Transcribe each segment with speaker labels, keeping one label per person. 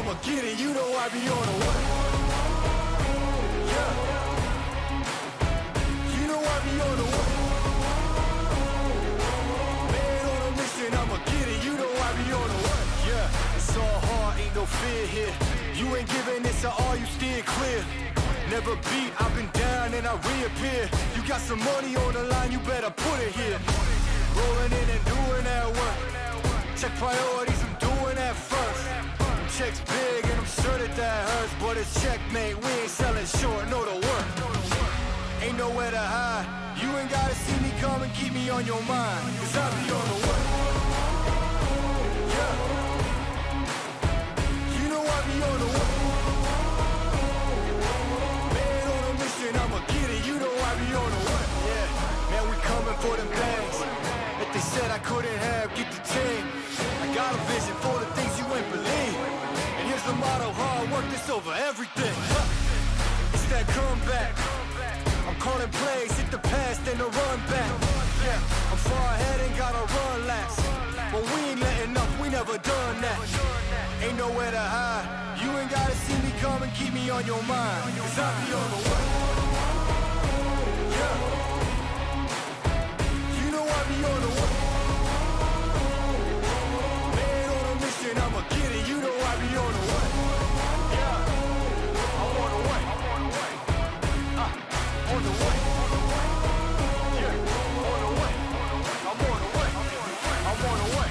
Speaker 1: I'ma get it, you know I be on the way. Yeah. You know I be on the way. Man on a mission, I'ma get it, you know I be on the way. Yeah, it's all hard, ain't no fear here. You ain't giving this to all, you steer clear. Never beat, I've been down and I reappear. You got some money on the line, you better put it here. Rolling in and doing that work. Check priorities, I'm doing that first. Checks big and I'm sure that hurts, but it's checkmate, we ain't selling short, no the work. Ain't nowhere to hide, you ain't gotta see me come and keep me on your mind, cause I be on the way. Yeah. You know I be on the way. Man on a mission, I'ma get it, you know I be on the way. Yeah, man we coming for them bags that they said I couldn't have, get the team. I got a vision for the things you ain't believe. And here's the motto, hard work this over everything. It's that comeback. I'm calling plays, hit the pass, then the run back. Yeah, I'm far ahead and gotta run laps. But we ain't letting up, we never done that. Ain't nowhere to hide, you ain't gotta see me come and keep me on your mind, cause I be on the way. Yeah. You know I be on the way. Man on a mission, I'ma get it, you know I be on the way. Yeah, I'm on the way. On the way. Yeah, on the way. I'm on the way. I'm on the way.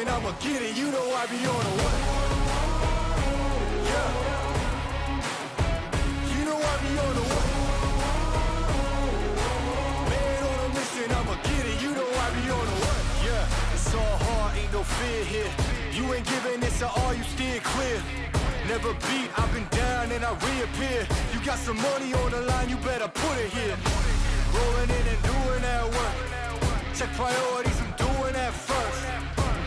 Speaker 1: mission, I'ma get it. You know I be on the way. Yeah. You know I be on the way. Man on a mission, I'ma get it. You know I be on the way. Yeah. It's all hard, ain't no fear here. You ain't giving this at all, you steer clear. Never beat, I've been down and I reappear. You got some money on the line, you better put it here. Rolling in and doing that work. Check priorities, I'm doing that first.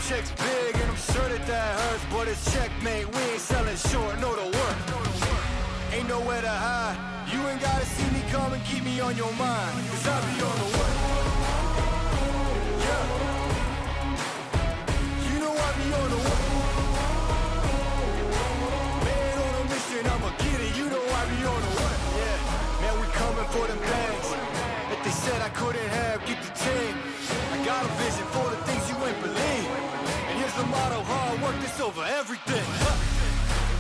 Speaker 1: Checks big and I'm sure that hurts. But it's checkmate, we ain't selling short, no the work. Ain't nowhere to hide. You ain't gotta see me come and keep me on your mind. Cause I be on the way. Yeah. You know I be on the way. Man on a mission, I'ma get it. You know I be on the way. Yeah. Man, we coming for them bags. If they said I couldn't have, get the team. I got a vision for the things you ain't believe. And here's the motto, hard work, this over everything.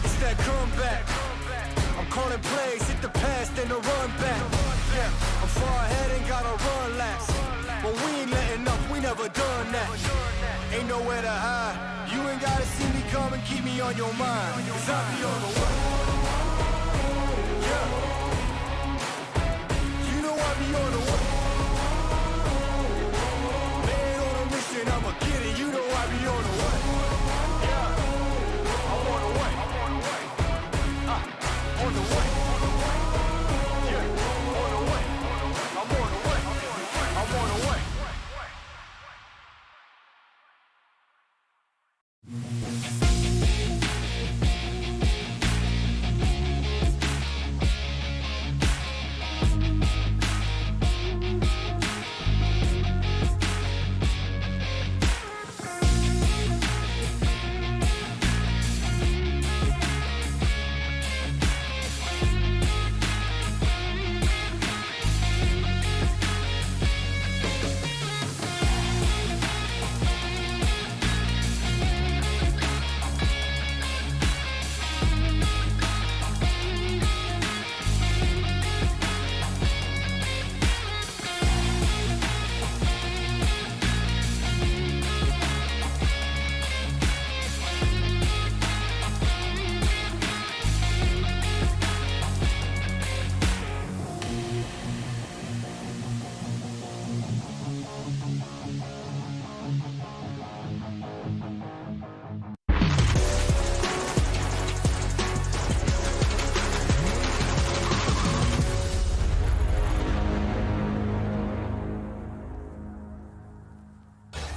Speaker 1: It's that comeback. I'm calling plays, hit the pass, then the run back. Yeah, I'm far ahead and gotta run laps. But we ain't letting up, we never done that. Ain't nowhere to hide. You ain't gotta see me come and keep me on your mind. Cause I be on the way. Yeah. You know I be on the way. Man on a mission, I'ma get it. You know I be on the way. Yeah. I'm on the way. On the way. Yeah. On the way. I'm on the way. I'm on the way.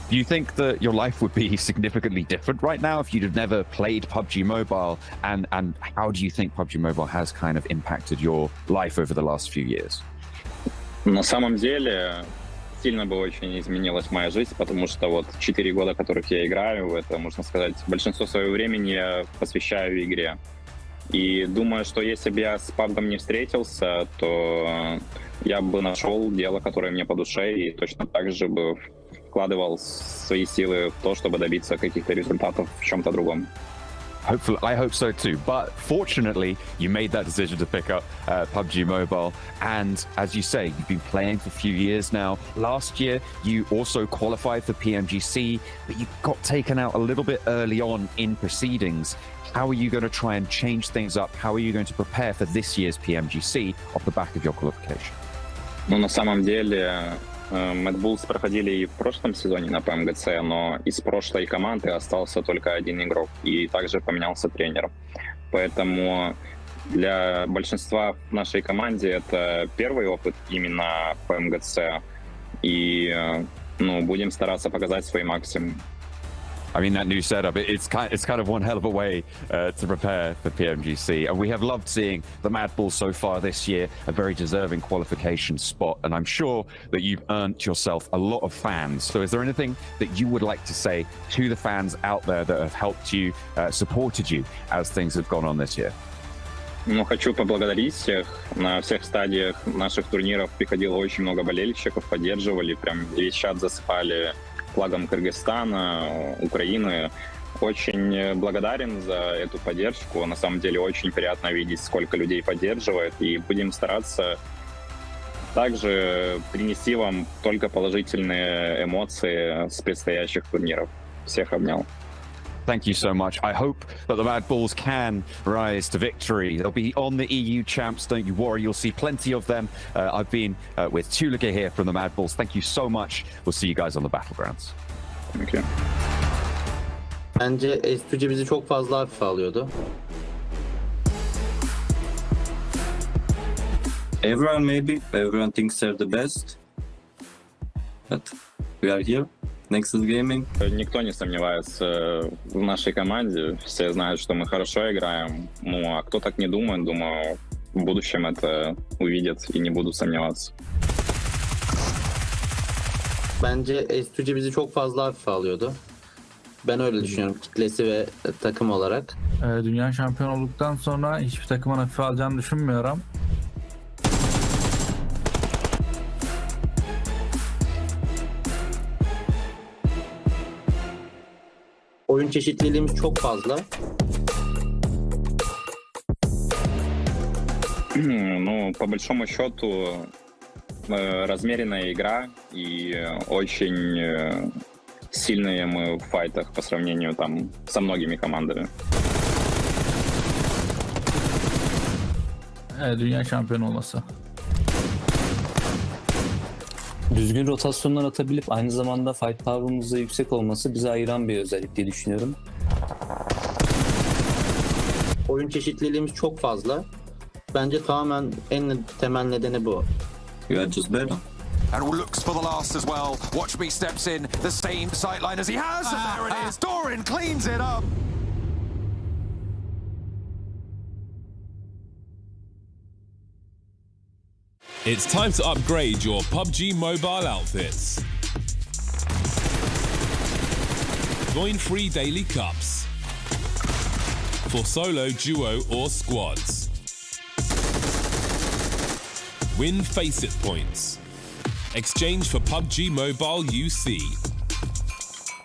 Speaker 2: Do you think that your life would be significantly different right now if you'd have never played PUBG Mobile? And how do you think PUBG Mobile has kind of impacted your life over the last few years?
Speaker 3: На самом деле, сильно бы очень изменилась моя жизнь, потому что вот 4 года, которых я играю, это, можно сказать, большинство своего времени я посвящаю игре. И думаю, что если бы я с PUBG не встретился, то я бы нашел дело, которое мне по душе, и точно так же бы вкладывал свои силы в то, чтобы добиться каких-то результатов в чем-то другом.
Speaker 2: Hopefully, I hope so too. But fortunately, you made that decision to pick up PUBG Mobile. And as you say, you've been playing for a few years now. Last year, you also qualified for PMGC, but you got taken out a little bit early on in proceedings. How are you going to try and change things up? How are you going to prepare for this year's PMGC off the back of your qualification?
Speaker 3: Ну, на самом деле, MADBULLS проходили и в прошлом сезоне на PMGC, но из прошлой команды остался только один игрок, и также поменялся тренер. Поэтому для большинства в нашей команде это первый опыт именно PMGC, и будем стараться показать свой максимум.
Speaker 2: I mean, that new setup, it's kind of one hell of a way to prepare for PMGC. And we have loved seeing the MADBULLS so far this year, a very deserving qualification spot. And I'm sure that you've earned yourself a lot of fans. So is there anything that you would like to say to the fans out there that have helped you, supported you as things have gone on this year?
Speaker 3: Ну, хочу поблагодарить всех. На всех стадиях наших турниров приходило очень много болельщиков, поддерживали, прям весь чат засыпали флагом Кыргызстана, Украины. Очень благодарен за эту поддержку. На самом деле очень приятно видеть, сколько людей поддерживает. И будем стараться также принести вам только положительные эмоции с предстоящих турниров. Всех обнял.
Speaker 2: Thank you so much. I hope that the Mad Bulls can rise to victory. They'll be on the EU champs, don't you worry. You'll see plenty of them. I've been with Türkiye here from the Mad Bulls. Thank you so much. We'll see you guys on the battlegrounds.
Speaker 3: Thank you.
Speaker 4: Bence S2C bizi çok fazla hafife alıyordu.
Speaker 5: Everyone thinks they're the best, but we are here. Nexus Gaming.
Speaker 3: Никто не сомневается в нашей команде. Все знают, что мы хорошо играем. Ну, а кто так не думает, думаю, в будущем это увидят и не будут сомневаться.
Speaker 4: Bence S2C bizi çok fazla hafife alıyordu. Ben öyle düşünüyorum, kitlesi ve takım olarak.
Speaker 6: Dünya şampiyon olduktan sonra hiçbir takımın hafife alacağını düşünmüyorum.
Speaker 4: Oyun çeşitliliğimiz çok fazla.
Speaker 3: Ну, по большому счету, размеренная игра и очень сильные мы в файтах по сравнению там со многими командами.
Speaker 6: Dünya şampiyonu olması.
Speaker 7: Düzgün rotasyonlar atabilip aynı zamanda fight power'ımız da yüksek olması bizi ayıran bir özellik diye düşünüyorum.
Speaker 4: Oyun çeşitliliğimiz çok fazla. Bence tamamen en temel nedeni bu.
Speaker 5: We are just better.
Speaker 8: And looks for the last as well. Watch me steps in the same sightline as he has. And there it is. Doran cleans it up.
Speaker 9: It's time to upgrade your PUBG mobile outfits. Join free daily cups for solo, duo or squads. Win Faceit points. Exchange for PUBG Mobile UC.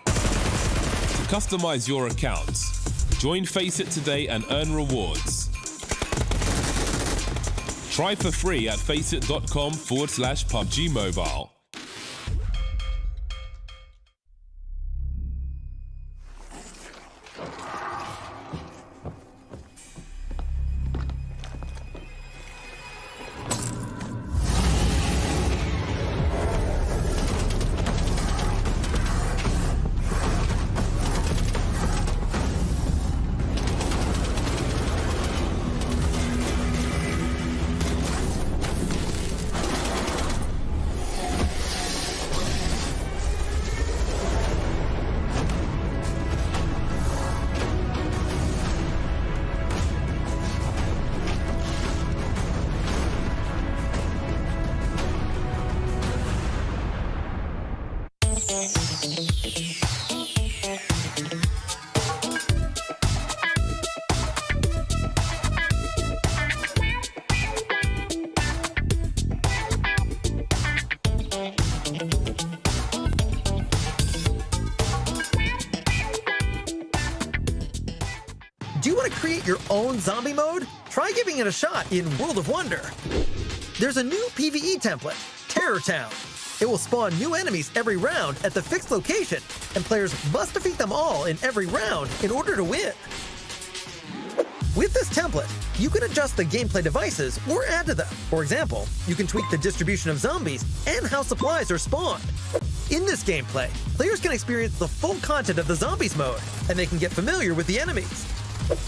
Speaker 9: To customize your account, join Faceit today and earn rewards. Try for free at faceit.com/PUBG Mobile.
Speaker 10: Do you want to create your own zombie mode? Try giving it a shot in World of Wonder. There's a new PvE template, Terror Town. It will spawn new enemies every round at the fixed location, and players must defeat them all in every round in order to win. With this template, you can adjust the gameplay devices or add to them. For example, you can tweak the distribution of zombies and how supplies are spawned. In this gameplay, players can experience the full content of the zombies mode, and they can get familiar with the enemies.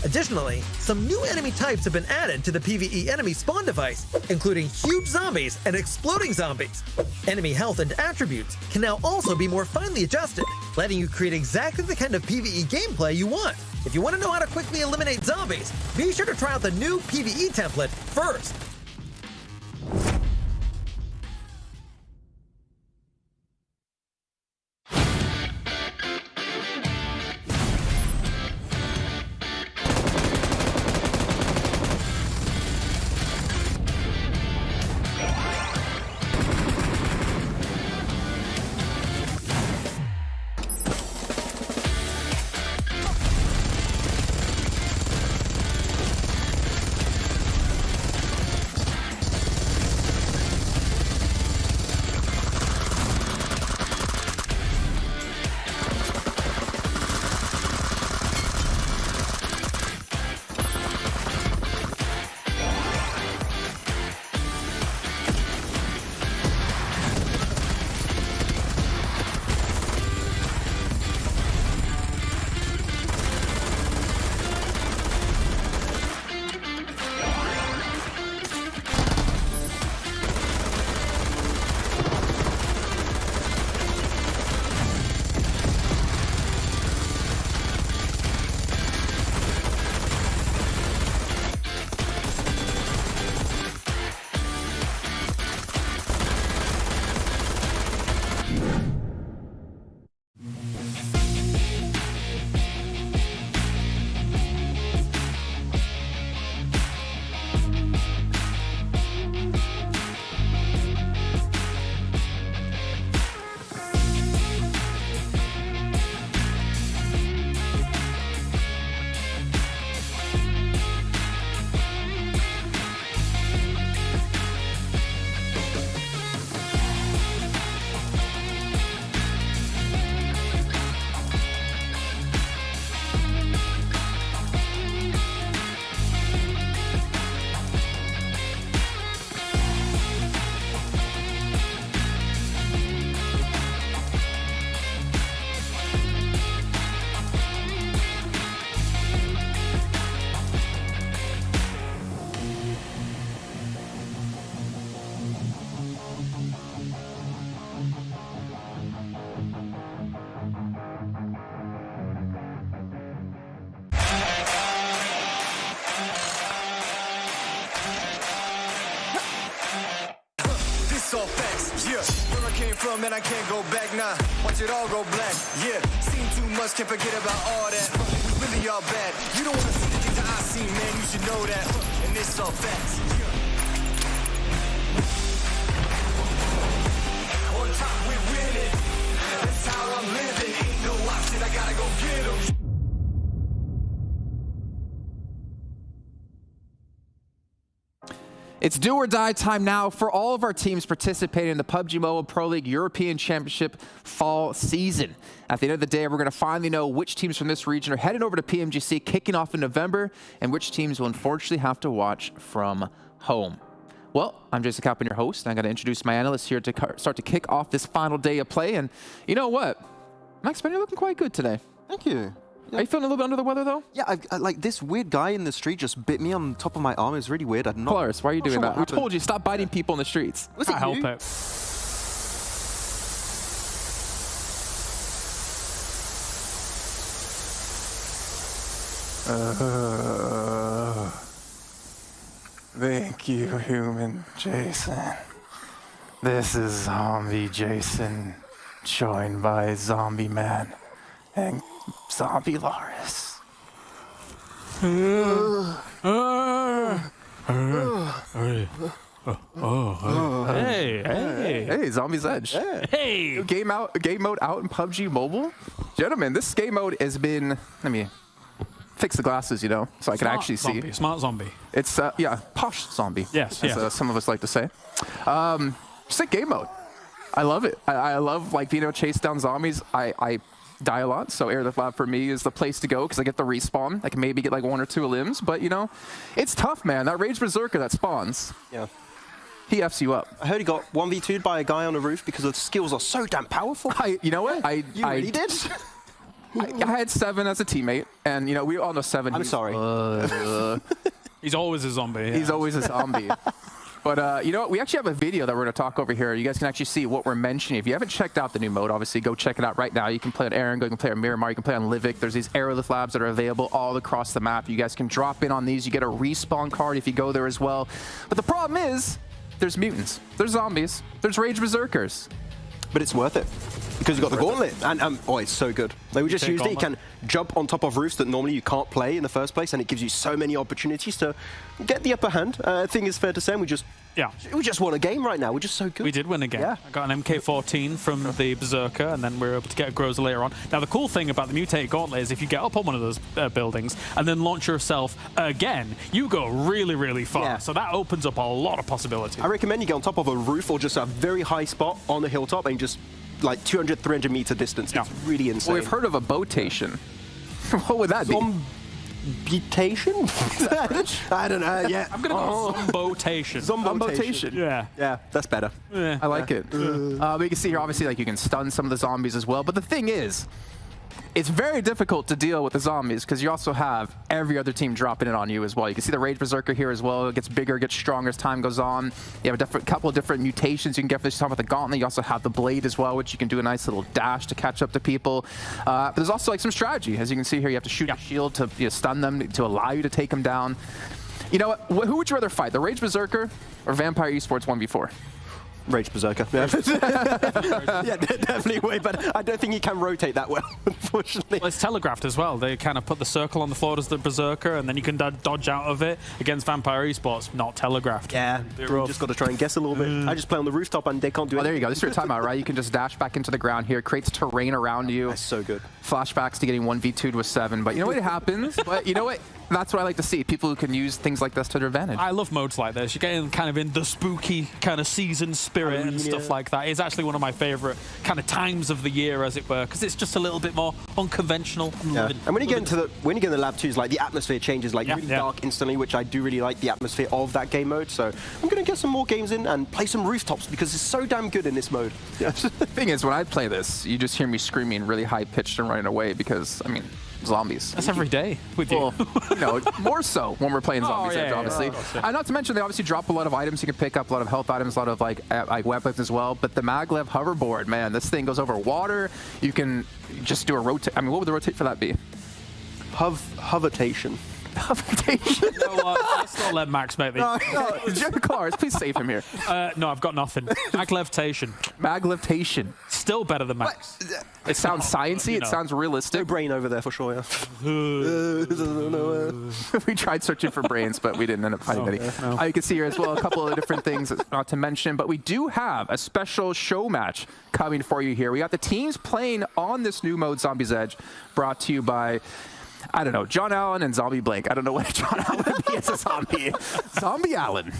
Speaker 10: Additionally, some new enemy types have been added to the PvE enemy spawn device, including huge zombies and exploding zombies. Enemy health and attributes can now also be more finely adjusted, letting you create exactly the kind of PvE gameplay you want. If you want to know how to quickly eliminate zombies, be sure to try out the new PvE template first.
Speaker 1: man, I can't go back now. Watch it all go black. Yeah, seen too much, can't forget about all that. We really all bad. You don't wanna see the things that I see, man. You should know that. And it's all facts. On top, we winning. That's how I'm living. Ain't no option, I gotta go get 'em.
Speaker 11: It's do or die time now for all of our teams participating in the PUBG Mobile Pro League European Championship Fall season. At the end of the day, we're going to finally know which teams from this region are heading over to PMGC kicking off in November and which teams will unfortunately have to watch from home. Well, I'm Jason Kaplan, your host, and I'm going to introduce my analysts here to start to kick off this final day of play. And you know what? Max Ben, you're looking quite good today.
Speaker 12: Thank you. Yeah.
Speaker 11: Are you feeling a little bit under the weather, though?
Speaker 12: Yeah, I like this weird guy in the street just bit me on top of my arm. It's really weird. I'm not.
Speaker 11: Polaris, why are you doing
Speaker 12: sure
Speaker 11: that? We told you, stop biting people in the streets.
Speaker 12: Was it
Speaker 6: Help
Speaker 12: you?
Speaker 6: it.
Speaker 1: Thank you, human Jason. This is Zombie Jason, joined by Zombie Man and Zombie Loris.
Speaker 11: Hey, Zombie's Edge.
Speaker 6: Hey!
Speaker 11: Game mode out in PUBG Mobile. Gentlemen, this game mode has been, let me fix the glasses, you know, so I can actually see.
Speaker 6: Smart zombie.
Speaker 11: It's, yeah, posh zombie.
Speaker 6: Yes,
Speaker 11: as some of us like to say. Sick game mode. I love it. I love, like, being able to chase down zombies. I die a lot, so Air the Lab for me is the place to go because I get the respawn. I can maybe get like 1 or 2 limbs, but, you know, it's tough, man. That Rage Berserker that spawns.
Speaker 12: Yeah.
Speaker 11: He F's you up.
Speaker 12: I heard he got 1v2'd by a guy on a roof because the skills are so damn powerful.
Speaker 11: You know what?
Speaker 12: You really did?
Speaker 11: I had 7 as a teammate, and, you know, we all know 7.
Speaker 12: I'm sorry.
Speaker 6: He's always a zombie. Yeah.
Speaker 11: He's always a zombie. But you know what? We actually have a video that we're going to talk over here. You guys can actually see what we're mentioning. If you haven't checked out the new mode, obviously go check it out right now. You can play on Erangel, you can play on Miramar, you can play on Livik. There's these Aerolith labs that are available all across the map. You guys can drop in on these. You get a respawn card if you go there as well. But the problem is, there's mutants, there's zombies, there's Rage Berserkers.
Speaker 12: But it's worth it. Because you've got the gauntlet, and oh, it's so good. Like, we just used it. You can jump on top of roofs that normally you can't play in the first place, and it gives you so many opportunities to get the upper hand. I think it's fair to say we just won a game right now. We're just so good.
Speaker 6: We did win a game.
Speaker 12: Yeah.
Speaker 6: I got an MK14 from the Berserker, and then we were able to get a Groza later on. Now, the cool thing about the mutated gauntlet is if you get up on one of those buildings and then launch yourself again, you go really, really far.
Speaker 12: Yeah.
Speaker 6: So that opens up a lot of possibilities.
Speaker 12: I recommend you get on top of a roof or just a very high spot on the hilltop and just like 200, 300 meter distance. Yeah. It's really insane.
Speaker 11: Well, we've heard of a botation. What would that be?
Speaker 12: Zombotation? I don't know. Yeah.
Speaker 6: I'm going to go zombotation.
Speaker 11: Zombotation.
Speaker 6: Yeah.
Speaker 12: Yeah, that's better.
Speaker 6: Yeah.
Speaker 11: I like it. But you can see here, obviously, like you can stun some of the zombies as well. But the thing is, it's very difficult to deal with the zombies because you also have every other team dropping it on you as well. You can see the Rage Berserker here as well. It gets bigger, gets stronger as time goes on. You have a couple of different mutations you can get for this. Talking about the Gauntlet, you also have the Blade as well, which you can do a nice little dash to catch up to people. But there's also like some strategy. As you can see here, you have to shoot a shield to stun them, to allow you to take them down. You know what? Who would you rather fight, the Rage Berserker or Vampire Esports 1v4?
Speaker 12: Rage Berserker. Yeah, yeah, definitely way better. I don't think you can rotate that well, unfortunately.
Speaker 6: Well, it's telegraphed as well. They kind of put the circle on the floor as the Berserker, and then you can dodge out of it. Against Vampire Esports, not telegraphed.
Speaker 12: Yeah, you just got to try and guess a little bit. I just play on the rooftop and they can't do it.
Speaker 11: Oh, there you go. This is your timeout, right? You can just dash back into the ground here. Creates terrain around you.
Speaker 12: That's so good.
Speaker 11: Flashbacks to getting 1v2'd with 7. But you know what? It happens. But you know what? That's what I like to see. People who can use things like this to their advantage.
Speaker 6: I love modes like this. You're getting kind of in the spooky kind of season spirit and stuff like that. It's actually one of my favorite kind of times of the year, as it were, because it's just a little bit more unconventional.
Speaker 12: Yeah. And when you get into the lab too, like the atmosphere changes like really dark instantly, which I do really like the atmosphere of that game mode. So I'm gonna get some more games in and play some rooftops because it's so damn good in this mode.
Speaker 11: The thing is, when I play this, you just hear me screaming really high pitched and running away because, I mean, zombies.
Speaker 6: That's every day with you.
Speaker 11: You know, more so when we're playing Zombies Edge, obviously. And not to mention, they obviously drop a lot of items you can pick up, a lot of health items, a lot of like weapons as well. But the maglev hoverboard, man, this thing goes over water. You can just do a rotate. I mean, what would the rotate for that be?
Speaker 12: Hovertation.
Speaker 6: You know what? Let's not let Max make these.
Speaker 11: No, Cars, please save him here.
Speaker 6: No, I've got nothing. Maglevitation.
Speaker 11: Maglevitation.
Speaker 6: Still better than Max.
Speaker 11: It sounds sciencey. It sounds realistic.
Speaker 12: No brain over there for sure, yeah.
Speaker 11: We tried searching for brains, but we didn't end up finding any.
Speaker 6: No.
Speaker 11: You can see here as well a couple of different things not to mention, but we do have a special show match coming for you here. We got the teams playing on this new mode, Zombie's Edge, brought to you by, I don't know, John Allen and Zombie Blake. I don't know what John Allen would be as a zombie. Zombie Allen.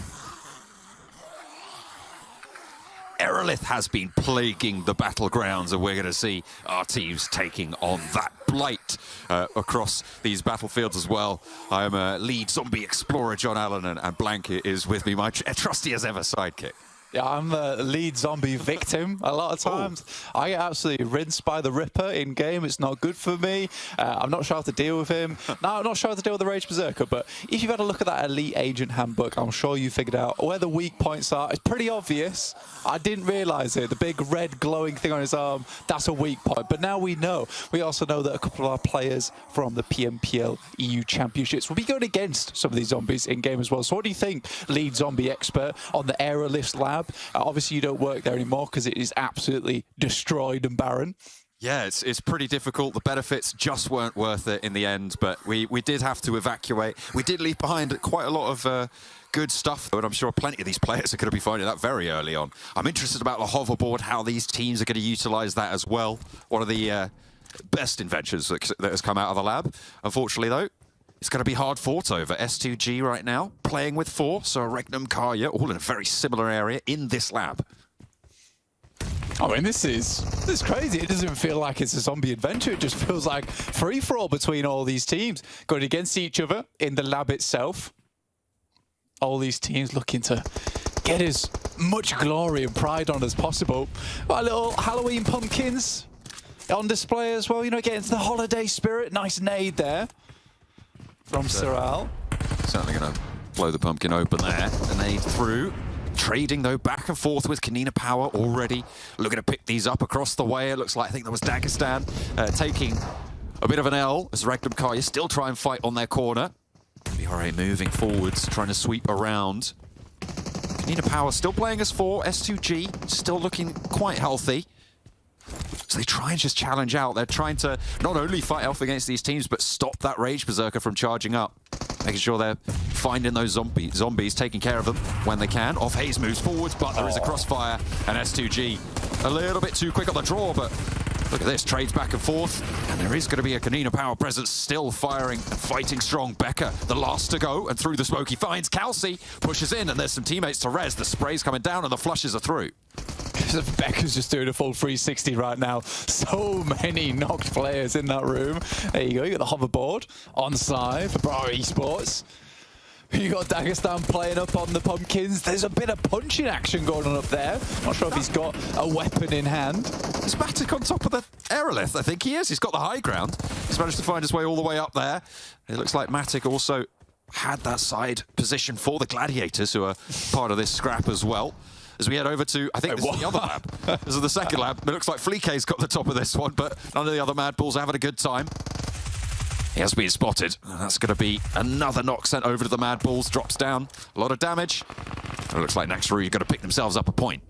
Speaker 8: Aerolith has been plaguing the battlegrounds, and we're going to see our teams taking on that blight across these battlefields as well. I am a lead zombie explorer, John Allen, and Blank is with me, my trusty as ever sidekick.
Speaker 13: Yeah, I'm the lead zombie victim a lot of times. I get absolutely rinsed by the Ripper in-game. It's not good for me. I'm not sure how to deal with him. No, I'm not sure how to deal with the Rage Berserker, but if you've had a look at that Elite Agent Handbook, I'm sure you figured out where the weak points are. It's pretty obvious. I didn't realise it. The big red glowing thing on his arm, that's a weak point. But now we know. We also know that a couple of our players from the PMPL EU Championships will be going against some of these zombies in-game as well. So what do you think, lead zombie expert on the Aerolith lab? Obviously, you don't work there anymore because it is absolutely destroyed and barren.
Speaker 8: Yeah, it's pretty difficult. The benefits just weren't worth it in the end, but we did have to evacuate. We did leave behind quite a lot of good stuff, though, and I'm sure plenty of these players are going to be finding that very early on. I'm interested about the hoverboard, how these teams are going to utilize that as well. One of the best inventions that has come out of the lab. Unfortunately, though, it's going to be hard fought over. S2G right now, playing with 4, so REGNUM, KARYA, all in a very similar area in this lab.
Speaker 13: I mean, this is crazy. It doesn't feel like it's a zombie adventure. It just feels like free-for-all between all these teams going against each other in the lab itself. All these teams looking to get as much glory and pride on as possible. Got little Halloween pumpkins on display as well. You know, getting to the holiday spirit. Nice nade there from Siral.
Speaker 8: Certainly going to blow the pumpkin open there. The nade through. Trading, though, back and forth with KONINA Power already. Looking to pick these up across the way. It looks like, I think that was Dagestan taking a bit of an L as REGNUM, KARYA still try and fight on their corner. BRA moving forwards, trying to sweep around. KONINA Power still playing as 4. S2G still looking quite healthy. So they try and just challenge out. They're trying to not only fight off against these teams, but stop that Rage Berserker from charging up. Making sure they're finding those zombies, taking care of them when they can. Off Haze moves forwards, but there is a crossfire, and S2G a little bit too quick on the draw, but look at this, trades back and forth, and there is going to be a KONINA Power presence still firing and fighting strong. Becca, the last to go, and through the smoke he finds Kelsey, pushes in, and there's some teammates to res. The spray's coming down, and the flushes are through.
Speaker 13: Becca's just doing a full 360 right now. So many knocked players in that room. There you go, you got the hoverboard on side for BRA Esports. You got Dagestan playing up on the pumpkins. There's a bit of punching action going on up there. Not sure if he's got a weapon in hand.
Speaker 8: Is Matic on top of the Aerolith? I think he is. He's got the high ground. He's managed to find his way all the way up there. It looks like Matic also had that side position for the Gladiators, who are part of this scrap as well. As we head over to, I think this is the other lab. This is the second lab. It looks like Fleek's got the top of this one, but none of the other MADBULLS are having a good time. He has been spotted. That's going to be another knock sent over to the MADBULLS. Drops down. A lot of damage. It looks like next RÜYA are going to pick themselves up a point.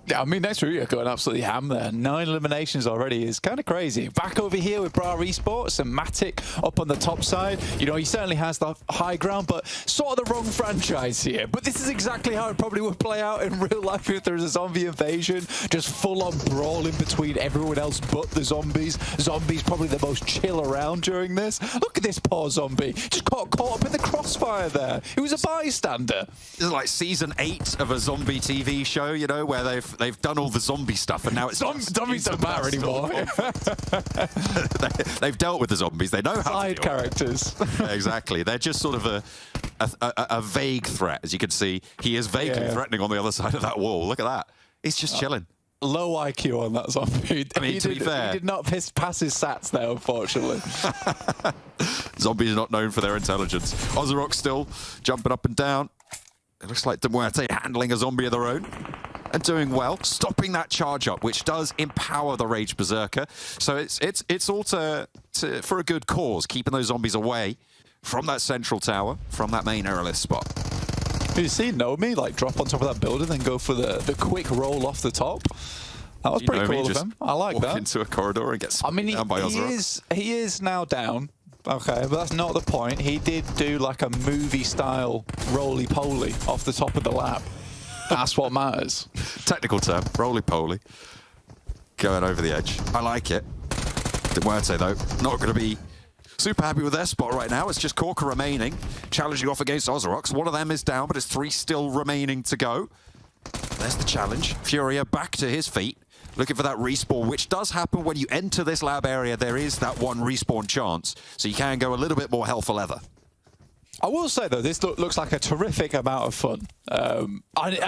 Speaker 13: Yeah, I mean, next RÜYA are going absolutely ham there. 9 eliminations already is kind of crazy. Back over here with BRA Esports and Matic up on the top side. You know, he certainly has the high ground, but sort of the wrong franchise here. But this is exactly how it probably would play out in real life if there was a zombie invasion. Just full-on brawling between everyone else but the zombies. Zombies probably the most chill around during this. Look at this poor zombie. Just got caught up in the crossfire there. He was a bystander.
Speaker 8: This is like season 8 of a zombie TV show, you know, where they've done all the zombie stuff, and now it's
Speaker 13: zombies don't matter anymore.
Speaker 8: They've dealt with the zombies. They know how
Speaker 13: side
Speaker 8: to
Speaker 13: characters.
Speaker 8: Yeah, exactly. They're just sort of a vague threat, as you can see. He is vaguely threatening on the other side of that wall. Look at that. He's just chilling.
Speaker 13: Low IQ on that zombie.
Speaker 8: I mean, to be fair,
Speaker 13: he did not pass his sats there, unfortunately.
Speaker 8: Zombies are not known for their intelligence. OZAROX still jumping up and down. It looks like MUERTE handling a zombie of their own and doing well, stopping that charge up, which does empower the Rage Berserker. So it's all for a good cause, keeping those zombies away from that central tower, from that main aerialist spot.
Speaker 13: You see Nomi like drop on top of that building and go for the quick roll off the top. That was pretty cool of him. I like
Speaker 8: walk
Speaker 13: that.
Speaker 8: Into a corridor and get down by OZAROX.
Speaker 13: He is now down. Okay, but that's not the point. He did do like a movie-style roly-poly off the top of the lab. That's what matters.
Speaker 8: Technical term, roly-poly. Going over the edge. I like it. MUERTE, though, not going to be super happy with their spot right now. It's just Corker remaining, challenging off against OZAROX. One of them is down, but it's 3 still remaining to go. There's the challenge. Furia back to his feet, looking for that respawn, which does happen when you enter this lab area. There is that 1 respawn chance, so you can go a little bit more hell for leather.
Speaker 13: I will say, though, this looks like a terrific amount of fun. And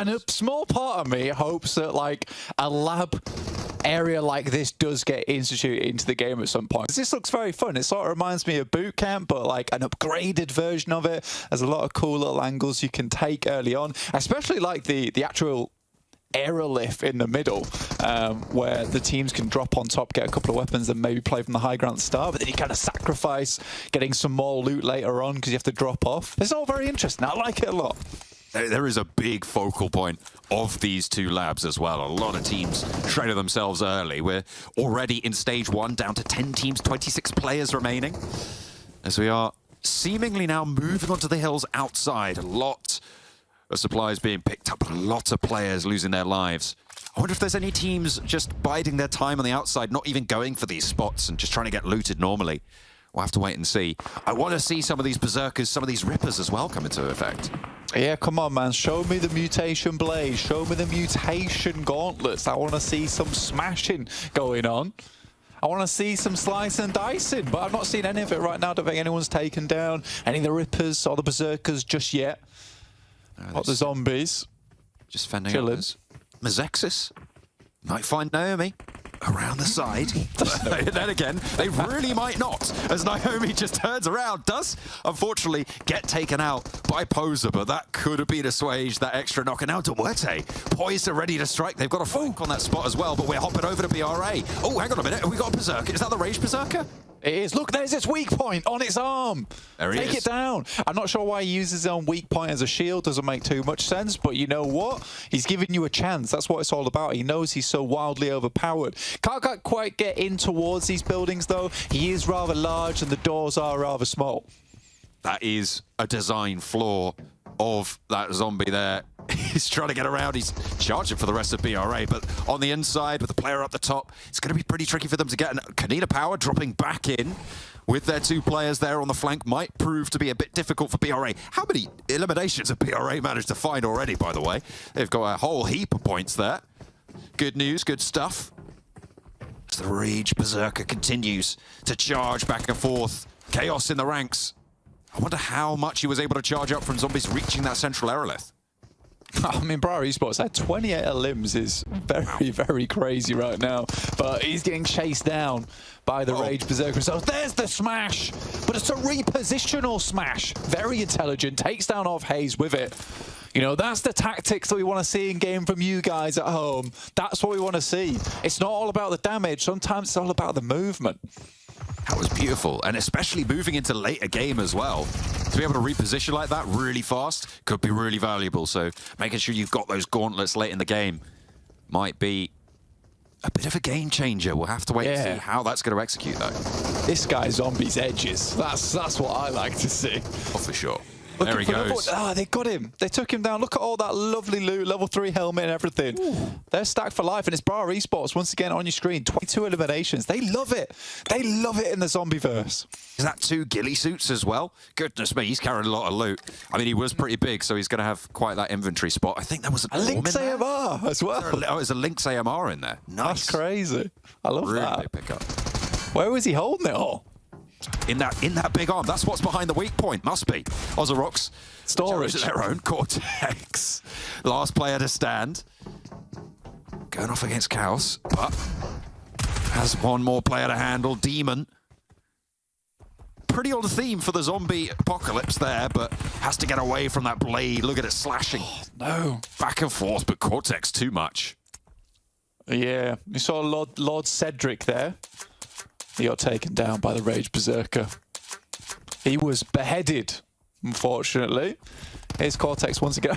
Speaker 13: a small part of me hopes that, like, a lab area like this does get instituted into the game at some point. This looks very fun. It sort of reminds me of Boot Camp, but like an upgraded version of it. There's a lot of cool little angles you can take early on, especially like the actual aerolift in the middle, where the teams can drop on top, get a couple of weapons, and maybe play from the high ground at the start, but then you kind of sacrifice getting some more loot later on because you have to drop off. It's all very interesting. I like it a lot.
Speaker 8: There is a big focal point of these 2 labs as well. A lot of teams shredded themselves early. We're already in stage 1, down to 10 teams, 26 players remaining, as we are seemingly now moving onto the hills outside. A lot of supplies being picked up, a lot of players losing their lives. I wonder if there's any teams just biding their time on the outside, not even going for these spots and just trying to get looted normally. We'll have to wait and see. I want to see some of these berserkers, some of these rippers as well come into effect.
Speaker 13: Yeah, come on, man. Show me the mutation blade. Show me the mutation gauntlets. I want to see some smashing going on. I want to see some slice and dicing, but I've not seen any of it right now. I don't think anyone's taken down any of the rippers or the berserkers just yet. Not the zombies.
Speaker 8: Just fending out this. NEXUS might find Naomi around the side. Then again, they really might not, as Naomi just turns around, does unfortunately get taken out by Poser, but that could have been assuaged, that extra knock. And now MUERTE, poised and ready to strike. They've got a flank on that spot as well, but we're hopping over to BRA. Oh, hang on a minute, have we got a Berserker? Is that the Rage Berserker?
Speaker 13: It is. Look, there's its weak point on its arm.
Speaker 8: There he is.
Speaker 13: Take it down. I'm not sure why he uses his own weak point as a shield. Doesn't make too much sense, but you know what? He's giving you a chance. That's what it's all about. He knows he's so wildly overpowered. Can't quite get in towards these buildings, though. He is rather large, and the doors are rather small.
Speaker 8: That is a design flaw of that zombie there. He's trying to get around. He's charging for the rest of BRA, but on the inside with the player up the top, it's going to be pretty tricky for them to get. And KONINA Power dropping back in with their 2 players there on the flank might prove to be a bit difficult for BRA. How many eliminations have BRA managed to find already, by the way? They've got a whole heap of points there. Good news, good stuff. As the Rage Berserker continues to charge back and forth. Chaos in the ranks. I wonder how much he was able to charge up from zombies reaching that central aerolith.
Speaker 13: I mean, Bro Esports, that 28 limbs is very, very crazy right now. But he's getting chased down by the Rage Berserker. So there's the smash, but it's a repositional smash. Very intelligent, takes down off Hayes with it. You know, that's the tactics that we want to see in game from you guys at home. That's what we want to see. It's not all about the damage. Sometimes it's all about the movement.
Speaker 8: That was beautiful, and especially moving into later game as well. To be able to reposition like that really fast could be really valuable, so making sure you've got those gauntlets late in the game might be a bit of a game changer. We'll have to wait and see how that's going to execute, though.
Speaker 13: This guy zombies edges. That's what I like to see.
Speaker 8: Oh, for sure. There he goes.
Speaker 13: Ah, they got him. They took him down. Look at all that lovely loot, level 3 helmet and everything. Ooh. They're stacked for life, and it's Bar Esports once again on your screen. 22 eliminations. They love it. They love it in the zombieverse.
Speaker 8: Is that 2 ghillie suits as well? Goodness me, he's carrying a lot of loot. I mean, he was pretty big, so he's going to have quite that inventory spot. I think there was
Speaker 13: a Lynx AMR as well.
Speaker 8: Oh, there's a Lynx AMR in there. Nice.
Speaker 13: That's crazy. I love that.
Speaker 8: Really big pickup.
Speaker 13: Where was he holding it all?
Speaker 8: In that big arm. That's what's behind the weak point. Must be. OZAROX.
Speaker 13: Storage.
Speaker 8: Their own Cortex. Last player to stand. Going off against KAOS, but has one more player to handle. Demon. Pretty on theme for the zombie apocalypse there, but has to get away from that blade. Look at it slashing.
Speaker 13: Oh, no.
Speaker 8: Back and forth, but Cortex too much.
Speaker 13: Yeah. You saw Lord Cedric there. He got taken down by the Rage Berserker. He was beheaded, unfortunately. Here's Cortex once again.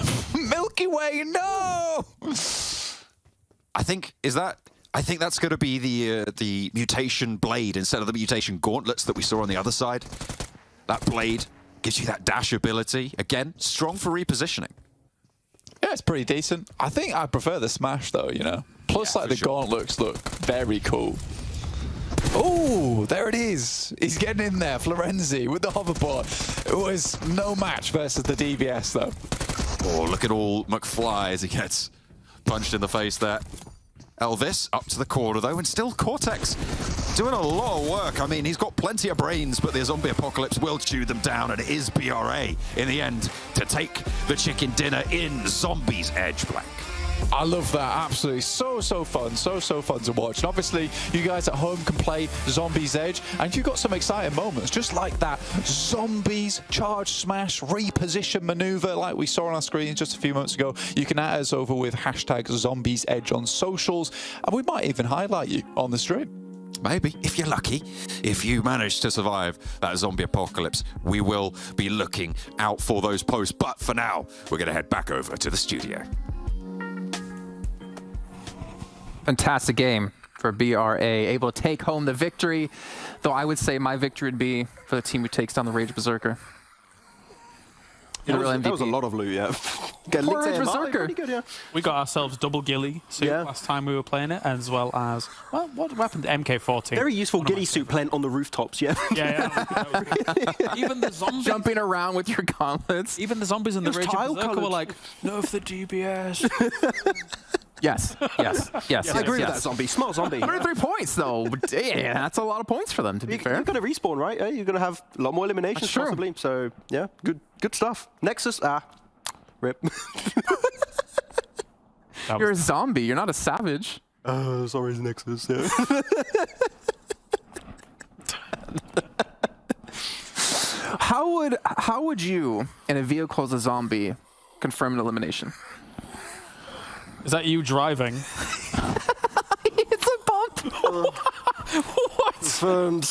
Speaker 13: Milky Way, no!
Speaker 8: I think that's going to be the mutation blade instead of the mutation gauntlets that we saw on the other side. That blade gives you that dash ability. Again, strong for repositioning.
Speaker 13: Yeah, it's pretty decent. I think I prefer the smash though, you know. Plus, like the gauntlets look very cool. Oh, there it is. He's getting in there, Florenzi with the hoverboard. It was no match versus the DVS though.
Speaker 8: Oh, look at all McFly as he gets punched in the face there. Elvis up to the corner though, and still Cortex doing a lot of work. I mean, he's got plenty of brains, but the zombie apocalypse will chew them down, and it is BRA in the end to take the chicken dinner in Zombies Edge Blank.
Speaker 13: I love that, absolutely. So fun, so fun to watch. And obviously, you guys at home can play Zombies Edge, and you've got some exciting moments, just like that Zombies charge smash reposition maneuver like we saw on our screen just a few moments ago. You can add us over with hashtag Zombies Edge on socials, and we might even highlight you on the stream.
Speaker 8: Maybe, if you're lucky, if you manage to survive that zombie apocalypse, we will be looking out for those posts. But for now, we're going to head back over to the studio.
Speaker 11: Fantastic game for BRA, able to take home the victory, though I would say my victory would be for the team who takes down the Rage Berserker.
Speaker 12: Yeah, that was a lot of loot, yeah.
Speaker 11: Poor Rage Berserker.
Speaker 12: Good, yeah.
Speaker 6: We got ourselves double ghillie suit last time we were playing it, as well as, well, what weapon? MK14.
Speaker 12: Very useful ghillie suit playing on the rooftops, yeah.
Speaker 6: Even the zombies.
Speaker 11: Jumping around with your gauntlets.
Speaker 6: Even the zombies in the Rage Berserker were like, nerf the DBS.
Speaker 11: Yes.
Speaker 12: I agree with that zombie. Smart zombie.
Speaker 11: 103 points, though. Yeah, that's a lot of points for them, to be fair.
Speaker 12: You're going to respawn, right? You're going to have a lot more eliminations, possibly. So, yeah, good stuff. Nexus, rip.
Speaker 11: You're a zombie. You're not a savage.
Speaker 12: Sorry, Nexus. Yeah.
Speaker 11: How would you, in a vehicle as a zombie, confirm an elimination?
Speaker 6: Is that you driving?
Speaker 11: It's a bump.
Speaker 6: What?
Speaker 12: Confirmed.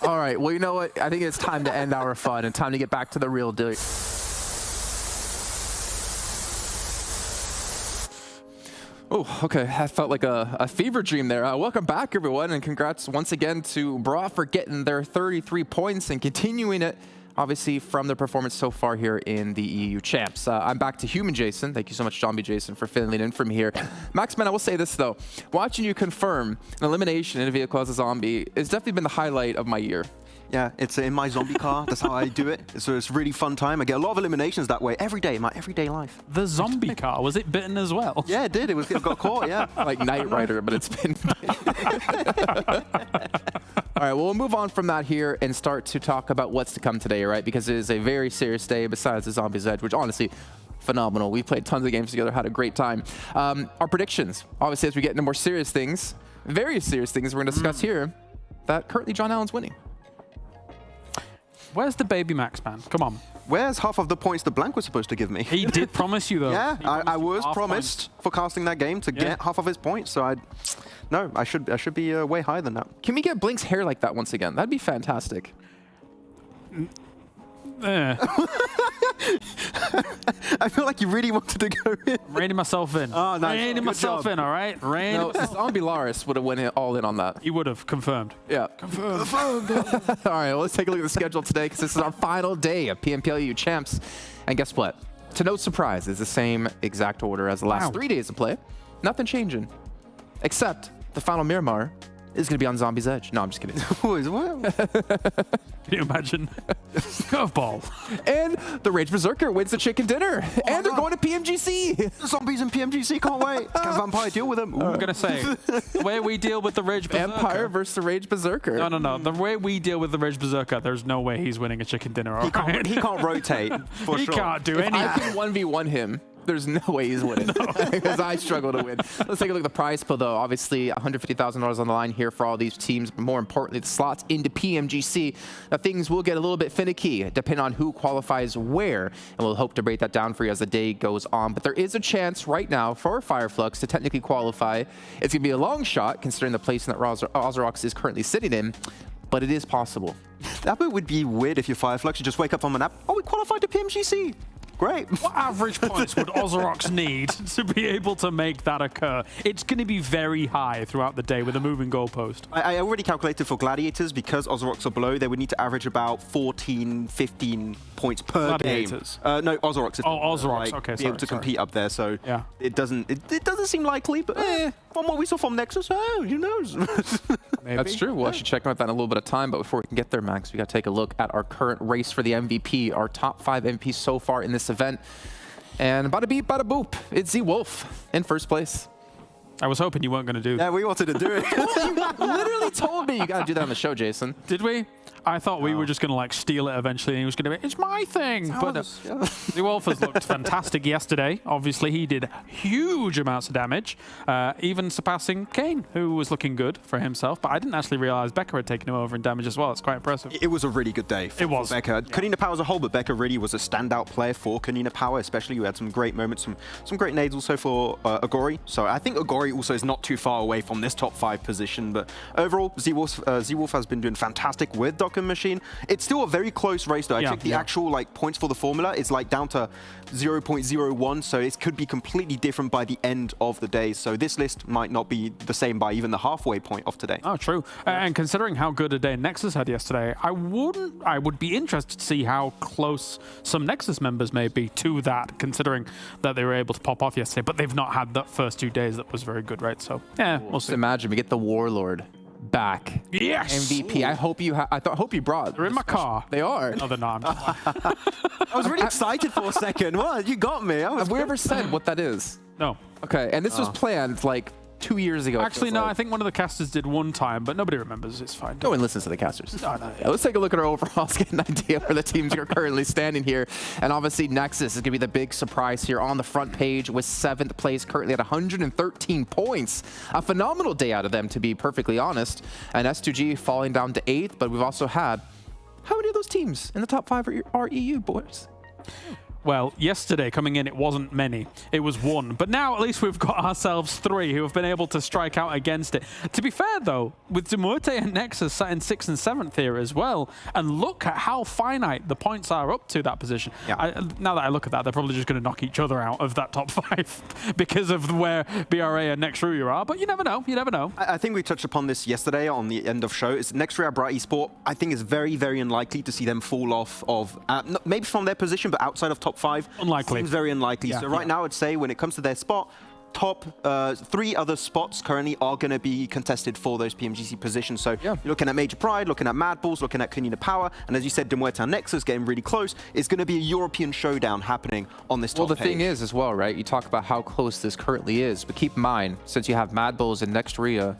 Speaker 11: All right. Well, you know what? I think it's time to end our fun and time to get back to the real deal. Oh, okay. That felt like a fever dream there. Welcome back, everyone, and congrats once again to BRA for getting their 33 points and continuing it, obviously, from their performance so far here in the EU Champs. I'm back to Human Jason. Thank you so much, Zombie Jason, for filling in from here. Maxman, I will say this, though. Watching you confirm an elimination in a vehicle as a zombie has definitely been the highlight of my year.
Speaker 12: Yeah, it's in my zombie car. That's how I do it. So it's a really fun time. I get a lot of eliminations that way every day in my everyday life.
Speaker 6: The zombie car, was it bitten as well?
Speaker 12: Yeah, it did. It got caught, yeah.
Speaker 11: Like Knight Rider, but it's been All right, well, we'll move on from that here and start to talk about what's to come today, right? Because it is a very serious day besides the Zombies Edge, which honestly, phenomenal. We've played tons of games together, had a great time. Our predictions, obviously, as we get into more serious things, very serious things we're going to discuss here, that currently John Allen's winning.
Speaker 6: Where's the baby Max, man? Come on.
Speaker 12: Where's half of the points that Blank was supposed to give me?
Speaker 6: He did promise you, though.
Speaker 12: Yeah, I was promised for casting that game to get half of his points, so I should be way higher than that.
Speaker 11: Can we get Blink's hair like that once again? That'd be fantastic.
Speaker 12: I feel like you really wanted to go in.
Speaker 6: Reining myself in.
Speaker 12: Oh, nice.
Speaker 6: Reining myself in, all right?
Speaker 11: No, Zombie Laris would have went all in on that.
Speaker 6: He would have, confirmed.
Speaker 11: Yeah. Confirmed. All right, well, let's take a look at the schedule today, because this is our final day of PMPL EU Champs. And guess what? To no surprise, it's the same exact order as the last 3 days of play. Nothing changing. Except the final Miramar is going to be on Zombies Edge. No, I'm just kidding.
Speaker 6: Can you imagine? Curveball.
Speaker 11: And the Rage Berserker wins the chicken dinner. And they're going to PMGC.
Speaker 12: The zombies in PMGC, can't wait. Can Vampire deal with them?
Speaker 6: I'm going to say, the way we deal with the Rage Berserker.
Speaker 11: Empire versus the Rage Berserker.
Speaker 6: No. The way we deal with the Rage Berserker, there's no way he's winning a chicken dinner.
Speaker 12: He can't rotate, for
Speaker 6: he
Speaker 12: sure.
Speaker 6: He can't do anything.
Speaker 11: I can 1v1 him. There's no way he's winning, because I struggle to win. Let's take a look at the prize pool, though. Obviously, $150,000 on the line here for all these teams, but more importantly, the slots into PMGC. Now, things will get a little bit finicky, depending on who qualifies where, and we'll hope to break that down for you as the day goes on. But there is a chance right now for Fireflux to technically qualify. It's going to be a long shot, considering the place that OZAROX is currently sitting in. but it is possible.
Speaker 12: That bit would be weird if you're Fireflux, you just wake up on an app, oh, we qualified to PMGC. Great.
Speaker 6: What average points would OZAROX need to be able to make that occur? It's going to be very high throughout the day with a moving goalpost.
Speaker 12: I already calculated for Gladiators, because OZAROX are below, they would need to average about 14, 15 points per
Speaker 6: Gladiators?
Speaker 12: game. No, OZAROX.
Speaker 6: OZAROX, okay,
Speaker 12: be able to compete up there, so
Speaker 6: yeah.
Speaker 12: it doesn't seem likely, but from what we saw from Nexus, who knows?
Speaker 11: That's true. We'll actually check out that in a little bit of time, but before we can get there, Max, we got to take a look at our current race for the MVP, our top 5 MVPs so far in this event. And bada beep, bada boop, it's Z-Wolf in first place.
Speaker 6: I was hoping you weren't going to do that.
Speaker 12: Yeah, we wanted to do it.
Speaker 11: You literally told me you got to do that on the show, Jason.
Speaker 6: Did we? I thought we were just going to like steal it eventually, and he was going to be, it's my thing. But Z-Wolf has looked fantastic yesterday. Obviously, he did huge amounts of damage, even surpassing Kane, who was looking good for himself. But I didn't actually realize Becca had taken him over in damage as well. It's quite impressive.
Speaker 12: It was a really good day for Becca.
Speaker 6: Yeah.
Speaker 12: KONINA Power as a whole, but Becca really was a standout player for KONINA Power, especially. You had some great moments, some great nades also for Agori. So I think Agori also is not too far away from this top 5 position. But overall, Z-Wolf has been doing fantastic with Docker Machine. It's still a very close race though. I think the actual points for the formula is down to 0.01, so it could be completely different by the end of the day. So this list might not be the same by even the halfway point of today.
Speaker 6: Oh, true. And considering how good a day Nexus had yesterday, I would be interested to see how close some Nexus members may be to that, considering that they were able to pop off yesterday, but they've not had that first 2 days that was very good, right? So yeah, we'll see.
Speaker 11: Just imagine we get the Warlord back.
Speaker 6: Yes.
Speaker 11: MVP. I hope you brought.
Speaker 6: They're in my car.
Speaker 11: They are.
Speaker 6: No, they're not.
Speaker 12: I was really excited for a second. Well, you got me.
Speaker 11: Have we ever said what that is?
Speaker 6: No.
Speaker 11: Okay, and this was planned like 2 years ago.
Speaker 6: Actually, no, I think one of the casters did one time, but nobody remembers. It's fine.
Speaker 11: Go and listen to the casters.
Speaker 6: No, no.
Speaker 11: Yeah, let's take a look at our overalls, get an idea where the teams are currently standing here. And obviously, Nexus is going to be the big surprise here on the front page with 7th place, currently at 113 points. A phenomenal day out of them, to be perfectly honest. And S2G falling down to 8th, but we've also had, how many of those teams in the top 5 are EU, boys?
Speaker 6: Well, yesterday coming in, it wasn't many. It was 1. But now at least we've got ourselves 3 who have been able to strike out against it. To be fair, though, with MUERTE and Nexus sat in 6th and 7th here as well. And look at how finite the points are up to that position. Yeah. Now that I look at that, they're probably just going to knock each other out of that top 5 because of where BRA and NEXUS are. But you never know. You never know.
Speaker 12: I think we touched upon this yesterday on the end of show. It's NEXUS, Bright Esports. I think it's very, very unlikely to see them fall off of, maybe from their position, but outside of top 5.
Speaker 6: Unlikely.
Speaker 12: Seems very unlikely.
Speaker 6: Yeah.
Speaker 12: So right now, I'd say when it comes to their spot, top 3 other spots currently are going to be contested for those PMGC positions. So you're looking at Major Pride, looking at MADBULLS, looking at KONINA Power, and as you said, MUERTE and Nexus getting really close. It's going to be a European showdown happening on this top
Speaker 11: Well, the
Speaker 12: page.
Speaker 11: thing is as well, right? You talk about how close this currently is, but keep in mind, since you have MADBULLS and RÜYA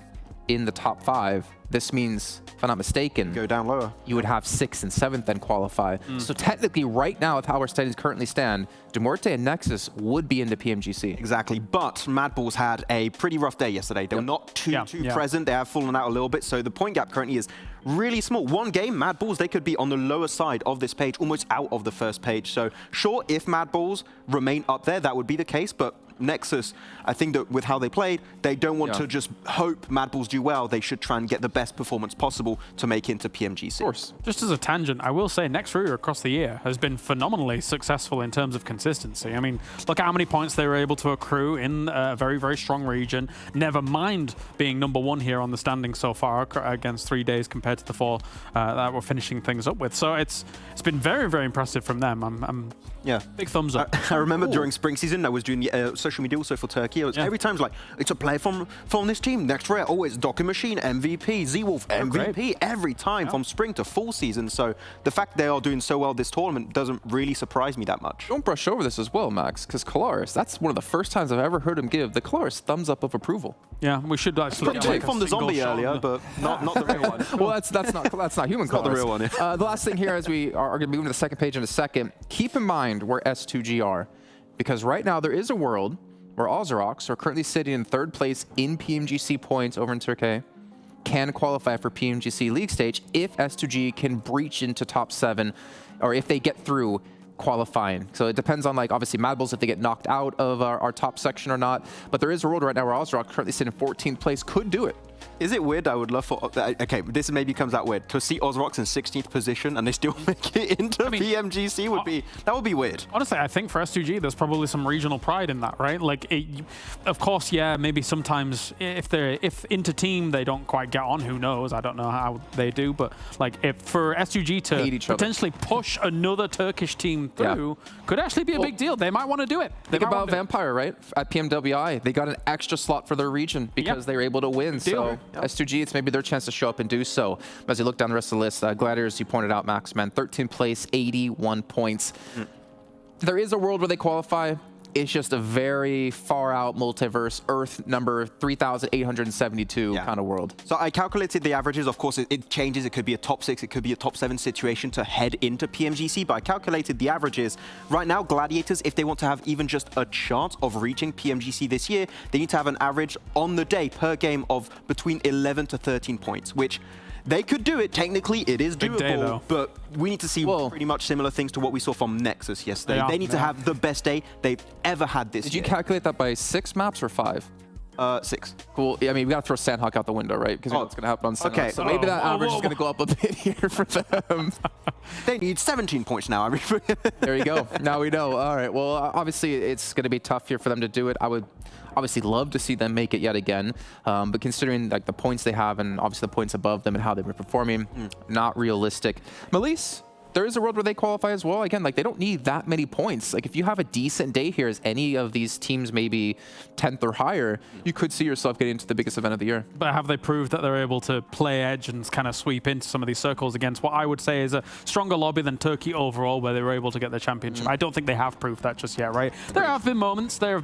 Speaker 11: in the top 5, this means, if I'm not mistaken,
Speaker 12: go down lower.
Speaker 11: You would have 6th and 7th then qualify. So technically, right now, with how our standings currently stand, MUERTE and Nexus would be in the PMGC.
Speaker 12: Exactly, but MADBULLS had a pretty rough day yesterday. They were not too present. They have fallen out a little bit, so the point gap currently is really small. One game, MADBULLS, they could be on the lower side of this page, almost out of the first page. So sure, if MADBULLS remain up there, that would be the case, but Nexus, I think that with how they played, they don't want to just hope MADBULLS do well. They should try and get the best performance possible to make it into PMGC. Of
Speaker 11: course.
Speaker 6: Just as a tangent, I will say NEXUS across the year has been phenomenally successful in terms of consistency. I mean, look at how many points they were able to accrue in a very, very strong region. Never mind being #1 here on the standings so far against 3 days compared to the 4 that we're finishing things up with. So it's been very, very impressive from them. I'm big thumbs up.
Speaker 12: I remember during spring season, I was doing the social media also for Turkey. It was every time like, it's a player from this team. NEXUS, always Docker Machine, MVP, Z-Wolf, MVP, every time from spring to fall season. So the fact they are doing so well this tournament doesn't really surprise me that much.
Speaker 11: Don't brush over this as well, Max, because Kalaris, that's one of the first times I've ever heard him give the Kalaris thumbs up of approval.
Speaker 6: Yeah, we should actually
Speaker 12: get like from the zombie earlier, but not the real one.
Speaker 11: Well, that's not human.
Speaker 12: Not the real one. Yeah.
Speaker 11: The last thing here, as we are going to be moving to the second page in a second, keep in mind where S2G are, because right now there is a world where OZAROX are currently sitting in 3rd place in PMGC points over in Turkey, can qualify for PMGC League stage if S2G can breach into top 7, or if they get through qualifying. So it depends on, like, obviously MADBULLS if they get knocked out of our top section or not. But there is a world right now where OZAROX currently sitting in 14th place, could do it.
Speaker 12: Is it weird? I would love for... Okay, this maybe comes out weird. To see OZAROX in 16th position and they still make it into PMGC would be... That would be weird.
Speaker 6: Honestly, I think for S2G, there's probably some regional pride in that, right? Like, of course, yeah, maybe sometimes if inter-team they don't quite get on, who knows? I don't know how they do, but like if for S2G to potentially push another Turkish team through could actually be a big deal. They might want to do it.
Speaker 11: Think about Vampire, right? At PMWI, they got an extra slot for their region because they were able to win. So S2G, it's maybe their chance to show up and do so. As you look down the rest of the list, Gladiators, you pointed out, Max, man, 13th place, 81 points. There is a world where they qualify. It's just a very far out multiverse, Earth number 3,872 kind of world.
Speaker 12: So I calculated the averages. Of course, it changes. It could be a top 6, it could be a top 7 situation to head into PMGC, but I calculated the averages. Right now, Gladiators, if they want to have even just a chance of reaching PMGC this year, they need to have an average on the day per game of between 11 to 13 points, which they could do it. Technically, it is doable, but we need to see pretty much similar things to what we saw from NEXUS yesterday. They need to have the best day they've ever had this year.
Speaker 11: Did you calculate that by 6 maps or 5?
Speaker 12: 6.
Speaker 11: Cool. Yeah, I mean, we got to throw Sanhok out the window, right? Because what's going to happen on Sanhok.
Speaker 12: Okay.
Speaker 11: So maybe that average is going to go up a bit here for them.
Speaker 12: They need 17 points now.
Speaker 11: There you go. Now we know. All right. Well, obviously, it's going to be tough here for them to do it. I would obviously love to see them make it yet again. But considering like the points they have and obviously the points above them and how they've been performing, not realistic. MELISE, there is a world where they qualify as well. Again, like they don't need that many points. Like if you have a decent day here as any of these teams maybe 10th or higher, you could see yourself getting into the biggest event of the year.
Speaker 6: But have they proved that they're able to play edge and kind of sweep into some of these circles against what I would say is a stronger lobby than Turkey overall, where they were able to get the championship? I don't think they have proved that just yet, right? There have been moments where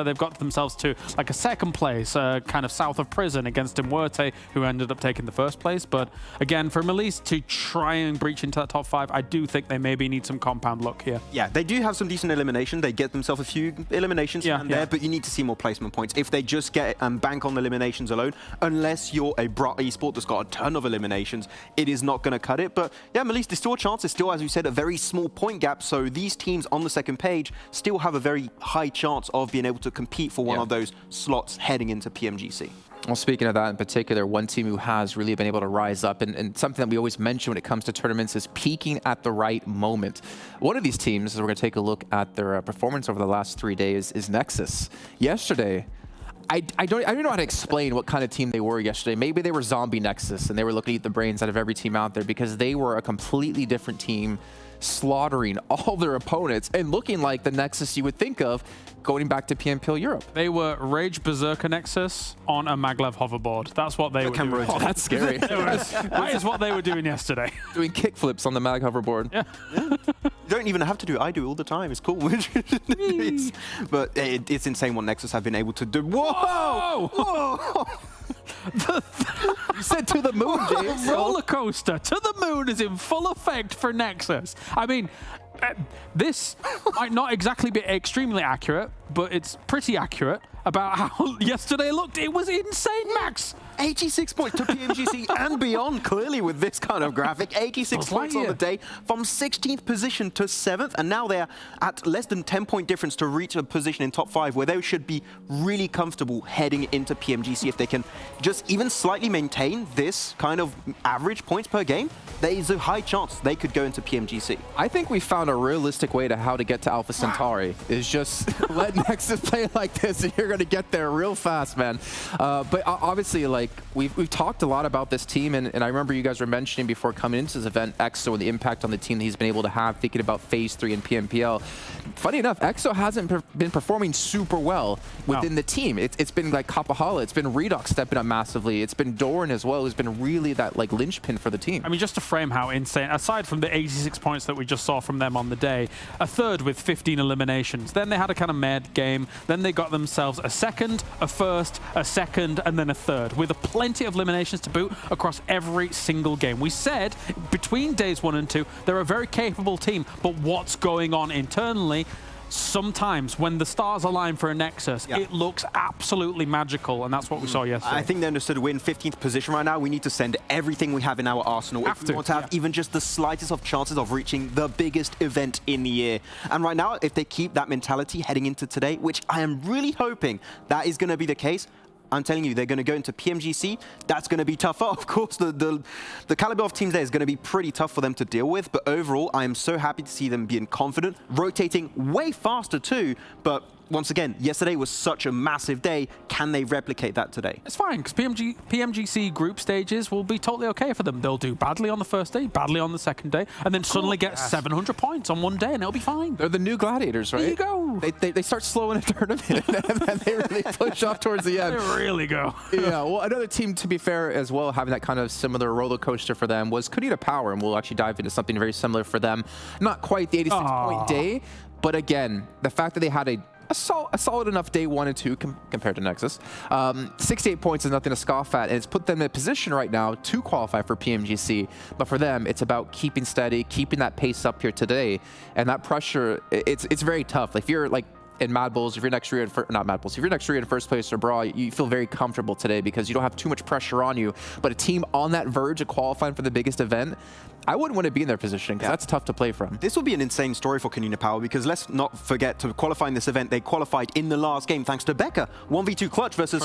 Speaker 6: they've got themselves to like a second place, kind of south of Prison against MUERTE, who ended up taking the first place. But again, for MELISE to try and breach into that top 5, I do think they maybe need some compound luck here. Yeah,
Speaker 12: they do have some decent elimination. They get themselves a few eliminations here and there, but you need to see more placement points. If they just get and bank on eliminations alone, unless you're a Brat Esport that's got a ton of eliminations, it is not going to cut it. But yeah, MELISE, there's still a chance. There's still, as you said, a very small point gap. So these teams on the second page still have a very high chance of being able to compete for one of those slots heading into PMGC.
Speaker 11: Well, speaking of that in particular, one team who has really been able to rise up, and something that we always mention when it comes to tournaments is peaking at the right moment. One of these teams, as we're going to take a look at their performance over the last 3 days, is NEXUS. Yesterday, I don't know how to explain what kind of team they were yesterday. Maybe they were zombie NEXUS, and they were looking to eat the brains out of every team out there because they were a completely different team, slaughtering all their opponents and looking like the NEXUS you would think of going back to PMPL Europe.
Speaker 6: They were Rage Berserker NEXUS on a maglev hoverboard. That's what they were doing.
Speaker 11: Oh, that's scary.
Speaker 6: That is what they were doing yesterday.
Speaker 11: Doing kickflips on the mag hoverboard.
Speaker 6: Yeah.
Speaker 12: You don't even have to do it. I do it all the time. It's cool. But it's insane what NEXUS have been able to do. Whoa! Whoa!
Speaker 11: You said to the moon, James.
Speaker 6: The roller coaster to the moon is in full effect for NEXUS. I mean, this might not exactly be extremely accurate, but it's pretty accurate about how yesterday looked. It was insane, Max.
Speaker 12: 86 points to PMGC and beyond, clearly, with this kind of graphic. 86 points on the day, from 16th position to 7th, and now they're at less than 10-point difference to reach a position in top 5, where they should be really comfortable heading into PMGC. If they can just even slightly maintain this kind of average points per game, there is a high chance they could go into PMGC.
Speaker 11: I think we found a realistic way to how to get to Alpha Centauri, is just let NEXUS play like this, and you're going to get there real fast, man. But obviously, like, we've talked a lot about this team, and I remember you guys were mentioning before coming into this event, EXO, and the impact on the team that he's been able to have, thinking about Phase 3 and PMPL. Funny enough, EXO hasn't been performing super well within the team. It's been like Kapahala, it's been Redux stepping up massively, it's been Doran as well, who's been really that like linchpin for the team.
Speaker 6: I mean, just to frame how insane, aside from the 86 points that we just saw from them on the day, a third with 15 eliminations. Then they had a kind of mad game, then they got themselves a second, a first, a second, and then a third, with plenty of eliminations to boot across every single game. We said between days 1 and 2, they're a very capable team, but what's going on internally? Sometimes when the stars align for a NEXUS, it looks absolutely magical, and that's what we saw yesterday.
Speaker 12: I think they understood we're in 15th position right now. We need to send everything we have in our arsenal if we want to have even just the slightest of chances of reaching the biggest event in the year. And right now, if they keep that mentality heading into today, which I am really hoping that is going to be the case, I'm telling you, they're going to go into PMGC. That's going to be tougher. Of course, the caliber of teams there is going to be pretty tough for them to deal with. But overall, I am so happy to see them being confident, rotating way faster too. But once again, yesterday was such a massive day. Can they replicate that today?
Speaker 6: It's fine, because PMGC group stages will be totally okay for them. They'll do badly on the first day, badly on the second day, and then suddenly get 700 points on one day, and it'll be fine.
Speaker 11: They're the new gladiators, right?
Speaker 6: There you go.
Speaker 11: They start slow in a tournament, and then they really push off towards the end.
Speaker 6: They really go.
Speaker 11: Yeah, well, another team, to be fair, as well, having that kind of similar roller coaster for them was KONINA Power, and we'll actually dive into something very similar for them. Not quite the 86-point day, but again, the fact that they had a solid enough day 1 and 2 compared to Nexus. 68 points is nothing to scoff at, and it's put them in a position right now to qualify for PMGC. But for them, it's about keeping steady, keeping that pace up here today, and that pressure. It's very tough. Like if you're like in MADBULLS, if you're next RÜYA, not MADBULLS, if you're next RÜYA in first place or Brawl, you feel very comfortable today because you don't have too much pressure on you. But a team on that verge of qualifying for the biggest event, I wouldn't want to be in their position because that's tough to play from.
Speaker 12: This will be an insane story for KONINA Power because let's not forget, to qualify in this event, they qualified in the last game thanks to Becca. 1v2 clutch versus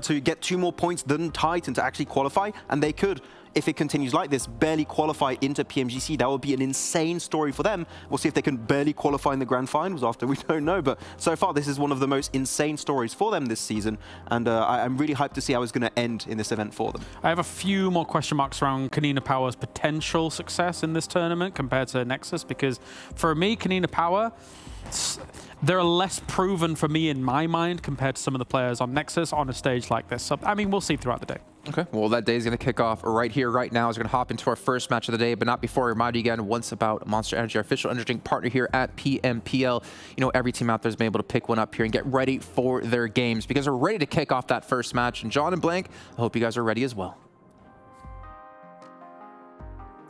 Speaker 12: to get 2 more points than Titan to actually qualify, and they could, if it continues like this, barely qualify into PMGC. That would be an insane story for them. We'll see if they can barely qualify in the grand finals after, we don't know. But so far, this is one of the most insane stories for them this season. And I'm really hyped to see how it's going to end in this event for them.
Speaker 6: I have a few more question marks around KONINA Power's potential success in this tournament compared to Nexus, because for me, KONINA Power, they're less proven for me in my mind compared to some of the players on Nexus on a stage like this. So, I mean, we'll see throughout the day.
Speaker 11: Okay, well, that day is going to kick off right here, right now. We're going to hop into our first match of the day, but not before I remind you again once about Monster Energy, our official energy drink partner here at PMPL. You know, every team out there has been able to pick one up here and get ready for their games because we're ready to kick off that first match. And John and Blank, I hope you guys are ready as well.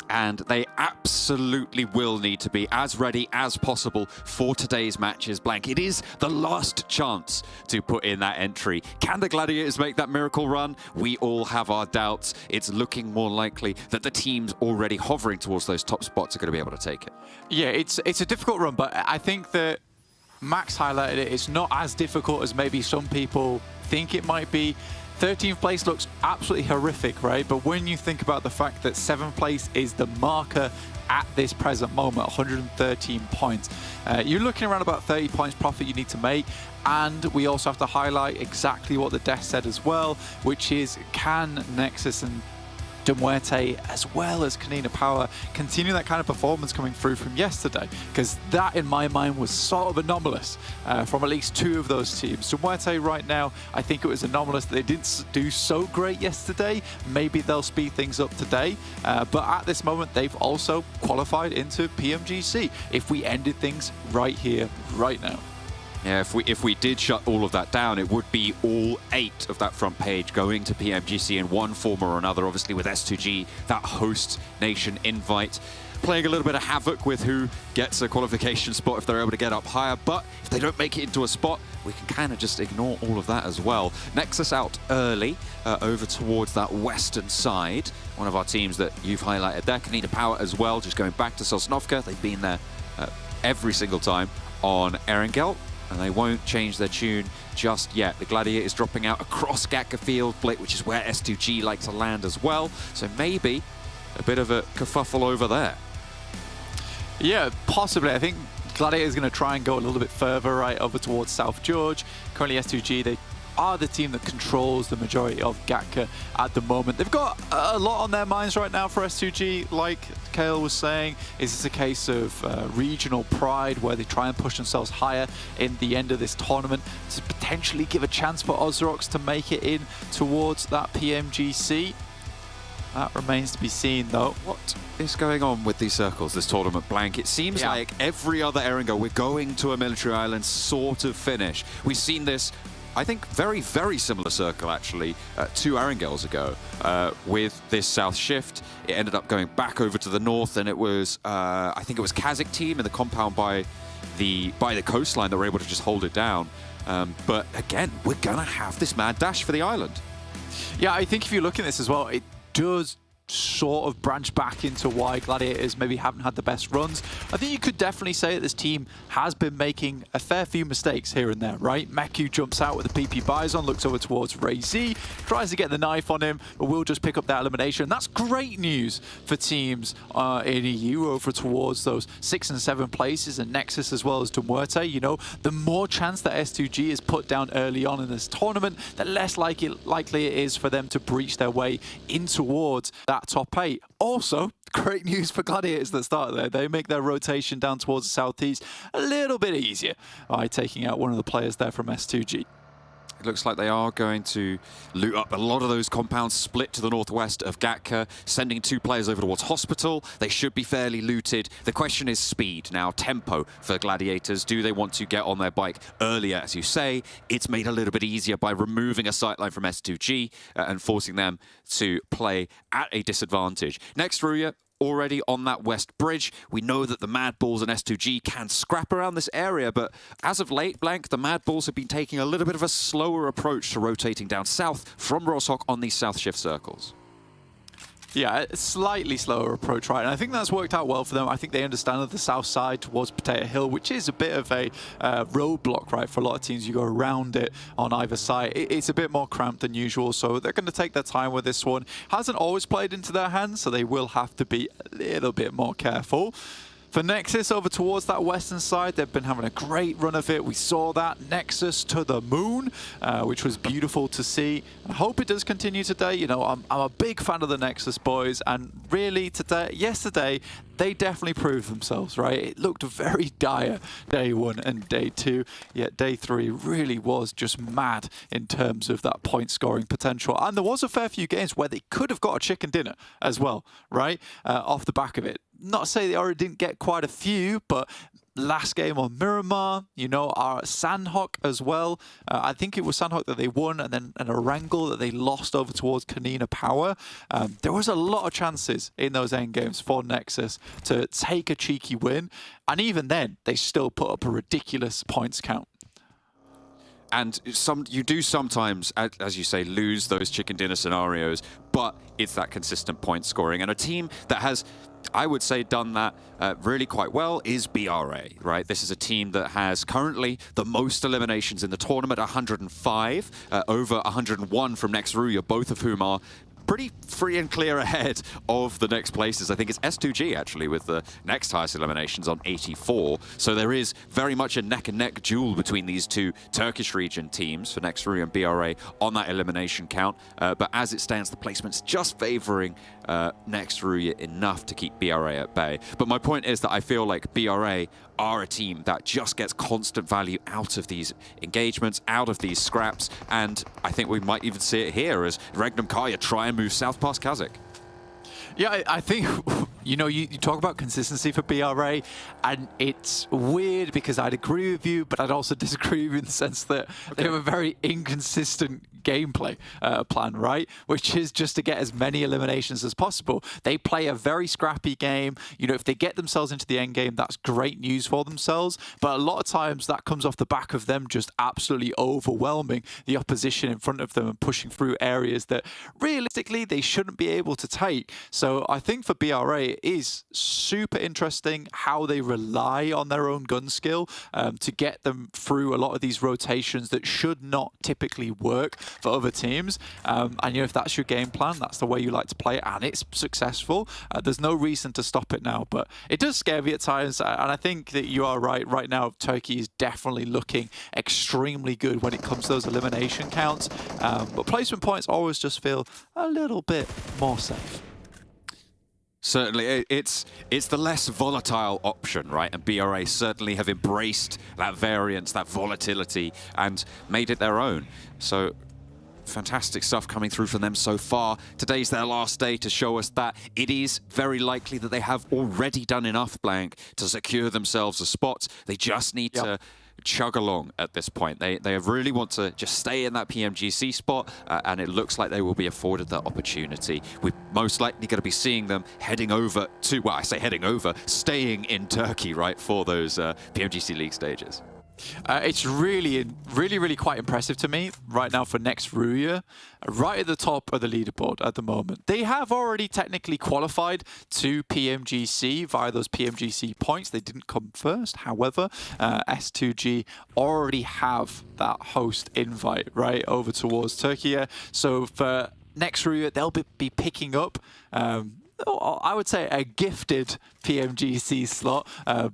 Speaker 8: And they absolutely will need to be as ready as possible for today's matches. Blank, it is the last chance to put in that entry. Can the Gladiators make that miracle run? We all have our doubts. It's looking more likely that the teams already hovering towards those top spots are going to be able to take it.
Speaker 13: Yeah, it's a difficult run, but I think that Max highlighted it. It's not as difficult as maybe some people think it might be. 13th place looks absolutely horrific, right? But when you think about the fact that 7th place is the marker at this present moment, 113 points, you're looking around about 30 points profit you need to make. And we also have to highlight exactly what the desk said as well, which is, can Nexus and MUERTE, as well as KONINA Power, continue that kind of performance coming through from yesterday? Because that, in my mind, was sort of anomalous from at least 2 of those teams. MUERTE right now, I think it was anomalous that they didn't do so great yesterday. Maybe they'll speed things up today. But at this moment, they've also qualified into PMGC. If we ended things right here, right now.
Speaker 8: Yeah, if we did shut all of that down, it would be all 8 of that front page going to PMGC in one form or another, obviously with S2G, that host nation invite, playing a little bit of havoc with who gets a qualification spot if they're able to get up higher. But if they don't make it into a spot, we can kind of just ignore all of that as well. Nexus out early over towards that western side. One of our teams that you've highlighted there, KONINA Power as well, just going back to Sosnovka. They've been there every single time on Erangel, and they won't change their tune just yet. The Gladiators dropping out across Gatka Field, which is where S2G like to land as well. So maybe a bit of a kerfuffle over there.
Speaker 13: Yeah, possibly. I think Gladiator is going to try and go a little bit further, right, over towards South George. Currently S2G, they are the team that controls the majority of Gatka at the moment. They've got a lot on their minds right now for S2G, like Kale was saying. Is this a case of regional pride where they try and push themselves higher in the end of this tournament to potentially give a chance for OZAROX to make it in towards that PMGC? That remains to be seen, though.
Speaker 8: What is going on with these circles, this tournament, Blank? It seems like every other Erangel, we're going to a military island sort of finish. We've seen this, I think, very, very similar circle, actually, 2 Erangels ago with this south shift. It ended up going back over to the north, and it was, I think it was KASIK team in the compound by the coastline that were able to just hold it down. But again, we're going to have this mad dash for the island.
Speaker 13: Yeah, I think if you look at this as well, it does sort of branch back into why Gladiators maybe haven't had the best runs. I think you could definitely say that this team has been making a fair few mistakes here and there, right? Meku jumps out with the PP Bison, looks over towards Ray Z, tries to get the knife on him, but will just pick up that elimination. That's great news for teams in EU over towards those 6 and 7 places, and Nexus as well as MUERTE. You know, the more chance that S2G is put down early on in this tournament, the less likely it is for them to breach their way in towards that top 8. Also, great news for Gladiators that start there. They make their rotation down towards the southeast a little bit easier by taking out one of the players there from S2G.
Speaker 8: It looks like they are going to loot up a lot of those compounds split to the northwest of Gatka, sending 2 players over towards Hospital. They should be fairly looted. The question is speed. Now, tempo for Gladiators. Do they want to get on their bike earlier? As you say, it's made a little bit easier by removing a sightline from S2G and forcing them to play at a disadvantage. Next, RÜYA, already on that west bridge. We know that the MADBULLS and S2G can scrap around this area, but as of late, Blank, the MADBULLS have been taking a little bit of a slower approach to rotating down south from Roshok on these south shift circles.
Speaker 13: Yeah, a slightly slower approach, right? And I think that's worked out well for them. I think they understand that the south side towards Potato Hill, which is a bit of a roadblock, right? For a lot of teams, you go around it on either side. It's a bit more cramped than usual, so they're going to take their time with this one. Hasn't always played into their hands, so they will have to be a little bit more careful. For Nexus, over towards that western side, they've been having a great run of it. We saw that Nexus to the moon, which was beautiful to see. I hope it does continue today. You know, I'm a big fan of the Nexus boys, and really yesterday, they definitely proved themselves, right? It looked very dire day 1 and day 2, yet day 3 really was just mad in terms of that point scoring potential. And there was a fair few games where they could have got a chicken dinner as well, right? Off the back of it. Not to say they already didn't get quite a few, but last game on Miramar, you know, our Sanhok as well. I think it was Sanhok that they won, and then an Erangel that they lost over towards KONINA Power. There was a lot of chances in those end games for Nexus to take a cheeky win, and even then, they still put up a ridiculous points count.
Speaker 8: And you do sometimes, as you say, lose those chicken dinner scenarios, but it's that consistent point scoring. And a team that has, I would say, done that really quite well is BRA, right? This is a team that has currently the most eliminations in the tournament, 105, over 101 from next RÜYA, both of whom are pretty free and clear ahead of the next places. I think it's S2G actually with the next highest eliminations on 84. So there is very much a neck and neck duel between these two Turkish region teams for next RÜYA and BRA on that elimination count. But as it stands, the placement's just favoring next RÜYA enough to keep BRA at bay. But my point is that I feel like BRA are a team that just gets constant value out of these engagements, out of these scraps, and I think we might even see it here as REGNUM KARYA try and move south past KASIK.
Speaker 13: Yeah, I think, you know, you talk about consistency for BRA, and it's weird because I'd agree with you, but I'd also disagree with you in the sense that they have a very inconsistent gameplay plan, right? Which is just to get as many eliminations as possible. They play a very scrappy game. You know, if they get themselves into the end game, that's great news for themselves. But a lot of times that comes off the back of them just absolutely overwhelming the opposition in front of them and pushing through areas that realistically they shouldn't be able to take. So I think for BRA, it is super interesting how they rely on their own gun skill to get them through a lot of these rotations that should not typically work for other teams. And you know, if that's your game plan, that's the way you like to play it, and it's successful. There's no reason to stop it now, but it does scare me at times. And I think that you are right. Right now, Turkey is definitely looking extremely good when it comes to those elimination counts. But placement points always just feel a little bit more safe.
Speaker 8: Certainly, it's the less volatile option, right? And BRA certainly have embraced that variance, that volatility, and made it their own. So fantastic stuff coming through from them so far. Today's their last day to show us that it is very likely that they have already done enough, Blank, to secure themselves a spot. They just need to chug along at this point. They really want to just stay in that PMGC spot, and it looks like they will be afforded that opportunity. We're most likely going to be seeing them heading over to, well, I say heading over, staying in Turkey, right, for those PMGC League stages.
Speaker 13: It's really quite impressive to me right now for next RÜYA, right at the top of the leaderboard at the moment. They have already technically qualified to PMGC via those PMGC points. They didn't come first. However, S2G already have that host invite right over towards Türkiye. So for next RÜYA, they'll be picking up I would say a gifted PMGC slot,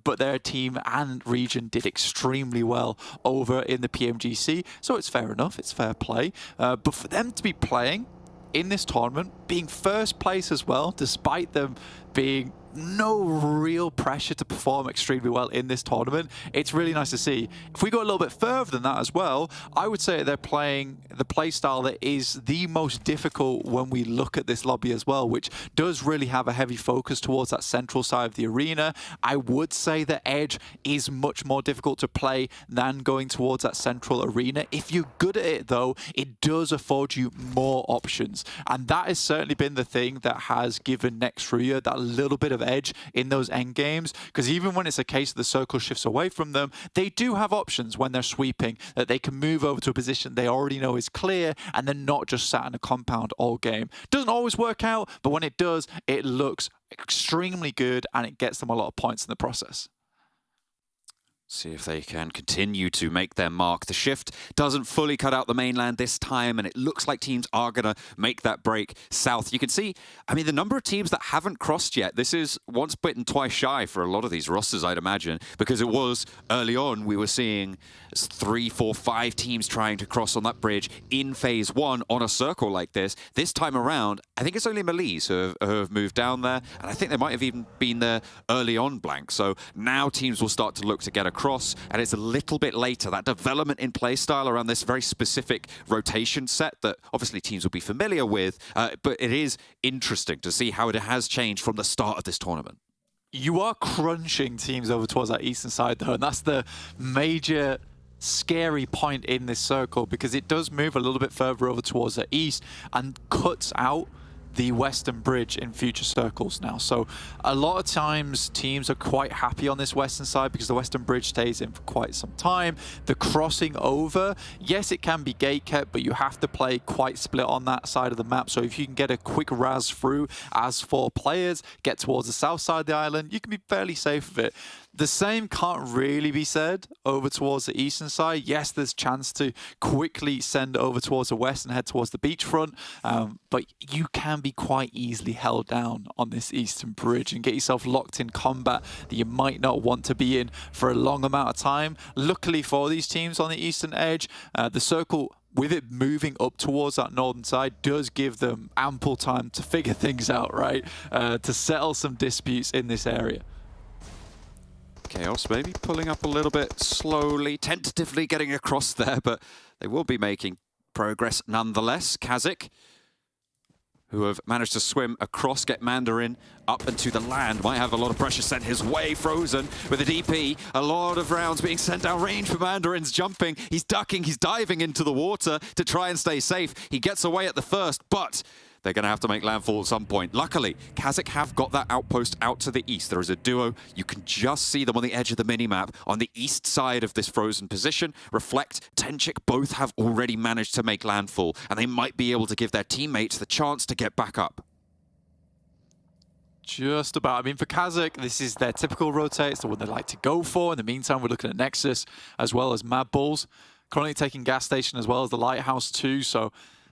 Speaker 13: but their team and region did extremely well over in the PMGC, so it's fair enough, it's fair play. But for them to be playing in this tournament, being first place as well, despite them being no real pressure to perform extremely well in this tournament, it's really nice to see. If we go a little bit further than that as well, I would say they're playing the play style that is the most difficult when we look at this lobby as well, which does really have a heavy focus towards that central side of the arena. I would say that Edge is much more difficult to play than going towards that central arena. If you're good at it though, it does afford you more options, and that has certainly been the thing that has given next RÜYA that little bit of edge in those end games, because even when it's a case of the circle shifts away from them, they do have options when they're sweeping that they can move over to a position they already know is clear, and they're not just sat in a compound all game. Doesn't always work out, but when it does, it looks extremely good and it gets them a lot of points in the process.
Speaker 8: See if they can continue to make their mark. The shift doesn't fully cut out the mainland this time, and it looks like teams are going to make that break south. You can see, I mean, the number of teams that haven't crossed yet. This is once bitten, twice shy for a lot of these rosters, I'd imagine, because it was early on, we were seeing 3, 4, 5 teams trying to cross on that bridge in phase 1 on a circle like this. This time around, I think it's only MELISE who have moved down there, and I think they might have even been there early on blank. So now teams will start to look to get across. And it's a little bit later, that development in play style around this very specific rotation set that obviously teams will be familiar with, but it is interesting to see how it has changed from the start of this tournament.
Speaker 13: You are crunching teams over towards that eastern side though, and that's the major scary point in this circle, because it does move a little bit further over towards the east and cuts out the western bridge in future circles now. So a lot of times teams are quite happy on this western side because the western bridge stays in for quite some time. The crossing over, yes, it can be gate kept, but you have to play quite split on that side of the map. So if you can get a quick raz through as 4 players, get towards the south side of the island, you can be fairly safe with it. The same can't really be said over towards the eastern side. Yes, there's chance to quickly send over towards the west and head towards the beachfront, but you can be quite easily held down on this eastern bridge and get yourself locked in combat that you might not want to be in for a long amount of time. Luckily for these teams on the eastern edge, the circle, with it moving up towards that northern side, does give them ample time to figure things out, right? To settle some disputes in this area.
Speaker 8: KAOS maybe pulling up a little bit slowly, tentatively getting across there, but they will be making progress nonetheless. KASIK, who have managed to swim across, get Mandarin up into the land, might have a lot of pressure sent his way. Frozen with a DP, a lot of rounds being sent down range for Mandarin's jumping. He's ducking, he's diving into the water to try and stay safe. He gets away at the first, but they're going to have to make landfall at some point. Luckily, KASIK have got that outpost out to the east. There is a duo. You can just see them on the edge of the minimap on the east side of this frozen position. Reflect, Tenchik both have already managed to make landfall, and they might be able to give their teammates the chance to get back up.
Speaker 13: Just about. I mean, for KASIK, this is their typical rotate. It's the one they like to go for. In the meantime, we're looking at NEXUS as well as MADBULLS. Currently taking gas station as well as the lighthouse too. So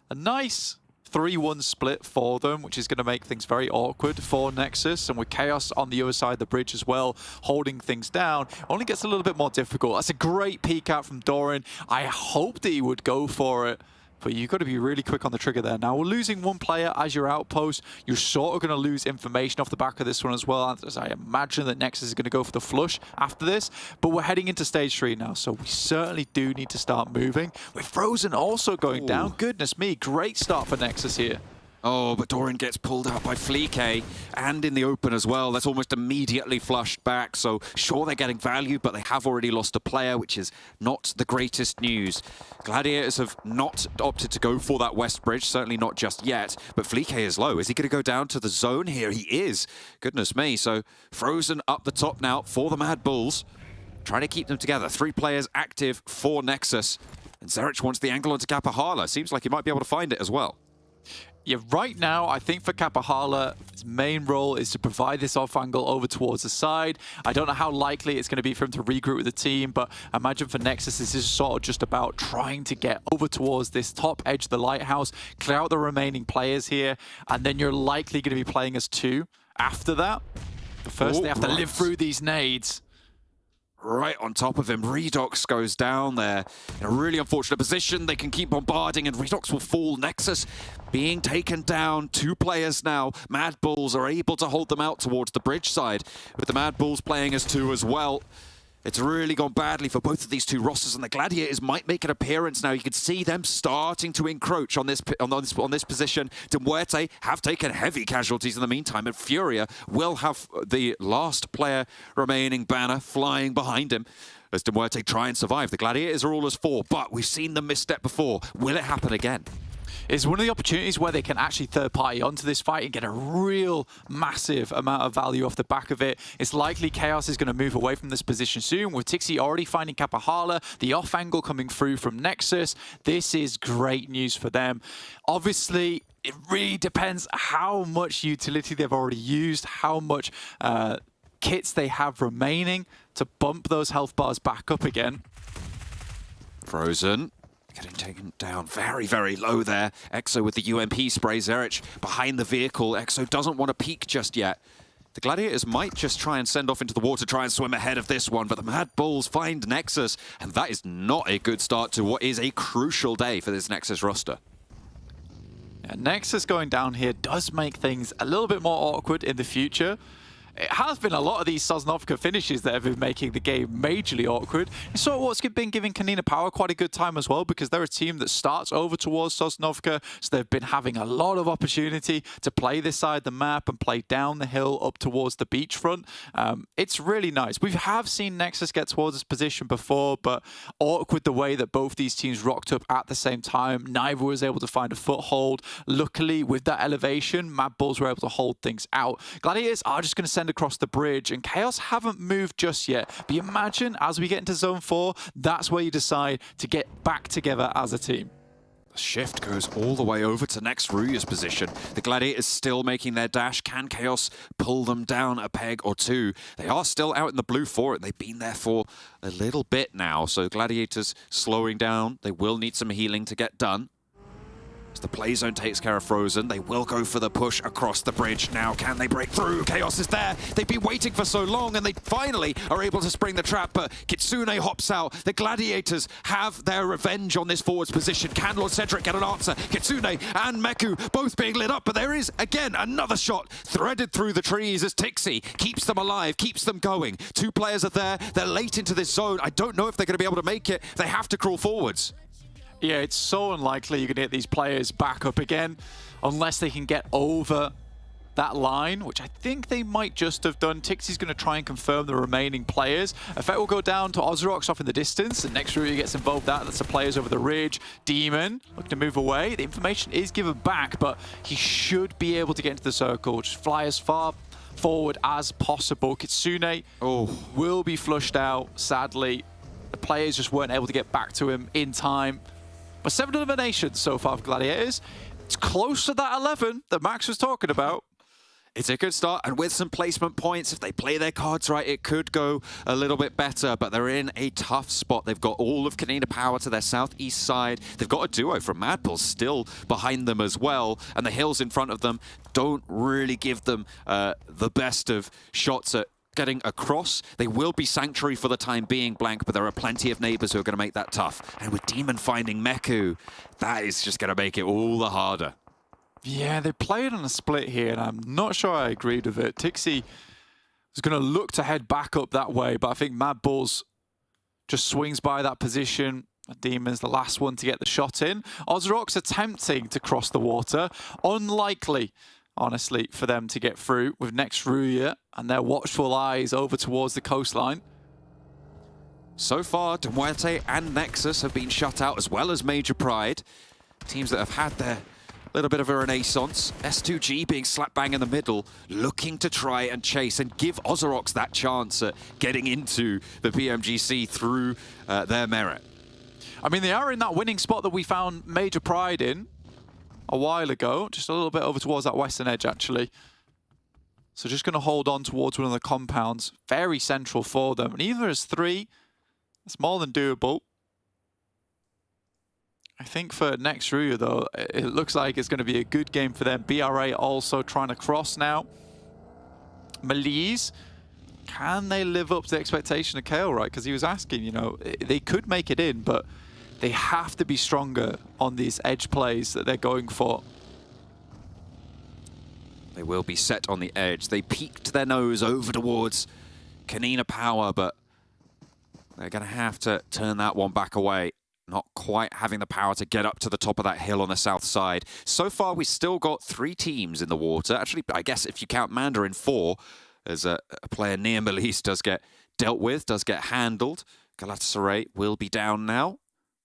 Speaker 13: a nice 3-1 split for them, which is going to make things very awkward for NEXUS. And with KAOS on the other side of the bridge as well, holding things down, only gets a little bit more difficult. That's a great peek out from Doran. I hope that he would go for it, but you've got to be really quick on the trigger there. Now, we're losing 1 player as your outpost. You're sort of going to lose information off the back of this one as well, as I imagine that NEXUS is going to go for the flush after this. But we're heading into stage 3 now, so we certainly do need to start moving. With Frozen also going down. Goodness me, great start for NEXUS here.
Speaker 8: Oh, but Doran gets pulled out by Fleek, and in the open as well. That's almost immediately flushed back. So sure, they're getting value, but they have already lost a player, which is not the greatest news. Gladiators have not opted to go for that west bridge, certainly not just yet. But Fleek is low. Is he going to go down to the zone here? He is. Goodness me. So Frozen up the top now for the MADBULLS. trying to keep them together. 3 players active for Nexus. And Zerich wants the angle onto Kapahala. Seems like he might be able to find it as well.
Speaker 13: Yeah, right now, I think for Kapahala, his main role is to provide this off angle over towards the side. I don't know how likely it's going to be for him to regroup with the team, but I imagine for Nexus, this is sort of just about trying to get over towards this top edge of the lighthouse, clear out the remaining players here, and then you're likely going to be playing as 2 after that. But first, they have to live through these nades.
Speaker 8: Right on top of him, Redox goes down there in a really unfortunate position. They can keep bombarding and Redox will fall. Nexus being taken down. 2 players now. MADBULLS are able to hold them out towards the bridge side, with the MADBULLS playing as 2 as well. It's really gone badly for both of these 2 rosters, and the Gladiators might make an appearance now. You can see them starting to encroach on this position. MUERTE have taken heavy casualties in the meantime, and Furia will have the last player remaining banner flying behind him as MUERTE try and survive. The Gladiators are all as 4, but we've seen them misstep before. Will it happen again?
Speaker 13: Is one of the opportunities where they can actually third party onto this fight and get a real massive amount of value off the back of it. It's likely KAOS is going to move away from this position soon, with TixI already finding Kapahala, the off angle coming through from Nexus. This is great news for them. Obviously, it really depends how much utility they've already used, how much kits they have remaining to bump those health bars back up again.
Speaker 8: Frozen. Getting taken down very, very low there. Exo with the UMP spray. Zerich behind the vehicle. Exo doesn't want to peek just yet. The Gladiators might just try and send off into the water, try and swim ahead of this one, but the MADBULLS find Nexus, and that is not a good start to what is a crucial day for this Nexus roster.
Speaker 13: Yeah, Nexus going down here does make things a little bit more awkward in the future. It has been a lot of these Sosnovka finishes that have been making the game majorly awkward. It's sort of what's been giving KONINA Power quite a good time as well, because they're a team that starts over towards Sosnovka, so they've been having a lot of opportunity to play this side of the map and play down the hill up towards the beachfront. It's really nice. We have seen Nexus get towards this position before, but awkward the way that both these teams rocked up at the same time. Neither was able to find a foothold. Luckily, with that elevation, MADBULLS were able to hold things out. Gladiators are just going to send across the bridge, and KAOS haven't moved just yet. But you imagine, as we get into Zone 4, that's where you decide to get back together as a team.
Speaker 8: The shift goes all the way over to next RÜYA's position. The Gladiators still making their dash. Can KAOS pull them down a peg or 2? They are still out in the blue for it. They've been there for a little bit now. So Gladiators slowing down. They will need some healing to get done. As the play zone takes care of Frozen, they will go for the push across the bridge. Now, can they break through? KAOS is there. They've been waiting for so long, and they finally are able to spring the trap, but Kitsune hops out. The Gladiators have their revenge on this forwards position. Can Lord Cedric get an answer? Kitsune and Meku both being lit up, but there is, again, another shot threaded through the trees as TixI keeps them alive, keeps them going. 2 players are there. They're late into this zone. I don't know if they're going to be able to make it. They have to crawl forwards.
Speaker 13: Yeah, it's so unlikely you're going to get these players back up again unless they can get over that line, which I think they might just have done. TixI's going to try and confirm the remaining players. Effect will go down to OZAROX off in the distance, and next RÜYA gets involved. That's the players over the ridge. Demon looking to move away. The information is given back, but he should be able to get into the circle. Just fly as far forward as possible. Kitsune will be flushed out, sadly. The players just weren't able to get back to him in time. But 7 eliminations so far for Gladiators. It's close to that 11 that Max was talking about.
Speaker 8: It's a good start, and with some placement points, if they play their cards right, it could go a little bit better, but they're in a tough spot. They've got all of KONINA Power to their southeast side. They've got a duo from MADBULLS still behind them as well, and the hills in front of them don't really give them the best of shots at getting across. They will be Sanctuary for the time being, Blank, but there are plenty of neighbors who are going to make that tough. And with Demon finding Meku, that is just going to make it all the harder.
Speaker 13: Yeah, they played on a split here, and I'm not sure I agreed with it. TixI is going to look to head back up that way, but I think MADBULLS just swings by that position. Demon's the last one to get the shot in. OZAROX attempting to cross the water. Unlikely, honestly, for them to get through with next RÜYA and their watchful eyes over towards the coastline.
Speaker 8: So far, MUERTE and Nexus have been shut out, as well as Major Pride. Teams that have had their little bit of a renaissance. S2G being slap bang in the middle, looking to try and chase and give OZAROX that chance at getting into the PMGC through their merit.
Speaker 13: I mean, they are in that winning spot that we found major pride in a while ago, just a little bit over towards that western edge, actually. So just going to hold on towards one of the compounds. Very central for them. And either as 3, it's more than doable. I think for next RÜYA, though, it looks like it's going to be a good game for them. BRA also trying to cross now. MELISE, can they live up to the expectation of Kale, right? Because he was asking, you know, they could make it in, but they have to be stronger on these edge plays that they're going for.
Speaker 8: They will be set on the edge. They peeked their nose over towards KONINA Power, but they're going to have to turn that one back away. Not quite having the power to get up to the top of that hill on the south side. So far, we've still got 3 teams in the water. Actually, I guess if you count Mandarin, 4, as a player near MELISE does get dealt with, does get handled. GALATASARAY will be down now.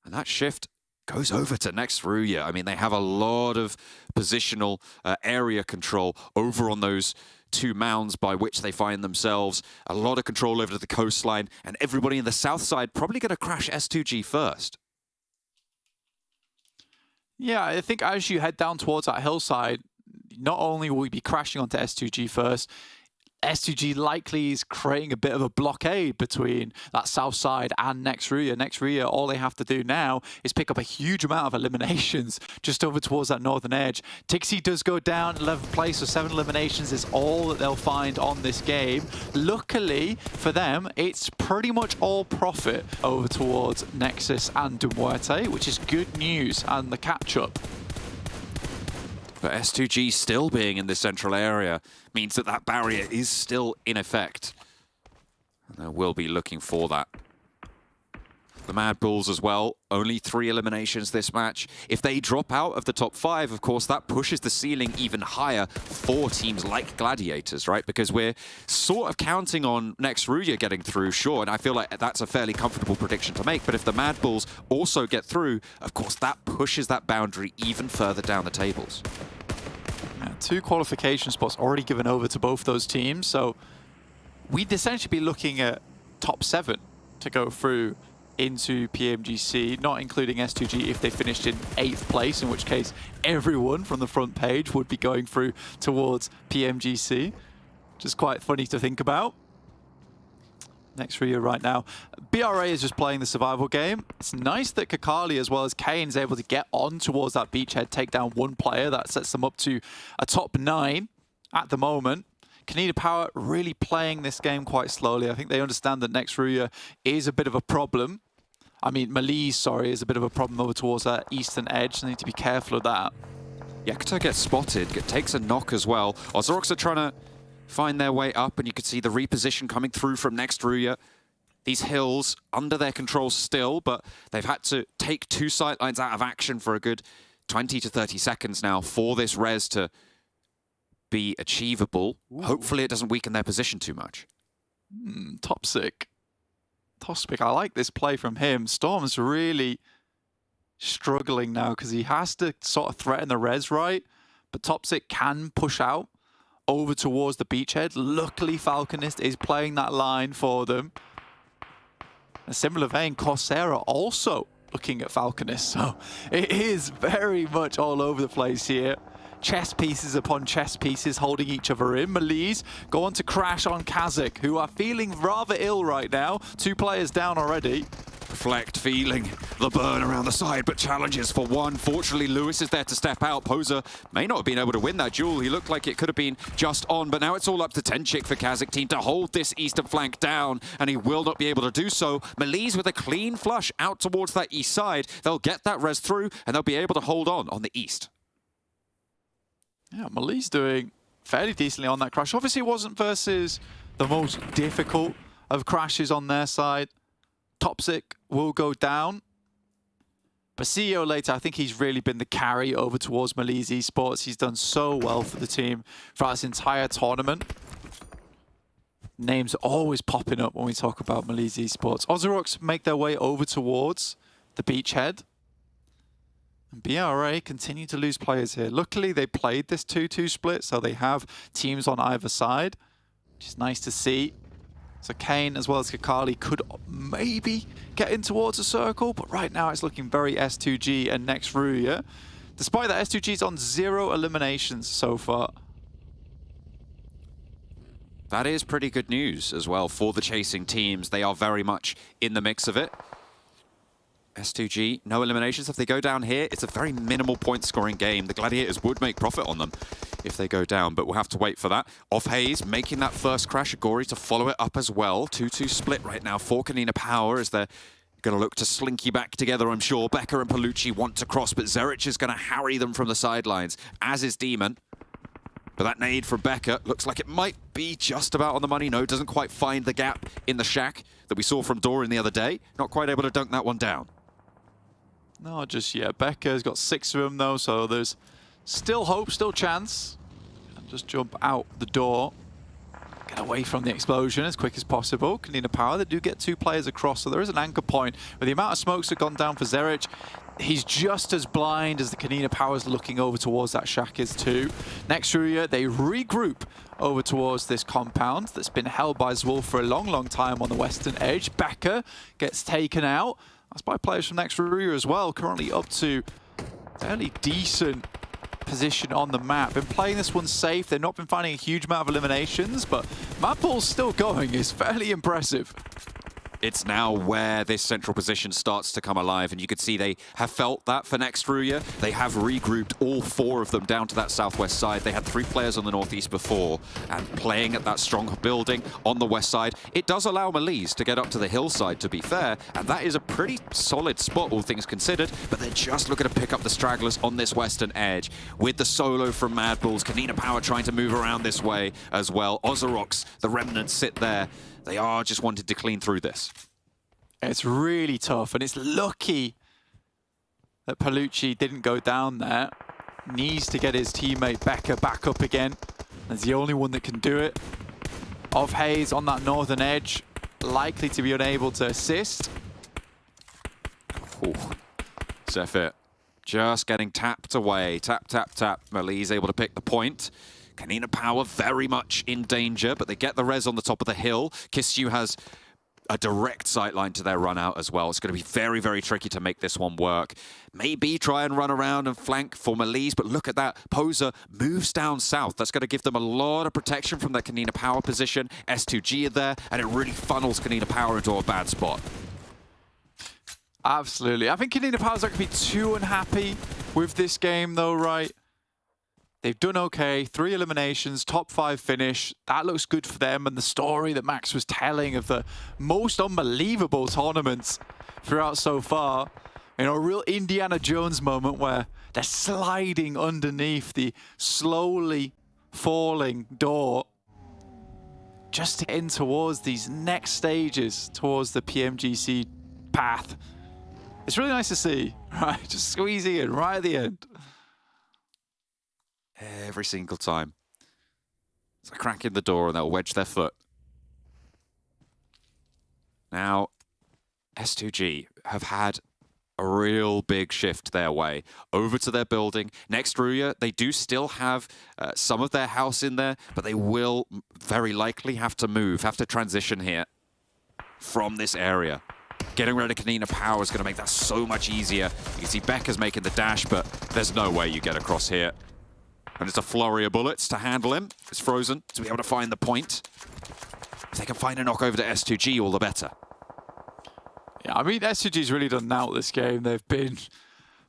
Speaker 8: And that shift goes over to next RÜYA. I mean, they have a lot of positional area control over on those 2 mounds by which they find themselves. A lot of control over to the coastline. And everybody in the south side probably going to crash S2G first.
Speaker 13: Yeah, I think as you head down towards that hillside, not only will we be crashing onto S2G first, S2G likely is creating a bit of a blockade between that south side and next RÜYA. Next RÜYA, all they have to do now is pick up a huge amount of eliminations just over towards that northern edge. Tixi does go down 11th place, so 7 eliminations is all that they'll find on this game. Luckily for them, it's pretty much all profit over towards NEXUS and MUERTE, which is good news, and the catch-up.
Speaker 8: But S2G still being in the central area means that that barrier is still in effect. And they will be looking for that. The MADBULLS as well, only 3 eliminations this match. If they drop out of the top 5, of course, that pushes the ceiling even higher for teams like Gladiators, right? Because we're sort of counting on next RÜYA getting through, sure, and I feel like that's a fairly comfortable prediction to make. But if the MADBULLS also get through, of course, that pushes that boundary even further down the tables.
Speaker 13: 2 qualification spots already given over to both those teams, so we'd essentially be looking at top 7 to go through into PMGC, not including S2G if they finished in 8th place, in which case everyone from the front page would be going through towards PMGC, which is quite funny to think about. Next RÜYA right now. BRA is just playing the survival game. It's nice that Kakali as well as Kane is able to get on towards that beachhead, take down 1 player. That sets them up to a top 9 at the moment. KONINA Power really playing this game quite slowly. I think they understand that next RÜYA is a bit of a problem. I mean, MELISE, sorry, is a bit of a problem over towards that eastern edge. They need to be careful of that.
Speaker 8: Yakta gets spotted, takes a knock as well. OZAROX are trying to find their way up, and you can see the reposition coming through from next RÜYA. These hills under their control still, but they've had to take 2 sightlines out of action for a good 20 to 30 seconds now for this res to be achievable. Ooh. Hopefully it doesn't weaken their position too much.
Speaker 13: Toxic. I like this play from him. Storm's really struggling now because he has to sort of threaten the res, right? But Toxic can push out over towards the beachhead. Luckily, Falconist is playing that line for them. A similar vein, Corsair also looking at Falconist. So it is very much all over the place here. Chess pieces upon chess pieces holding each other in. MELISE go on to crash on KASIK, who are feeling rather ill right now. 2 players down already.
Speaker 8: Reflect feeling the burn around the side, but challenges for 1. Fortunately, Lewis is there to step out. Poser may not have been able to win that duel. He looked like it could have been just on, but now it's all up to Tenchik for KASIK team to hold this eastern flank down, and he will not be able to do so. MELISE with a clean flush out towards that east side. They'll get that res through, and they'll be able to hold on the east.
Speaker 13: Yeah, MELISE doing fairly decently on that crash. Obviously, it wasn't versus the most difficult of crashes on their side. Toxic will go down. But CEO later, I think he's really been the carry over towards MELISE Esports. He's done so well for the team throughout this entire tournament. Names always popping up when we talk about MELISE Esports. OZAROX make their way over towards the beachhead. BRA continue to lose players here. Luckily, they played this 2-2 split, so they have teams on either side, which is nice to see. So Kane as well as Kakali could maybe get in towards a circle, but right now it's looking very S2G and next RÜYA. Despite that, S2G's on 0 eliminations so far.
Speaker 8: That is pretty good news as well for the chasing teams. They are very much in the mix of it. S2G, no eliminations. If they go down here, it's a very minimal point-scoring game. The Gladiators would make profit on them if they go down, but we'll have to wait for that. Off Hayes, making that first crash. Agori to follow it up as well. 2-2 split right now for KONINA Power as they're going to look to slinky back together, I'm sure. Becker and Palucci want to cross, but Zerich is going to harry them from the sidelines, as is Demon. But that nade from Becker looks like it might be just about on the money. No, doesn't quite find the gap in the shack that we saw from Doran the other day. Not quite able to dunk that one down.
Speaker 13: Not just yet. Becker's got 6 of them though, so there's still hope, still chance. And just jump out the door. Get away from the explosion as quick as possible. KONINA Power, they do get 2 players across, so there is an anchor point. With the amount of smokes that have gone down for Zerich, he's just as blind as the KONINA Power's looking over towards that shack is too. Next RÜYA, they regroup over towards this compound that's been held by Zwolf for a long, long time on the western edge. Becker gets taken out. That's by players from next RÜYA as well, currently up to fairly decent position on the map. Been playing this one safe. They've not been finding a huge amount of eliminations, but MADBULLS still going is fairly impressive.
Speaker 8: It's now where this central position starts to come alive, and you can see they have felt that for next RÜYA. They have regrouped all 4 of them down to that southwest side. They had 3 players on the northeast before, and playing at that strong building on the west side, it does allow MELISE to get up to the hillside, to be fair, and that is a pretty solid spot, all things considered, but they're just looking to pick up the stragglers on this western edge. With the solo from MADBULLS, KONINA Power trying to move around this way as well. OZAROX, the remnants sit there. They are just wanted to clean through this.
Speaker 13: It's really tough, and it's lucky that Palucci didn't go down there. Needs to get his teammate Becker back up again. That's the only one that can do it. Of Hayes on that northern edge, likely to be unable to assist.
Speaker 8: Zephyr just getting tapped away. Tap, tap, tap. MELISE able to pick the point. KONINA Power very much in danger, but they get the res on the top of the hill. Kisyu has a direct sightline to their run out as well. It's going to be very, very tricky to make this one work. Maybe try and run around and flank for MELISE, but look at that. Poser moves down south. That's going to give them a lot of protection from that KONINA Power position. S2G are there, and it really funnels KONINA Power into a bad spot.
Speaker 13: Absolutely. I think KONINA Power's not going to be too unhappy with this game though, right? They've done okay, 3 eliminations, top 5 finish. That looks good for them, and the story that Max was telling of the most unbelievable tournaments throughout so far. You know, a real Indiana Jones moment where they're sliding underneath the slowly falling door just to get in towards these next stages, towards the PMGC path. It's really nice to see, right? Just squeezing in right at the end.
Speaker 8: Every single time. It's a crack in the door and they'll wedge their foot. Now, S2G have had a real big shift their way over to their building. Next RÜYA, they do still have some of their house in there, but they will very likely have to move, have to transition here from this area. Getting rid of KONINA Power is going to make that so much easier. You can see Becker's making the dash, but there's no way you get across here. And it's a flurry of bullets to handle him. It's frozen to be able to find the point. If they can find a knock over to S2G, all the better.
Speaker 13: Yeah, I mean, S2G's really done out this game. They've been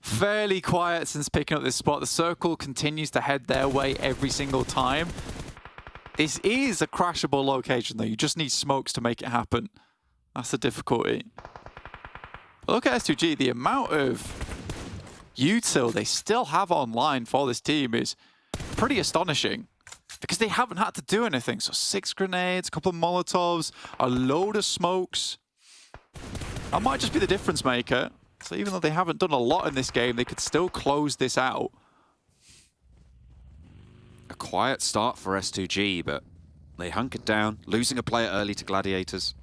Speaker 13: fairly quiet since picking up this spot. The circle continues to head their way every single time. This is a crashable location, though. You just need smokes to make it happen. That's the difficulty. But look at S2G. The amount of util they still have online for this team is pretty astonishing, because they haven't had to do anything. So 6 grenades, a couple of Molotovs, a load of smokes. That might just be the difference maker. So even though they haven't done a lot in this game, they could still close this out.
Speaker 8: A quiet start for S2G, but they hunkered down, losing a player early to Gladiators.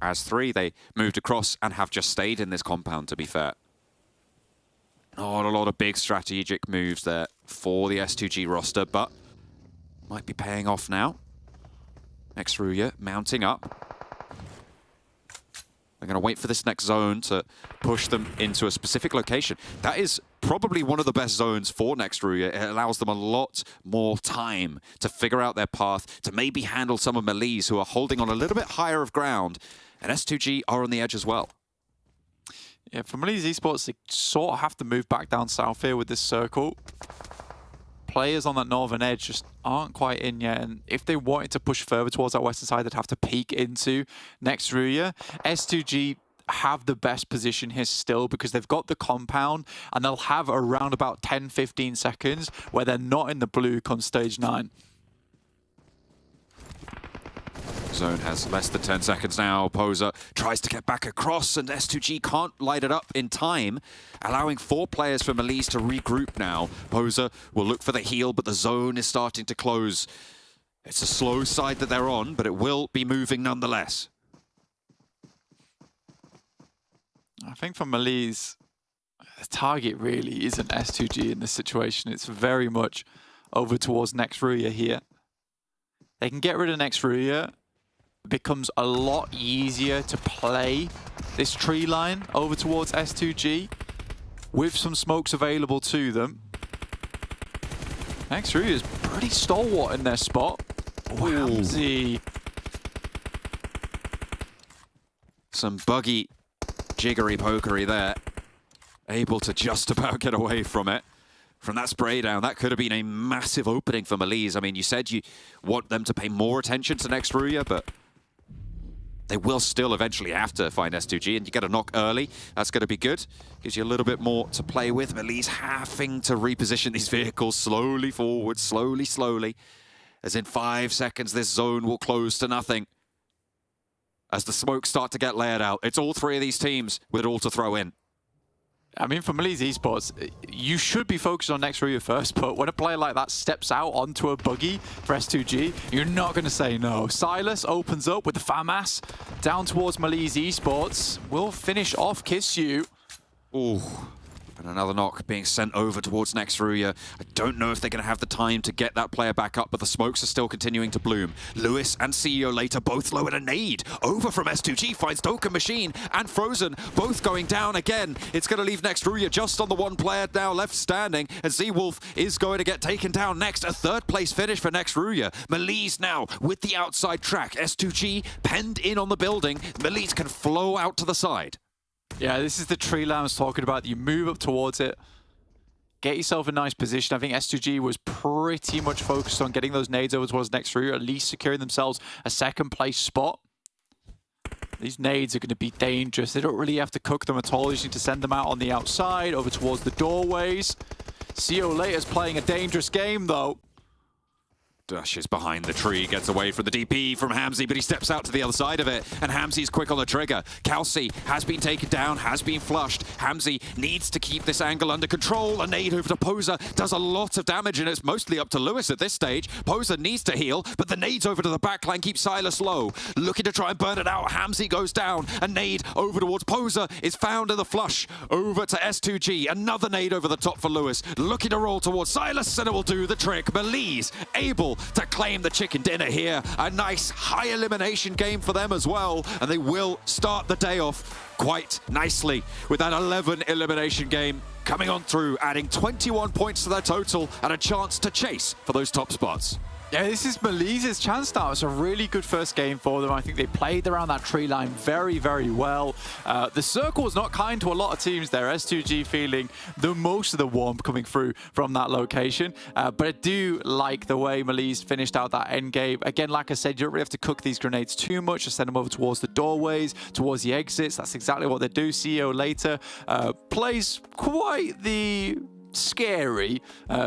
Speaker 8: As 3, they moved across and have just stayed in this compound, to be fair. Not a lot of big strategic moves there for the S2G roster, but might be paying off now. Next RÜYA mounting up. They're going to wait for this next zone to push them into a specific location. That is probably one of the best zones for next RÜYA. It allows them a lot more time to figure out their path, to maybe handle some of MELISE, who are holding on a little bit higher of ground. And S2G are on the edge as well.
Speaker 13: Yeah, for MELISE Esports, they sort of have to move back down south here with this circle. Players on that northern edge just aren't quite in yet, and if they wanted to push further towards that western side, they'd have to peek into next RÜYA. S2G have the best position here still because they've got the compound, and they'll have around about 10-15 seconds where they're not in the blue come stage 9.
Speaker 8: Zone has less than 10 seconds now. Poser tries to get back across, and S2G can't light it up in time, allowing 4 players from MELISE to regroup now. Poser will look for the heal, but the zone is starting to close. It's a slow side that they're on, but it will be moving nonetheless.
Speaker 13: I think for MELISE, the target really isn't S2G in this situation. It's very much over towards next RÜYA here. They can get rid of next RÜYA. It becomes a lot easier to play this tree line over towards S2G with some smokes available to them. Next RÜYA is pretty stalwart in their spot. Whamsy.
Speaker 8: Some buggy, jiggery pokery there. Able to just about get away from it. From that spray down, that could have been a massive opening for MELISE. I mean, you said you want them to pay more attention to next RÜYA, but they will still eventually have to find S2G, and you get a knock early. That's going to be good. Gives you a little bit more to play with. MELISE having to reposition these vehicles slowly forward, slowly. As in 5 seconds, this zone will close to nothing. As the smokes start to get layered out, it's all 3 of these teams with it all to throw in.
Speaker 13: I mean, for MELISE Esports, you should be focused on next RÜYA first, but when a player like that steps out onto a buggy for S2G, you're not going to say no. Silas opens up with the FAMAS down towards MELISE Esports. Will finish off Kiss You.
Speaker 8: Ooh. And another knock being sent over towards next RÜYA. I don't know if they're going to have the time to get that player back up, but the smokes are still continuing to bloom. Lewis and CEO later both low in a nade. Over from S2G finds Token Machine and Frozen, both going down again. It's going to leave next RÜYA just on the 1 player now left standing, and Z-Wolf is going to get taken down next. A 3rd place finish for next RÜYA. MELISE now with the outside track. S2G penned in on the building. MELISE can flow out to the side.
Speaker 13: Yeah, this is the tree line I was talking about. You move up towards it, get yourself a nice position. I think S2G was pretty much focused on getting those nades over towards next RÜYA, at least securing themselves a 2nd place spot. These nades are going to be dangerous. They don't really have to cook them at all. You just need to send them out on the outside, over towards the doorways. CEO later's playing a dangerous game, though.
Speaker 8: Dashes behind the tree, gets away from the DP from Hamzy, but he steps out to the other side of it, and Hamzy's quick on the trigger. Kelsey has been taken down, has been flushed. Hamzy needs to keep this angle under control. A nade over to Poser does a lot of damage, and it's mostly up to Lewis at this stage. Poser needs to heal, but the nades over to the backline keep Silas low. Looking to try and burn it out, Hamzy goes down. A nade over towards Poser is found in the flush. Over to S2G, another nade over the top for Lewis. Looking to roll towards Silas, and it will do the trick. MELISE able to claim the chicken dinner here. A nice high elimination game for them as well, and they will start the day off quite nicely with that 11 elimination game coming on through, adding 21 points to their total and a chance to chase for those top spots.
Speaker 13: Yeah, this is MELISE's chance now. It's a really good first game for them. I think they played around that tree line very, very well. The circle was not kind to a lot of teams there. S2G feeling the most of the warmth coming through from that location. But I do like the way MELISE finished out that end game. Again, like I said, you don't really have to cook these grenades too much. Just send them over towards the doorways, towards the exits. That's exactly what they do. CEO later plays quite the scary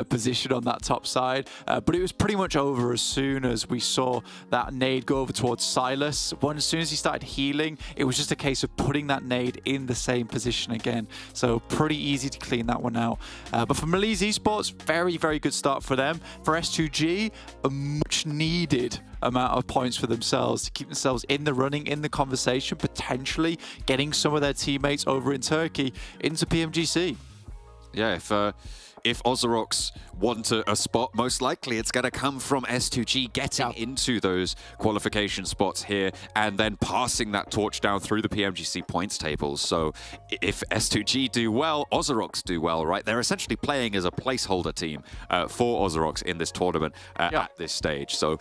Speaker 13: position on that top side, but it was pretty much over as soon as we saw that nade go over towards Silas. As soon as he started healing, it was just a case of putting that nade in the same position again, so pretty easy to clean that one out. But for MELISE Esports, very, very good start for them. For S2G, a much needed amount of points for themselves to keep themselves in the running, in the conversation, potentially getting some of their teammates over in Turkey into PMGC.
Speaker 8: Yeah, if OZAROX want a spot, most likely it's going to come from S2G getting into those qualification spots here and then passing that torch down through the PMGC points tables. So if S2G do well, OZAROX do well, right? They're essentially playing as a placeholder team for OZAROX in this tournament at this stage. So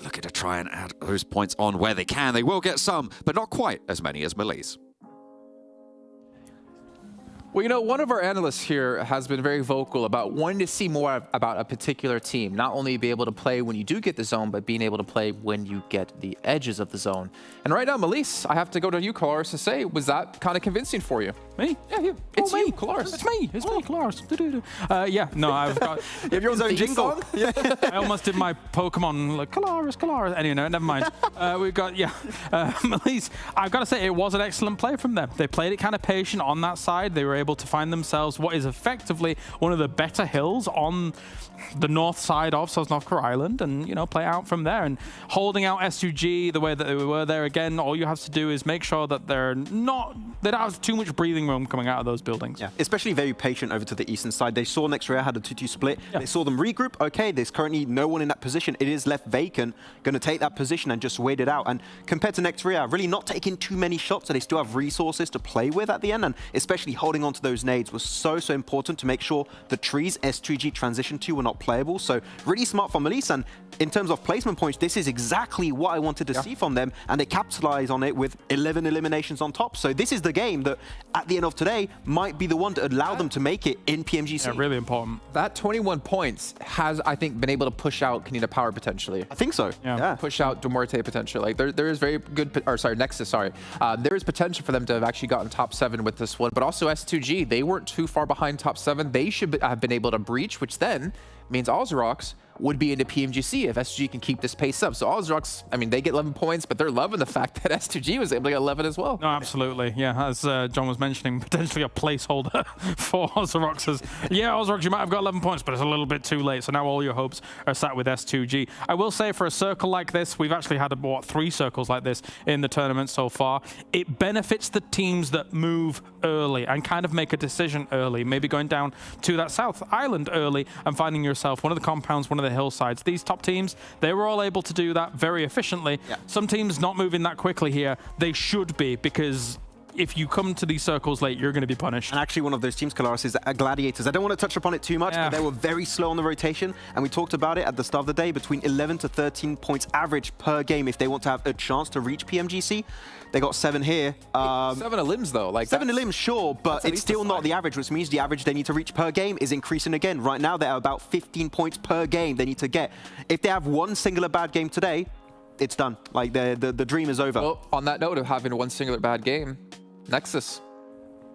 Speaker 8: looking to try and add those points on where they can. They will get some, but not quite as many as MELISE.
Speaker 11: Well, you know, one of our analysts here has been very vocal about wanting to see more about a particular team. Not only be able to play when you do get the zone, but being able to play when you get the edges of the zone. And right now, MELISE, I have to go to you, Kalaris, to say, was that kind of convincing for you?
Speaker 6: Me? Yeah, you.
Speaker 11: It's you, Kalaris.
Speaker 6: It's me. It's me, Kalaris. Yeah, no, I've got...
Speaker 12: You have your own jingle?
Speaker 6: Yeah. I almost did my Pokemon, like, Kalaris. Anyway, no, never mind. We've got, MELISE. I've got to say, it was an excellent play from them. They played it kind of patient on that side. They were able to find themselves what is effectively one of the better hills on the north side of Sosnovka Island and, you know, play out from there. And holding out S2G the way that they were there again, all you have to do is make sure that they don't have too much breathing room coming out of those buildings.
Speaker 12: Yeah, especially very patient over to the eastern side. They saw NEXUS had a 2-2 split. Yeah. They saw them regroup. Okay, there's currently no one in that position. It is left vacant. Going to take that position and just wait it out. And compared to NEXUS, really not taking too many shots, so they still have resources to play with at the end. And especially holding on to those nades was so important to make sure the trees S2G transition to were not playable. So really smart from MELISE. And in terms of placement points, this is exactly what I wanted to see from them. And they capitalize on it with 11 eliminations on top. So this is the game that at the end of today might be the one to allow them to make it in PMGC.
Speaker 6: Yeah, really important.
Speaker 11: That 21 points has, I think, been able to push out KONINA Power potentially.
Speaker 12: I think so. Yeah.
Speaker 11: Push out MUERTE potentially. Like there is very good, or sorry, NEXUS, sorry. There is potential for them to have actually gotten top 7 with this one, but also S2G, they weren't too far behind top 7. They should have been able to breach, which then means OZAROX would be into PMGC if S2G can keep this pace up. So OZAROX, I mean, they get 11 points, but they're loving the fact that S2G was able to get 11 as well.
Speaker 6: No, absolutely. Yeah, as John was mentioning, potentially a placeholder for OZAROX. Yeah, OZAROX, you might have got 11 points, but it's a little bit too late. So now all your hopes are sat with S2G. I will say for a circle like this, we've actually had, what, 3 circles like this in the tournament so far. It benefits the teams that move early and kind of make a decision early, maybe going down to that South Island early and finding yourself one of the compounds, one of the hillsides. These top teams, they were all able to do that very efficiently. Yeah. Some teams not moving that quickly here. They should be, because if you come to these circles late, you're going to be punished.
Speaker 12: And actually one of those teams, Kalaris, is Gladiators. I don't want to touch upon it too much, but they were very slow on the rotation. And we talked about it at the start of the day, between 11 to 13 points average per game if they want to have a chance to reach PMGC. They got 7 here.
Speaker 11: 7 elims though. Like
Speaker 12: 7 elims, sure, but it's still not the average, which means the average they need to reach per game is increasing again. Right now, they're about 15 points per game they need to get. If they have one singular bad game today, it's done. Like the dream is over.
Speaker 11: Well, on that note of having one singular bad game, NEXUS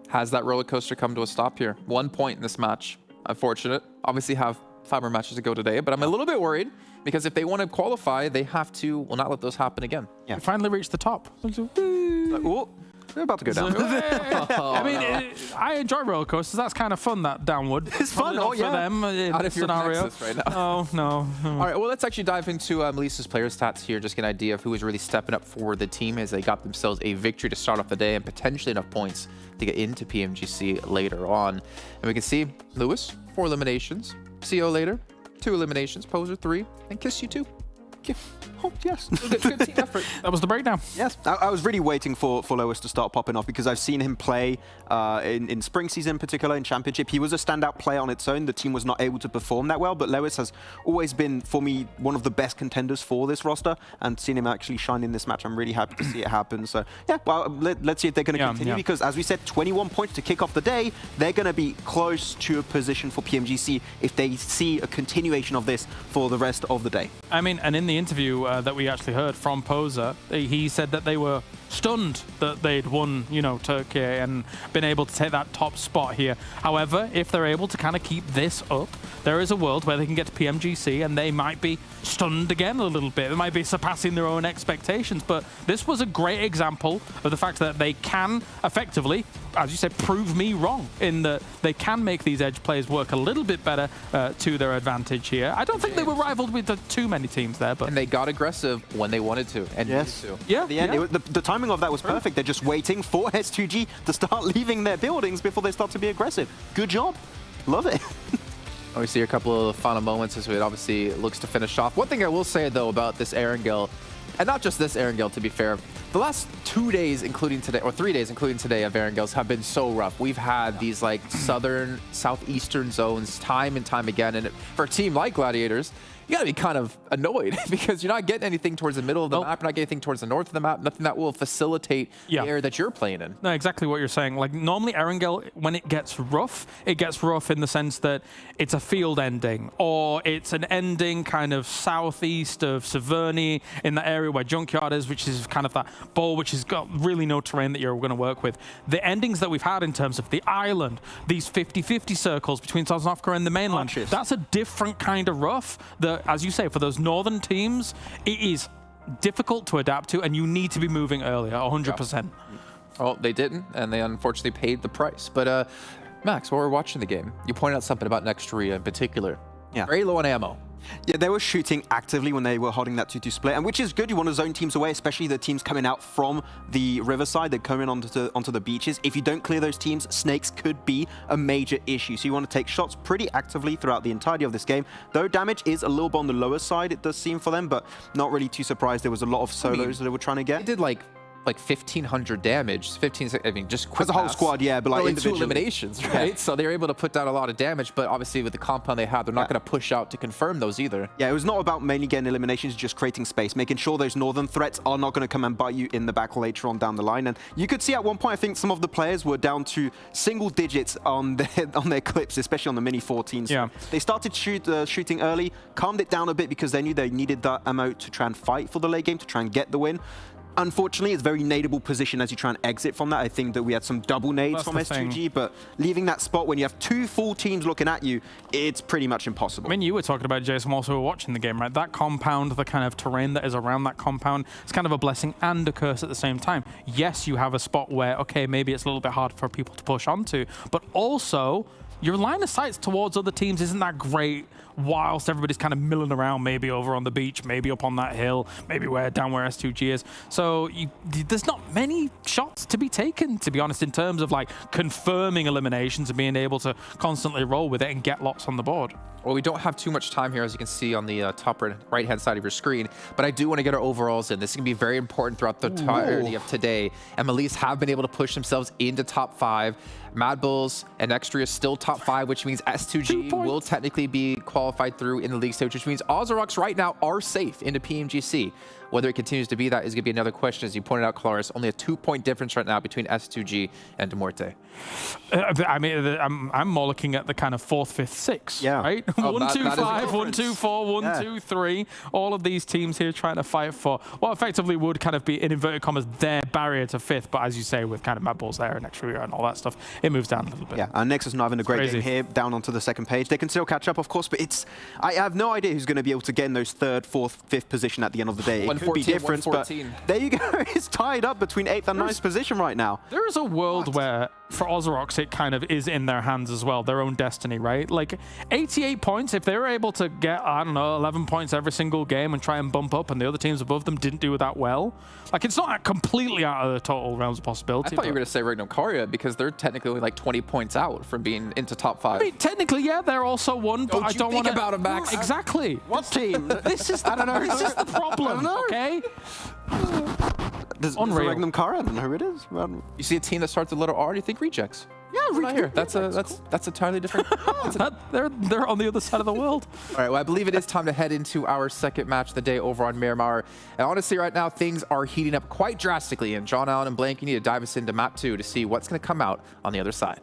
Speaker 11: has that roller coaster come to a stop here. 1 point in this match. Unfortunate. Obviously have 5 more matches to go today, but I'm a little bit worried because if they want to qualify, they have to, well, not let those happen again.
Speaker 6: Yeah. We finally reached the top.
Speaker 12: Oh, they're about to go down.
Speaker 6: I mean, I enjoy roller coasters. That's kind of fun, that downward.
Speaker 12: It's fun,
Speaker 6: for them in
Speaker 11: Not
Speaker 6: this
Speaker 11: if you're
Speaker 6: scenario.
Speaker 11: NEXUS right now.
Speaker 6: No.
Speaker 11: All right, well, let's actually dive into MELISE's player stats here, just get an idea of who is really stepping up for the team as they got themselves a victory to start off the day and potentially enough points to get into PMGC later on. And we can see Lewis, 4 eliminations. CO later, 2 eliminations. Poser, 3. And Kiss you 2.
Speaker 12: Oh, yes.
Speaker 11: Good team effort.
Speaker 6: That was the breakdown.
Speaker 12: Yes, I was really waiting for Lewis to start popping off because I've seen him play in spring season in particular, in Championship. He was a standout player on its own. The team was not able to perform that well, but Lewis has always been, for me, one of the best contenders for this roster, and seeing him actually shine in this match, I'm really happy to see it happen. So, yeah, well, let's see if they're going to continue because, as we said, 21 points to kick off the day. They're going to be close to a position for PMGC if they see a continuation of this for the rest of the day.
Speaker 6: I mean, and in the interview that we actually heard from Poser, he said that they were stunned that they'd won, you know, Türkiye and been able to take that top spot here. However, if they're able to kind of keep this up, there is a world where they can get to PMGC and they might be stunned again a little bit. They might be surpassing their own expectations. But this was a great example of the fact that they can effectively as you said, prove me wrong in that they can make these edge players work a little bit better to their advantage here. I don't think they were rivaled with too many teams there, but...
Speaker 11: And they got aggressive when they wanted to and needed to.
Speaker 6: Yeah,
Speaker 12: At the end, the timing of that was perfect. They're just waiting for S2G to start leaving their buildings before they start to be aggressive. Good job. Love it.
Speaker 11: We see a couple of final moments as it obviously looks to finish off. One thing I will say, though, about this Erangel, and not just this Erangel, to be fair, the last 2 days, including today, or 3 days, including today, of Erangels have been so rough. We've had these like southern, southeastern zones time and time again, and for a team like Gladiators, you gotta be kind of annoyed because you're not getting anything towards the middle of the map, you're not getting anything towards the north of the map, nothing that will facilitate the area that you're playing in.
Speaker 6: No, exactly what you're saying. Like normally Erangel, when it gets rough in the sense that it's a field ending or it's an ending kind of southeast of Severny in the area where Junkyard is, which is kind of that bowl which has got really no terrain that you're going to work with. The endings that we've had in terms of the island, these 50-50 circles between South Africa and the mainland, that's a different kind of rough that, as you say, for those northern teams, it is difficult to adapt to, and you need to be moving earlier, 100%.
Speaker 11: Well, they didn't, and they unfortunately paid the price. But Max, while we're watching the game, you pointed out something about next RÜYA in particular.
Speaker 12: Yeah.
Speaker 11: Very low on ammo.
Speaker 12: Yeah, they were shooting actively when they were holding that 2-2 split, and which is good. You want to zone teams away, especially the teams coming out from the riverside. They're coming onto the beaches. If you don't clear those teams, snakes could be a major issue. So you want to take shots pretty actively throughout the entirety of this game. Though damage is a little bit on the lower side, it does seem for them, but not really too surprised. There was a lot of solos that they were trying to get.
Speaker 11: They did like 1,500 damage, just quick
Speaker 12: as a whole squad, yeah, but like
Speaker 11: individual eliminations, right?
Speaker 12: Yeah.
Speaker 11: So they're able to put down a lot of damage, but obviously with the compound they have, they're not going to push out to confirm those either.
Speaker 12: Yeah, it was not about mainly getting eliminations, just creating space, making sure those northern threats are not going to come and bite you in the back later on down the line. And you could see at one point, I think some of the players were down to single digits on their clips, especially on the mini 14s.
Speaker 6: Yeah.
Speaker 12: They started shooting early, calmed it down a bit because they knew they needed that ammo to try and fight for the late game, to try and get the win. Unfortunately, it's very nadeable position as you try and exit from that. I think that we had some double nades from S2G, but leaving that spot when you have 2 full teams looking at you, it's pretty much impossible.
Speaker 6: I mean, you were talking about, Jason, whilst we were watching the game, right? That compound, the kind of terrain that is around that compound, it's kind of a blessing and a curse at the same time. Yes, you have a spot where, okay, maybe it's a little bit hard for people to push onto, but also your line of sight towards other teams isn't that great whilst everybody's kind of milling around, maybe over on the beach, maybe up on that hill, maybe down where S2G is. So there's not many shots to be taken, to be honest, in terms of like confirming eliminations and being able to constantly roll with it and get lots on the board.
Speaker 11: Well, we don't have too much time here, as you can see on the top right-hand side of your screen, but I do want to get our overalls in. This is going to be very important throughout the entirety of today. And MELISE have been able to push themselves into top 5. MADBULLS and NEXUS is still top 5, which means S2G will technically be qualified through in the league stage, which means OZAROX right now are safe into PMGC. Whether it continues to be that is going to be another question. As you pointed out, Claris, only a 2-point difference right now between S2G and MUERTE.
Speaker 6: I mean, I'm more looking at the kind of 4th, 5th, 6th, right? 1, 2, 5, 1, 2, 4, 1, 2, 3. All of these teams here trying to fight for what effectively would kind of be, in inverted commas, their barrier to 5th. But as you say, with kind of MADBULLS there and RÜYA and all that stuff, it moves down a little bit.
Speaker 12: Yeah, and NEXUS not having a great game here, down onto the 2nd page. They can still catch up, of course, but I have no idea who's going to be able to get in those 3rd, 4th, 5th position at the end of the day. It could be different, but there you go. It's tied up between 8th and 9th position right now.
Speaker 6: There is a world where, for OZAROX, it kind of is in their hands as well, their own destiny, right? Like 88 points, if they were able to get, I don't know, 11 points every single game and try and bump up, and the other teams above them didn't do that well, like it's not completely out of the total realms of possibility.
Speaker 11: I thought you were going to say REGNUM CARYA because they're technically only like 20 points out from being into top 5.
Speaker 6: I mean, technically, yeah, they're also one, but I don't want to
Speaker 11: think about them, Max.
Speaker 6: Exactly.
Speaker 12: What team?
Speaker 6: This is this is the problem, okay?
Speaker 12: Unreal. REGNUM CARYA, I don't know who it is.
Speaker 11: You see a team that starts with a letter R, do you think rejects?
Speaker 6: Yeah,
Speaker 11: right here. That's entirely different.
Speaker 6: They're on the other side of the world.
Speaker 11: All right, well, I believe it is time to head into our 2nd match of the day over on Miramar. And honestly, right now, things are heating up quite drastically. And John Allen and Blank, you need to dive us into map 2 to see what's going to come out on the other side.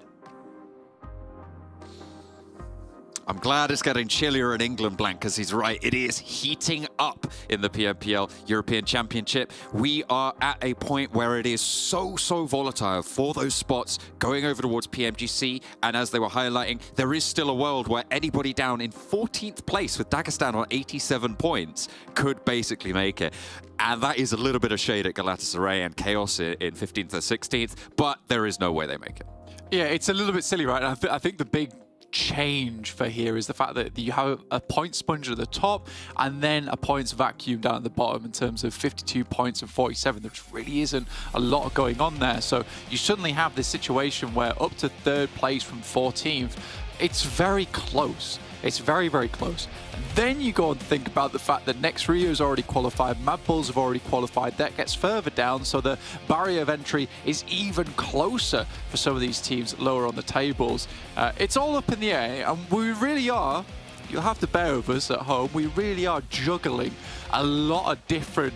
Speaker 8: I'm glad it's getting chillier in England, Blank, because he's right. It is heating up in the PMPL European Championship. We are at a point where it is so volatile for those spots going over towards PMGC. And as they were highlighting, there is still a world where anybody down in 14th place with Dagestan on 87 points could basically make it. And that is a little bit of shade at Galatasaray and KAOS in 15th or 16th, but there is no way they make it.
Speaker 13: Yeah, it's a little bit silly, right? And I think the big change for here is the fact that you have a point sponge at the top and then a points vacuum down at the bottom in terms of 52 points and 47. There really isn't a lot going on there. So you suddenly have this situation where up to 3rd place from 14th, it's very close. It's very close. And then you go and think about the fact that RÜYA has already qualified, MADBULLS have already qualified, that gets further down, so the barrier of entry is even closer for some of these teams lower on the tables. It's all up in the air, and we really are, you'll have to bear with us at home, we really are juggling a lot of different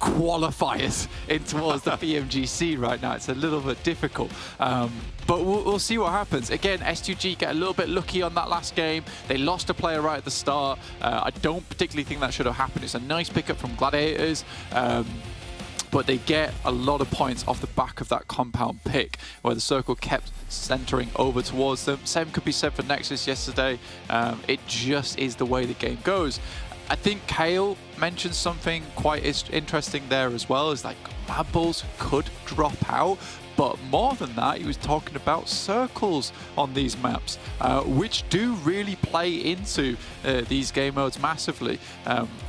Speaker 13: qualifiers in towards the PMGC right now. It's a little bit difficult, but we'll see what happens. Again, S2G get a little bit lucky on that last game. They lost a player right at the start. I don't particularly think that should have happened. It's a nice pickup from Gladiators, but they get a lot of points off the back of that compound pick where the circle kept centering over towards them. Same could be said for Nexus yesterday. It just is the way the game goes. I think Kale mentioned something quite interesting there as well, is like MADBULLS could drop out, but more than that, he was talking about circles on these maps, which do really play into these game modes massively.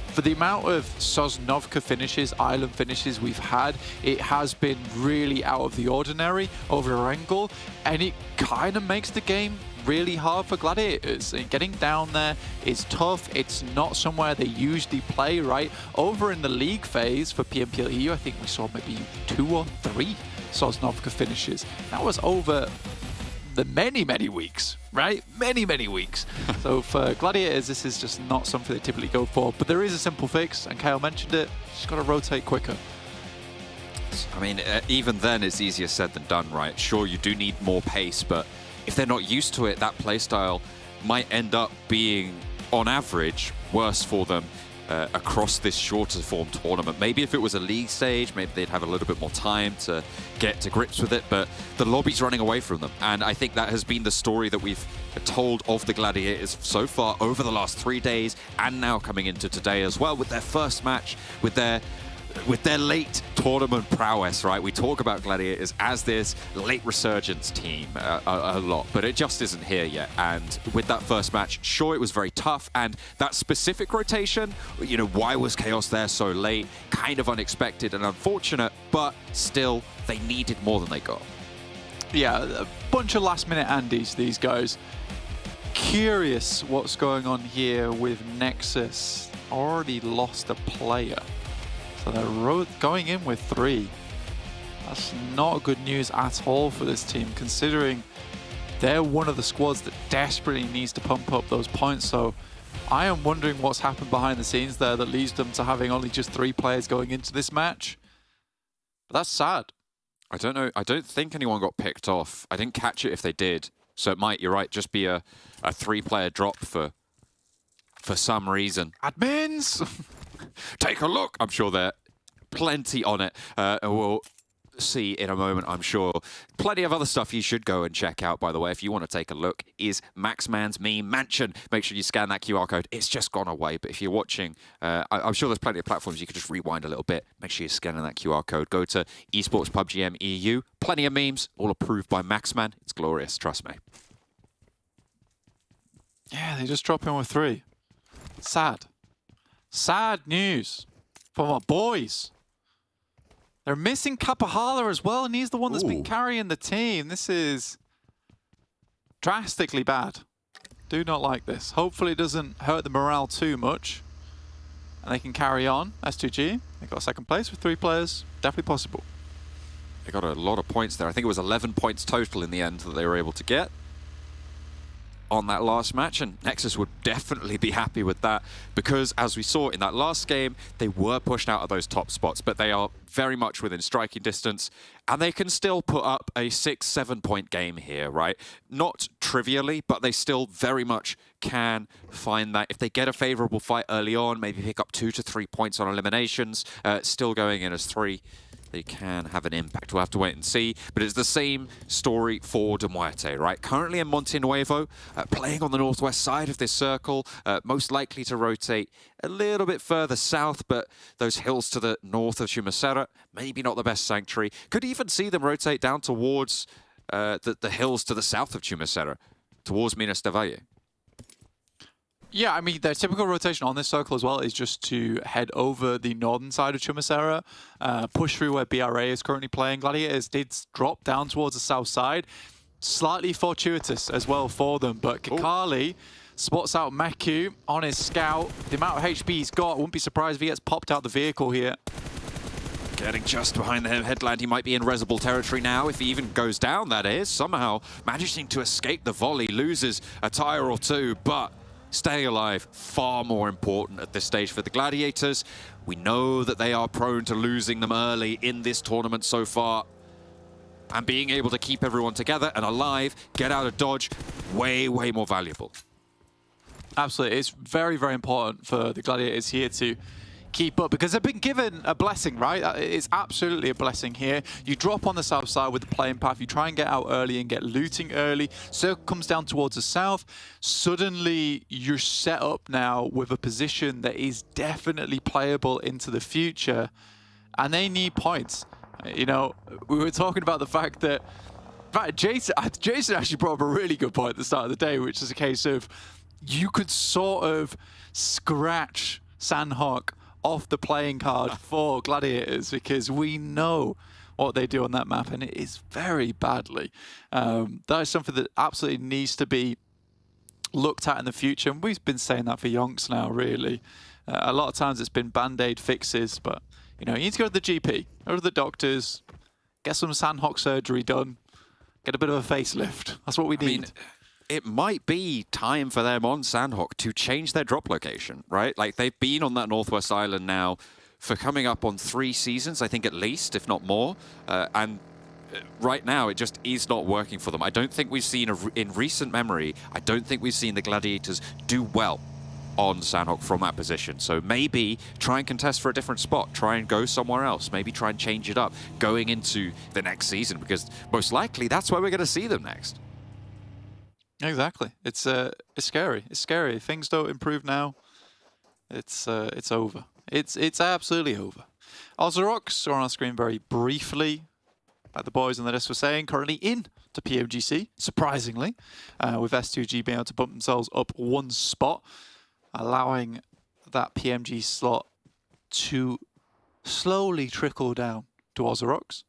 Speaker 13: For the amount of Sosnovka finishes, island finishes we've had, it has been really out of the ordinary over Erangel, and it kind of makes the game really hard for Gladiators. And getting down there is tough. It's not somewhere they usually play, right? Over in the league phase for PMPL EU, I think we saw maybe 2 or 3 Sosnovka finishes. That was over the many weeks, right? Many weeks. So for Gladiators, this is just not something they typically go for. But there is a simple fix, and Kyle mentioned it. Just got to rotate quicker.
Speaker 8: I mean, even then, it's easier said than done, right? Sure, you do need more pace, but if they're not used to it, that playstyle might end up being, on average, worse for them across this shorter form tournament. Maybe if it was a league stage, maybe they'd have a little bit more time to get to grips with it, but the lobby's running away from them. And I think that has been the story that we've told of the Gladiators so far over the last 3 days, and now coming into today as well with their first match, with their late tournament prowess, right? We talk about Gladiators as this late resurgence team a lot, but it just isn't here yet. And with that first match, sure, it was very tough. And that specific rotation, you know, why was KAOS there so late? Kind of unexpected and unfortunate, but still, they needed more than they got.
Speaker 13: Yeah, a bunch of last-minute Andes, these guys. Curious what's going on here with Nexus. Already lost a player. So they're going in with 3. That's not good news at all for this team, considering they're one of the squads that desperately needs to pump up those points. So I am wondering what's happened behind the scenes there that leads them to having only just 3 players going into this match. But that's sad.
Speaker 8: I don't know. I don't think anyone got picked off. I didn't catch it if they did. So it might, you're right, just be a 3-player drop for some reason.
Speaker 13: Admins!
Speaker 8: Take a look. I'm sure they're plenty on it. And we'll see in a moment, I'm sure. Plenty of other stuff you should go and check out, by the way, if you want to take a look, is Maxman's Meme Mansion. Make sure you scan that QR code. It's just gone away, but if you're watching, I'm sure there's plenty of platforms you could just rewind a little bit. Make sure you're scanning that QR code. Go to Esports PUBG EU. Plenty of memes, all approved by Maxman. It's glorious, trust me.
Speaker 13: Yeah, they just drop in with 3. Sad. Sad news for my boys. They're missing Kapahala as well, and he's the one that's been carrying the team. This is drastically bad. Do not like this. Hopefully it doesn't hurt the morale too much, and they can carry on. S2G, they got 2nd place with 3 players. Definitely possible.
Speaker 8: They got a lot of points there. I think it was 11 points total in the end that they were able to get. on that last match, and Nexus would definitely be happy with that, because as we saw in that last game, they were pushed out of those top spots, but they are very much within striking distance, and they can still put up a 6-7 point game here, right? Not trivially, but they still very much can find that. If they get a favorable fight early on, maybe pick up 2 to 3 points on eliminations, still going in as 3, they can have an impact. We'll have to wait and see. But it's the same story for de Muerte, right? Currently in Monte Nuevo, playing on the northwest side of this circle, most likely to rotate a little bit further south, but those hills to the north of Chumacera, maybe not the best sanctuary. Could even see them rotate down towards the hills to the south of Chumacera, towards Minas de Valle.
Speaker 13: Yeah, I mean, their typical rotation on this circle as well is just to head over the northern side of Chumacera, push through where BRA is currently playing. Gladiators did drop down towards the south side. Slightly fortuitous as well for them, but Kikali spots out Meku on his scout. The amount of HP he's got, wouldn't be surprised if he gets popped out the vehicle here.
Speaker 8: Getting just behind the headland, he might be in Resable territory now, if he even goes down, that is. Somehow managing to escape the volley, loses a tire or two, but staying alive, far more important at this stage for the Gladiators. We know that they are prone to losing them early in this tournament so far. And being able to keep everyone together and alive, get out of dodge, way, way more valuable.
Speaker 13: Absolutely. It's very, very important for the Gladiators here to keep up, because they've been given a blessing, right? It's absolutely a blessing here. You drop on the south side with the playing path, you try and get out early and get looting early. Circle comes down towards the south. Suddenly, you're set up now with a position that is definitely playable into the future, and they need points. You know, we were talking about the fact that, in fact, Jason actually brought up a really good point at the start of the day, which is a case of you could sort of scratch Sanhok off the playing card for Gladiators, because we know what they do on that map, and it is very badly. That is something that absolutely needs to be looked at in the future, and we've been saying that for yonks now, really. A lot of times it's been band-aid fixes, but you know, you need to go to the GP, go to the doctors, get some Sanhok surgery done, get a bit of a facelift. That's what we need.
Speaker 8: I mean, it might be time for them on Sanhok to change their drop location, right? Like, they've been on that Northwest Island now for coming up on 3 seasons, I think at least, if not more. And right now, it just is not working for them. I don't think we've seen, in recent memory, I don't think we've seen the Gladiators do well on Sanhok from that position. So maybe try and contest for a different spot, try and go somewhere else, maybe try and change it up going into the next season, because most likely that's where we're going to see them next.
Speaker 13: Exactly. It's scary. It's scary. If things don't improve now, it's over. It's absolutely over. OZAROX are on our screen very briefly, like the boys on the list were saying, currently in to PMGC, surprisingly, with S2G being able to bump themselves up 1 spot, allowing that PMG slot to slowly trickle down to OZAROX.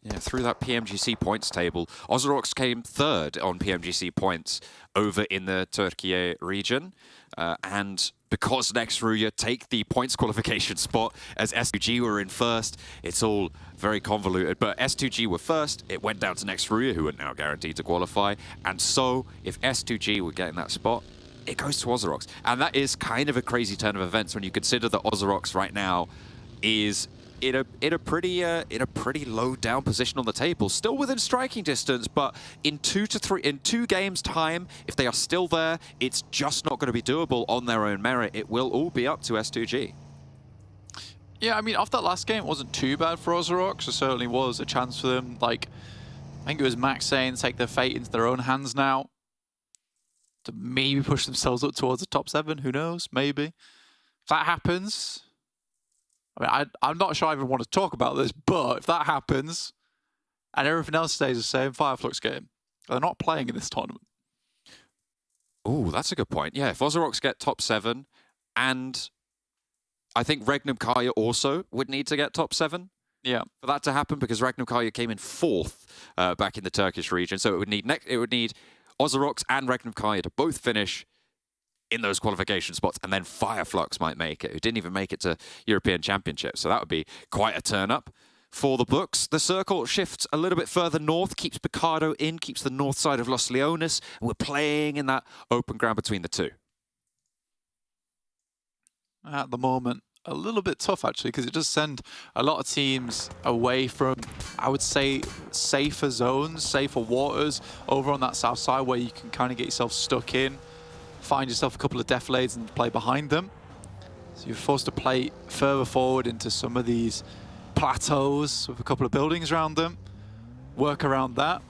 Speaker 8: Yeah, through that PMGC points table, OZAROX came 3rd on PMGC points over in the Türkiye region. And because RÜYA take the points qualification spot as S2G were in 1st, it's all very convoluted. But S2G were 1st, it went down to RÜYA, who are now guaranteed to qualify. And so, if S2G were getting that spot, it goes to OZAROX. And that is kind of a crazy turn of events when you consider that OZAROX right now is in a pretty low down position on the table, still within striking distance, but in 2 games time, if they are still there, it's just not going to be doable on their own merit. It will all be up to S2G.
Speaker 13: Yeah, I mean, off that last game, it wasn't too bad for OZAROX. There certainly was a chance for them. Like, I think it was Max saying, take their fate into their own hands now, to maybe push themselves up towards the top 7. Who knows? Maybe. If that happens, I mean, I'm not sure I even want to talk about this, but if that happens and everything else stays the same, Fireflux game, they're not playing in this tournament.
Speaker 8: Oh, that's a good point. Yeah, if OZAROX get top 7, and I think REGNUM KARYA also would need to get top 7.
Speaker 13: Yeah,
Speaker 8: for that to happen, because REGNUM KARYA came in 4th back in the Turkish region, so it would need OZAROX and REGNUM KARYA to both finish in those qualification spots, and then Fireflux might make it, who didn't even make it to European Championship. So that would be quite a turn up for the books. The circle shifts a little bit further north, keeps Picardo in, keeps the north side of Los Leones, and we're playing in that open ground between the two.
Speaker 13: At the moment, a little bit tough actually, because it does send a lot of teams away from, I would say, safer zones, safer waters over on that south side where you can kind of get yourself stuck in, find yourself a couple of defilades and play behind them. So you're forced to play further forward into some of these plateaus with a couple of buildings around them, work around that.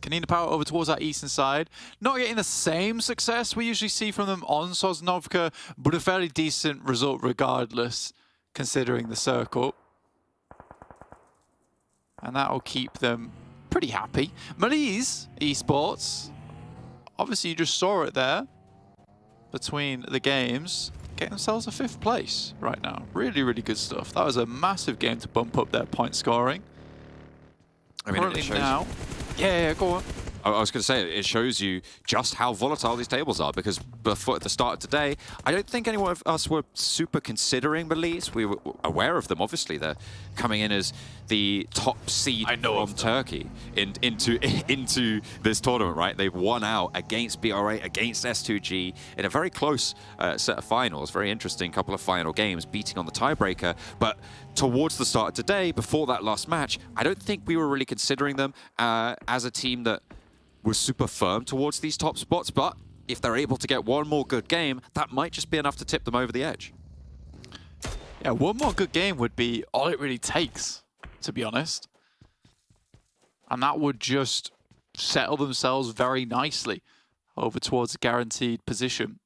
Speaker 13: KONINA Power over towards that eastern side. Not getting the same success we usually see from them on Sosnovka, but a fairly decent result regardless, considering the circle. And that will keep them pretty happy. MELISE Esports, obviously you just saw it there between the games, getting themselves a 5th place right now. Really, really good stuff. That was a massive game to bump up their point scoring.
Speaker 8: I mean, it shows
Speaker 13: now. Yeah, go on.
Speaker 8: I was going to say, it shows you just how volatile these tables are, because before at the start of today, I don't think anyone of us were super considering MELISE. We were aware of them, obviously. They're coming in as the top seed from Turkey into this tournament, right? They've won out against BRA, against S2G in a very close set of finals. Very interesting couple of final games, beating on the tiebreaker. But towards the start of today, before that last match, I don't think we were really considering them as a team that was super firm towards these top spots, but if they're able to get one more good game, that might just be enough to tip them over the edge.
Speaker 13: Yeah, one more good game would be all it really takes, to be honest. And that would just settle themselves very nicely over towards a guaranteed position.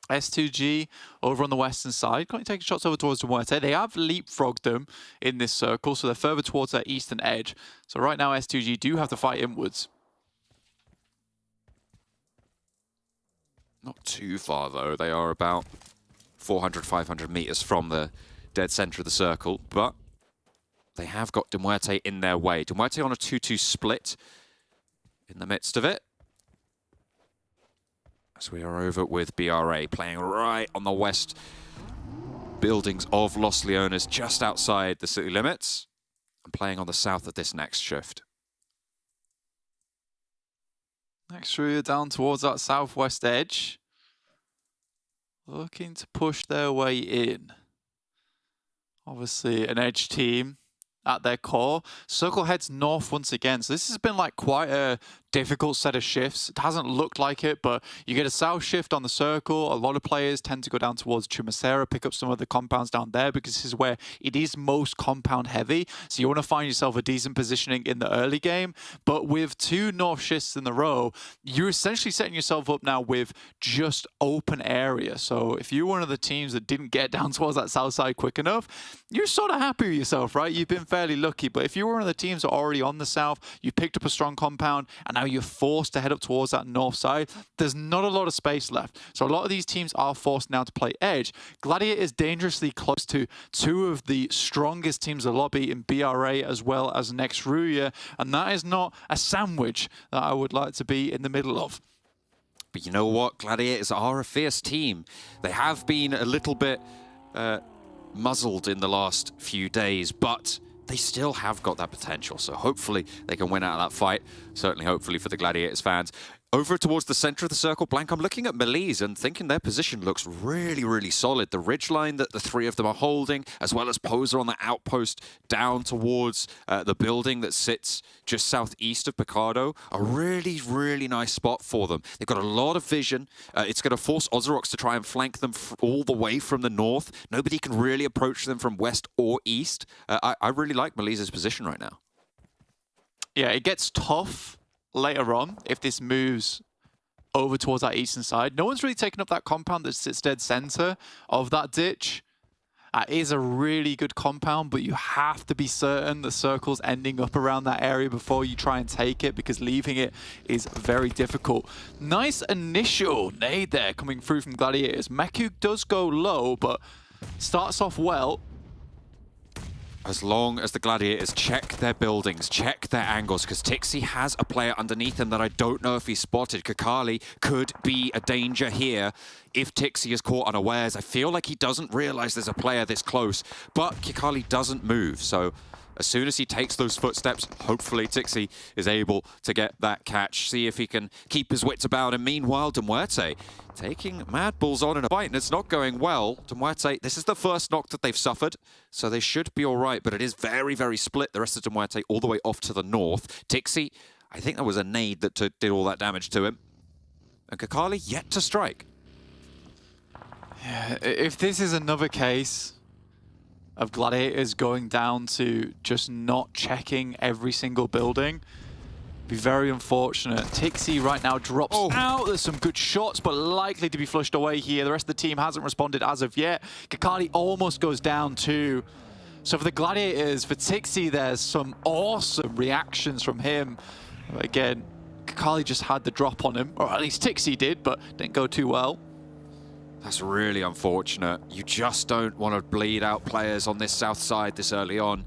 Speaker 13: S2G over on the western side, currently taking shots over towards MUERTE. They have leapfrogged them in this circle, so they're further towards their eastern edge. So right now S2G do have to fight inwards.
Speaker 8: Not too far though, they are about 400, 500 meters from the dead center of the circle, but they have got MUERTE in their way. MUERTE on a 2-2 split in the midst of it. As we are over with BRA, playing right on the west buildings of Los Leones, just outside the city limits, and playing on the south of this next shift.
Speaker 13: Next RÜYA down towards that southwest edge. Looking to push their way in. Obviously an edge team at their core. Circle heads north once again. So this has been like quite a difficult set of shifts. It hasn't looked like it, but you get a south shift on the circle. A lot of players tend to go down towards Chumacera, pick up some of the compounds down there because this is where it is most compound heavy. So you want to find yourself a decent positioning in the early game. But with 2 north shifts in a row, you're essentially setting yourself up now with just open area. So if you're one of the teams that didn't get down towards that south side quick enough, you're sort of happy with yourself, right? You've been fairly lucky. But if you're one of the teams that are already on the south, you picked up a strong compound, and now you're forced to head up towards that north side, there's not a lot of space left. So a lot of these teams are forced now to play edge. Gladiator is dangerously close to 2 of the strongest teams of the lobby in BRA as well as next RÜYA, and that is not a sandwich that I would like to be in the middle of.
Speaker 8: But you know what? Gladiators are a fierce team. They have been a little bit muzzled in the last few days, but they still have got that potential. So hopefully they can win out of that fight. Certainly, hopefully for the Gladiators fans. Over towards the center of the circle, Blank, I'm looking at MELISE and thinking their position looks really, really solid. The ridgeline that the 3 of them are holding, as well as Poser on the outpost down towards the building that sits just southeast of Picardo, a really, really nice spot for them. They've got a lot of vision. It's going to force OZAROX to try and flank them all the way from the north. Nobody can really approach them from west or east. I really like MELISE's position right now.
Speaker 13: Yeah, it gets tough later on if this moves over towards that eastern side. No one's really taken up that compound that sits dead center of that ditch. It is a really good compound, but you have to be certain the circle's ending up around that area before you try and take it, because leaving it is very difficult. Nice initial nade there coming through from Gladiators. Meku does go low, but starts off well.
Speaker 8: As long as the Gladiators check their buildings, check their angles, because Tixi has a player underneath him that I don't know if he's spotted. Kakali could be a danger here if Tixi is caught unawares. I feel like he doesn't realize there's a player this close, but Kakali doesn't move. So as soon as he takes those footsteps, hopefully Tixi is able to get that catch, see if he can keep his wits about him. Meanwhile, MUERTE taking MADBULLS on in a fight, and it's not going well. MUERTE, this is the first knock that they've suffered, so they should be all right, but it is very, very split. The rest of MUERTE all the way off to the north. Tixi, I think that was a nade that did all that damage to him. And Kakali yet to strike.
Speaker 13: Yeah, if this is another case of Gladiators going down to just not checking every single building, be very unfortunate. Tixi right now drops out. There's some good shots, but likely to be flushed away here. The rest of the team hasn't responded as of yet. Kakali almost goes down too. So for the Gladiators, for Tixi, there's some awesome reactions from him. Again, Kakali just had the drop on him, or at least Tixi did, but didn't go too well.
Speaker 8: That's really unfortunate. You just don't want to bleed out players on this south side this early on.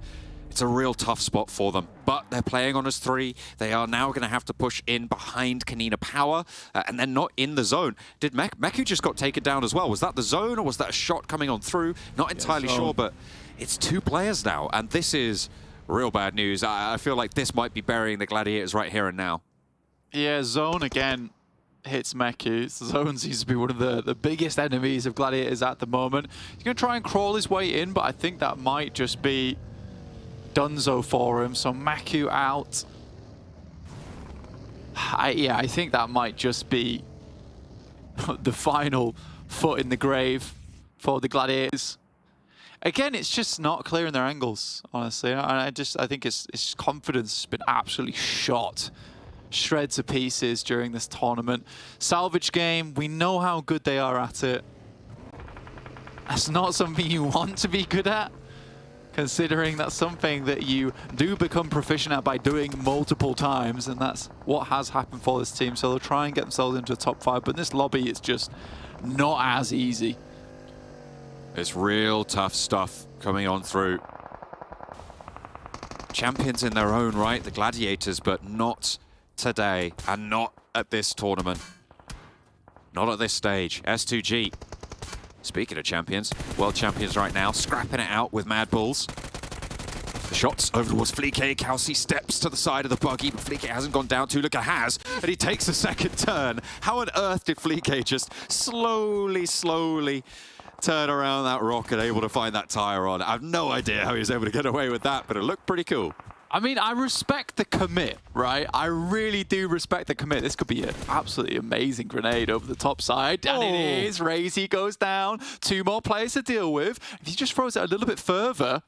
Speaker 8: It's a real tough spot for them, but they're playing on as 3. They are now going to have to push in behind KONINA Power, and they're not in the zone. Did Meku just got taken down as well? Was that the zone, or was that a shot coming on through? Not entirely sure, but it's 2 players now, and this is real bad news. I feel like this might be burying the Gladiators right here and now.
Speaker 13: Yeah, zone again hits Meku. Zone seems to be one of the biggest enemies of Gladiators at the moment. He's going to try and crawl his way in, but I think that might just be Dunzo for him. So Meku out. Yeah, I think that might just be the final foot in the grave for the Gladiators. Again, it's just not clearing their angles, honestly. And I think its confidence has been absolutely shot. Shreds to pieces during this tournament. Salvage game, we know how good they are at it. That's not something you want to be good at, considering that's something that you do become proficient at by doing multiple times, and that's what has happened for this team. So they'll try and get themselves into a top 5, but in this lobby, it's just not as easy.
Speaker 8: It's real tough stuff coming on through. Champions in their own right, the Gladiators, but not today, and not at this tournament. Not at this stage. S2G, speaking of champions, world champions right now, scrapping it out with MADBULLS. The shots over towards Fleeke. KAOS steps to the side of the buggy, but Fleeke hasn't gone down. Tuluka has, and he takes a second turn. How on earth did Fleeke just slowly turn around that rock and able to find that tire on? I have no idea how he was able to get away with that, but it looked pretty cool.
Speaker 13: I mean, I respect the commit, right? I really do respect the commit. This could be an absolutely amazing grenade over the top side. And it is. Razy goes down. 2 more players to deal with. If he just throws it a little bit further,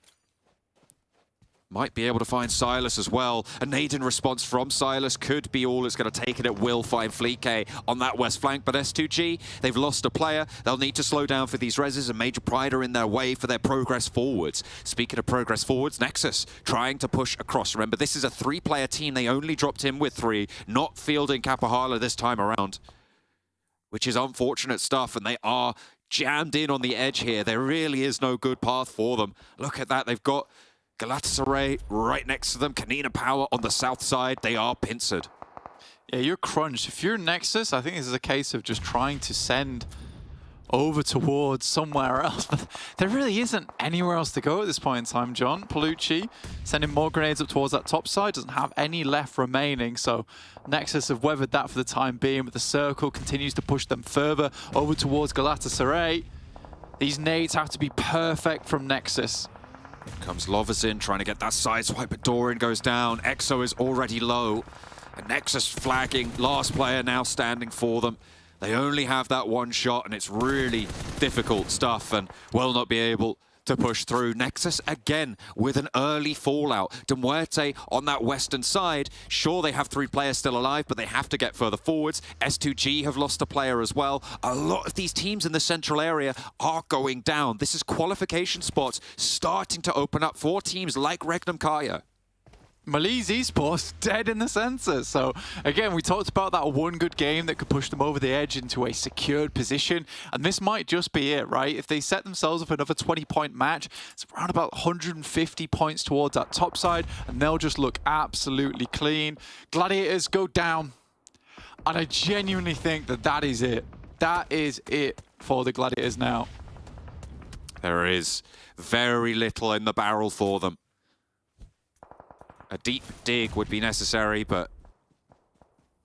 Speaker 8: might be able to find Silas as well. A nade in response from Silas could be all it's going to take, and it will find Fleeke on that west flank. But S2G, they've lost a player. They'll need to slow down for these reses, and Major Pride are in their way for their progress forwards. Speaking of progress forwards, Nexus trying to push across. Remember, this is a 3-player team. They only dropped in with 3, not fielding Kapahala this time around, which is unfortunate stuff, and they are jammed in on the edge here. There really is no good path for them. Look at that. They've got Galatasaray right next to them. KONINA Power on the south side. They are pincered.
Speaker 13: Yeah, you're crunched. If you're Nexus, I think this is a case of just trying to send over towards somewhere else. But there really isn't anywhere else to go at this point in time, John. Palucci sending more grenades up towards that top side. Doesn't have any left remaining. So Nexus have weathered that for the time being. But the circle continues to push them further over towards Galatasaray. These nades have to be perfect from Nexus.
Speaker 8: Comes Lovazin trying to get that side swipe, but Doran goes down. Exo is already low. And Nexus flagging, last player now standing for them. They only have that 1 shot, and it's really difficult stuff, and will not be able to push through. Nexus again with an early fallout. MUERTE on that western side. Sure, they have 3 players still alive, but they have to get further forwards. S2G have lost a player as well. A lot of these teams in the central area are going down. This is qualification spots starting to open up for teams like REGNUM CARYA.
Speaker 13: MELISE Esports dead in the center. So again, we talked about that one good game that could push them over the edge into a secured position, and this might just be it, right? If they set themselves up another 20-point match, it's around about 150 points towards that top side, and they'll just look absolutely clean. Gladiators go down, and I genuinely think that that is it. That is it for the Gladiators now.
Speaker 8: There is very little in the barrel for them. A deep dig would be necessary, but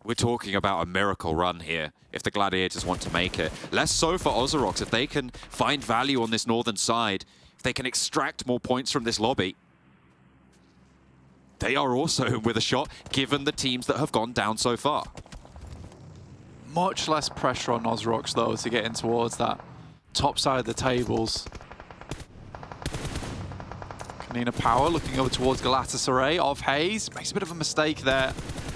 Speaker 8: we're talking about a miracle run here if the Gladiators want to make it. Less so for OZAROX. If they can find value on this northern side, if they can extract more points from this lobby, they are also with a shot, given the teams that have gone down so far.
Speaker 13: Much less pressure on OZAROX, though, to get in towards that top side of the tables. KONINA Power looking over towards GALATASARAY off Hayes. Makes a bit of a mistake there.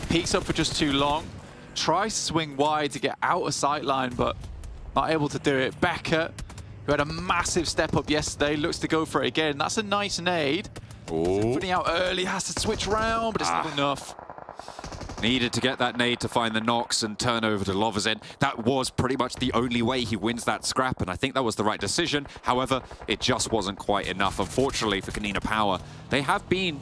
Speaker 13: Peeks up for just too long. Tries to swing wide to get out of sightline, but not able to do it. Becker, who had a massive step up yesterday, looks to go for it again. That's a nice nade. Putting out early, has to switch round, but it's not enough.
Speaker 8: Needed to get that nade to find the knocks and turn over to Loverzen. That was pretty much the only way he wins that scrap, and I think that was the right decision. However, it just wasn't quite enough, unfortunately, for KONINA Power. They have been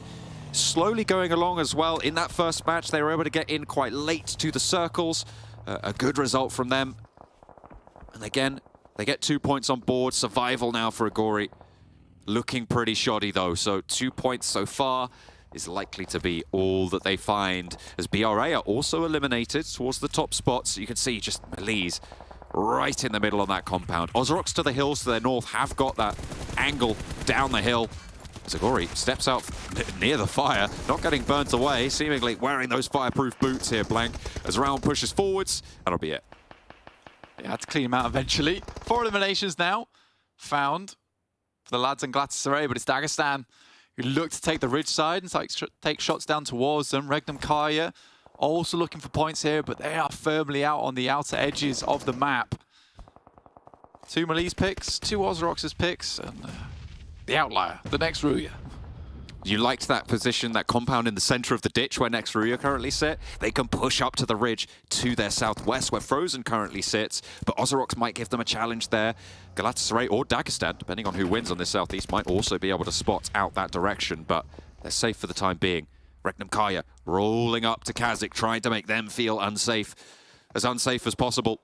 Speaker 8: slowly going along as well. In that first match, they were able to get in quite late to the circles. A good result from them. And again, they get 2 points on board. Survival now for Agori. Looking pretty shoddy, though, so 2 points so far is likely to be all that they find, as BRA are also eliminated towards the top spots. You can see just MELISE right in the middle of that compound. OZAROX to the hills to their north have got that angle down the hill. Zagori steps out near the fire, not getting burnt away, seemingly wearing those fireproof boots here, Blank, as round pushes forwards. That'll be it.
Speaker 13: They had to clean him out eventually. 4 eliminations now found for the lads in GALATASARAY, but it's Dagestan who look to take the ridge side and take shots down towards them. REGNUM KARYA also looking for points here, but they are firmly out on the outer edges of the map. 2 MELISE picks, 2 OZAROX's picks, and the outlier, the next RÜYA.
Speaker 8: You liked that position, that compound in the center of the ditch where next RÜYA currently sit. They can push up to the ridge to their southwest where Frozen currently sits, but OZAROX might give them a challenge there. GALATASARAY or Dagestan, depending on who wins on this southeast, might also be able to spot out that direction, but they're safe for the time being. REGNUM KARYA rolling up to KASIK, trying to make them feel unsafe as possible.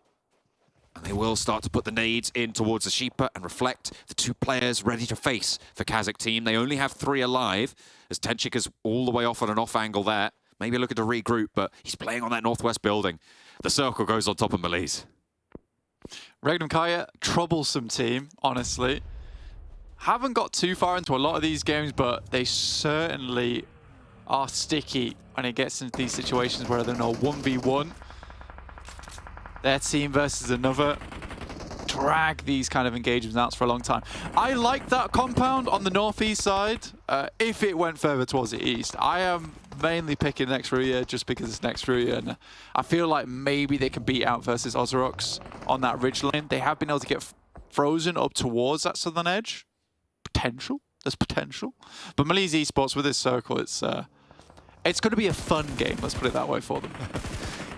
Speaker 8: And they will start to put the nades in towards the Sheepa and reflect the 2 players ready to face for KASIK team. They only have 3 alive, as Tenchik is all the way off on an off angle there. Maybe looking to regroup, but he's playing on that northwest building. The circle goes on top of MELISE.
Speaker 13: REGNUM KARYA, troublesome team, honestly. Haven't got too far into a lot of these games, but they certainly are sticky when it gets into these situations where they're no 1v1. Their team versus another. Drag these kind of engagements out for a long time. I like that compound on the northeast side. If it went further towards the east, I am mainly picking next RÜYA just because it's next RÜYA, and I feel like maybe they can beat out versus OZAROX on that ridge line. They have been able to get Frozen up towards that southern edge. Potential. There's potential. But MELISE Esports with this circle, it's going to be a fun game. Let's put it that way for them.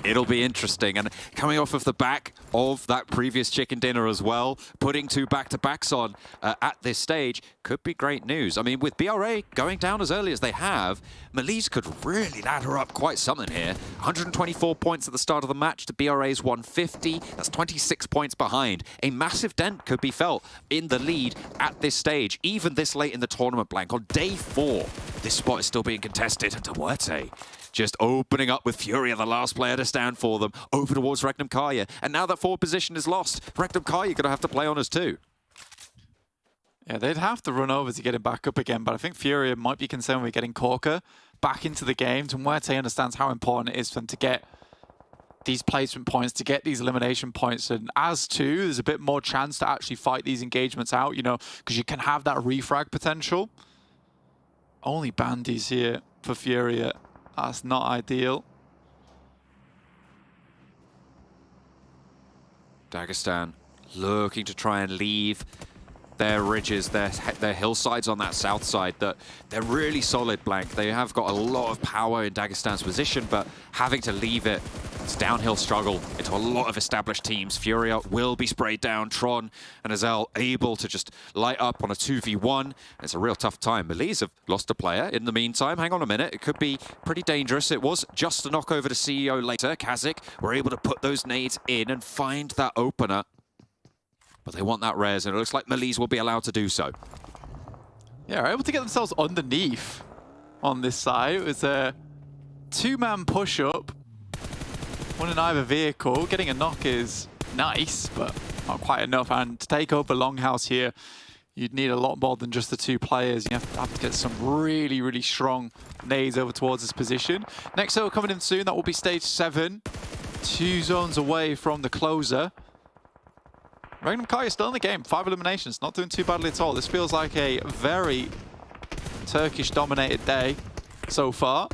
Speaker 8: It'll be interesting, and coming off of the back of that previous chicken dinner as well, putting 2 back-to-backs on at this stage could be great news. I mean, with BRA going down as early as they have, MELISE could really ladder up quite something here. 124 points at the start of the match to BRA's 150. That's 26 points behind. A massive dent could be felt in the lead at this stage, even this late in the tournament, Blank. On day 4, this spot is still being contested, and MUERTE just opening up with Furia, the last player to stand for them, over towards REGNUM KARYA. And now that forward position is lost, REGNUM KARYA going to have to play on us too.
Speaker 13: Yeah, they'd have to run over to get him back up again, but I think Furia might be concerned with getting Corker back into the game. And MUERTE understands how important it is for them to get these placement points, to get these elimination points. And as too, there's a bit more chance to actually fight these engagements out, you know, because you can have that refrag potential. Only bandies here for Furia. That's not ideal.
Speaker 8: Dagestan looking to try and leave their ridges, their hillsides on that south side, that they're really solid, Blank. They have got a lot of power in Dagestan's position, but having to leave it, it's a downhill struggle into a lot of established teams. Furia will be sprayed down. Tron and Azel able to just light up on a 2v1. It's a real tough time. MELISE have lost a player in the meantime. Hang on a minute. It could be pretty dangerous. It was just a knock over to CEO later. KASIK were able to put those nades in and find that opener. But they want that res, and it looks like MELISE will be allowed to do so.
Speaker 13: Yeah, are able to get themselves underneath on this side. It was a two-man push-up, one in either vehicle. Getting a knock is nice, but not quite enough. And to take over Longhouse here, you'd need a lot more than just the two players. You have to get some really, really strong nades over towards this position. Next over coming in soon, that will be stage 7. 2 zones away from the closer. REGNUM KARYA still in the game, 5 eliminations, not doing too badly at all. This feels like a very Turkish-dominated day so far.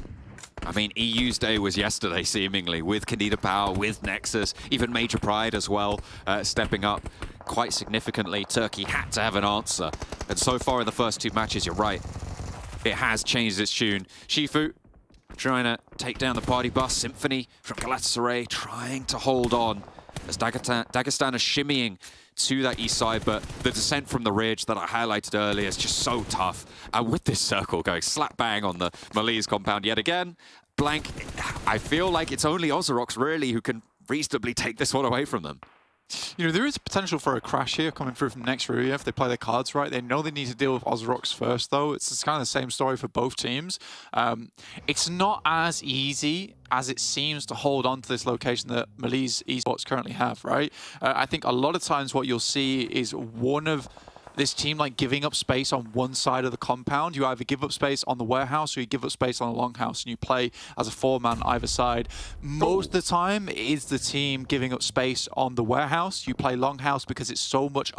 Speaker 8: I mean, EU's day was yesterday, seemingly, with KONINA Power, with NEXUS, even Major Pride as well, stepping up quite significantly. Turkey had to have an answer. And so far in the first 2 matches, you're right, it has changed its tune. Shifu trying to take down the party bus. Symphony from Galatasaray trying to hold on as Dagestan is shimmying to that east side, but the descent from the ridge that I highlighted earlier is just so tough. And with this circle going slap bang on the MELISE compound yet again, Blank, I feel like it's only OZAROX really who can reasonably take this one away from them.
Speaker 13: You know, there is potential for a crash here coming through from next RÜYA if they play their cards right. They know they need to deal with OZAROX first, though. It's kind of the same story for both teams. It's not as easy as it seems to hold on to this location that MELISE Esports currently have, right? I think a lot of times what you'll see is one of this team like giving up space on one side of the compound. You either give up space on the warehouse or you give up space on the longhouse, and you play as a 4-man either side. Most of the time it is the team giving up space on the warehouse. You play longhouse because it's so much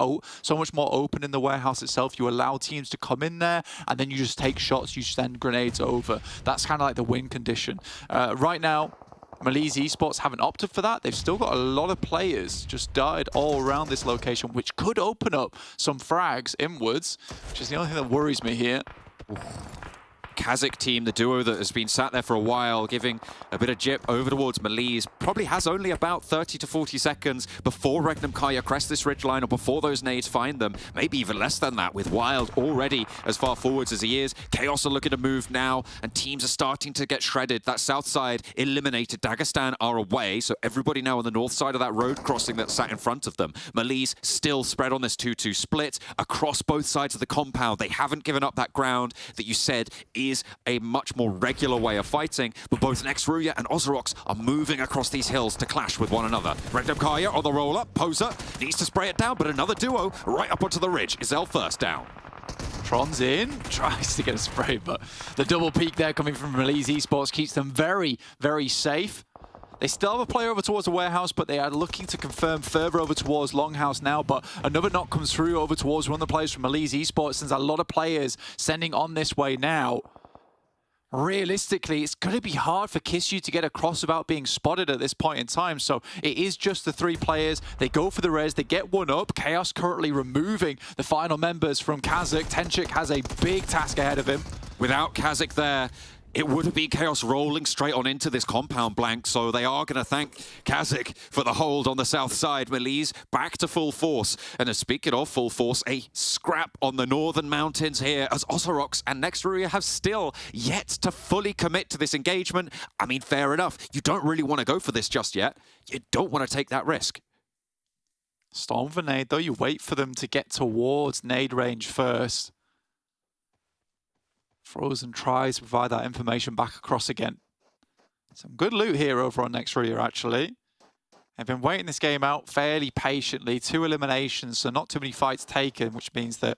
Speaker 13: more open in the warehouse itself. You allow teams to come in there and then you just take shots, you send grenades over. That's kind of like the win condition. Right now, MELISE Esports haven't opted for that. They've still got a lot of players just darted all around this location, which could open up some frags inwards, which is the only thing that worries me here.
Speaker 8: KASIK team, the duo that has been sat there for a while, giving a bit of jip over towards MELISE, probably has only about 30 to 40 seconds before REGNUM KARYA crest this ridgeline or before those nades find them. Maybe even less than that, with Wild already as far forwards as he is. KAOS are looking to move now, and teams are starting to get shredded. That south side eliminated. Dagestan are away, so everybody now on the north side of that road crossing that sat in front of them. MELISE still spread on this 2-2 split across both sides of the compound. They haven't given up that ground that you said is a much more regular way of fighting, but both RÜYA and OZAROX are moving across these hills to clash with one another. REGNUM KARYA on the roll-up. Poser needs to spray it down, but another duo right up onto the ridge. Azel first down.
Speaker 13: Tron's in, tries to get a spray, but the double peek there coming from MELISE Esports keeps them very, very safe. They still have a player over towards the warehouse, but they are looking to confirm further over towards Longhouse now. But another knock comes through over towards one of the players from MELISE Esports. There's a lot of players sending on this way now. Realistically, it's going to be hard for KISU to get across without being spotted at this point in time. So it is just the 3 players. They go for the res. They get one up. KAOS currently removing the final members from KASIK. Tenchik has a big task ahead of him.
Speaker 8: Without KASIK there, it would have been KAOS rolling straight on into this compound, Blank, so they are going to thank KASIK for the hold on the south side. MELISE back to full force. And speaking of full force, a scrap on the northern mountains here as OZAROX and next RÜYA have still yet to fully commit to this engagement. I mean, fair enough. You don't really want to go for this just yet. You don't want to take that risk.
Speaker 13: Storm for nade, though. You wait for them to get towards nade range first. Frozen tries to provide that information back across again. Some good loot here over on next RÜYA, actually. They've been waiting this game out fairly patiently. 2 eliminations, so not too many fights taken, which means that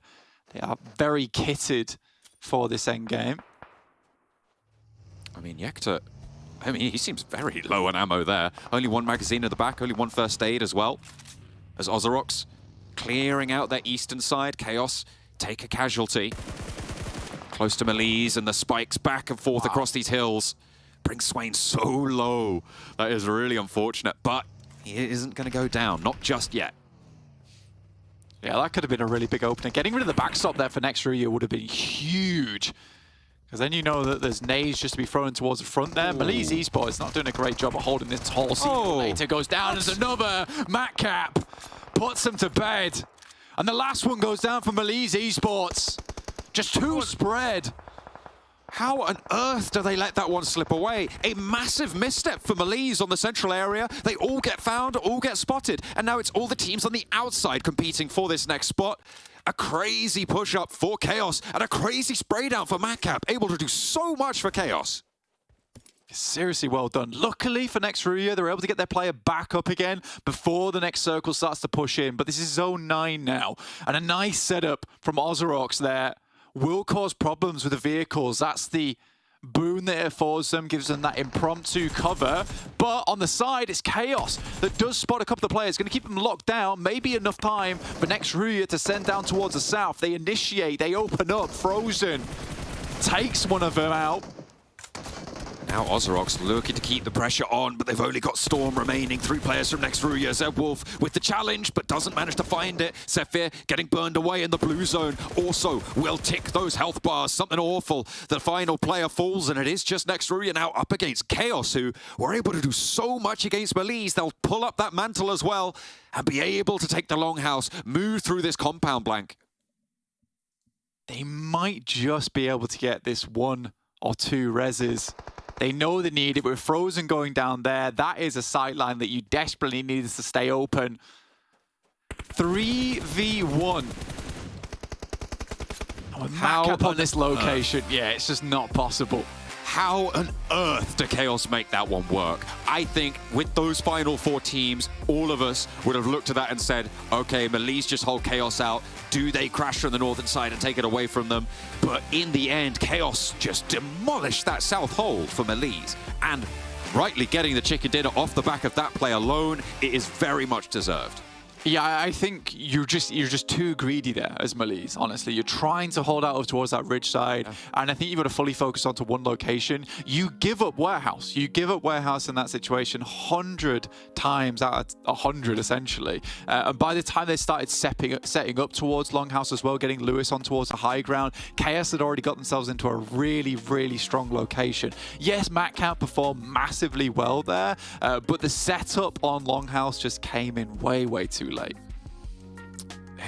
Speaker 13: they are very kitted for this endgame.
Speaker 8: I mean, Yekta, he seems very low on ammo there. Only 1 magazine at the back, only 1 first aid as well. As OZAROX clearing out their eastern side. KAOS take a casualty. Close to MELISE, and the spikes back and forth across these hills. Brings Swain so low. That is really unfortunate, but he isn't going to go down. Not just yet.
Speaker 13: Yeah, that could have been a really big opener. Getting rid of the backstop there for NEXUS would have been huge. Because then you know that there's nades just to be thrown towards the front there. MELISE Esports not doing a great job of holding this whole scene. Later goes down as another Matcap. Puts him to bed. And the last one goes down for MELISE Esports. Just 2 spread. How on earth do they let that one slip away? A massive misstep for MELISE on the central area. They all get found, all get spotted. And now it's all the teams on the outside competing for this next spot. A crazy push-up for KAOS and a crazy spray down for Matcap. Able to do so much for KAOS. Seriously well done. Luckily for NEXUS, they're able to get their player back up again before the next circle starts to push in. But this is zone 9 now. And a nice setup from OZAROX there will cause problems with the vehicles. That's the boon that it affords them, gives them that impromptu cover. But on the side, it's KAOS that does spot a couple of players. Going to keep them locked down. Maybe enough time for NEXUS to send down towards the south. They initiate, they open up. Frozen takes one of them out.
Speaker 8: Now OZAROX looking to keep the pressure on, but they've only got Storm remaining. 3 players from NEXUS. Zebwolf with the challenge, but doesn't manage to find it. Zephyr getting burned away in the blue zone. Also will tick those health bars. Something awful. The final player falls, and it is just NEXUS now up against KAOS, who were able to do so much against MELISE. They'll pull up that mantle as well and be able to take the longhouse, move through this compound blank.
Speaker 13: They might just be able to get this 1 or 2 reses. They know they need it. With Frozen going down there, that is a sideline that you desperately need to stay open. 3v1. How up on this location? Yeah, it's just not possible.
Speaker 8: How on earth do KAOS make that one work? I think with those final 4 teams, all of us would have looked at that and said, okay, MELISE just hold KAOS out. Do they crash from the northern side and take it away from them? But in the end, KAOS just demolished that south hold for MELISE. And rightly getting the chicken dinner off the back of that play alone, it is very much deserved.
Speaker 13: Yeah, I think you're just too greedy there as MELISE, honestly. You're trying to hold out towards that ridge side, and I think you've got to fully focus onto one location. You give up warehouse. You give up warehouse in that situation 100 times out of 100, essentially. And by the time they started setting up towards longhouse as well, getting Lewis on towards the high ground, KAOS had already got themselves into a really, really strong location. Yes, Matcap performed massively well there, but the setup on longhouse just came in way, way too late.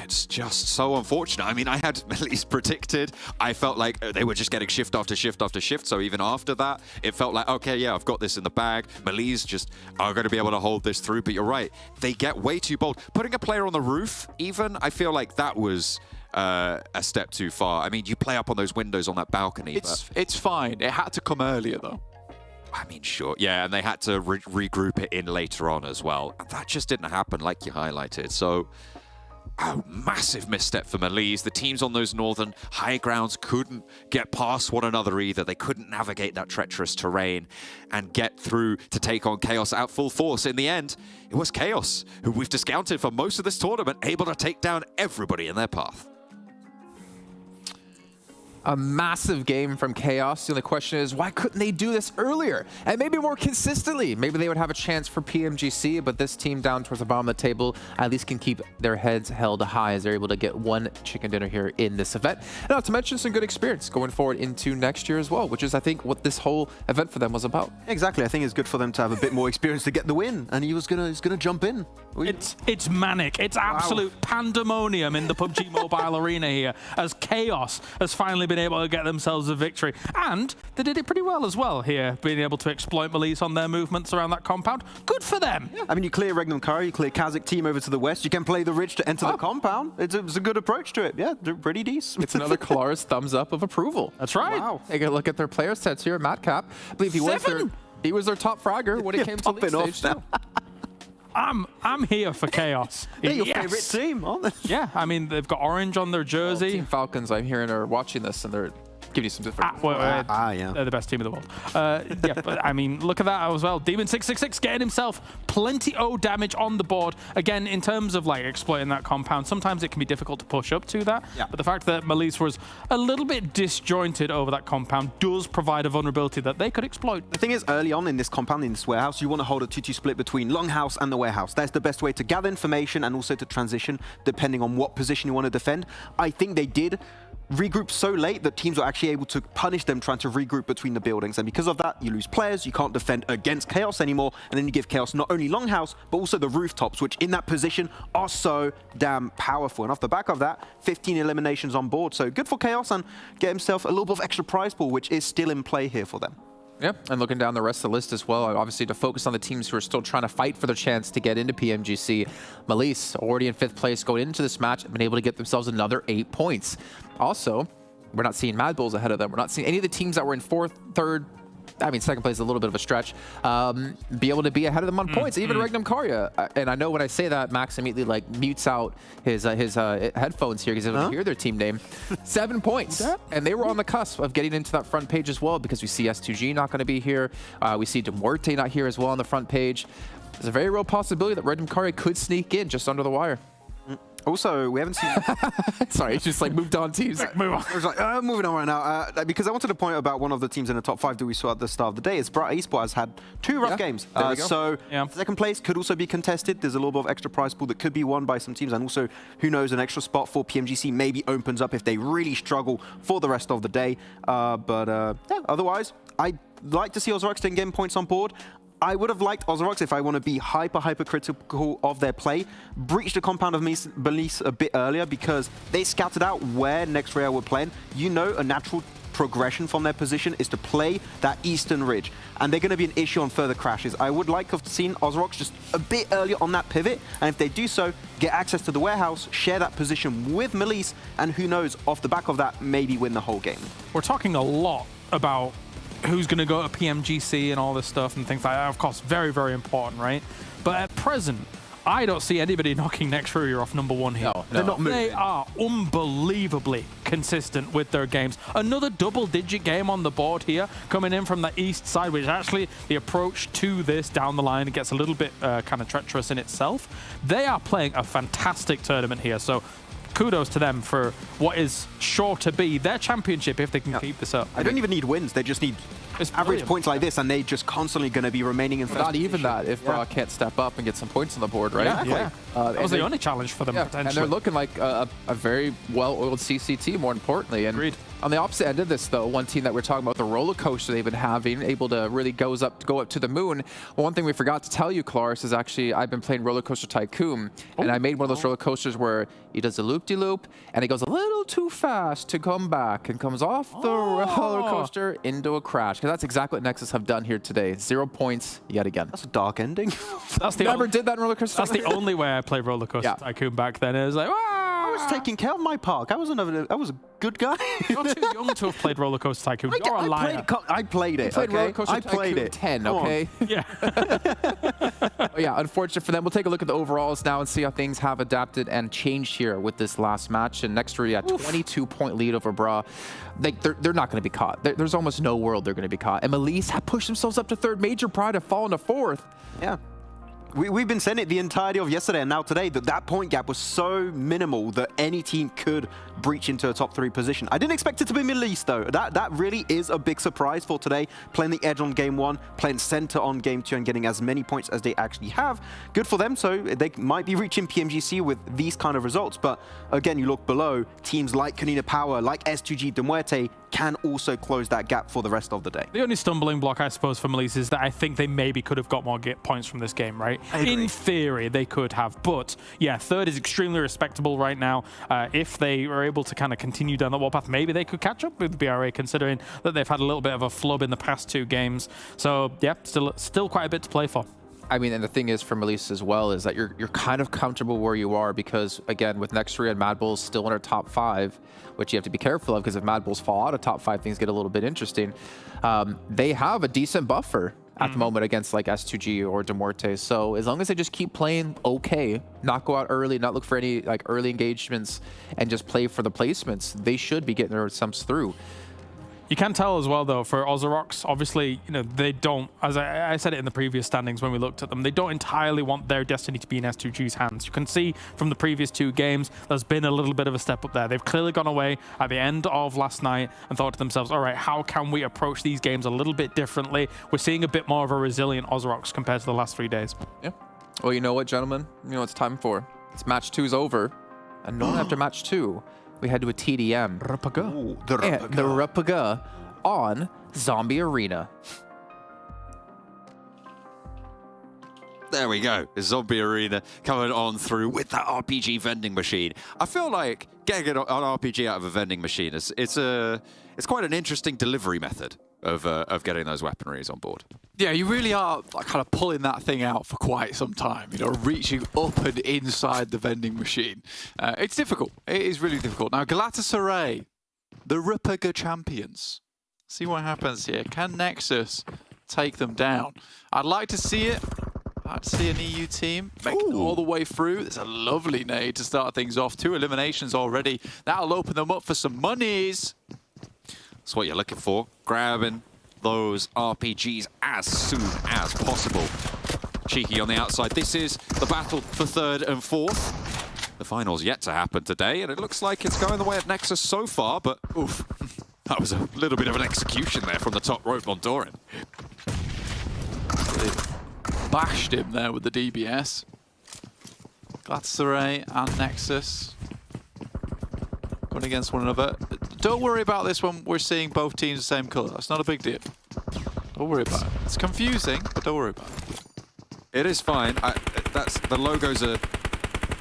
Speaker 8: It's just so unfortunate. I mean, I had MELISE predicted. I felt like they were just getting shift after shift after shift. So even after that, it felt like, okay, yeah, I've got this in the bag. MELISE just are going to be able to hold this through. But you're right. They get way too bold. Putting a player on the roof, even, I feel like that was a step too far. I mean, you play up on those windows on that balcony.
Speaker 13: It's fine. It had to come earlier, though.
Speaker 8: I mean, sure. Yeah, and they had to regroup it in later on as well. And that just didn't happen like you highlighted. So, a massive misstep for MELISE. The teams on those northern high grounds couldn't get past one another either. They couldn't navigate that treacherous terrain and get through to take on KAOS out full force. In the end, it was KAOS, who we've discounted for most of this tournament, able to take down everybody in their path.
Speaker 11: A massive game from KAOS. The only question is, why couldn't they do this earlier? And maybe more consistently. Maybe they would have a chance for PMGC, but this team down towards the bottom of the table at least can keep their heads held high as they're able to get 1 chicken dinner here in this event. And not to mention some good experience going forward into next year as well, which is, I think, what this whole event for them was about.
Speaker 12: Exactly. I think it's good for them to have a bit more experience to get the win, and he's gonna jump in.
Speaker 6: It's manic. It's absolute pandemonium in the PUBG Mobile arena here, as KAOS has finally been able to get themselves a victory. And they did it pretty well as well here, being able to exploit MELISE on their movements around that compound. Good for them.
Speaker 12: Yeah. I mean, you clear REGNUM KARYA, you clear KASIK team over to the west, you can play the ridge to enter the compound. It's a good approach to it. Yeah, they're pretty decent.
Speaker 11: It's another Klar's thumbs up of approval.
Speaker 6: That's right.
Speaker 11: Wow. Take a look at their player sets here. Matcap, I believe he was their top fragger when it came to league stage too.
Speaker 6: I'm here for KAOS.
Speaker 12: They're your favorite team, aren't they?
Speaker 6: Yeah, I mean, they've got orange on their jersey.
Speaker 11: Team Falcons, I'm hearing, are watching this, and they're Give you some different.
Speaker 6: Yeah. They're the best team in the world. Yeah, but I mean, look at that as well. Demon 666 getting himself plenty of damage on the board. Again, in terms of like exploiting that compound, sometimes it can be difficult to push up to that.
Speaker 14: Yeah.
Speaker 6: But the fact that MELISE was a little bit disjointed over that compound does provide a vulnerability that they could exploit.
Speaker 14: The thing is, early on in this compound, in this warehouse, you want to hold a 2-2 split between Longhouse and the warehouse. That's the best way to gather information and also to transition, depending on what position you want to defend. I think they did regroup so late that teams were actually able to punish them trying to regroup between the buildings, and because of that you lose players, you can't defend against KAOS anymore, and then you give KAOS not only Longhouse but also the rooftops, which in that position are so damn powerful. And off the back of that, 15 eliminations on board, so good for KAOS, and get himself a little bit of extra prize pool, which is still in play here for them.
Speaker 11: Yeah, and looking down the rest of the list as well, obviously to focus on the teams who are still trying to fight for their chance to get into PMGC. MELISE, already in 5th place going into this match, have been able to get themselves another 8 points. Also, we're not seeing MADBULLS ahead of them. We're not seeing any of the teams that were in 4th, 3rd, I mean, 2nd place is a little bit of a stretch, be able to be ahead of them on points, even REGNUM CARYA. And I know when I say that, Max immediately like mutes out his headphones here because he doesn't hear their team name. 7 points. And they were on the cusp of getting into that front page as well, because we see S2G not going to be here. We see MUERTE not here as well on the front page. There's a very real possibility that REGNUM CARYA could sneak in just under the wire.
Speaker 14: Also, we haven't seen...
Speaker 11: Sorry, it's just like moved on teams.
Speaker 14: Move on. I was like, moving on right now. Because I wanted to point about one of the teams in the top 5 that we saw at the start of the day. It's Esports has had 2 rough games. So 2nd place could also be contested. There's a little bit of extra prize pool that could be won by some teams. And also, who knows, an extra spot for PMGC maybe opens up if they really struggle for the rest of the day. Yeah, otherwise, I'd like to see OZAROX getting points on board. I would have liked OZAROX, if I want to be hyper-critical of their play, breach the compound of MELISE a bit earlier, because they scouted out where RÜYA were playing. You know, a natural progression from their position is to play that eastern ridge, and they're going to be an issue on further crashes. I would like to have seen OZAROX just a bit earlier on that pivot, and if they do so, get access to the warehouse, share that position with MELISE, and who knows, off the back of that, maybe win the whole game.
Speaker 6: We're talking a lot about who's going to go to PMGC and all this stuff and things like that. Of course, very, very important, right? But at present, I don't see anybody knocking NEXUS off #1 here.
Speaker 11: No.
Speaker 6: They're not moving. They are unbelievably consistent with their games. Another double-digit game on the board here, coming in from the east side, which actually the approach to this down the line gets a little bit kind of treacherous in itself. They are playing a fantastic tournament here, so kudos to them for what is sure to be their championship if they can keep this up.
Speaker 14: I don't even need wins, they just need average points like this, and they're just constantly going to be remaining in first
Speaker 11: Not even that, if Bra can't step up and get some points on the board, right?
Speaker 6: Yeah. That was the only challenge for them, potentially.
Speaker 11: And they're looking like a very well-oiled CCT, more importantly. And
Speaker 6: agreed.
Speaker 11: On the opposite end of this, though, one team that we're talking about, the roller coaster they've been having, able to really go up to the moon. Well, one thing we forgot to tell you, Klaris, is actually I've been playing Roller Coaster Tycoon, and I made one of those roller coasters where he does a loop-de-loop, and he goes a little too fast to come back and comes off the roller coaster into a crash. Because that's exactly what Nexus have done here today. 0 points yet again.
Speaker 14: That's a dark ending.
Speaker 6: That's the
Speaker 11: never did that in Roller Coaster.
Speaker 6: That's the only way I played Roller Coaster Tycoon back then. It was like,
Speaker 14: I was taking care of my park. I was a good guy.
Speaker 6: You're too young to have played Roller Coaster Tycoon. You're a liar.
Speaker 14: I played it.
Speaker 11: Played Roller Coaster
Speaker 14: I played
Speaker 11: Tycoon
Speaker 14: it.
Speaker 11: 10, okay?
Speaker 6: Yeah.
Speaker 11: Yeah, unfortunate for them. We'll take a look at the overalls now and see how things have adapted and changed here with this last match. And NEXUS, 22-point lead over Bra. They're not going to be caught. There's almost no world they're going to be caught. And MELISE have pushed themselves up to 3rd. Major Pride have fallen to 4th.
Speaker 14: Yeah. We've been saying it the entirety of yesterday and now today that point gap was so minimal that any team could breach into a top 3 position. I didn't expect it to be MELISE though. That really is a big surprise for today. Playing the edge on game 1, playing center on game 2 and getting as many points as they actually have. Good for them, so they might be reaching PMGC with these kind of results. But again, you look below, teams like KONINA Power, like S2G, MUERTE can also close that gap for the rest of the day.
Speaker 6: The only stumbling block, I suppose, for MELISE is that I think they maybe could have got more points from this game, right? In theory, they could have. But yeah, 3rd is extremely respectable right now. If they are able to kind of continue down that warpath, maybe they could catch up with BRA, considering that they've had a little bit of a flub in the past 2 games. So yeah, still quite a bit to play for.
Speaker 11: I mean, and the thing is for MELISE as well is that you're kind of comfortable where you are because, again, with NEXUS and MADBULLS still in our top 5, which you have to be careful of because if MADBULLS fall out of top 5, things get a little bit interesting. They have a decent buffer at the moment against like S2G or MUERTE. So as long as they just keep playing okay, not go out early, not look for any like early engagements and just play for the placements, they should be getting their sums through.
Speaker 6: You can tell as well, though, for OZAROX, obviously, you know, they don't, as I said it in the previous standings when we looked at them, they don't entirely want their destiny to be in S2G's hands. You can see from the previous 2 games, there's been a little bit of a step up there. They've clearly gone away at the end of last night and thought to themselves, all right, how can we approach these games a little bit differently? We're seeing a bit more of a resilient OZAROX compared to the last 3 days.
Speaker 15: Yeah. Well, you know what, gentlemen? You know what it's time for? It's match 2's over. And not after match 2, we head to a TDM.
Speaker 6: Ooh,
Speaker 15: the Repaga on Zombie Arena.
Speaker 8: There we go. Zombie Arena coming on through with that RPG vending machine. I feel like getting an RPG out of a vending machine it's quite an interesting delivery method of getting those weaponries on board.
Speaker 13: Yeah, you really are like, kind of pulling that thing out for quite some time, you know, reaching up and inside the vending machine. It's difficult. It is really difficult. Now, Galatasaray, the Repaga champions. See what happens here. Can Nexus take them down? I'd like to see it. I'd like to see an EU team make it all the way through. There's a lovely nade to start things off. 2 eliminations already. That'll open them up for some monies.
Speaker 8: That's what you're looking for. Grabbing those RPGs as soon as possible. Cheeky on the outside. This is the battle for 3rd and 4th. The final's yet to happen today, and it looks like it's going the way of Nexus so far, but oof. That was a little bit of an execution there from the top rope on Doran.
Speaker 13: Bashed him there with the DBS. Galatasaray and Nexus going against one another. Don't worry about this when we're seeing both teams the same colour. That's not a big deal. Don't worry about it. It's confusing, but don't worry about it.
Speaker 8: It is fine. That's the logos are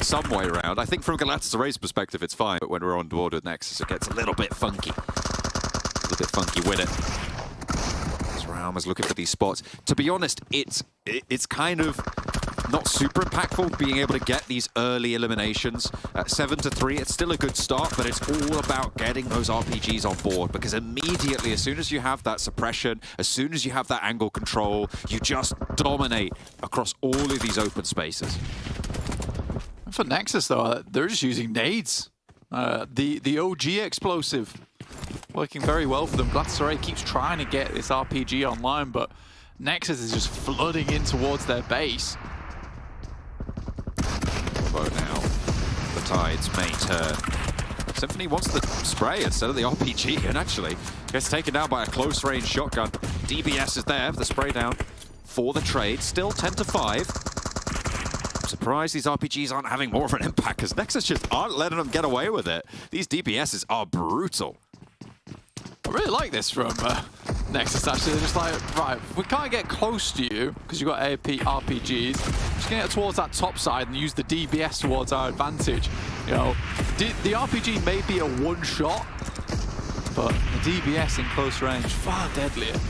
Speaker 8: some way around. I think from Galatasaray's perspective, it's fine, but when we're on board with Nexus, it gets a little bit funky. A little bit funky with it. Rauma's looking for these spots. To be honest, it's kind of not super impactful being able to get these early eliminations. 7-3, it's still a good start, but it's all about getting those RPGs on board, because immediately, as soon as you have that suppression, as soon as you have that angle control, you just dominate across all of these open spaces.
Speaker 13: For Nexus, though, they're just using nades. The OG explosive working very well for them. Galatasaray keeps trying to get this RPG online, but Nexus is just flooding in towards their base.
Speaker 8: So now, the tides may turn. Symphony wants the spray instead of the RPG, and actually gets taken down by a close-range shotgun. DBS is there for the spray down for the trade. Still 10-5. I'm surprised these RPGs aren't having more of an impact, because Nexus just aren't letting them get away with it. These DBSs are brutal.
Speaker 13: I really like this from Nexus, actually. They're just like, right, we can't get close to you because you've got RPGs. Just gonna get towards that top side and use the DBS towards our advantage. You know, the RPG may be a one-shot, but the DBS in close range, far deadlier.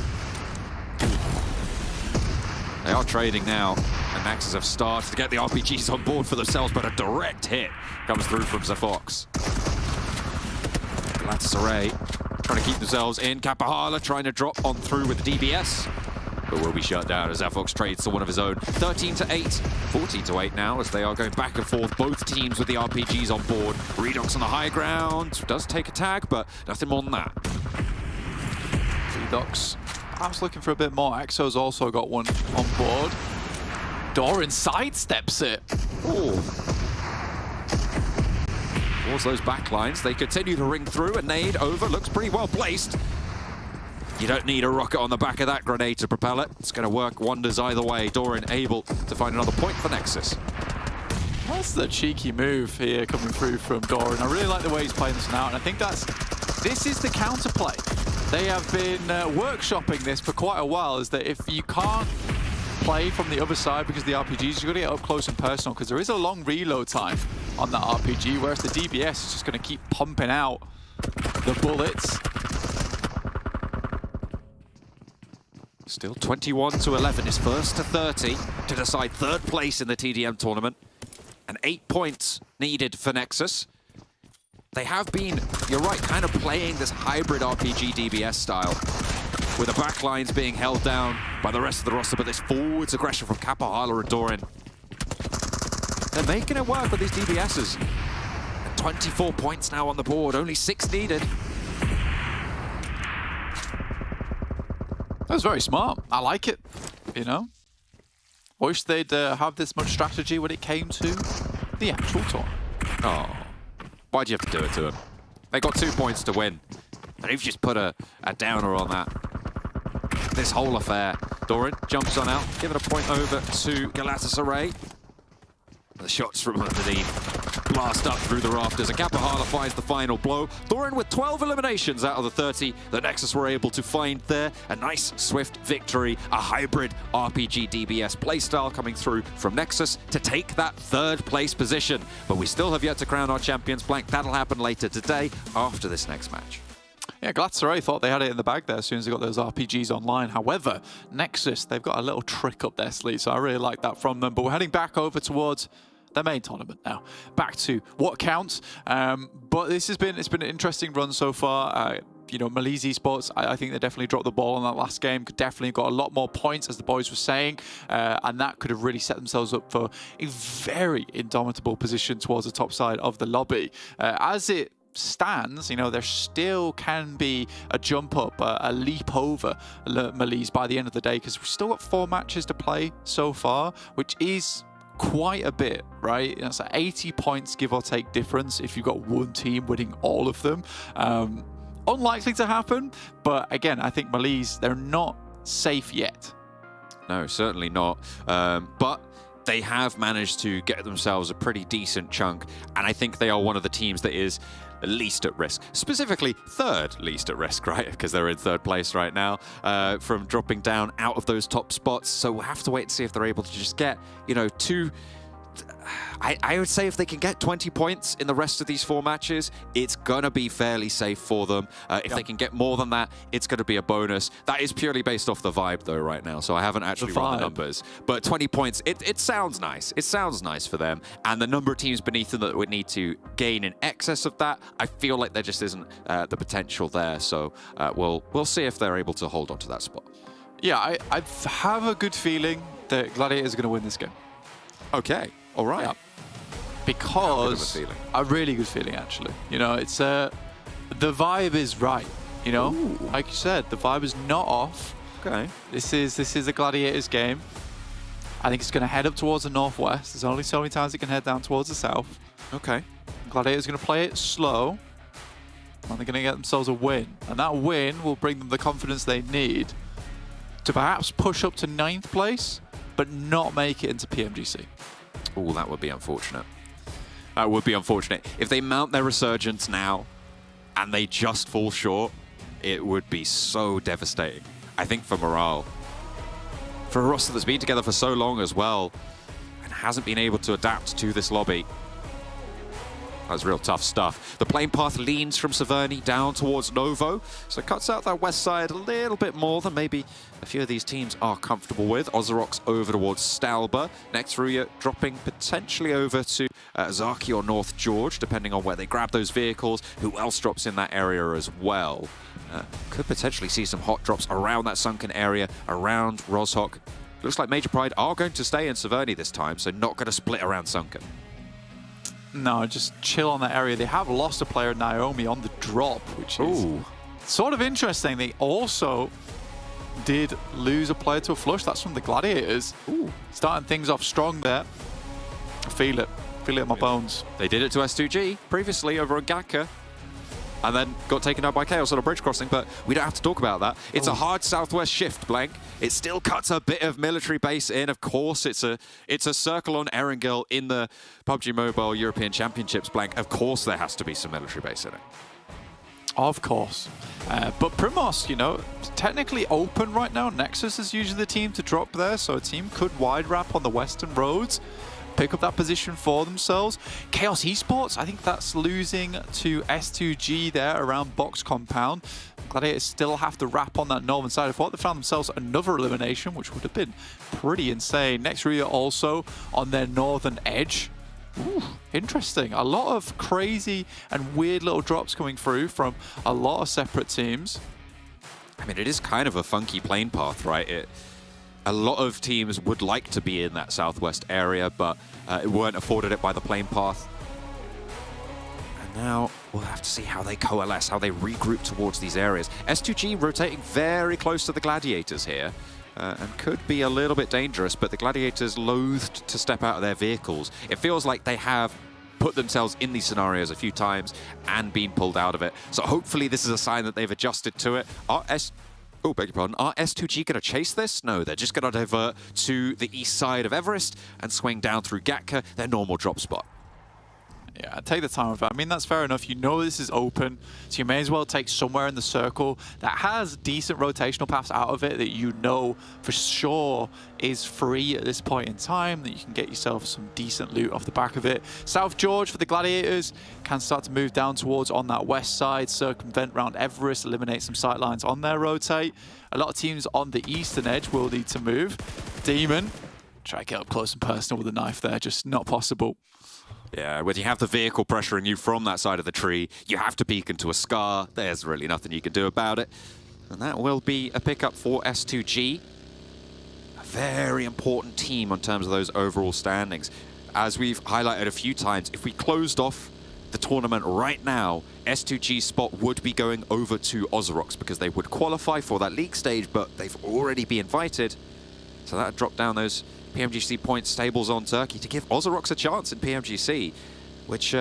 Speaker 8: They are trading now, and Nexus have started to get the RPGs on board for themselves, but a direct hit comes through from Zafox. Galatasaray trying to keep themselves in. Kapahala trying to drop on through with the DBS, but will be shut down as Zafox trades to one of his own. 13-8, 14-8 now, as they are going back and forth. Both teams with the RPGs on board. Redox on the high ground, does take a tag, but nothing more than that.
Speaker 13: Redox, I was looking for a bit more. Exo's also got one on board. Doran sidesteps it.
Speaker 8: Ooh. Towards those backlines, they continue to ring through. A nade over, looks pretty well placed. You don't need a rocket on the back of that grenade to propel it. It's going to work wonders either way. Doran able to find another point for Nexus.
Speaker 13: That's the cheeky move here coming through from Doran. I really like the way he's playing this now, and I think this is the counterplay. They have been workshopping this for quite a while, is that if you can't play from the other side because of the RPGs, you've got to get up close and personal, because there is a long reload time on that RPG, whereas the DBS is just going to keep pumping out the bullets.
Speaker 8: Still 21-11 is first to 30 to decide third place in the TDM tournament. And 8 points needed for Nexus. They have been, you're right, kind of playing this hybrid RPG DBS style, with the backlines being held down by the rest of the roster, but this forwards aggression from Kapahala and Doran. They're making it work with these DBSs. And 24 points now on the board, only 6 needed.
Speaker 13: That was very smart. I like it, you know. Wish they'd have this much strategy when it came to the actual tour.
Speaker 8: Oh, why'd you have to do it to them? They got 2 points to win. And you've just put a downer on that. This whole affair. Doran jumps on out, giving a point over to Galatasaray. The shots from underneath blast up through the rafters. And Kapahara finds the final blow. Doran with 12 eliminations out of the 30 that Nexus were able to find there. A nice, swift victory. A hybrid RPG DBS playstyle coming through from Nexus to take that 3rd place position. But we still have yet to crown our champions, Blank. That'll happen later today after this next match.
Speaker 13: Yeah, Galatasaray thought they had it in the bag there as soon as they got those RPGs online. However, Nexus, they've got a little trick up their sleeve, so I really like that from them. But we're heading back over towards their main tournament now. Back to what counts. But it's been an interesting run so far. You know, MELISE Esports, I think they definitely dropped the ball on that last game. Could definitely got a lot more points, as the boys were saying. And that could have really set themselves up for a very indomitable position towards the top side of the lobby. As it stands, you know, there still can be a jump up, a leap over MELISE by the end of the day, because we've still got 4 matches to play so far, which is quite a bit, right? It's like 80 points, give or take, difference if you've got one team winning all of them. Unlikely to happen, but again, I think MELISE, they're not safe yet.
Speaker 8: No, certainly not. But they have managed to get themselves a pretty decent chunk, and I think they are one of the teams that is least at risk, specifically 3rd least at risk, right? Because they're in 3rd place right now from dropping down out of those top spots. So we'll have to wait and see if they're able to just get, you know, I would say if they can get 20 points in the rest of these 4 matches, it's gonna be fairly safe for them. If they can get more than that, it's gonna be a bonus. That is purely based off the vibe though right now, so I haven't actually run the numbers. But 20 points, it sounds nice. It sounds nice for them. And the number of teams beneath them that would need to gain in excess of that, I feel like there just isn't the potential there. So we'll see if they're able to hold on to that spot.
Speaker 13: Yeah, I have a good feeling that Gladiators are gonna win this game.
Speaker 8: Okay, all right.
Speaker 13: Yeah. Because a really good feeling, actually. You know, it's the vibe is right. You know, like you said, the vibe is not off.
Speaker 8: Okay.
Speaker 13: This is a Gladiators game. I think it's going to head up towards the northwest. There's only so many times it can head down towards the south.
Speaker 8: Okay.
Speaker 13: Gladiators are going to play it slow, and they're going to get themselves a win. And that win will bring them the confidence they need to perhaps push up to 9th place, but not make it into PMGC.
Speaker 8: Oh, that would be unfortunate. That would be unfortunate. If they mount their resurgence now and they just fall short, it would be so devastating. I think for morale. For a roster that's been together for so long as well and hasn't been able to adapt to this lobby. That's real tough stuff. The plane path leans from Severny down towards Novo, so it cuts out that west side a little bit more than maybe a few of these teams are comfortable with. OZAROX over towards Stalba. Next, RÜYA dropping potentially over to Zaki or North George, depending on where they grab those vehicles. Who else drops in that area as well? Could potentially see some hot drops around that sunken area, around Rozhok. Looks like Major Pride are going to stay in Severny this time, so not going to split around sunken.
Speaker 13: No, just chill on that area. They have lost a player, Naomi, on the drop, which is sort of interesting. They also did lose a player to a flush. That's from the Gladiators. Starting things off strong there. I feel it. Feel it in my bones.
Speaker 8: They did it to S2G previously over on Gaka, and then got taken out by KAOS on a bridge crossing, but we don't have to talk about that. It's a hard southwest shift, Blank. It still cuts a bit of military base in. Of course, it's a circle on Erangel in the PUBG Mobile European Championships, Blank. Of course, there has to be some military base in it.
Speaker 13: Of course. But Primos, you know, technically open right now. Nexus is usually the team to drop there, so a team could wide wrap on the western roads, pick up that position for themselves. KAOS Esports, I think that's losing to S2G there around box compound. Gladiators still have to wrap on that northern side. I thought they found themselves another elimination, which would have been pretty insane. Next, RÜYA also on their northern edge. Ooh, interesting. A lot of crazy and weird little drops coming through from a lot of separate teams.
Speaker 8: I mean, it is kind of a funky plane path, right? A lot of teams would like to be in that southwest area, but it weren't afforded it by the plane path. And now we'll have to see how they coalesce, how they regroup towards these areas. S2G rotating very close to the Gladiators here. And could be a little bit dangerous, but the Gladiators loathed to step out of their vehicles. It feels like they have put themselves in these scenarios a few times and been pulled out of it. So hopefully this is a sign that they've adjusted to it. Are S2G going to chase this? No, they're just going to divert to the east side of Everest and swing down through Gatka, their normal drop spot.
Speaker 13: Yeah, take the time with that. I mean, that's fair enough. You know this is open, so you may as well take somewhere in the circle that has decent rotational paths out of it that you know for sure is free at this point in time, that you can get yourself some decent loot off the back of it. South George for the Gladiators can start to move down towards on that west side, circumvent around Everest, eliminate some sightlines on their rotate. A lot of teams on the eastern edge will need to move. Demon, try to get up close and personal with a knife there, just not possible.
Speaker 8: Yeah, when you have the vehicle pressuring you from that side of the tree, you have to peek into a scar. There's really nothing you can do about it. And that will be a pickup for S2G. A very important team in terms of those overall standings. As we've highlighted a few times, if we closed off the tournament right now, S2G's spot would be going over to OZAROX because they would qualify for that league stage, but they've already been invited. So that would drop down those PMGC points tables on Turkey to give OZAROX a chance in PMGC, which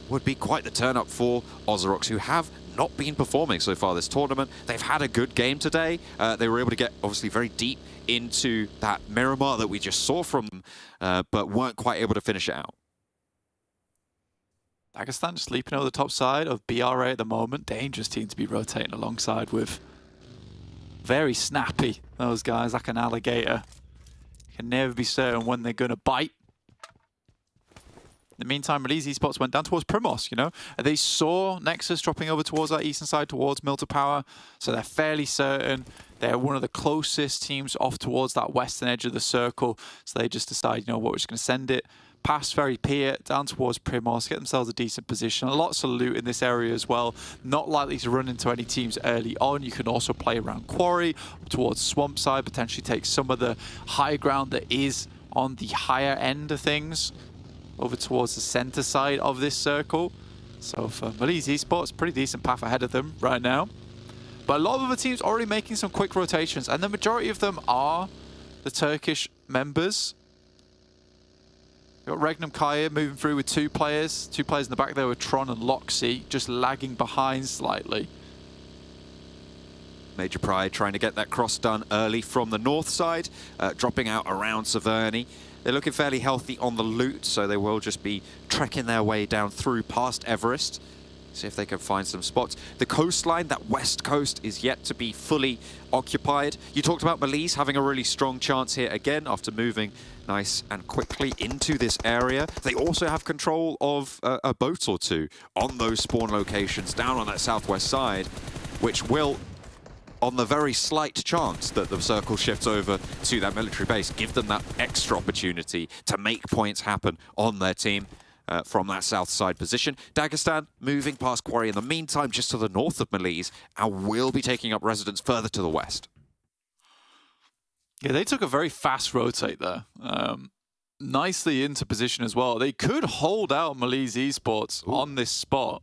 Speaker 8: would be quite the turn-up for OZAROX, who have not been performing so far this tournament. They've had a good game today. They were able to get, obviously, very deep into that Miramar that we just saw from them, but weren't quite able to finish it out.
Speaker 13: Dagestan just leaping over the top side of BRA at the moment. Dangerous team to be rotating alongside with. Very snappy, those guys, like an alligator. Can never be certain when they're going to bite. In the meantime, MELISE Esports went down towards Primos, you know. They saw Nexus dropping over towards that eastern side, towards MUERTE Power, so they're fairly certain they're one of the closest teams off towards that western edge of the circle, so they just decide, you know what, we're just going to send it past Ferry Pier, down towards Primos, get themselves a decent position. Lots of loot in this area as well. Not likely to run into any teams early on. You can also play around Quarry, towards Swamp side, potentially take some of the high ground that is on the higher end of things, over towards the center side of this circle. So for MELISE Esports, pretty decent path ahead of them right now. But a lot of other teams already making some quick rotations, and the majority of them are the Turkish members. Got REGNUM KARYA moving through with two players in the back there with Tron and Loxy, just lagging behind slightly.
Speaker 8: Major Pride trying to get that cross done early from the north side, dropping out around Severny. They're looking fairly healthy on the loot, so they will just be trekking their way down through past Everest. See if they can find some spots. The coastline, that west coast, is yet to be fully occupied. You talked about MELISE having a really strong chance here again after moving nice and quickly into this area. They also have control of a boat or two on those spawn locations down on that southwest side, which will, on the very slight chance that the circle shifts over to that military base, give them that extra opportunity to make points happen on their team. From that south side position. Dagestan moving past Quarry in the meantime, just to the north of MELISE, and will be taking up residence further to the west.
Speaker 13: Yeah, they took a very fast rotate there. Nicely into position as well. They could hold out MELISE Esports on this spot.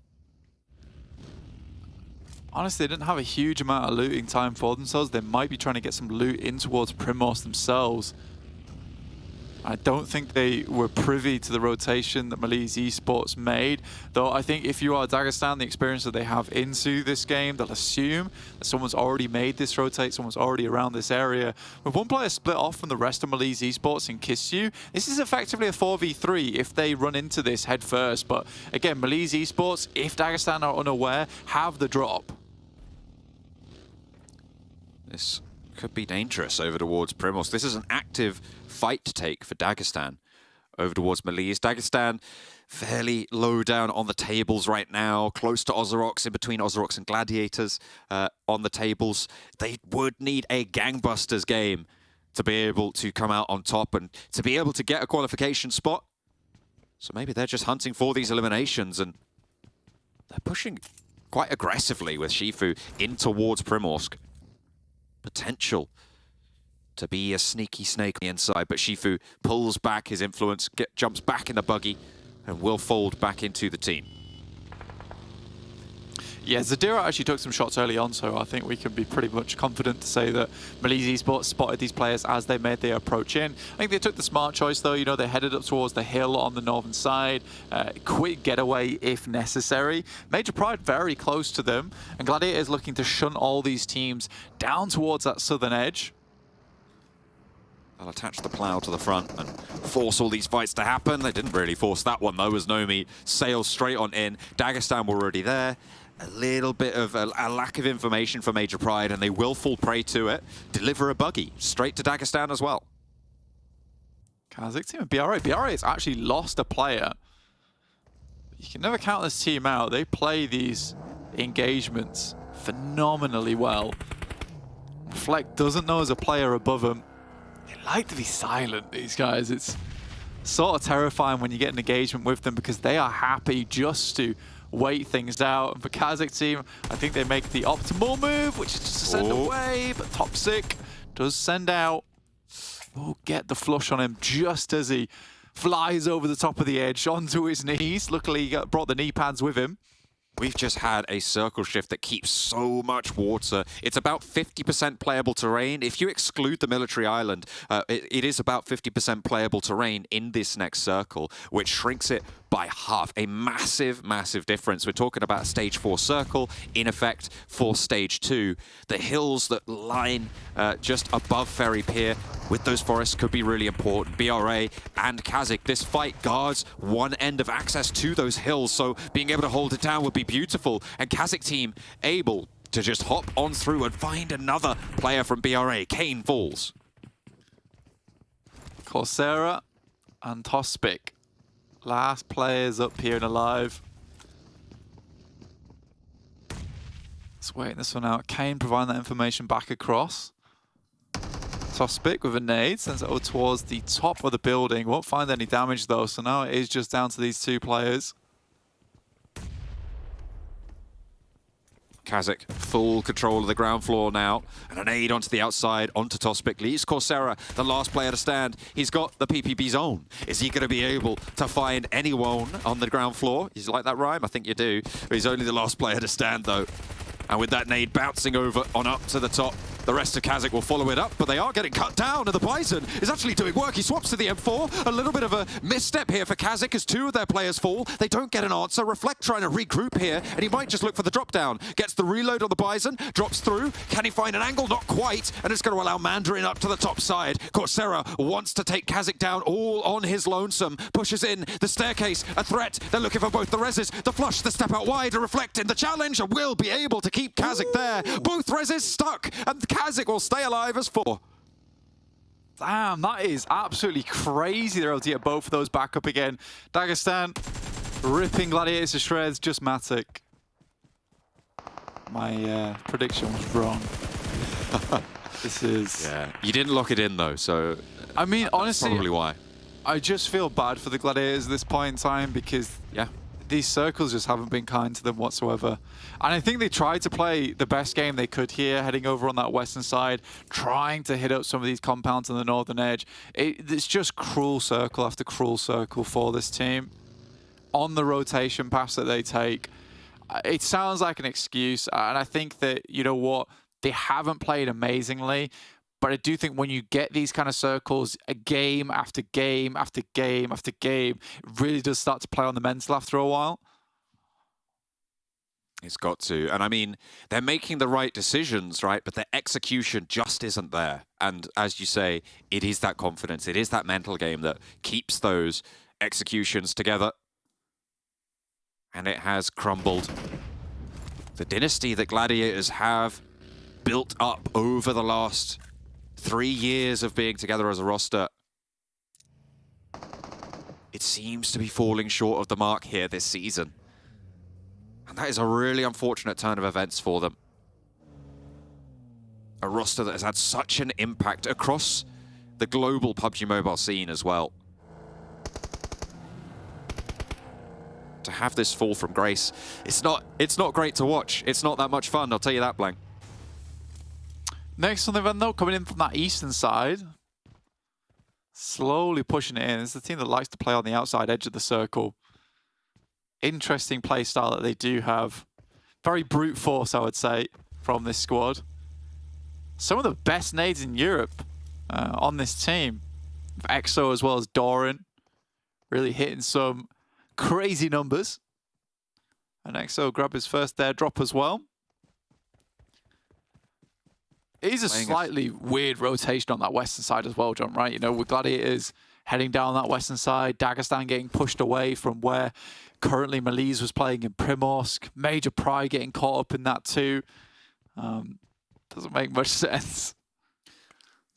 Speaker 13: Honestly, they didn't have a huge amount of looting time for themselves. They might be trying to get some loot in towards Primos themselves. I don't think they were privy to the rotation that MELISE Esports made, though I think if you are Dagestan, the experience that they have into this game, they'll assume that someone's already made this rotate, someone's already around this area. With one player split off from the rest of MELISE Esports in Kissu, this is effectively a 4v3 if they run into this head first. But again, MELISE Esports, if Dagestan are unaware, have the drop.
Speaker 8: This could be dangerous over towards Primos. This is an active fight to take for Dagestan over towards MELISE. Dagestan fairly low down on the tables right now, close to OZAROX, in between OZAROX and Gladiators on the tables. They would need a gangbusters game to be able to come out on top and to be able to get a qualification spot. So maybe they're just hunting for these eliminations, and they're pushing quite aggressively with Shifu in towards Primorsk. Potential to be a sneaky snake on the inside, but Shifu pulls back his influence, jumps back in the buggy, and will fold back into the team.
Speaker 13: Yeah, Zadira actually took some shots early on, so I think we can be pretty much confident to say that MELISE Esports spotted these players as they made their approach in. I think they took the smart choice, though. You know, they headed up towards the hill on the northern side. Quick getaway if necessary. Major Pride very close to them, and Gladiators looking to shunt all these teams down towards that southern edge.
Speaker 8: They'll attach the plow to the front and force all these fights to happen. They didn't really force that one, though, as Nomi sails straight on in. Dagestan were already there. A little bit of a lack of information for Major Pride, and they will fall prey to it. Deliver a buggy straight to Dagestan as well.
Speaker 13: KASIK team and BRA. BRA has actually lost a player. You can never count this team out. They play these engagements phenomenally well. Fleck doesn't know there's a player above him. They like to be silent, these guys. It's sort of terrifying when you get an engagement with them because they are happy just to wait things out. And for KASIK team, I think they make the optimal move, which is just to send away, but Toxic does send out. We'll get the flush on him just as he flies over the top of the edge onto his knees. Luckily, he brought the knee pads with him.
Speaker 8: We've just had a circle shift that keeps so much water. It's about 50% playable terrain. If you exclude the military island, it is about 50% playable terrain in this next circle, which shrinks it by half. A massive, massive difference. We're talking about a stage 4 circle, in effect, for stage 2. The hills that line just above Ferry Pier with those forests could be really important. BRA and KASIK, this fight guards one end of access to those hills, so being able to hold it down would be beautiful. And KASIK team able to just hop on through and find another player from BRA. Kane falls.
Speaker 13: Coursera and Tospic. Last players up here and alive. Let's wait this one out. Kane providing that information back across. Tospic with a nade sends it over towards the top of the building. Won't find any damage though, so now it is just down to these two players.
Speaker 8: KASIK, full control of the ground floor now, and an aid onto the outside, onto Tospic. Leaves Coursera, the last player to stand. He's got the PPP zone. Is he going to be able to find anyone on the ground floor? You like that rhyme? I think you do. He's only the last player to stand, though. And with that nade bouncing over on up to the top, the rest of KASIK will follow it up, but they are getting cut down, and the Bison is actually doing work. He swaps to the M4. A little bit of a misstep here for KASIK as two of their players fall. They don't get an answer. Reflect trying to regroup here, and he might just look for the drop down. Gets the reload on the Bison, drops through. Can he find an angle? Not quite, and it's going to allow Mandarin up to the top side. Coursera wants to take KASIK down all on his lonesome. Pushes in the staircase, a threat. They're looking for both the reses, the flush, the step out wide, a reflect in the challenge, and will be able to keep KASIK there. Both reses stuck, and KASIK will stay alive as 4.
Speaker 13: Damn, that is absolutely crazy. They're able to get both of those back up again. Dagestan ripping Gladiators to shreds. Just Matic. My prediction was wrong. This is...
Speaker 8: Yeah, you didn't lock it in though, so...
Speaker 13: I mean, honestly...
Speaker 8: Probably why.
Speaker 13: I just feel bad for the Gladiators at this point in time because...
Speaker 8: Yeah.
Speaker 13: These circles just haven't been kind to them whatsoever. And I think they tried to play the best game they could here, heading over on that western side, trying to hit up some of these compounds on the northern edge. It's just cruel circle after cruel circle for this team. On the rotation pass that they take, it sounds like an excuse. And I think that, you know what, they haven't played amazingly. But I do think when you get these kind of circles, a game after game after game after game, it really does start to play on the mental after a while.
Speaker 8: It's got to. And I mean, they're making the right decisions, right? But the execution just isn't there. And as you say, it is that confidence. It is that mental game that keeps those executions together. And it has crumbled. The dynasty that Gladiators have built up over the last 3 years of being together as a roster, it seems to be falling short of the mark here this season. And that is a really unfortunate turn of events for them. A roster that has had such an impact across the global PUBG Mobile scene as well. To have this fall from grace, it's not great to watch. It's not that much fun, I'll tell you that, Blank.
Speaker 13: Next on the event, though, coming in from that eastern side. Slowly pushing it in. It's the team that likes to play on the outside edge of the circle. Interesting play style that they do have. Very brute force, I would say, from this squad. Some of the best nades in Europe on this team. EXO as well as Doran. Really hitting some crazy numbers. And EXO grab his first there drop as well. It is a slightly weird rotation on that western side as well, John, right? You know, with Gladiators heading down that western side, Dagestan getting pushed away from where currently MELISE was playing in Primorsk, Major Pride getting caught up in that too. Doesn't make much sense.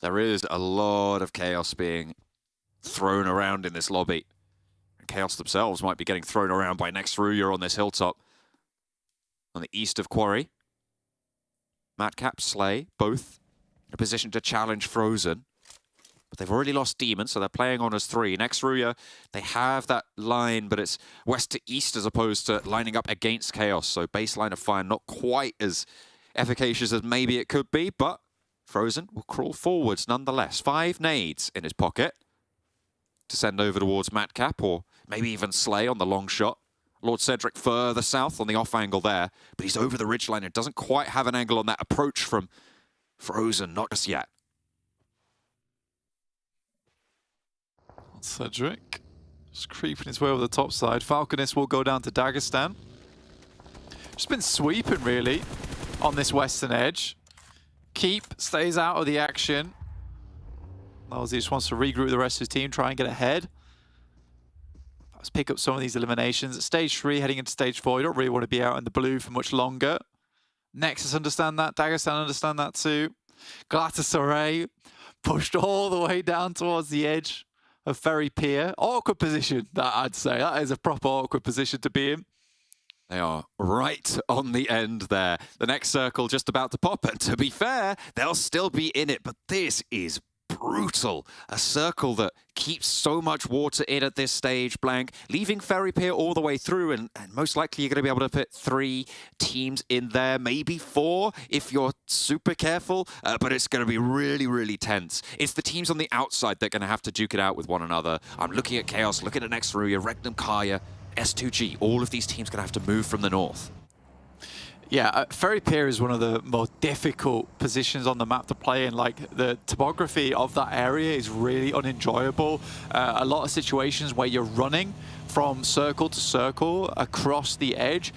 Speaker 8: There is a lot of chaos being thrown around in this lobby. Chaos themselves might be getting thrown around by next RÜYA on this hilltop. On the east of Quarry. Madcap, Slay, both in a position to challenge Frozen. But they've already lost Demon, so they're playing on as 3. Next RÜYA, they have that line, but it's west to east as opposed to lining up against Chaos. So baseline of fire not quite as efficacious as maybe it could be, but Frozen will crawl forwards nonetheless. 5 nades in his pocket to send over towards Madcap, or maybe even Slay on the long shot. Lord Cedric further south on the off angle there, but he's over the ridgeline and doesn't quite have an angle on that approach from Frozen, not just yet.
Speaker 13: Cedric just creeping his way over the top side. Falconis will go down to Dagestan. Just been sweeping really on this western edge. Keep stays out of the action. He just wants to regroup the rest of his team, try and get ahead. Let's pick up some of these eliminations. At stage 3, heading into stage 4, you don't really want to be out in the blue for much longer. Nexus understand that. Dagestan understand that too. Galatasaray pushed all the way down towards the edge of Ferry Pier. Awkward position, that I'd say. That is a proper awkward position to be in.
Speaker 8: They are right on the end there. The next circle just about to pop, and to be fair, they'll still be in it, but this is brutal. A circle that keeps so much water in at this stage, Blank, leaving Ferry Pier all the way through, and most likely you're going to be able to put 3 teams in there, maybe 4 if you're super careful, but it's going to be really, really tense. It's the teams on the outside that are going to have to duke it out with one another. I'm looking at Chaos, looking at next RÜYA, REGNUM, KARYA, S2G. All of these teams going to have to move from the north.
Speaker 13: Yeah, Ferry Pier is one of the most difficult positions on the map to play in. Like, the topography of that area is really unenjoyable. A lot of situations where you're running from circle to circle across the edge.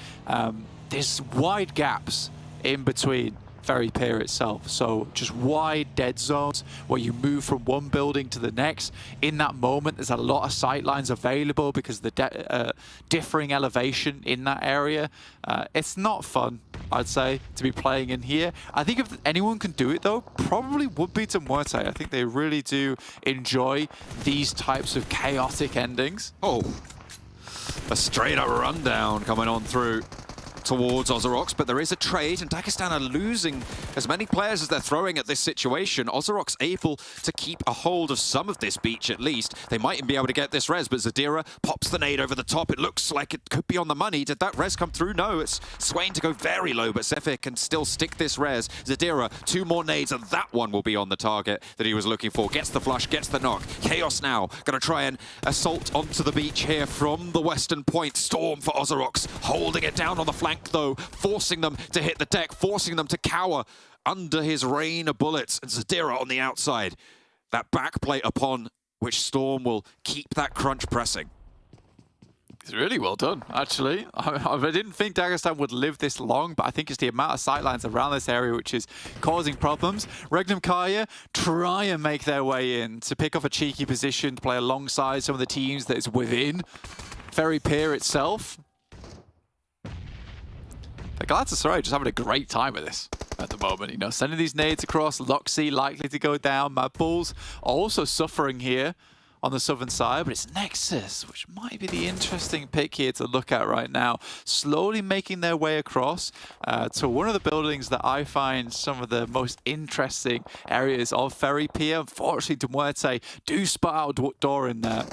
Speaker 13: There's wide gaps in between Ferry Pier itself. So just wide dead zones where you move from one building to the next. In that moment, there's a lot of sight lines available because of the differing elevation in that area. It's not fun, I'd say, to be playing in here. I think if anyone can do it, though, probably would be to MUERTE. I think they really do enjoy these types of chaotic endings.
Speaker 8: Oh, a straight up rundown coming on through towards OZAROX, but there is a trade, and Dagestan are losing as many players as they're throwing at this situation. OZAROX able to keep a hold of some of this beach at least. They might even be able to get this res, but Zadira pops the nade over the top. It looks like it could be on the money. Did that res come through? No, it's Swain to go very low, but Sefik can still stick this res. Zadira, 2 more nades, and that one will be on the target that he was looking for. Gets the flush, gets the knock. Chaos now gonna try and assault onto the beach here from the western point. Storm for OZAROX, holding it down on the flank though, forcing them to hit the deck, forcing them to cower under his rain of bullets. And Zadira on the outside. That backplate upon which Storm will keep that crunch pressing.
Speaker 13: It's really well done, actually. I didn't think Dagestan would live this long, but I think it's the amount of sightlines around this area which is causing problems. REGNUM, KARYA try and make their way in to pick off a cheeky position to play alongside some of the teams that is within Ferry Pier itself. But Galatasaray just having a great time with this at the moment. You know, sending these nades across, Loxy likely to go down. MADBULLS also suffering here on the southern side, but it's Nexus, which might be the interesting pick here to look at right now. Slowly making their way across to one of the buildings that I find some of the most interesting areas of Ferry Pier. Unfortunately, MUERTE do spot out Doran there.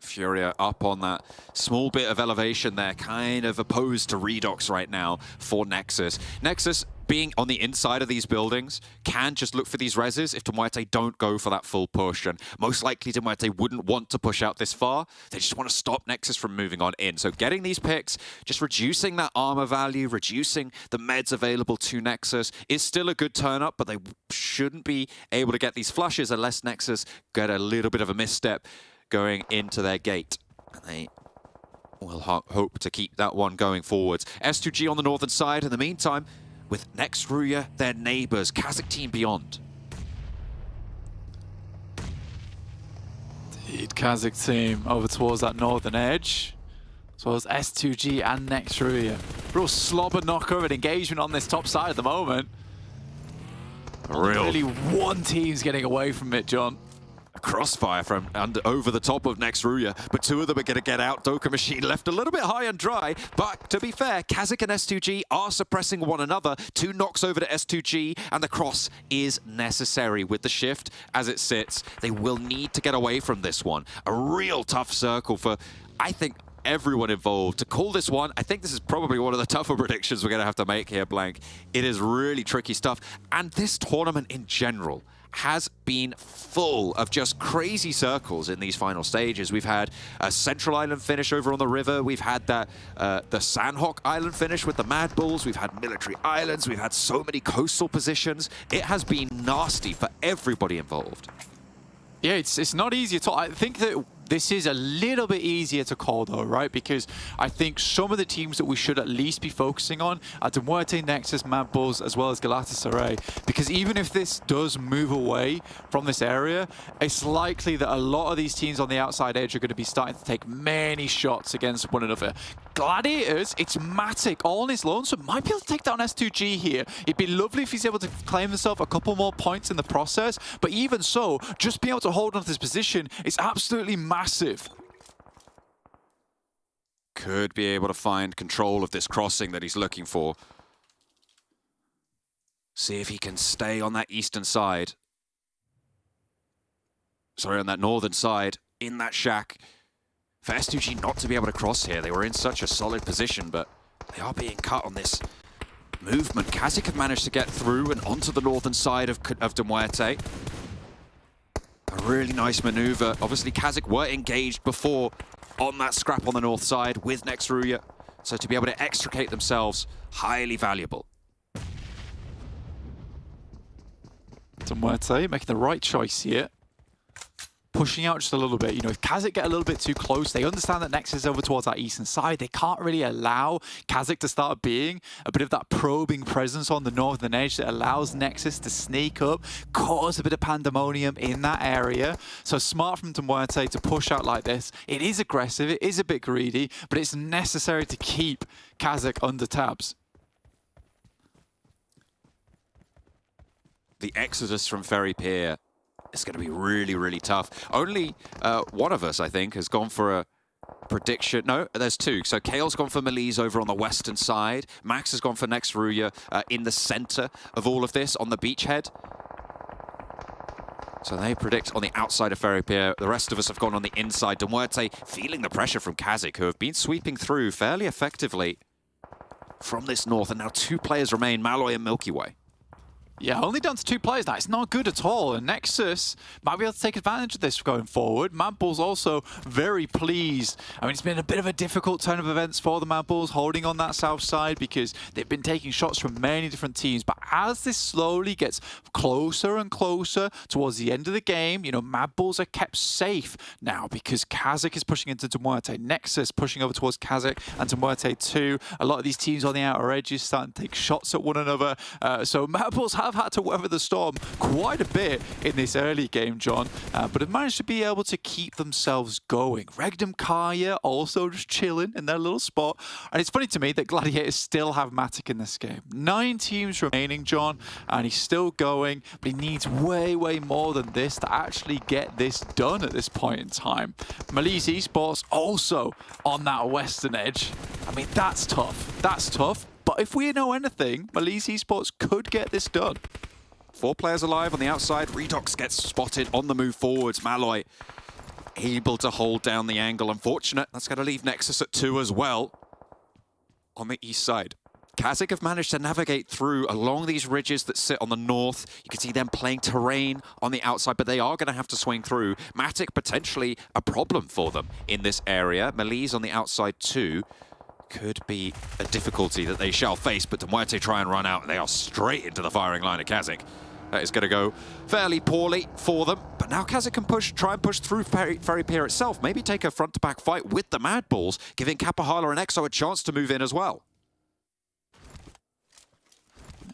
Speaker 8: Furia up on that small bit of elevation there, kind of opposed to Redox right now for Nexus. Nexus, being on the inside of these buildings, can just look for these reses if MUERTE don't go for that full push. And most likely MUERTE wouldn't want to push out this far. They just want to stop Nexus from moving on in. So getting these picks, just reducing that armor value, reducing the meds available to Nexus is still a good turn up, but they shouldn't be able to get these flushes unless Nexus get a little bit of a misstep going into their gate. And they will hope to keep that one going forwards. S2G on the northern side. In the meantime, with next RÜYA, their neighbors, KASIK Team Beyond.
Speaker 13: Indeed, KASIK Team over towards that northern edge. As well as S2G and next RÜYA. Real slobber knocker and engagement on this top side at the moment. Really one team's getting away from it, John.
Speaker 8: A crossfire from over the top of next RÜYA, but two of them are going to get out. Doka Machine left a little bit high and dry, but to be fair, KASIK and S2G are suppressing one another. 2 knocks over to S2G, and the cross is necessary. With the shift as it sits, they will need to get away from this one. A real tough circle for, I think, everyone involved. To call this one, I think this is probably one of the tougher predictions we're going to have to make here, Blank. It is really tricky stuff, and this tournament in general has been full of just crazy circles in these final stages. We've had a Central Island finish over on the river. We've had that the Sanhok Island finish with the MADBULLS. We've had military islands. We've had so many coastal positions. It has been nasty for everybody involved.
Speaker 13: Yeah, it's not easy at all. I think that this is a little bit easier to call though, right? Because I think some of the teams that we should at least be focusing on are MUERTE, Nexus, MADBULLS, as well as GALATASARAY. Because even if this does move away from this area, it's likely that a lot of these teams on the outside edge are going to be starting to take many shots against one another. Gladiators, it's Matic all on his own, so might be able to take down S2G here. It'd be lovely if he's able to claim himself a couple more points in the process, but even so, just being able to hold on to this position is absolutely massive.
Speaker 8: Could be able to find control of this crossing that he's looking for. See if he can stay on that eastern side. Sorry, on that northern side, in that shack. For S2G not to be able to cross here, they were in such a solid position, but they are being cut on this movement. KASIK have managed to get through and onto the northern side of MUERTE. A really nice maneuver. Obviously, KASIK were engaged before on that scrap on the north side with next RÜYA, so to be able to extricate themselves, highly valuable.
Speaker 13: MUERTE making the right choice here. Pushing out just a little bit. You know, if KASIK get a little bit too close, they understand that Nexus is over towards that eastern side. They can't really allow KASIK to start being a bit of that probing presence on the northern edge that allows Nexus to sneak up, cause a bit of pandemonium in that area. So smart from MUERTE to push out like this. It is aggressive, it is a bit greedy, but it's necessary to keep KASIK under tabs.
Speaker 8: The exodus from Ferry Pier is going to be really, really tough. Only one of us, I think, has gone for a prediction. No, there's two. So Kale's gone for MELISE over on the western side. Max has gone for next RÜYA in the center of all of this on the beachhead. So they predict on the outside of Ferry Pier. The rest of us have gone on the inside. MUERTE feeling the pressure from KASIK, who have been sweeping through fairly effectively from this north. And now 2 players remain, Malloy and Milky Way.
Speaker 13: Yeah, only down to 2 players now. It's not good at all. And Nexus might be able to take advantage of this going forward. MADBULLS also very pleased. I mean, it's been a bit of a difficult turn of events for the MADBULLS, holding on that south side because they've been taking shots from many different teams. But as this slowly gets closer and closer towards the end of the game, you know, MADBULLS are kept safe now because KASIK is pushing into MUERTE. Nexus pushing over towards KASIK and MUERTE too. A lot of these teams on the outer edges starting to take shots at one another. So MADBULLS have had to weather the storm quite a bit in this early game, John, but have managed to be able to keep themselves going. REGNUM, KARYA also just chilling in their little spot. And it's funny to me that Gladiators still have Matic in this game. 9 teams remaining, John, and he's still going, but he needs way, way more than this to actually get this done at this point in time. MELISE Esports also on that western edge. I mean, that's tough. That's tough. But if we know anything, MELISE Esports could get this done.
Speaker 8: 4 players alive on the outside. Redox gets spotted on the move forwards. Malloy able to hold down the angle. Unfortunate, that's going to leave Nexus at 2 as well on the east side. KASIK have managed to navigate through along these ridges that sit on the north. You can see them playing terrain on the outside, but they are going to have to swing through. Matic potentially a problem for them in this area. MELISE on the outside too. Could be a difficulty that they shall face, but MUERTE try and run out, and they are straight into the firing line of KASIK. That is going to go fairly poorly for them, but now KASIK can try and push through Ferry Pier itself, maybe take a front-to-back fight with the MADBULLS, giving KaPaHALA and EXO a chance to move in as well.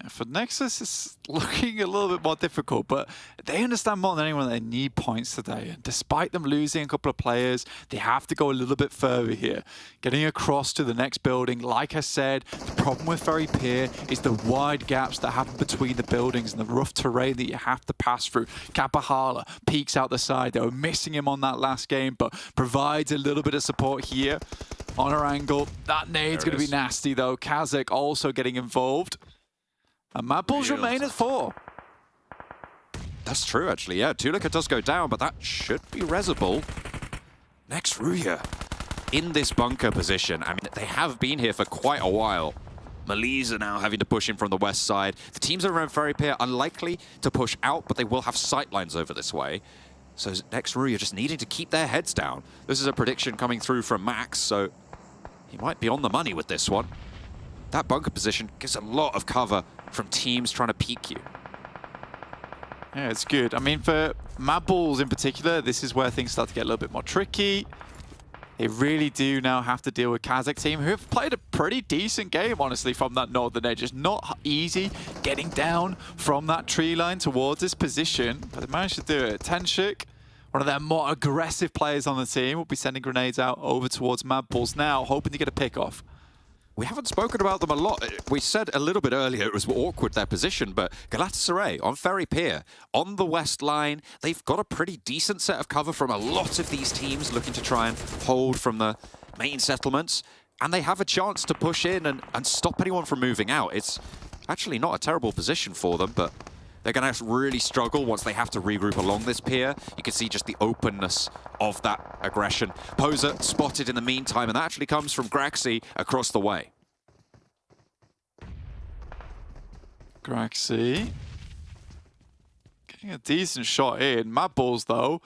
Speaker 13: For Nexus, it's looking a little bit more difficult, but they understand more than anyone they need points today. And despite them losing a couple of players, they have to go a little bit further here. Getting across to the next building, like I said, the problem with Ferry Pier is the wide gaps that happen between the buildings and the rough terrain that you have to pass through. KaPaHALA peeks out the side. They were missing him on that last game, but provides a little bit of support here on Erangel. That nade's going to be nasty, though. KASIK also getting involved. And MADBULLS remain at 4.
Speaker 8: That's true, actually, yeah. Türkiye does go down, but that should be resable. Next, RÜYA in this bunker position. I mean, they have been here for quite a while. MELISE are now having to push in from the west side. The teams around Ferry Pier unlikely to push out, but they will have sightlines over this way. So next, RÜYA just needing to keep their heads down. This is a prediction coming through from Max, so he might be on the money with this one. That bunker position gives a lot of cover from teams trying to peek you.
Speaker 13: Yeah, it's good. I mean, for MADBULLS in particular, this is where things start to get a little bit more tricky. They really do now have to deal with KASIK team, who have played a pretty decent game, honestly, from that northern edge. It's not easy getting down from that tree line towards this position, but they managed to do it. Tenshik, one of their more aggressive players on the team, will be sending grenades out over towards MADBULLS now, hoping to get a pick off.
Speaker 8: We haven't spoken about them a lot. We said a little bit earlier it was awkward, their position, but GALATASARAY on Ferry Pier, on the west line, they've got a pretty decent set of cover from a lot of these teams looking to try and hold from the main settlements, and they have a chance to push in and stop anyone from moving out. It's actually not a terrible position for them, but they're going to really struggle once they have to regroup along this pier. You can see just the openness of that aggression. Poser spotted in the meantime, and that actually comes from Graxy across the way.
Speaker 13: Graxy getting a decent shot in. MADBULLS, though,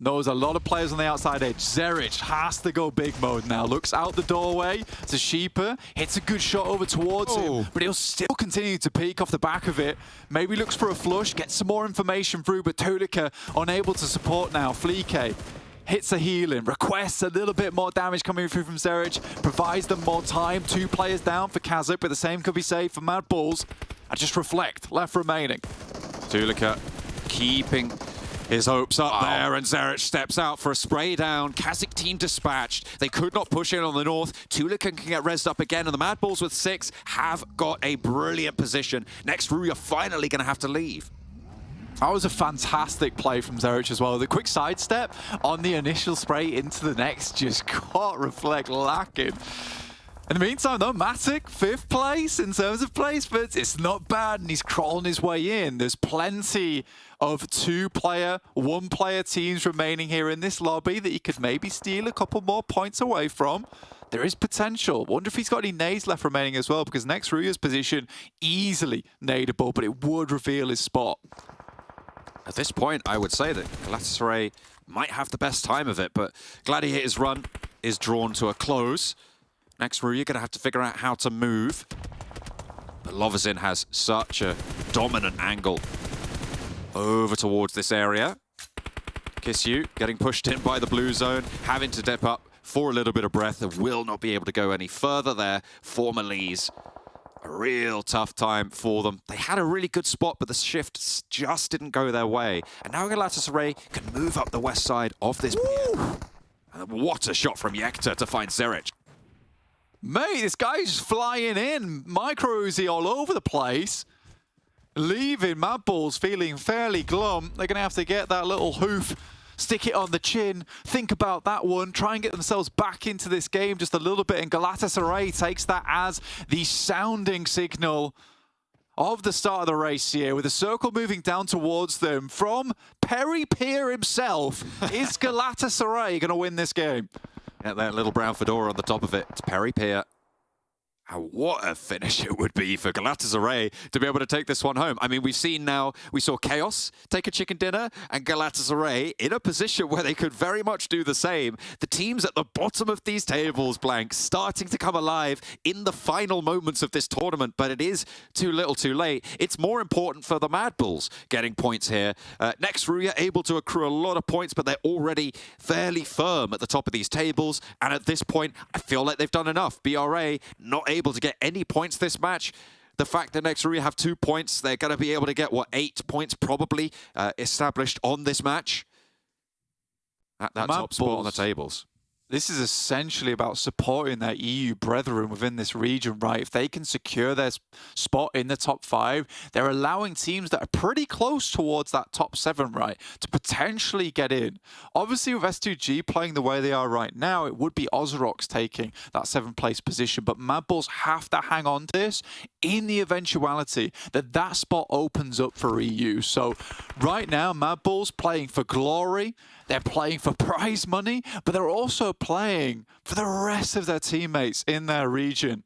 Speaker 13: knows a lot of players on the outside edge. Zerich has to go big mode now. Looks out the doorway. Zashipa hits a good shot over towards him, but he'll still continue to peek off the back of it. Maybe looks for a flush, gets some more information through, but Türkiye unable to support now. Fleeke hits a healing, requests a little bit more damage coming through from Zerich, provides them more time. 2 players down for KASIK, but the same could be said for MADBULLS. And just reflect, left remaining.
Speaker 8: Türkiye keeping his hopes up there, and Zerich steps out for a spray down. KASIK team dispatched. They could not push in on the north. Türkiye can get rezzed up again, and the MADBULLS with 6 have got a brilliant position. Next, RÜYA finally going to have to leave.
Speaker 13: That was a fantastic play from Zerich as well. The quick sidestep on the initial spray into the next just caught Reflect lacking. In the meantime, though, Matic, 5th place in terms of placements. It's not bad, and he's crawling his way in. There's plenty of 2-player, 1-player teams remaining here in this lobby that he could maybe steal a couple more points away from. There is potential. Wonder if he's got any nades left remaining as well, because next RÜYA's position, easily nadeable, but it would reveal his spot.
Speaker 8: At this point, I would say that GALATASARAY might have the best time of it, but Gladiator's run is drawn to a close. Next, RÜYA going to have to figure out how to move. But Lovazin has such a dominant angle over towards this area. Kisyu getting pushed in by the blue zone, having to dip up for a little bit of breath, and will not be able to go any further there for MELISE. A real tough time for them. They had a really good spot, but the shifts just didn't go their way. And now GALATASARAY can move up the west side of this pier. And what a shot from Yekta to find Zerich.
Speaker 13: Mate, this guy's just flying in. Micro Uzi all over the place. Leaving MADBULLS feeling fairly glum. They're going to have to get that little hoof, stick it on the chin, think about that one, try and get themselves back into this game just a little bit. And GALATASARAY takes that as the sounding signal. of the start of the race here, with a circle moving down towards them from Perry Peer himself. Is Galatasaray going to win this game?
Speaker 8: Yeah, that little brown fedora on the top of it. It's Perry Peer. What a finish it would be for Galatasaray to be able to take this one home. I mean, we saw KAOS take a chicken dinner and Galatasaray in a position where they could very much do the same. The teams at the bottom of these tables, Blank, starting to come alive in the final moments of this tournament, but it is too little too late. It's more important for the MADBULLS getting points here. Next, RÜYA able to accrue a lot of points, but they're already fairly firm at the top of these tables. And at this point, I feel like they've done enough. BRA not able to get any points this match. The fact that next RÜYA have 2 points, they're going to be able to get, what, 8 points probably established on this match at that top spot on the tables.
Speaker 13: This is essentially about supporting their EU brethren within this region, right? If they can secure their spot in the top 5, they're allowing teams that are pretty close towards that top 7, right, to potentially get in. Obviously, with S2G playing the way they are right now, it would be OZAROX taking that 7th place position, but MADBULLS have to hang on to this in the eventuality that that spot opens up for EU. So right now, MADBULLS playing for glory. They're playing for prize money, but they're also playing for the rest of their teammates in their region.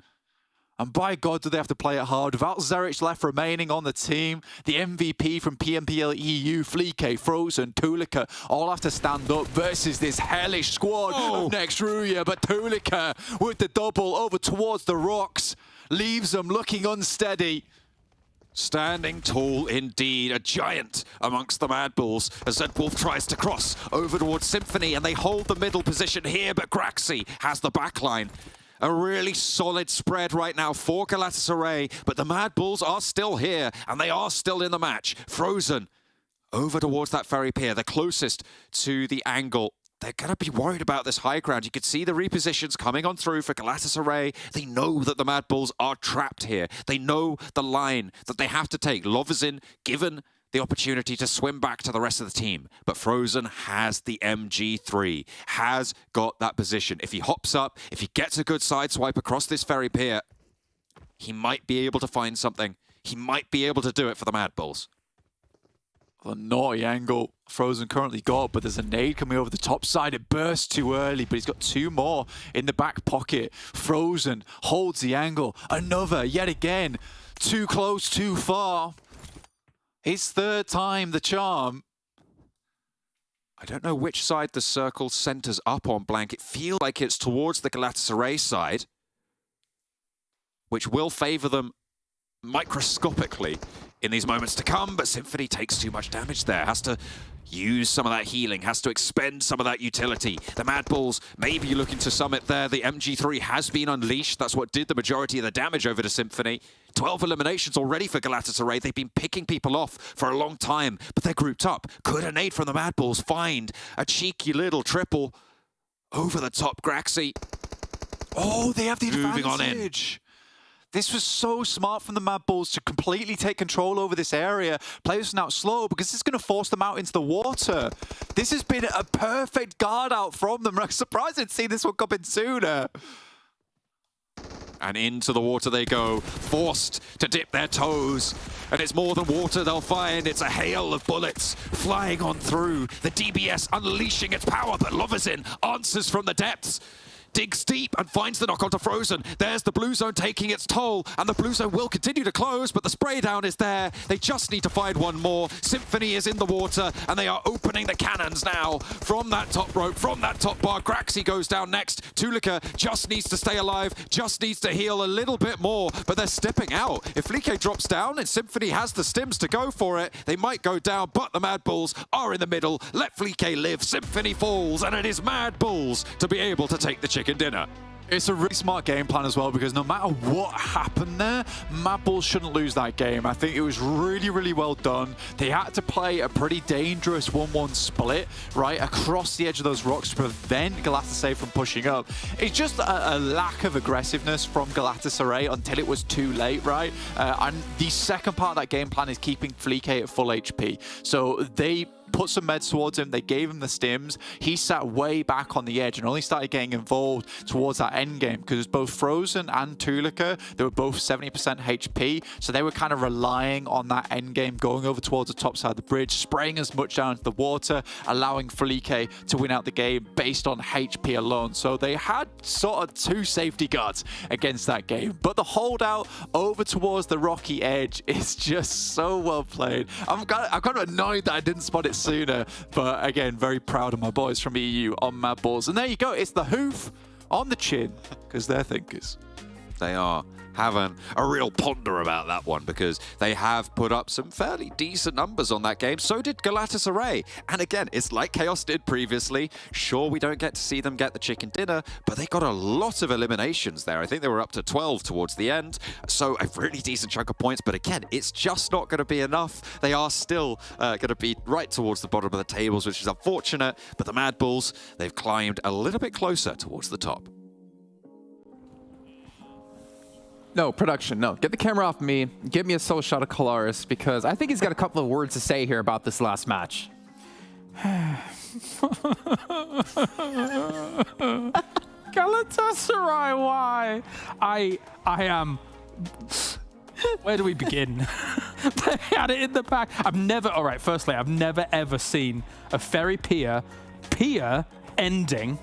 Speaker 13: And by God, do they have to play it hard. Without Zerich left remaining on the team, the MVP from PMPL EU, Fleeke, Frozen, Tulika, all have to stand up versus this hellish squad of next RÜYA. But Tulika with the double over towards the rocks leaves them looking unsteady.
Speaker 8: Standing tall indeed, a giant amongst the MADBULLS as Zedwolf tries to cross over towards Symphony, and they hold the middle position here, but Graxi has the backline. A really solid spread right now for Galatasaray, but the MADBULLS are still here, and they are still in the match. Frozen over towards that ferry pier, the closest to the angle. They're going to be worried about this high ground. You could see the repositions coming on through for Galatasaray. They know that the MADBULLS are trapped here. They know the line that they have to take. Lovazin given the opportunity to swim back to the rest of the team. But Frozen has the MG3, has got that position. If he hops up, if he gets a good side swipe across this ferry pier, he might be able to find something. He might be able to do it for the MADBULLS.
Speaker 13: The naughty angle Frozen currently got, but there's a nade coming over the top side. It burst too early, but he's got 2 more in the back pocket. Frozen holds the angle. Another, yet again. Too close, too far. His 3rd time the charm.
Speaker 8: I don't know which side the circle centers up on, Blank. It feels like it's towards the Galatasaray side, which will favor them microscopically in these moments to come, but Symphony takes too much damage there, has to use some of that healing, has to expend some of that utility. The MADBULLS maybe looking to summit there. The MG3 has been unleashed. That's what did the majority of the damage over to Symphony. 12 eliminations already for Galatasaray. They've been picking people off for a long time, but they're grouped up. Could a nade from the MADBULLS find a cheeky little triple over the top? Graxi.
Speaker 13: Oh, they have the advantage.
Speaker 8: Moving on in.
Speaker 13: This was so smart from the MADBULLS to completely take control over this area. Players are now slow because it's going to force them out into the water. This has been a perfect guard out from them. I'm surprised I didn't see this one coming sooner.
Speaker 8: And into the water they go, forced to dip their toes. And it's more than water they'll find. It's a hail of bullets flying on through. The DBS unleashing its power, but Lovazin answers from the depths. Digs deep and finds the knock onto Frozen. There's the blue zone taking its toll, and the blue zone will continue to close, but the spray down is there. They just need to find one more. Symphony is in the water, and they are opening the cannons now from that top rope, from that top bar. Graxi goes down next. Tulika just needs to stay alive, just needs to heal a little bit more, but they're stepping out. If Fleeke drops down and Symphony has the stims to go for it, they might go down, but the MADBULLS are in the middle. Let Fleeke live. Symphony falls, and it is MADBULLS to be able to take the chicken dinner.
Speaker 13: It's a really smart game plan as well, because no matter what happened there, MADBULLS shouldn't lose that game. I think it was really, really well done. They had to play a pretty dangerous 1-1 split, right, across the edge of those rocks to prevent Galatasaray from pushing up. It's just a lack of aggressiveness from Galatasaray until it was too late, right? And the second part of that game plan is keeping Fleeke at full HP. So they put some meds towards him. They gave him the stims. He sat way back on the edge and only started getting involved towards that end game because both Frozen and Tulika, they were both 70% HP. So they were kind of relying on that end game, going over towards the top side of the bridge, spraying as much down into the water, allowing Felique to win out the game based on HP alone. So they had sort of 2 safety guards against that game. But the holdout over towards the rocky edge is just so well played. I'm kind of annoyed that I didn't spot it sooner. But again, very proud of my boys from EU on MADBULLS. And there you go. It's the hoof on the chin because they're thinkers.
Speaker 8: They are having a real ponder about that one because they have put up some fairly decent numbers on that game. So did Galatasaray. And again, it's like KAOS did previously. Sure, we don't get to see them get the chicken dinner, but they got a lot of eliminations there. I think they were up to 12 towards the end. So a really decent chunk of points. But again, it's just not going to be enough. They are still going to be right towards the bottom of the tables, which is unfortunate. But the MADBULLS, they've climbed a little bit closer towards the top.
Speaker 15: No, production, no. Get the camera off me. Give me a solo shot of Kalaris because I think he's got a couple of words to say here about this last match.
Speaker 6: Galatasaray, why? I am... Where do we begin? They had it in the back. All right, firstly, I've never ever seen a Ferry Pier ending,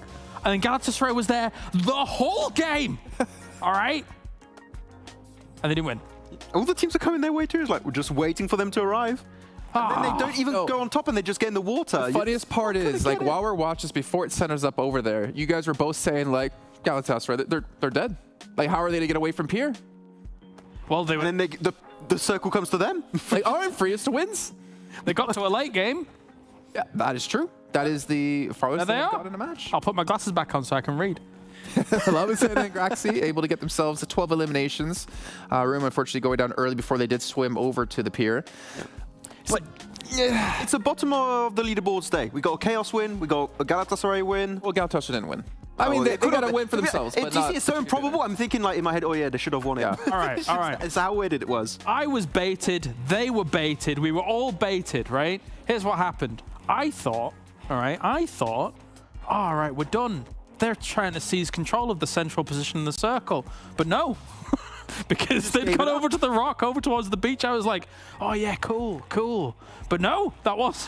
Speaker 6: and Galatasaray was there the whole game. All right? And they didn't win.
Speaker 14: All the teams are coming their way too. It's like we're just waiting for them to arrive. And then they don't even go on top and they just get in the water.
Speaker 15: The funniest part is, like, while we're watching this, before it centers up over there, you guys were both saying, like, Galatasaray, they're dead. Like, how are they to get away from Pier?
Speaker 6: Well, they were...
Speaker 14: And then the circle comes to them.
Speaker 15: Like, aren't freest to wins.
Speaker 6: They got to a late game.
Speaker 15: Yeah, that is true. That is the farthest
Speaker 6: they
Speaker 15: they've
Speaker 6: are.
Speaker 15: got in a match.
Speaker 6: I'll put my glasses back on so I can read.
Speaker 15: Lavison and Graxi able to get themselves to 12 eliminations. RÜYA unfortunately going down early before they did swim over to the pier.
Speaker 14: But yeah, it's the bottom of the leaderboards day. We got a KAOS win, we got a Galatasaray win.
Speaker 15: Well, Galatasaray didn't win. I mean, they got to win for themselves. But
Speaker 14: it's so improbable. I'm thinking, like, in my head, oh yeah, they should have won it.
Speaker 15: Yeah.
Speaker 6: All right.
Speaker 14: It's how weird it was.
Speaker 6: I was baited. They were baited. We were all baited, right? Here's what happened. I thought, all right, we're done. They're trying to seize control of the central position in the circle. But no, because they'd gone over to the rock, over towards the beach. I was like, oh yeah, cool. But no, that was...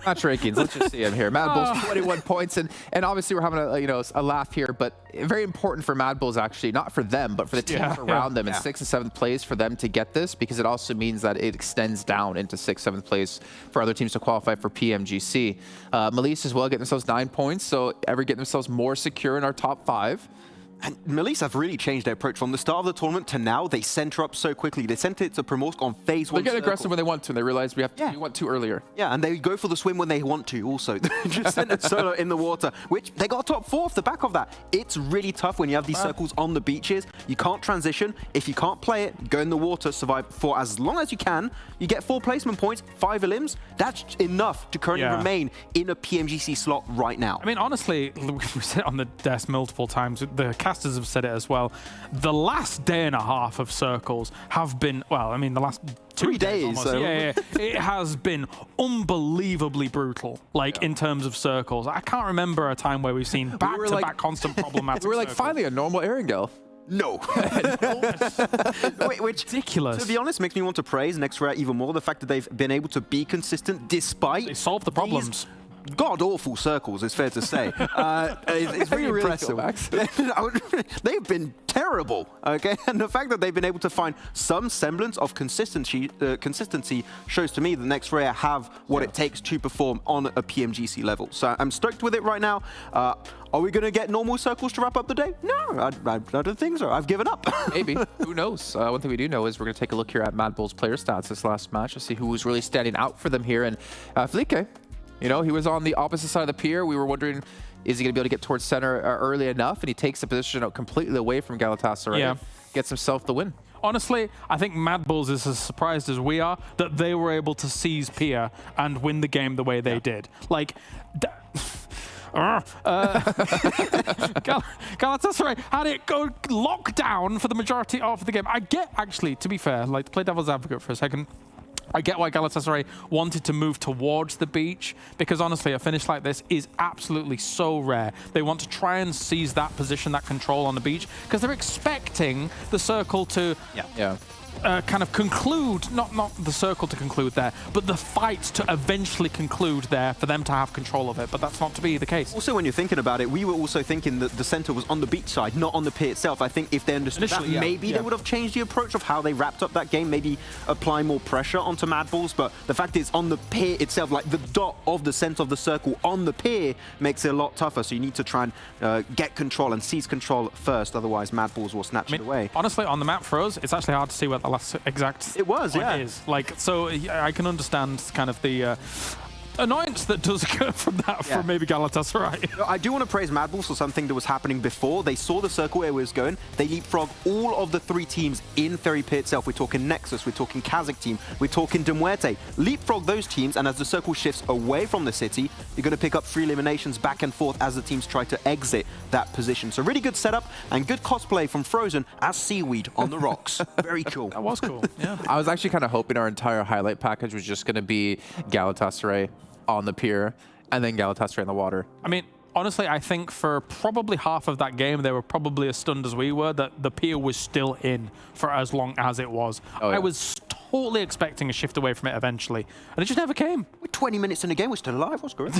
Speaker 15: Match rankings. Let's just see them here. MADBULLS 21 points, and obviously we're having a laugh here, but very important for MADBULLS actually, not for them, but for the teams around them in 6th and 7th place for them to get this, because it also means that it extends down into 6th, 7th place for other teams to qualify for PMGC. MELISE as well getting themselves 9 points, so getting themselves more secure in our top 5.
Speaker 14: And MELISE have really changed their approach from the start of the tournament to now. They center up so quickly. They sent it to Primorsk on phase 1.
Speaker 15: They get aggressive when they want to, and they realize we want to earlier.
Speaker 14: Yeah, and they go for the swim when they want to also. They just sent it solo in the water, which they got top 4 off the back of that. It's really tough when you have these circles on the beaches. You can't transition. If you can't play it, go in the water, survive for as long as you can. You get 4 placement points, 5 elims. That's enough to currently remain in a PMGC slot right now.
Speaker 6: I mean, honestly, we sit on the desk multiple times. The casters have said it as well. The last day and a half of circles have been, well, I mean, the last
Speaker 14: 3 days.
Speaker 6: So. Yeah. It has been unbelievably brutal, like, in terms of circles. I can't remember a time where we've seen back-to-back constant problematic
Speaker 15: We were like,
Speaker 6: circles.
Speaker 15: finally, a normal Erangel.
Speaker 14: No. Which,
Speaker 6: ridiculous.
Speaker 14: To be honest, makes me want to praise NEXUS even more. The fact that they've been able to be consistent despite...
Speaker 6: They solved the problems.
Speaker 14: God-awful circles, it's fair to say. It's very impressive. They've been terrible, okay? And the fact that they've been able to find some semblance of consistency shows to me that NEXUS have what it takes to perform on a PMGC level. So I'm stoked with it right now. Are we going to get normal circles to wrap up the day? No, I don't think so. I've given up.
Speaker 15: Maybe. Who knows? One thing we do know is we're going to take a look here at MADBULLS player stats this last match to see who was really standing out for them here. And Felique, you know, he was on the opposite side of the pier. We were wondering, is he going to be able to get towards center early enough? And he takes the position out completely away from Galatasaray.
Speaker 6: Yeah.
Speaker 15: Gets himself the win.
Speaker 6: Honestly, I think MADBULLS is as surprised as we are that they were able to seize Pier and win the game the way they did. Like... Galatasaray had it go lockdown for the majority of the game. I get, actually, to be fair, like, to play devil's advocate for a second, I get why Galatasaray wanted to move towards the beach, because honestly, a finish like this is absolutely so rare. They want to try and seize that position, that control on the beach, because they're expecting the circle to kind of conclude, not the circle to conclude there, but the fight to eventually conclude there for them to have control of it, but that's not to be the case.
Speaker 14: Also, when you're thinking about it, we were also thinking that the center was on the beach side, not on the pier itself. I think if they understood that, maybe they would have changed the approach of how they wrapped up that game, maybe apply more pressure onto MADBULLS, but the fact is on the pier itself, like the dot of the center of the circle on the pier makes it a lot tougher, so you need to try and get control and seize control first, otherwise MADBULLS will snatch it away.
Speaker 6: Honestly, on the map for us, it's actually hard to see where the last exact point is. Like, so I can understand kind of the annoyance that does occur from that from maybe Galatasaray.
Speaker 14: I do want to praise MADBULLS for something that was happening before. They saw the circle where it was going. They leapfrog all of the 3 teams in Ferry Pier itself. We're talking Nexus, we're talking KASIK team, we're talking MUERTE. Leapfrog those teams, and as the circle shifts away from the city, you're going to pick up 3 eliminations back and forth as the teams try to exit that position. So really good setup and good cosplay from Frozen as seaweed on the rocks. Very cool.
Speaker 6: That was cool, yeah.
Speaker 15: I was actually kind of hoping our entire highlight package was just going to be Galatasaray on the pier and then Galatasaray in the water.
Speaker 6: I mean, honestly, I think for probably half of that game, they were probably as stunned as we were that the pier was still in for as long as it was. I was totally expecting a shift away from it eventually, and it just never came.
Speaker 14: We're 20 minutes in the game, we're still alive. What's good?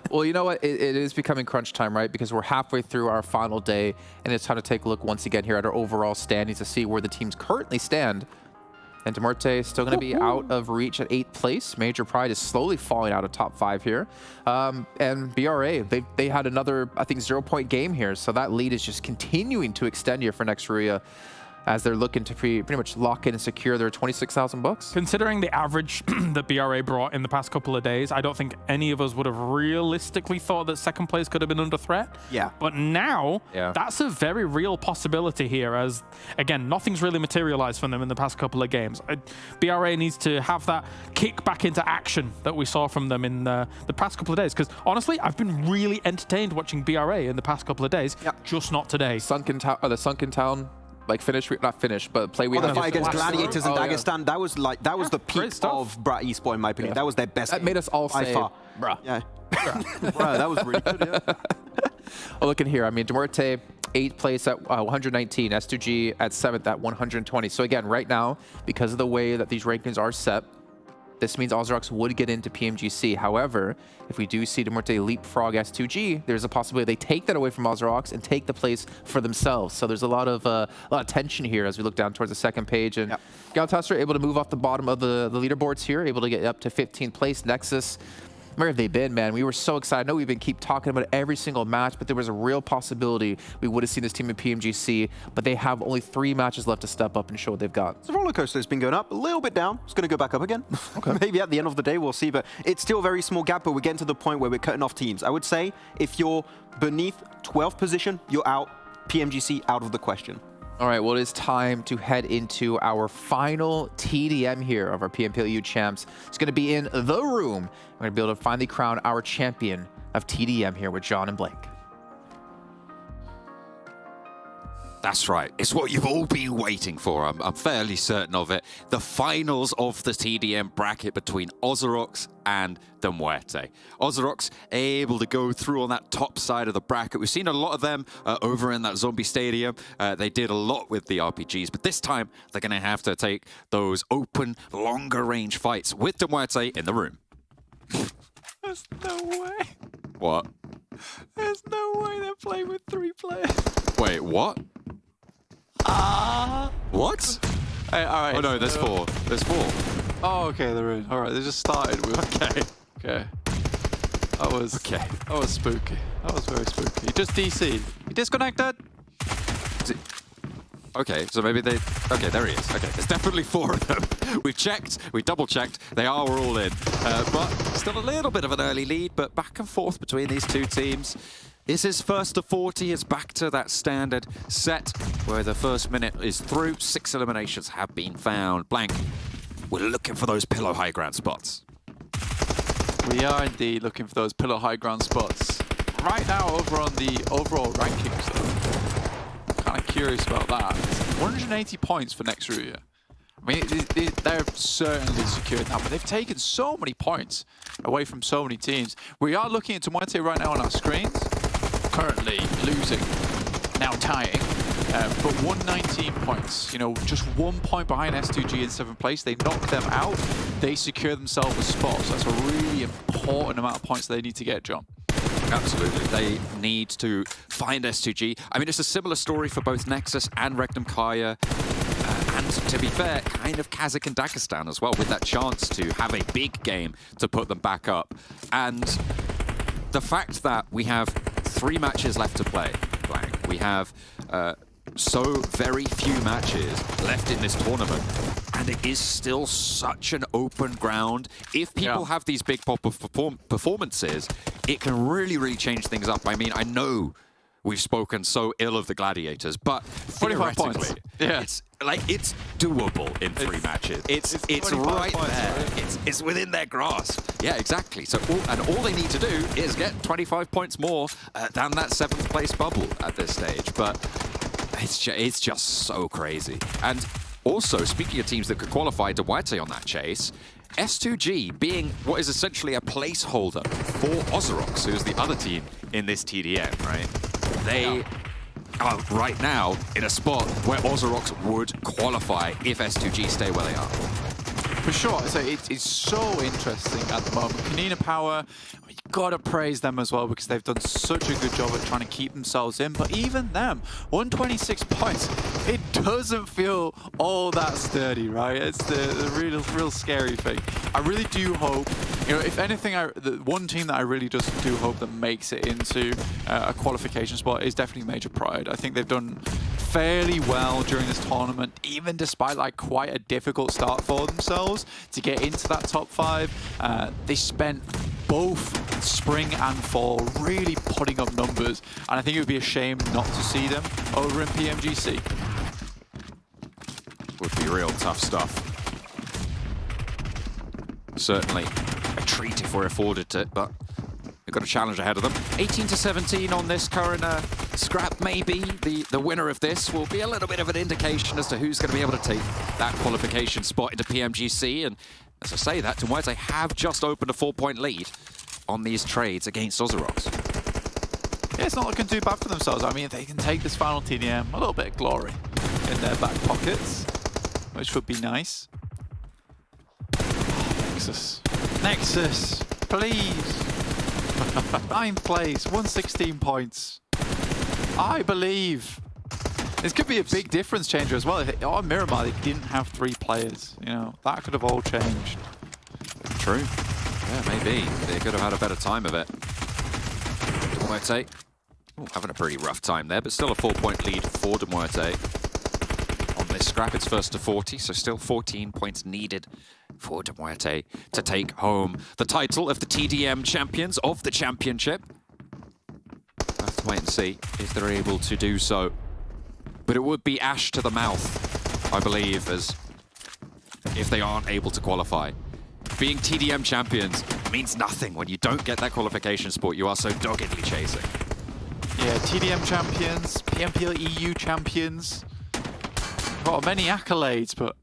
Speaker 15: Well, you know what? It is becoming crunch time, right? Because we're halfway through our final day, and it's time to take a look once again here at our overall standings to see where the teams currently stand. And MUERTE is still going to be out of reach at 8th place. Major Pride is slowly falling out of top 5 here. And BRA, they had another, I think, 0-point game here. So that lead is just continuing to extend here for RÜYA, as they're looking to pretty much lock in and secure their 26,000 bucks.
Speaker 6: Considering the average that BRA brought in the past couple of days, I don't think any of us would have realistically thought that second place could have been under threat.
Speaker 14: Yeah.
Speaker 6: But now, that's a very real possibility here, as, again, nothing's really materialized from them in the past couple of games. BRA needs to have that kick back into action that we saw from them in the past couple of days, because honestly, I've been really entertained watching BRA in the past couple of days, just not today.
Speaker 15: The Sunken Town, like not finish, but play we
Speaker 14: the fight against Gladiators in Dagestan, that was the peak of Brat Esports in my opinion. That was their best.
Speaker 15: That made us all say, bruh.
Speaker 14: Yeah. Bruh, that was really good,
Speaker 15: Well, look at here. I mean, MUERTE, 8th place at 119, S2G at 7th at 120. So again, right now, because of the way that these rankings are set, this means OZAROX would get into PMGC. However, if we do see MUERTE leapfrog S2G, there's a possibility they take that away from OZAROX and take the place for themselves. So there's a lot of tension here as we look down towards the second page. And Galatasaray able to move off the bottom of the leaderboards here, able to get up to 15th place. Nexus, where have they been, man? We were so excited. I know we've been talking about it every single match, but there was a real possibility we would have seen this team in PMGC, but they have only 3 matches left to step up and show what they've got.
Speaker 14: The roller coaster has been going up, a little bit down. It's going to go back up again. Maybe at the end of the day, we'll see, but it's still a very small gap, but we're getting to the point where we're cutting off teams. I would say if you're beneath 12th position, you're out. PMGC out of the question.
Speaker 15: All right, well, it is time to head into our final TDM here of our PMPL EU Champs. It's going to be in the room. We're going to be able to finally crown our champion of TDM here with John and Blake.
Speaker 8: That's right. It's what you've all been waiting for. I'm fairly certain of it. The finals of the TDM bracket between OZAROX and the MUERTE. OZAROX able to go through on that top side of the bracket. We've seen a lot of them over in that zombie stadium. They did a lot with the RPGs, but this time they're going to have to take those open, longer range fights with the MUERTE in the room.
Speaker 13: There's no way.
Speaker 8: What?
Speaker 13: There's no way they're playing with 3 players.
Speaker 8: Wait, what? What?
Speaker 13: Hey, all right.
Speaker 8: Oh no, there's 4. There's 4.
Speaker 13: Oh, okay, they're in. All right, they just started with. Okay. That was spooky. That was very spooky. He just DC'd. He disconnected.
Speaker 8: Okay, so maybe they... Okay, there he is. Okay, there's definitely 4 of them. We've checked, we double-checked. They are all in. But still a little bit of an early lead, but back and forth between these 2 teams. This is first to 40. It's back to that standard set where the first minute is through. 6 eliminations have been found. Blank, we're looking for those pillow high ground spots.
Speaker 13: We are indeed looking for those pillow high ground spots. Right now, over on the overall rankings, though, kind of curious about that. It's 180 points for NEXUS. I mean, they're certainly secured now, but they've taken so many points away from so many teams. We are looking at MUERTE right now on our screens. Currently losing, now tying, but 119 points. You know, just 1 point behind S2G in 7th place. They knock them out. They secure themselves a spot. So that's a really important amount of points they need to get, John.
Speaker 8: Absolutely. They need to find S2G. I mean, it's a similar story for both NEXUS and REGNUM KARYA. And to be fair, kind of KASIK and Dagestan as well, with that chance to have a big game to put them back up. And the fact that we have 3 matches left to play, Blank. We have so very few matches left in this tournament, and it is still such an open ground. If people have these big pop of performances, it can really, really change things up. I mean, I know we've spoken so ill of the Gladiators, but
Speaker 13: 25
Speaker 8: theoretically,
Speaker 13: points. Yeah.
Speaker 8: it's doable in 3 matches. It's right
Speaker 13: points,
Speaker 8: there.
Speaker 13: right?
Speaker 8: It's within their grasp. Yeah, exactly. So all they need to do is get 25 points more than that 7th place bubble at this stage. But it's just so crazy. And also, speaking of teams that could qualify, MUERTE on that chase, S2G being what is essentially a placeholder for OZAROX, who's the other team in this TDM, right? They are right now in a spot where OZAROX would qualify if S2G stay where they are.
Speaker 13: For sure. So it's so interesting at the moment. KONINA Power, you gotta praise them as well because they've done such a good job at trying to keep themselves in. But even them, 126 points, it doesn't feel all that sturdy, right? It's the real scary thing. I really do hope, you know, if anything, the one team that I really just do hope that makes it into a qualification spot is definitely Major Pride. I think they've done fairly well during this tournament, even despite like quite a difficult start for themselves to get into that top 5. They spent both spring and fall really putting up numbers, and I think it would be a shame not to see them over in PMGC.
Speaker 8: Would be real tough stuff. Certainly a treat if we're afforded it, but they've got a challenge ahead of them. 18-17 on this current scrap, maybe. The winner of this will be a little bit of an indication as to who's going to be able to take that qualification spot into PMGC. And as I say that, MUERTE have just opened a 4-point lead on these trades against OZAROX.
Speaker 13: Yeah, it's not looking too bad for themselves. I mean, if they can take this final TDM, a little bit of glory in their back pockets, which would be nice. Oh, NEXUS. NEXUS, please. 9th place, 116 points. I believe this could be a big difference changer as well. On Miramar, they didn't have 3 players. You know, that could have all changed.
Speaker 8: True. Yeah, maybe. They could have had a better time of it. MUERTE having a pretty rough time there, but still a 4-point lead for MUERTE. On this scrap, it's first to 40, so still 14 points needed for MUERTE to take home the title of the TDM champions of the championship. Have to wait and see if they're able to do so. But it would be ash to the mouth, I believe, as if they aren't able to qualify. Being TDM champions means nothing when you don't get that qualification spot you are so doggedly chasing.
Speaker 13: Yeah, TDM champions, PMPL EU champions. Got many accolades, but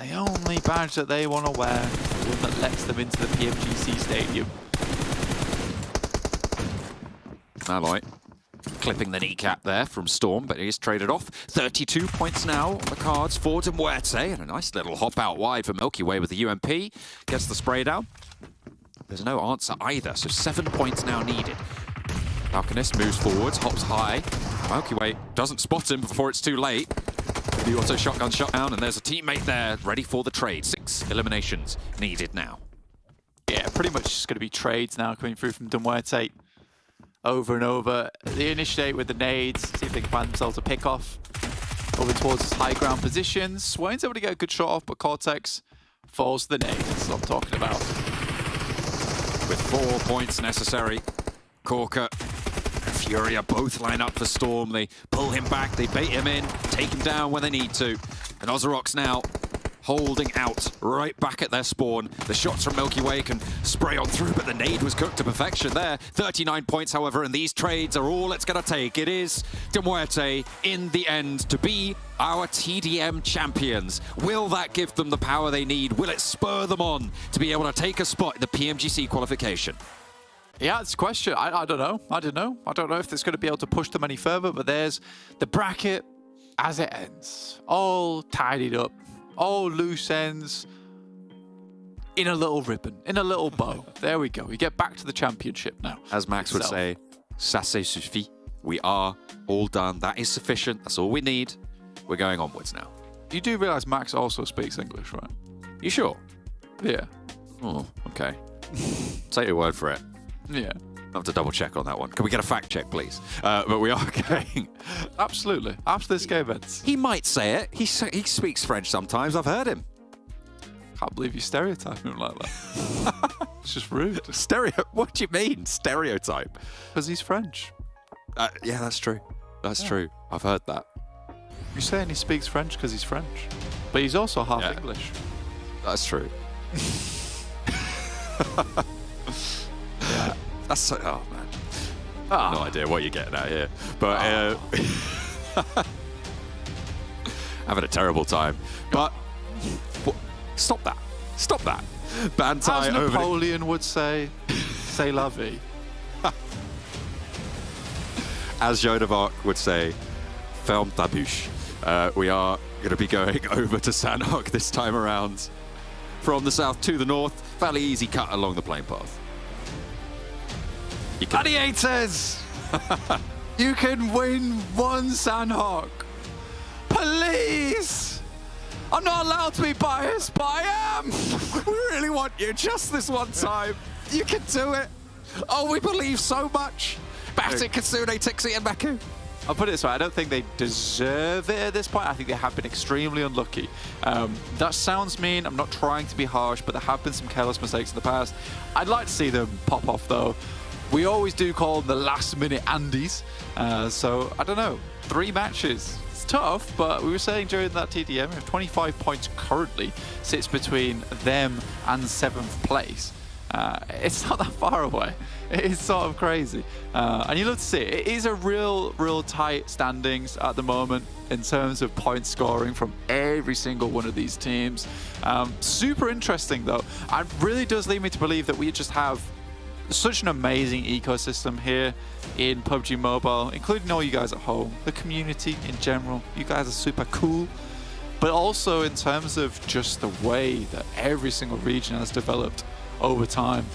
Speaker 13: the only badge that they want to wear is the one that lets them into the PMGC stadium.
Speaker 8: Malloy clipping the kneecap there from Storm, but he is traded off. 32 points now on the cards for MUERTE, and a nice little hop out wide for Milky Way with the UMP. Gets the spray down. There's no answer either, so 7 points now needed. Alchemist moves forwards, hops high. Milky Way doesn't spot him before it's too late. The auto shotgun shot down, and there's a teammate there ready for the trade. 6 eliminations needed now.
Speaker 13: Yeah, pretty much just going to be trades now coming through from MUERTE. Over and over. They initiate with the nades, see if they can find themselves a pick off. Over towards his high ground positions. Swain's able to get a good shot off, but Cortex falls to the nades. That's what I'm talking about.
Speaker 8: With 4 points necessary, Corker and Furia both line up for Storm. They pull him back, they bait him in, take him down when they need to. And OZAROX now holding out right back at their spawn. The shots from Milky Way can spray on through, but the nade was cooked to perfection there. 39 points, however, and these trades are all it's going to take. It is MUERTE in the end to be our TDM champions. Will that give them the power they need? Will it spur them on to be able to take a spot in the PMGC qualification?
Speaker 13: Yeah, it's a question. I don't know. I don't know. I don't know if it's going to be able to push them any further, but there's the bracket as it ends. All tidied up. All loose ends in a little ribbon, in a little bow. There we go. We get back to the championship now.
Speaker 8: As Max would say, ça c'est suffit. We are all done. That is sufficient. That's all we need. We're going onwards now.
Speaker 13: You do realize Max also speaks English, right?
Speaker 8: You sure?
Speaker 13: Yeah.
Speaker 8: Oh, okay. Take your word for it.
Speaker 13: Yeah.
Speaker 8: I have to double check on that one. Can we get a fact check, please? But we are going.
Speaker 13: Absolutely. After this game ends.
Speaker 8: He might say it. He speaks French sometimes. I've heard him.
Speaker 13: Can't believe you stereotype him like that. It's just rude.
Speaker 8: What do you mean, stereotype?
Speaker 13: Because he's French.
Speaker 8: Yeah, that's true. That's true. I've heard that.
Speaker 13: You're saying he speaks French because he's French. But he's also half English.
Speaker 8: That's true. Yeah. That's so, oh man, no idea what you're getting at here, but having a terrible time. But stop that! Bantai.
Speaker 13: As Napoleon would say, "C'est la vie."
Speaker 8: As Joan of Arc would say, "Ferme ta bouche." We are going to be going over to Sanhok this time around, from the south to the north. Fairly easy cut along the plane path.
Speaker 13: Gladiators! You can win one Sanhok. Please! I'm not allowed to be biased, but I am!
Speaker 8: We really want you just this one time. You can do it. Oh, we believe so much. Batik, Kasune, Tixi, and Baku.
Speaker 13: I'll put it this way, I don't think they deserve it at this point. I think they have been extremely unlucky. That sounds mean, I'm not trying to be harsh, but there have been some careless mistakes in the past. I'd like to see them pop off though. We always do call them the last minute Andes. So, I don't know, 3 matches. It's tough, but we were saying during that TDM, 25 points currently sits between them and 7th place. It's not that far away. It is sort of crazy. And you love to see it. It is a real tight standings at the moment in terms of point scoring from every single one of these teams. Super interesting though. It really does lead me to believe that we just have such an amazing ecosystem here in PUBG Mobile, including all you guys at home, the community in general. You guys are super cool. But also in terms of just the way that every single region has developed over time,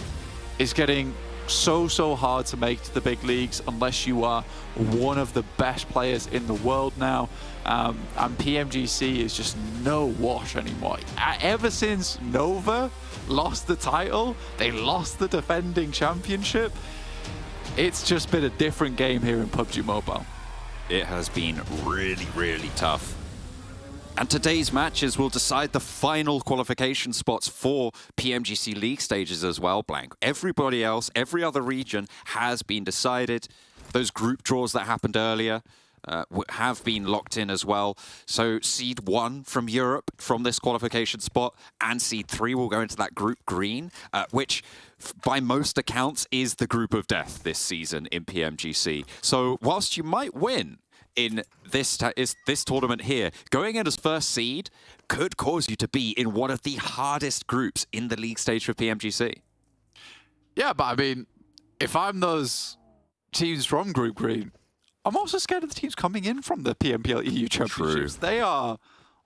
Speaker 13: is getting so hard to make to the big leagues unless you are one of the best players in the world now. And PMGC is just no wash anymore. Ever since Nova lost the title, they lost the defending championship, it's just been a different game here in PUBG Mobile.
Speaker 8: It has been really tough. And today's matches will decide the final qualification spots for PMGC League stages as well, Blank. Everybody else, every other region has been decided. Those group draws that happened earlier have been locked in as well. So Seed 1 from Europe from this qualification spot, and Seed 3 will go into that group green, which by most accounts is the group of death this season in PMGC. So whilst you might win in this tournament here, going in as first seed could cause you to be in one of the hardest groups in the league stage for PMGC.
Speaker 13: Yeah, but I mean, if I'm those teams from Group Green, I'm also scared of the teams coming in from the PMPL EU Championships. True. They are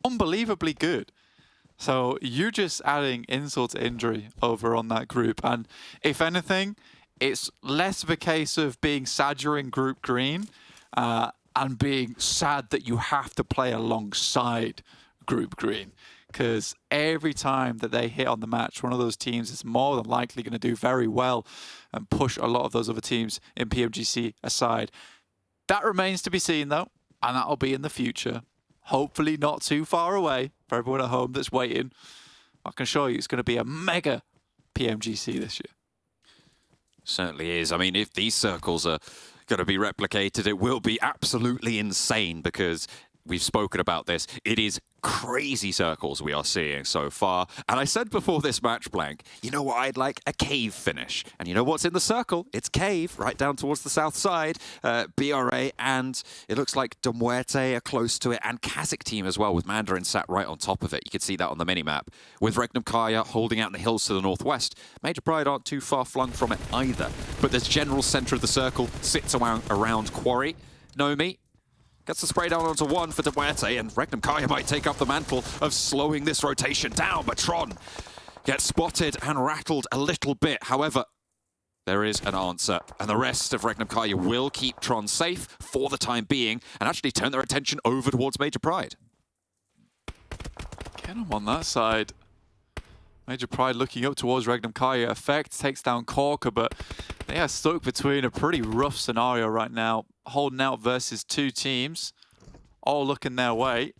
Speaker 13: unbelievably good. So you're just adding insult to injury over on that group. And if anything, it's less of a case of being sad you're in Group Green, and being sad that you have to play alongside Group Green. Because every time that they hit on the match, one of those teams is more than likely going to do very well and push a lot of those other teams in PMGC aside. That remains to be seen though, and that'll be in the future. Hopefully not too far away for everyone at home that's waiting. I can assure you it's going to be a mega PMGC this year.
Speaker 8: Certainly is. I mean, if these circles are going to be replicated, it will be absolutely insane, because we've spoken about this. It is crazy circles we are seeing so far. And I said before this match, Blank, you know what I'd like? A cave finish. And you know what's in the circle? It's cave, right down towards the south side. BRA, and it looks like MUERTE are close to it, and KASIK team as well, with Mandarin sat right on top of it. You can see that on the minimap. With REGNUM KARYA holding out in the hills to the northwest. Major Pride aren't too far flung from it either. But this general center of the circle sits around Quarry. Nomi gets the spray down onto one for MUERTE, and REGNUM KARYA might take up the mantle of slowing this rotation down, but Tron gets spotted and rattled a little bit. However, there is an answer, and the rest of REGNUM KARYA will keep Tron safe for the time being and actually turn their attention over towards Major Pride.
Speaker 13: Get him on that side. Major Pride looking up towards REGNUM KARYA. Effect takes down Corker, but they are stuck between a pretty rough scenario right now. Holding out versus two teams, all looking their way.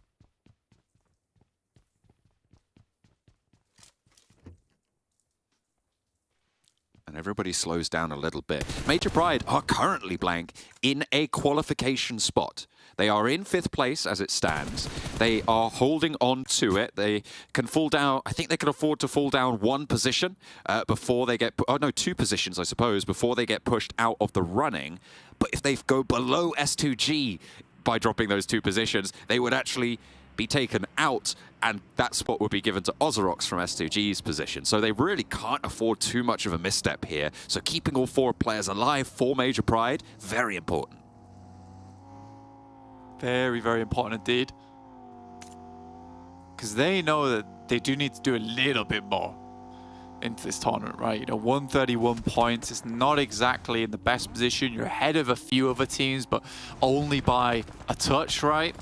Speaker 8: And everybody slows down a little bit. Major Pride are currently, Blank, in a qualification spot. They are in 5th place as it stands. They are holding on to it. They can fall down. I think they can afford to fall down 1 position before they get... Oh, no, 2 positions, I suppose, before they get pushed out of the running. But if they go below S2G by dropping those 2 positions, they would actually be taken out, and that spot would be given to OZAROX from S2G's position. So they really can't afford too much of a misstep here. So keeping all 4 players alive for Major Pride, very important.
Speaker 13: Very, very important indeed. Because they know that they do need to do a little bit more into this tournament, right? You know, 131 points is not exactly in the best position. You're ahead of a few other teams, but only by a touch, right?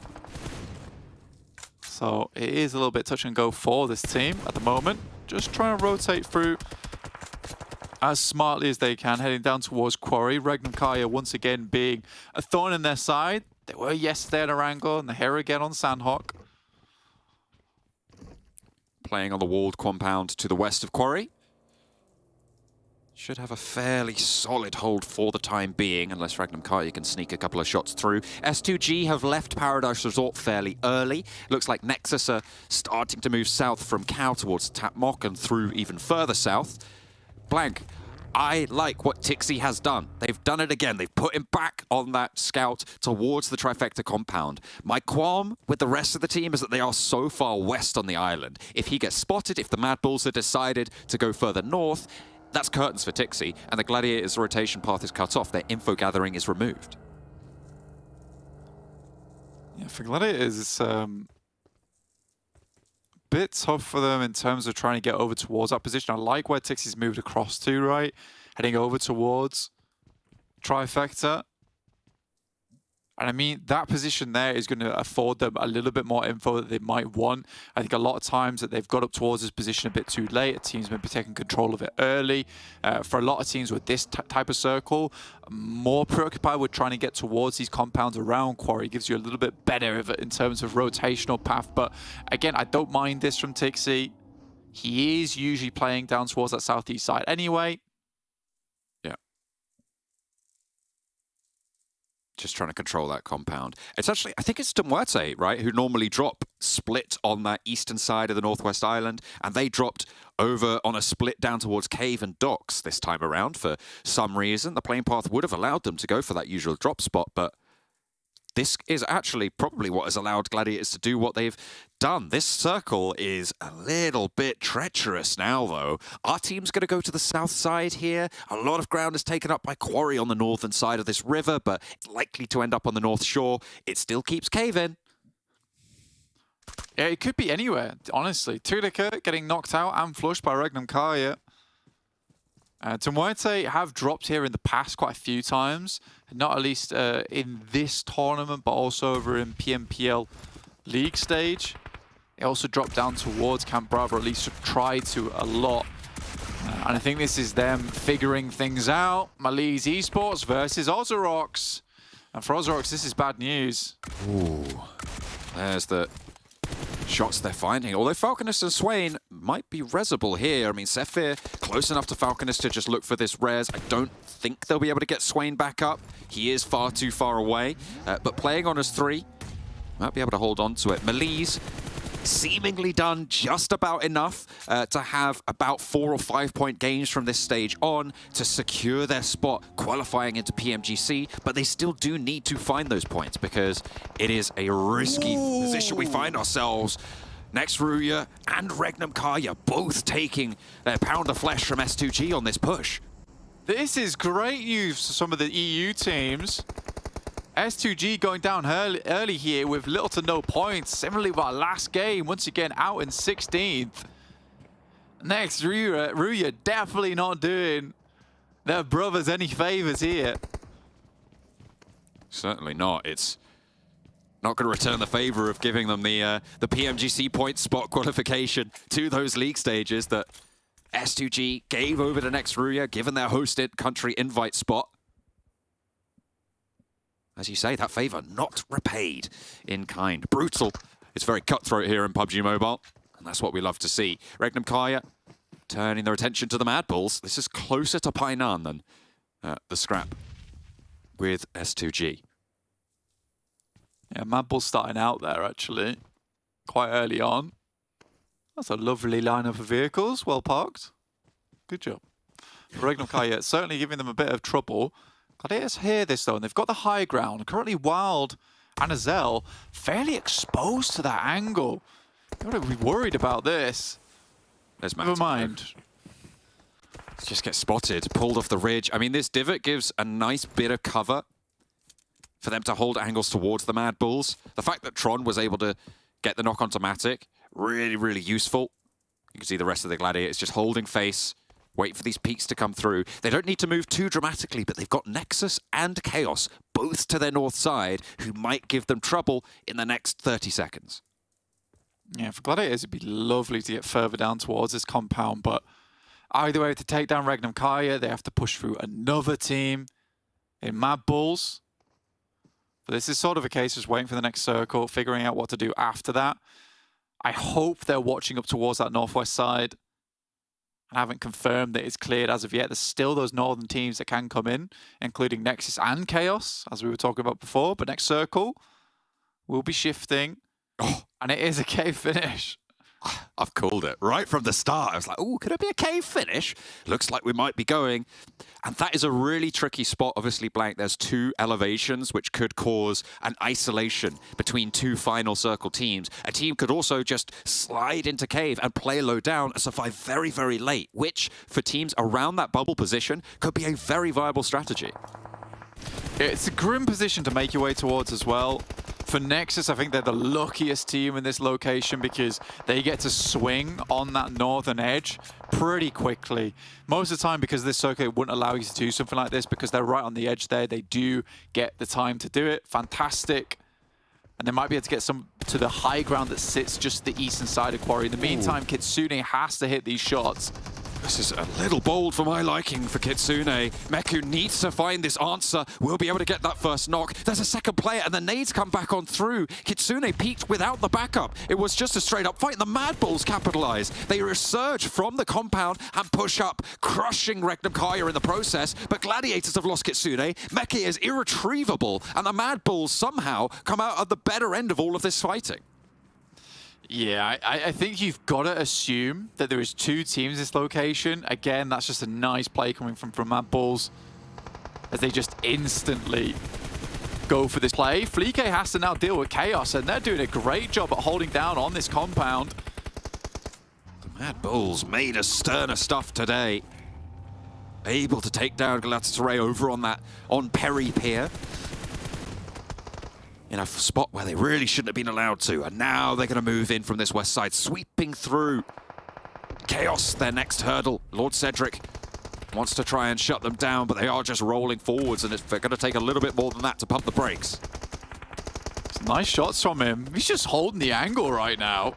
Speaker 13: So it is a little bit touch and go for this team at the moment. Just trying to rotate through as smartly as they can, heading down towards Quarry. REGNUM KARYA once again being a thorn in their side. They were yesterday at Erangel, and they're here again on Sanhok.
Speaker 8: Playing on the walled compound to the west of Quarry. Should have a fairly solid hold for the time being, unless REGNUM KARYA can sneak a couple of shots through. S2G have left Paradise Resort fairly early. Looks like Nexus are starting to move south from Cow towards Tapmok and through even further south. Blank, I like what Tixi has done. They've done it again. They've put him back on that scout towards the Trifecta compound. My qualm with the rest of the team is that they are so far west on the island. If he gets spotted, if the MADBULLS have decided to go further north, that's curtains for Tixi, and the Gladiators' rotation path is cut off. Their info gathering is removed.
Speaker 13: Yeah, for Gladiators, it's bit tough for them in terms of trying to get over towards that position. I like where Tixi's moved across to, right? Heading over towards Trifecta. And I mean, that position there is going to afford them a little bit more info that they might want. I think a lot of times that they've got up towards this position a bit too late. A team's maybe taking control of it early. For a lot of teams with this type of circle, more preoccupied with trying to get towards these compounds around Quarry. Gives you a little bit better of it in terms of rotational path. But again, I don't mind this from Tixi. He is usually playing down towards that southeast side anyway.
Speaker 8: Just trying to control that compound. It's actually, I think it's MUERTE, right, who normally drop split on that eastern side of the Northwest Island, and they dropped over on a split down towards Cave and Docks this time around for some reason. The plane path would have allowed them to go for that usual drop spot, but this is actually probably what has allowed Gladiators to do what they've done. This circle is a little bit treacherous now, though. Our team's going to go to the south side here. A lot of ground is taken up by Quarry on the northern side of this river, but it's likely to end up on the north shore. It still keeps caving.
Speaker 13: Yeah, it could be anywhere, honestly. Tudika getting knocked out and flushed by REGNUM KARYA. MUERTE have dropped here in the past quite a few times, not at least in this tournament, but also over in PMPL League stage. They also dropped down towards Camp Bravo, at least tried to a lot. And I think this is them figuring things out. MELISE Esports versus OZAROX. And for OZAROX, this is bad news.
Speaker 8: Ooh, there's the shots they're finding. Although Falconist and Swain might be resable here. I mean, Zephyr close enough to Falconist to just look for this res. I don't think they'll be able to get Swain back up. He is far too far away. But playing on his 3, might be able to hold on to it. MELISE seemingly done just about enough to have about 4 or 5 point gains from this stage on to secure their spot qualifying into PMGC, but they still do need to find those points because it is a risky position we find ourselves. Next, RÜYA and REGNUM KARYA both taking their pound of flesh from S2G on this push.
Speaker 13: This is great news for some of the EU teams. S2G going down early here with little to no points. Similarly with our last game, once again out in 16th. Next, RÜYA definitely not doing their brothers any favors here.
Speaker 8: Certainly not. It's not going to return the favor of giving them the PMGC point spot qualification to those league stages that S2G gave over to next RÜYA, given their hosted country invite spot. As you say, that favor not repaid in kind. Brutal. It's very cutthroat here in PUBG Mobile, and that's what we love to see. REGNUM KARYA turning their attention to the MADBULLS. This is closer to Painan than the scrap with S2G.
Speaker 13: Yeah, MADBULLS starting out there, actually, quite early on. That's a lovely lineup of vehicles, well parked. Good job. REGNUM KARYA certainly giving them a bit of trouble. Gladiators hear this, though, and they've got the high ground. Currently, Wild and Azel fairly exposed to that angle. You've got to be worried about this. Never mind.
Speaker 8: Let's just get spotted, pulled off the ridge. I mean, this divot gives a nice bit of cover for them to hold angles towards the MADBULLS. The fact that Tron was able to get the knock onto Matic, really, really useful. You can see the rest of the Gladiators just holding face, wait for these peaks to come through. They don't need to move too dramatically, but they've got NEXUS and KAOS both to their north side, who might give them trouble in the next 30 seconds.
Speaker 13: Yeah, for Gladiators, it'd be lovely to get further down towards this compound, but either way, to take down REGNUM KARYA, they have to push through another team in MADBULLS. But this is sort of a case of just waiting for the next circle, figuring out what to do after that. I hope they're watching up towards that northwest side. I haven't confirmed that it's cleared as of yet. There's still those northern teams that can come in, including NEXUS and KAOS, as we were talking about before. But next circle, we'll be shifting. Oh, and it is a cave finish.
Speaker 8: I've called it right from the start. I was like, oh, could it be a cave finish? Looks like we might be going. And that is a really tricky spot. Obviously, Blank, there's 2 elevations, which could cause an isolation between 2 final circle teams. A team could also just slide into cave and play low down and survive very, very late, which for teams around that bubble position could be a very viable strategy.
Speaker 13: It's a grim position to make your way towards as well. For NEXUS, I think they're the luckiest team in this location because they get to swing on that northern edge pretty quickly. Most of the time, because this circuit wouldn't allow you to do something like this, because they're right on the edge there, they do get the time to do it. Fantastic. And they might be able to get some to the high ground that sits just the eastern side of Quarry. In the meantime, Kitsune has to hit these shots.
Speaker 8: This is a little bold for my liking for Kitsune. Meku needs to find this answer. We'll be able to get that first knock. There's a second player, and the nades come back on through. Kitsune peaked without the backup. It was just a straight-up fight. The MADBULLS capitalize. They resurge from the compound and push up, crushing REGNUM KARYA in the process. But Gladiators have lost Kitsune. Meki is irretrievable, and the MADBULLS somehow come out at the better end of all of this fighting.
Speaker 13: Yeah, I think you've got to assume that there is 2 teams in this location. Again, that's just a nice play coming from MADBULLS as they just instantly go for this play. Fleek has to now deal with KAOS, and they're doing a great job at holding down on this compound.
Speaker 8: The MADBULLS made us sterner stuff today. Able to take down GALATASARAY over on Perry Pier. In a spot where they really shouldn't have been allowed to. And now they're going to move in from this west side, sweeping through. KAOS, their next hurdle. Lord Cedric wants to try and shut them down, but they are just rolling forwards, and they're going to take a little bit more than that to pump the brakes.
Speaker 13: Some nice shots from him. He's just holding the angle right now.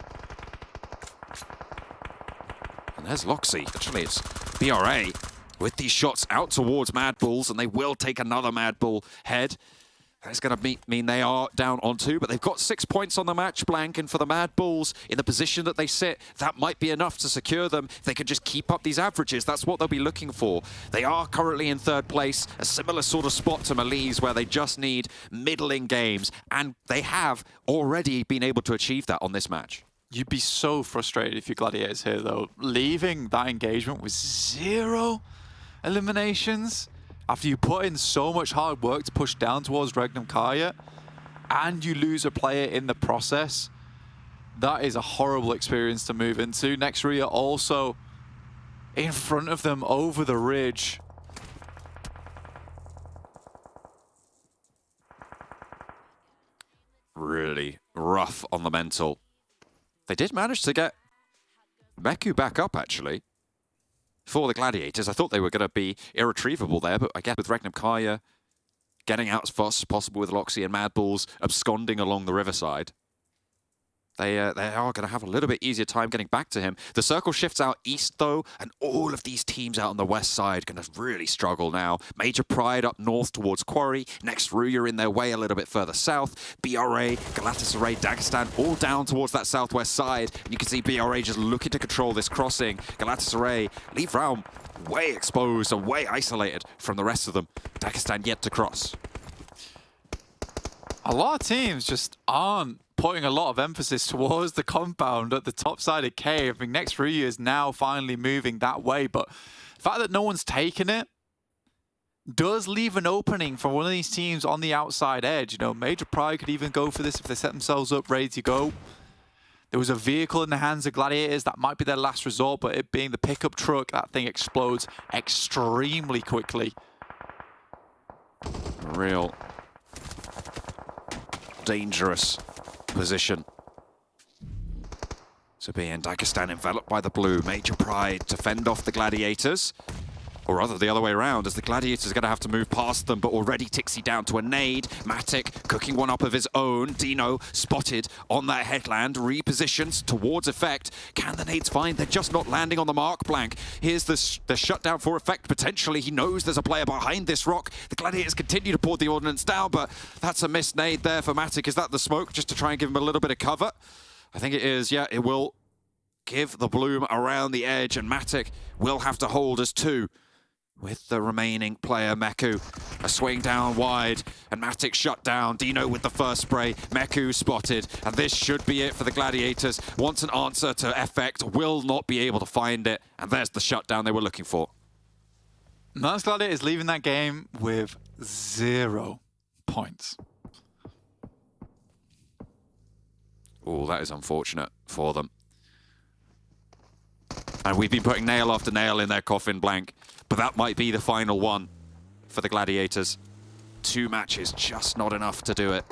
Speaker 8: And there's Loxy. Actually, it's BRA with these shots out towards MADBULLS, and they will take another MADBULL head. That's going to mean they are down on 2, but they've got 6 points on the match blank, and for the MADBULLS, in the position that they sit, that might be enough to secure them. If they can just keep up these averages, that's what they'll be looking for. They are currently in 3rd place, a similar sort of spot to MELISE, where they just need middling games, and they have already been able to achieve that on this match.
Speaker 13: You'd be so frustrated if you're Gladiators here, though. Leaving that engagement with 0 eliminations, after you put in so much hard work to push down towards REGNUM KARYA, and you lose a player in the process, that is a horrible experience to move into. RÜYA also in front of them over the ridge.
Speaker 8: Really rough on the mental. They did manage to get Meku back up, actually. For the Gladiators, I thought they were going to be irretrievable there, but I guess with REGNUM KARYA getting out as fast as possible with Loxy and MADBULLS absconding along the riverside, they are going to have a little bit easier time getting back to him. The circle shifts out east, though, and all of these teams out on the west side going to really struggle now. Major Pride up north towards Quarry. Next, RÜYA in their way a little bit further south. BRA, Galatasaray, Dagestan all down towards that southwest side. And you can see BRA just looking to control this crossing. Galatasaray leave Realm way exposed and way isolated from the rest of them. Dagestan yet to cross.
Speaker 13: A lot of teams just aren't putting a lot of emphasis towards the compound at the top side of cave. I mean, next RÜYA is now finally moving that way, but the fact that no one's taken it does leave an opening for one of these teams on the outside edge. You know, Major Pride could even go for this if they set themselves up ready to go. There was a vehicle in the hands of Gladiators that might be their last resort, but it being the pickup truck, that thing explodes extremely quickly.
Speaker 8: Real dangerous position to be in. Dagestan enveloped by the blue. Major Pride to fend off the Gladiators. Or rather, the other way around, as the Gladiators are going to have to move past them, but already Tixi down to a nade. Matic cooking one up of his own. Dino spotted on that headland, repositions towards Effect. Can the nades find? They're just not landing on the mark blank. Here's the shutdown for Effect, potentially. He knows there's a player behind this rock. The Gladiators continue to pour the ordnance down, but that's a missed nade there for Matic. Is that the smoke, just to try and give him a little bit of cover? I think it is, yeah, it will give the bloom around the edge, and Matic will have to hold as 2. With the remaining player, Meku, a swing down wide, and Matic shut down. Dino with the first spray, Meku spotted, and this should be it for the Gladiators. Wants an answer to Effect, will not be able to find it, and there's the shutdown they were looking for.
Speaker 13: And that's Gladiators leaving that game with 0 points.
Speaker 8: Oh, that is unfortunate for them. And we've been putting nail after nail in their coffin blank, but that might be the final one for the Gladiators. 2 matches, just not enough to do it.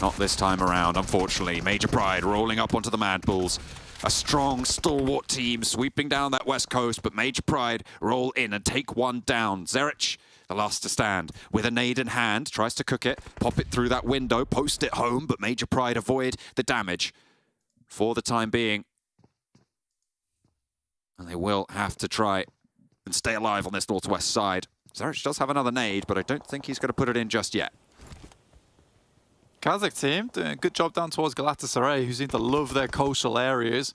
Speaker 8: Not this time around, unfortunately. Major Pride rolling up onto the MADBULLS. A strong, stalwart team sweeping down that west coast, but Major Pride roll in and take one down. Zerich, the last to stand, with a nade in hand, tries to cook it, pop it through that window, post it home, but Major Pride avoid the damage for the time being. And they will have to try and stay alive on this northwest side. Zerich does have another nade, but I don't think he's going to put it in just yet.
Speaker 13: KASIK team doing a good job down towards Galatasaray, who seem to love their coastal areas.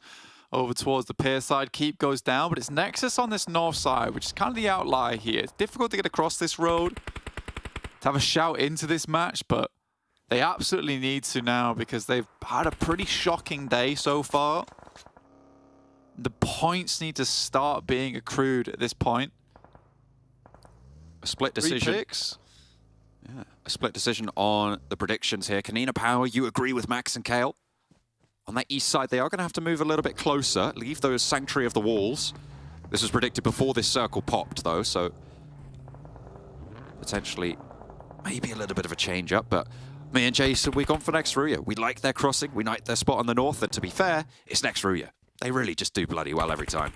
Speaker 13: Over towards the pier side, Keep goes down, but it's Nexus on this north side, which is kind of the outlier here. It's difficult to get across this road, to have a shout into this match, but they absolutely need to now because they've had a pretty shocking day so far. The points need to start being accrued at this point.
Speaker 8: A split decision.
Speaker 13: 3 picks.
Speaker 8: Yeah, a split decision on the predictions here. KONINA Power, you agree with Max and Kale? On that east side, they are going to have to move a little bit closer, leave those Sanctuary of the Walls. This was predicted before this circle popped, though, so potentially maybe a little bit of a change-up, but me and Jason, we've gone for next RÜYA. We like their crossing, we like their spot on the north, and to be fair, it's next RÜYA. They really just do bloody well every time.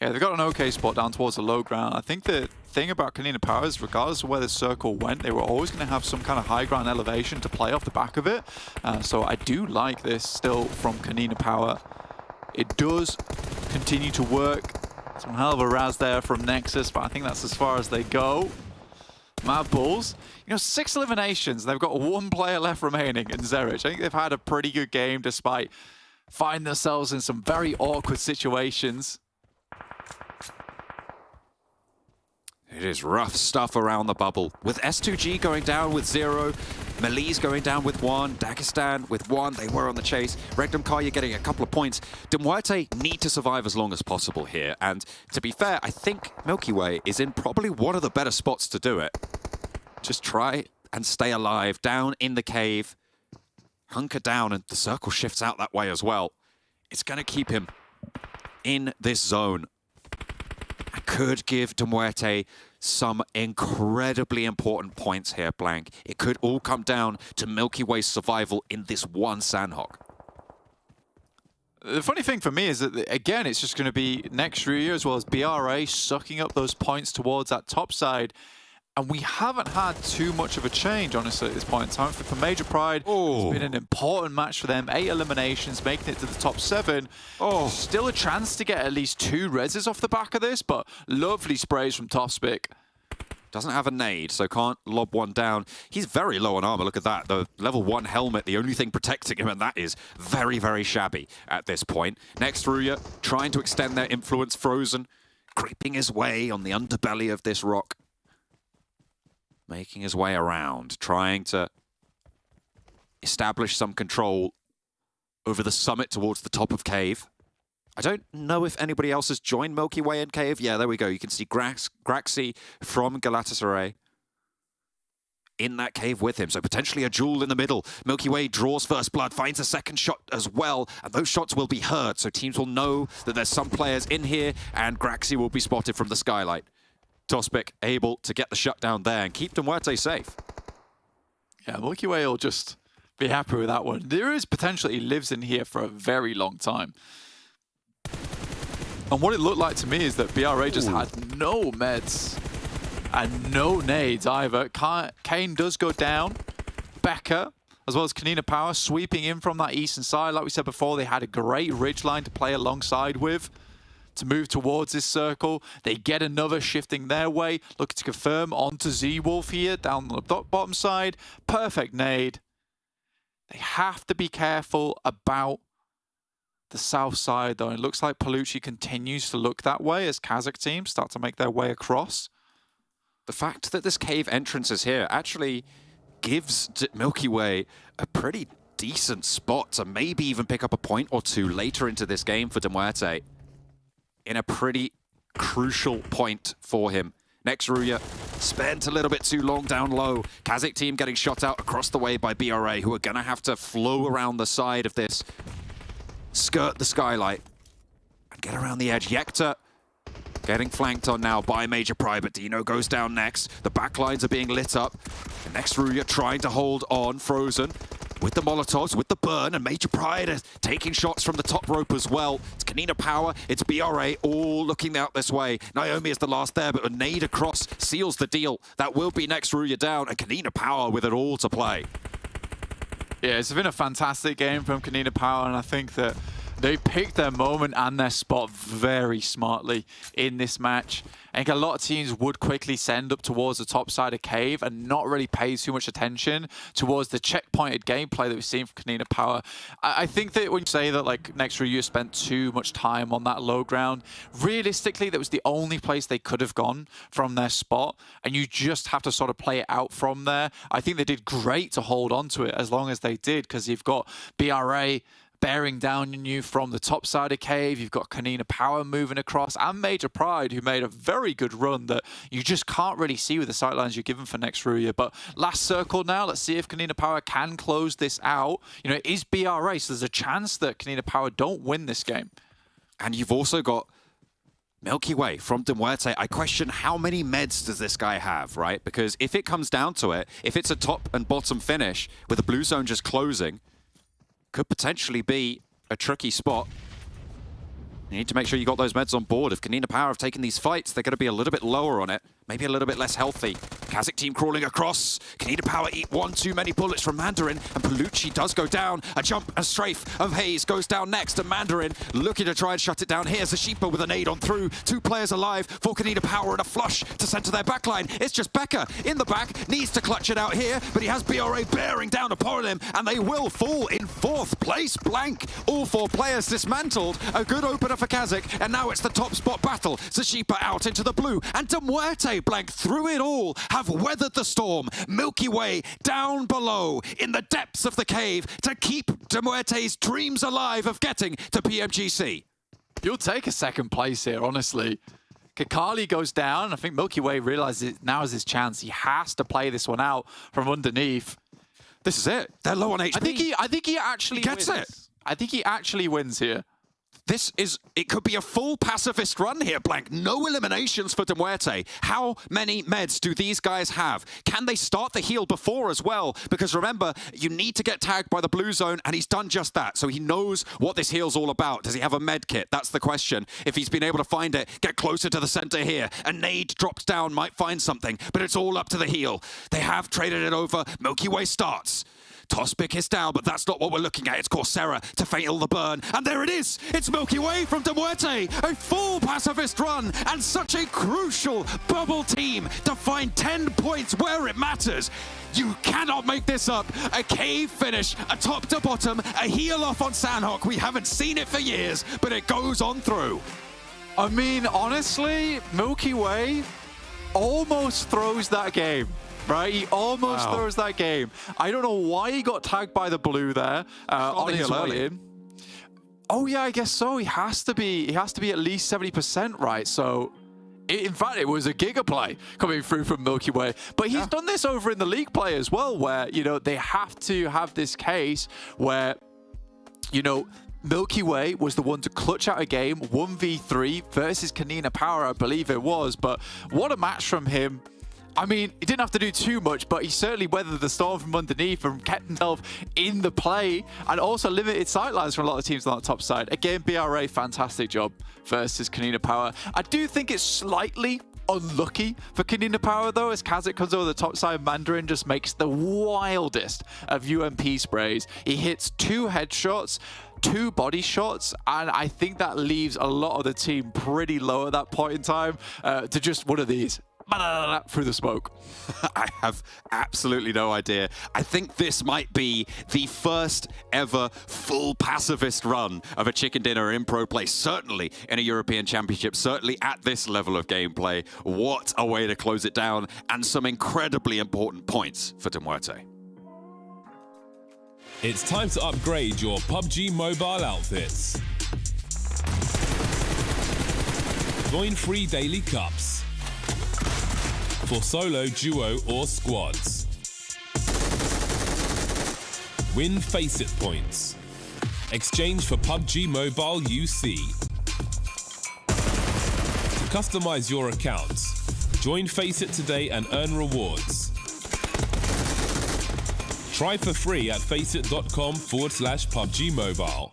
Speaker 13: Yeah, they've got an okay spot down towards the low ground. I think the thing about KONINA Power is regardless of where the circle went, they were always going to have some kind of high ground elevation to play off the back of it. So I do like this still from KONINA Power. It does continue to work Some hell of a Raz there from Nexus, but I think that's as far as they go. MADBULLS, 6 eliminations. They've got 1 player left remaining in Zerich. I think they've had a pretty good game despite finding themselves in some very awkward situations.
Speaker 8: It is rough stuff around the bubble. With S2G going down with 0, MELISE going down with 1, Dagestan with 1, they were on the chase. REGNUM, KARYA getting a couple of points. MUERTE need to survive as long as possible here. And to be fair, I think Milky Way is in probably one of the better spots to do it. Just try and stay alive down in the cave. Hunker down, and the circle shifts out that way as well. It's going to keep him in this zone. I could give MUERTE some incredibly important points here, Blank. It could all come down to Milky Way's survival in this one Sanhok.
Speaker 13: The funny thing for me is that, again, it's just going to be NEXUS as well as BRA sucking up those points towards that top side. And we haven't had too much of a change, honestly, at this point in time. For Major Pride, it's been an important match for them. 8 eliminations, making it to the top 7. Still a chance to get at least 2 reses off the back of this, but lovely sprays from Topspic.
Speaker 8: Doesn't have a nade, so can't lob one down. He's very low on armor, look at that. The level 1 helmet, the only thing protecting him, and that is very, very shabby at this point. Next, RÜYA trying to extend their influence. Frozen, creeping his way on the underbelly of this rock. Making his way around, trying to establish some control over the summit towards the top of cave. I don't know if anybody else has joined Milky Way in cave. Yeah, there we go. You can see Graxi from Galatasaray in that cave with him. So potentially a duel in the middle. Milky Way draws first blood, finds a second shot as well, and those shots will be heard. So teams will know that there's some players in here, and Graxi will be spotted from the skylight. Topspic able to get the shutdown there and keep MUERTE safe.
Speaker 13: Yeah, Milky Way will just be happy with that one. There is potential he lives in here for a very long time. And what it looked like to me is that BRA just had no meds and no nades either. Kane does go down. Becker, as well as KONINA Power, sweeping in from that eastern side. Like we said before, they had a great ridge line to play alongside with to move towards this circle. They get another shifting their way, looking to confirm onto Z-Wolf here, down the bottom side. Perfect nade. They have to be careful about the south side, though. It looks like Palucci continues to look that way as KASIK teams start to make their way across.
Speaker 8: The fact that this cave entrance is here actually gives Milky Way a pretty decent spot to maybe even pick up a point or 2 later into this game for MUERTE. In a pretty crucial point for him. Next, RÜYA spent a little bit too long down low. KASIK team getting shot out across the way by BRA, who are going to have to flow around the side of this, skirt the skylight, and get around the edge. Yekta getting flanked on now by Major Pride, but Dino goes down next. The backlines are being lit up. And next, RÜYA trying to hold on. Frozen with the Molotovs, with the burn, and Major Pride is taking shots from the top rope as well. It's KONINA Power, it's BRA, all looking out this way. Naomi is the last there, but a nade across seals the deal. That will be next RÜYA down, and KONINA Power with it all to play.
Speaker 13: Yeah, it's been a fantastic game from KONINA Power, and I think that they picked their moment and their spot very smartly in this match. I think a lot of teams would quickly send up towards the top side of cave and not really pay too much attention towards the checkpointed gameplay that we've seen from KONINA Power. I think that when you say that like NEXUS spent too much time on that low ground, realistically that was the only place they could have gone from their spot, and you just have to sort of play it out from there. I think they did great to hold on to it as long as they did, because you've got BRA bearing down on you from the top side of cave. You've got KONINA Power moving across, and Major Pride, who made a very good run that you just can't really see with the sightlines you're given for next RÜYA. But last circle now, let's see if KONINA Power can close this out. You know, it is BRA, so there's a chance that KONINA Power don't win this game.
Speaker 8: And you've also got Milky Way from MUERTE. I question how many meds does this guy have, right? Because if it comes down to it, if it's a top and bottom finish with the blue zone just closing, could potentially be a tricky spot. You need to make sure you got those meds on board. If KONINA Power have taken these fights, they're going to be a little bit lower on it. maybe a little bit less healthy. KASIK team crawling across. KONINA Power eat one too many bullets from Mandarin, and Palucci does go down. A jump, a strafe of Hayes goes down next, and Mandarin looking to try and shut it down. Here's Zashipa with a nade on through. 2 players alive for KONINA Power, and a flush to center their backline. It's just Becca in the back, needs to clutch it out here, but he has BRA bearing down upon him, and they will fall in 4th place. Blank. All 4 players dismantled. A good opener for KASIK, and now it's the top spot battle. Zashipa out into the blue, and MUERTE, Blank, through it all, have weathered the storm. Milky Way down below in the depths of the cave to keep MUERTE's dreams alive of getting to PMGC.
Speaker 13: You'll take a 2nd place here, honestly. Kakali goes down. I think Milky Way realizes now is his chance. He has to play this one out from underneath.
Speaker 8: This is it. They're low on HP.
Speaker 13: I think he actually
Speaker 8: gets
Speaker 13: wins.
Speaker 8: it.
Speaker 13: I think he actually wins here.
Speaker 8: It could be a full pacifist run here, Blank. No eliminations for MUERTE. How many meds do these guys have? Can they start the heal before as well? Because remember, you need to get tagged by the blue zone, and he's done just that. So he knows what this heal's all about. Does he have a med kit? That's the question. If he's been able to find it, get closer to the center here. A nade drops down, might find something, but it's all up to the heal. They have traded it over. Milky Way starts. Tospic is down, but that's not what we're looking at. It's Coursera to fatal the burn. And there it is! It's Milky Way from MUERTE! A full pacifist run, and such a crucial bubble team to find 10 points where it matters. You cannot make this up. A cave finish, a top to bottom, a heal off on Sanhok. We haven't seen it for years, but it goes on through.
Speaker 13: I mean, honestly, Milky Way almost throws that game. Right, he almost throws that game. I don't know why he got tagged by the blue there on his way in. Oh yeah, I guess so. He has to be at least 70%, right? So, in fact, it was a giga play coming through from Milky Way. But he's done this over in the league play as well, where they have to have this case where Milky Way was the one to clutch out a game 1v3 versus KONINA Power, I believe it was. But what a match from him. I mean, he didn't have to do too much, but he certainly weathered the storm from underneath and kept himself in the play, and also limited sightlines from a lot of teams on the top side. Again, BRA, fantastic job versus KONINA Power. I do think it's slightly unlucky for KONINA Power, though, as KASIK comes over the top side. Mandarin just makes the wildest of UMP sprays. He hits 2 headshots, 2 body shots, and I think that leaves a lot of the team pretty low at that point in time to just one of these. Through the smoke.
Speaker 8: I have absolutely no idea. I think this might be the first ever full pacifist run of a chicken dinner in pro play, certainly in a European Championship, certainly at this level of gameplay. What a way to close it down, and some incredibly important points for MUERTE.
Speaker 9: It's time to upgrade your PUBG mobile outfits. Join free daily cups for solo, duo, or squads. Win Faceit points. Exchange for PUBG Mobile UC. To customize your account, join Faceit today and earn rewards. Try for free at faceit.com/PUBG Mobile.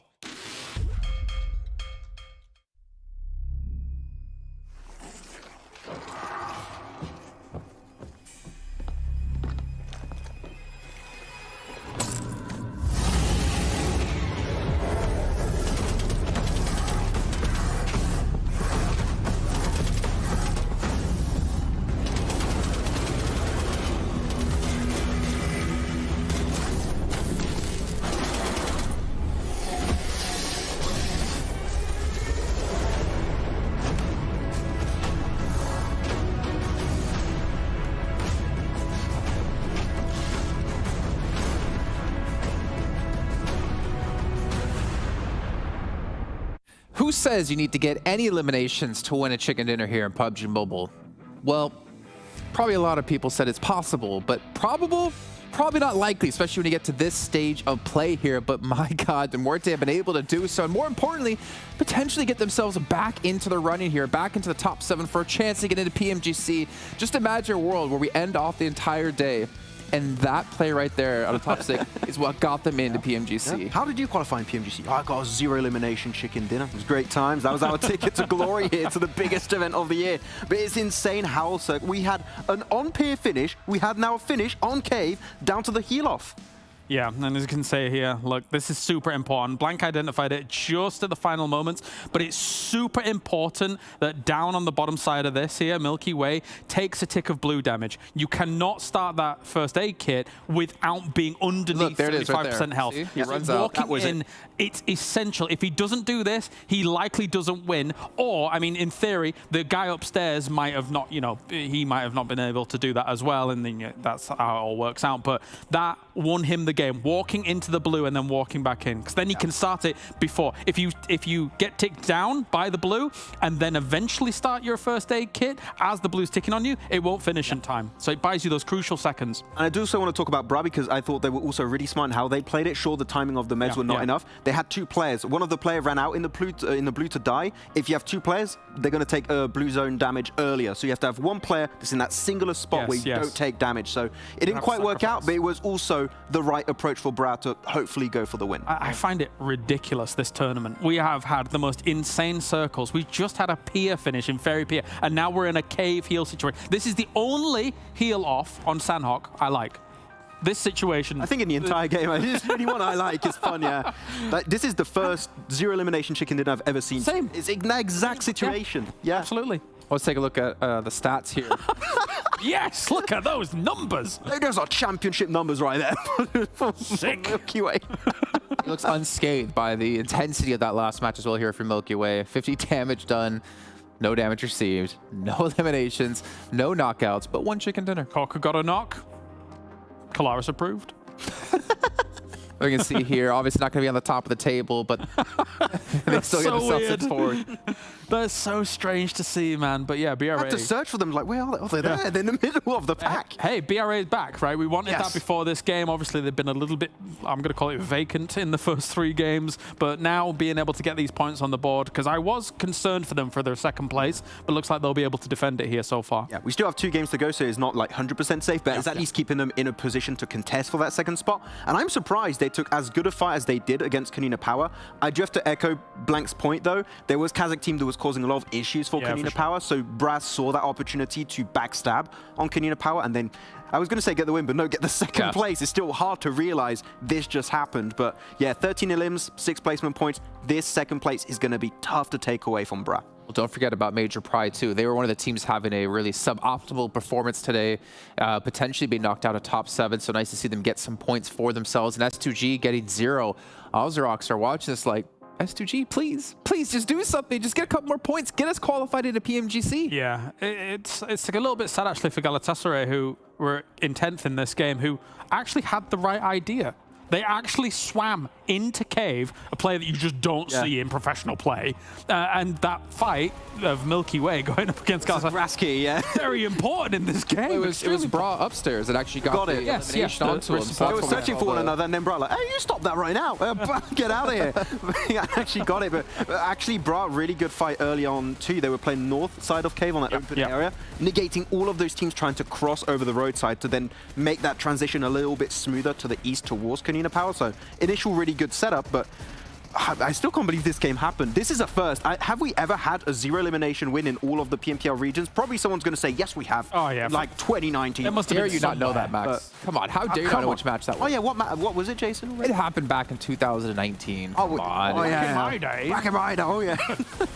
Speaker 15: Who says you need to get any eliminations to win a chicken dinner here in PUBG Mobile? Well, probably a lot of people said it's possible, but probable? Probably not likely, especially when you get to this stage of play here. But my God, MUERTE have been able to do so, and more importantly, potentially get themselves back into the running here, back into the top 7 for a chance to get into PMGC. Just imagine a world where we end off the entire day And that play right there on the top stick is what got them into PMGC.
Speaker 14: Yeah. How did you qualify in PMGC? Oh, I got a 0 elimination chicken dinner. It was great times. That was our ticket to glory here, to the biggest event of the year. But it's insane how we had an on-pier finish. We had now a finish on cave down to the heel-off.
Speaker 6: Yeah, and as you can say here, look, this is super important. Blank identified it just at the final moments, but it's super important that down on the bottom side of this here, Milky Way takes a tick of blue damage. You cannot start that first aid kit without being underneath 75% health.
Speaker 15: See? He runs out.
Speaker 6: Walking in, it's essential. If he doesn't do this, he likely doesn't win. Or, I mean, in theory, the guy upstairs might have not, you know, he might have not been able to do that as well, and then that's how it all works out. But that won him the game, walking into the blue and then walking back in, because then he can start it before. If you get ticked down by the blue and then eventually start your first aid kit as the blue's ticking on you, it won't finish in time. So it buys you those crucial seconds.
Speaker 14: And I do also want to talk about Bra, because I thought they were also really smart in how they played it. Sure, the timing of the meds were not enough. They had 2 players. One of the players ran out in the blue to die. If you have 2 players, they're going to take blue zone damage earlier. So you have to have 1 player that's in that singular spot where you don't take damage. So it didn't quite work out, but it was also the right approach for Bra to hopefully go for the win.
Speaker 6: I find it ridiculous, this tournament. We have had the most insane circles. We just had a pier finish in Fairy Pier, and now we're in a cave heal situation. This is the only heal off on Sanhok I like. This situation...
Speaker 14: I think in the entire game, this is really one I like. It's fun, yeah. Like, this is the first 0 elimination chicken dinner I've ever seen.
Speaker 6: Same.
Speaker 14: It's an exact situation. Yeah.
Speaker 6: Absolutely.
Speaker 15: Let's take a look at the stats here.
Speaker 6: Yes, look at those numbers.
Speaker 14: Those are championship numbers right there.
Speaker 6: Sick.
Speaker 14: Milky Way.
Speaker 15: He looks unscathed by the intensity of that last match as well here for Milky Way. 50 damage done, no damage received, no eliminations, no knockouts, but 1 chicken dinner.
Speaker 6: Coca got a knock. Kalaris approved.
Speaker 15: We can see here, obviously not going to be on the top of the table, but they still get themselves forward.
Speaker 6: That's so strange to see, man. But yeah, BRA.
Speaker 14: I have to search for them. Like, where are they? Oh, they're there. They're in the middle of the pack.
Speaker 6: Hey, BRA is back, right? We wanted that before this game. Obviously, they've been a little bit, I'm going to call it vacant in the first 3 games. But now being able to get these points on the board, because I was concerned for them for their 2nd place, but looks like they'll be able to defend it here so far.
Speaker 14: Yeah, we still have 2 games to go, so it's not like 100% safe, but it's at least keeping them in a position to contest for that 2nd spot. And I'm surprised they took as good a fight as they did against KONINA Power. I do have to echo Blank's point, though. There was KASIK team that was causing a lot of issues for KONINA Power, so Brass saw that opportunity to backstab on KONINA Power, and then I was going to say get the win, but no, get the 2nd place. It's still hard to realize this just happened, but yeah, 13 elims, 6 placement points. This 2nd place is going to be tough to take away from Bra.
Speaker 15: Well, don't forget about Major Pride, too. They were one of the teams having a really suboptimal performance today, potentially being knocked out of top 7, so nice to see them get some points for themselves. And S2G getting 0. OZAROX are watching this like, S2G, please just do something. Just get a couple more points. Get us qualified into PMGC.
Speaker 6: Yeah, it's like a little bit sad, actually, for GALATASARAY, who were in 10th in this game, who actually had the right idea. They actually swam into cave, a play that you just don't see in professional play. And that fight of Milky Way going up against
Speaker 14: GALATASARAY,
Speaker 6: very important in this game.
Speaker 15: It was Bra upstairs that actually got it. Elimination onto him.
Speaker 14: They were searching for one another, and then Bra like, hey, you stop that right now. Get out of here. Actually got it, but actually Bra, really good fight early on too. They were playing north side of cave on that open area, negating all of those teams trying to cross over the roadside to then make that transition a little bit smoother to the east towards KONINA Power. So initial really good setup, but I still can't believe this game happened. This is a first. Have we ever had a 0 elimination win in all of the PMPL regions? Probably someone's going to say, yes, we have.
Speaker 6: Oh, yeah.
Speaker 14: Like 2019.
Speaker 15: How dare you not know that, Max? Come on, how dare you not know which match that was?
Speaker 14: Oh, yeah, what was it, Jason?
Speaker 15: It happened back in 2019.
Speaker 14: Oh,
Speaker 15: come on.
Speaker 6: Back in my day.
Speaker 14: Back in my day, oh, yeah.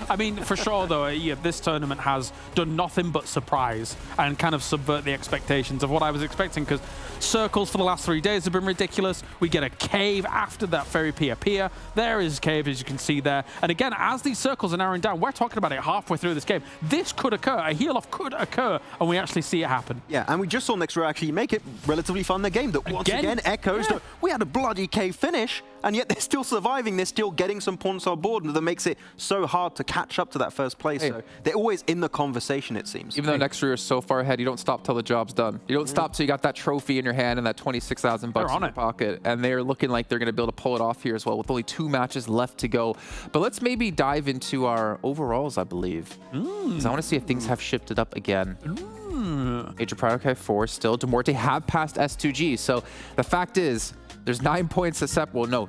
Speaker 6: I mean, for sure, though, this tournament has done nothing but surprise and kind of subvert the expectations of what I was expecting, because circles for the last 3 days have been ridiculous. We get a cave after that Fairy Pier. There is cave, as you can see there. And again, as these circles are narrowing down, we're talking about it halfway through this game. This could occur, a heal-off could occur, and we actually see it happen.
Speaker 14: Yeah, and we just saw NEXUS actually make it relatively fun, the game that once again echoes that we had a bloody cave finish, and yet they're still surviving, they're still getting some points on board, and that makes it so hard to catch up to that 1st place. So they're always in the conversation, it seems.
Speaker 15: Even though NEXUS is so far ahead, you don't stop till the job's done. You don't stop till you got that trophy in your hand and that 26,000 bucks in your pocket, and they're looking like they're going to be able to pull it off here as well with only 2 matches left to go. But let's maybe dive into our overalls, I believe. Because I want to see if things have shifted up again. Major Pride, okay, 4 still. Demorte have passed S2G. So the fact is, there's 9 points that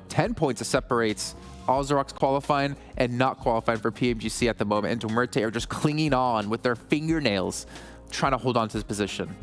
Speaker 15: 10 points that separates OZAROX qualifying and not qualifying for PMGC at the moment. And Demorte are just clinging on with their fingernails, trying to hold on to this position.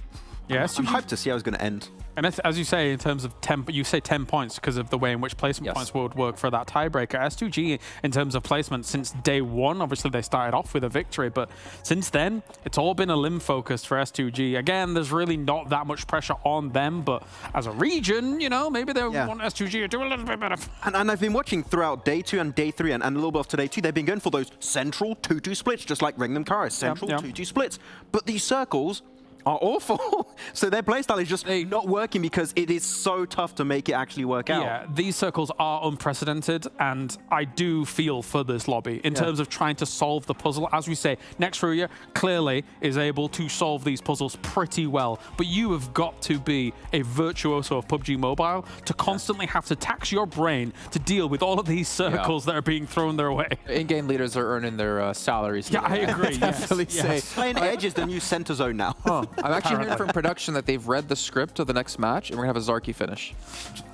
Speaker 14: Yeah, I'm hyped to see how it's going to end.
Speaker 6: And as you say, in terms of 10, you say 10 points because of the way in which placement points would work for that tiebreaker. S2G, in terms of placement, since day one, obviously they started off with a victory, but since then, it's all been a limb focused for S2G. Again, there's really not that much pressure on them, but as a region, you know, maybe they want S2G to do a little bit better.
Speaker 14: And I've been watching throughout day 2 and day 3 and a little bit of today too. They've been going for those central 2-2 splits, just like REGNUM KARYA, central 2-2 splits. But these circles are awful. So their playstyle is just not working because it is so tough to make it actually work out.
Speaker 6: Yeah, these circles are unprecedented, and I do feel for this lobby in terms of trying to solve the puzzle. As we say, RÜYA clearly is able to solve these puzzles pretty well, but you have got to be a virtuoso of PUBG Mobile to constantly have to tax your brain to deal with all of these circles that are being thrown their way.
Speaker 15: In-game leaders are earning their salaries.
Speaker 6: Yeah, I agree.
Speaker 15: Yes.
Speaker 14: Playing Edge is the new center zone now.
Speaker 15: I'm actually hearing from production that they've read the script of the next match, and we're going to have a Zarky finish.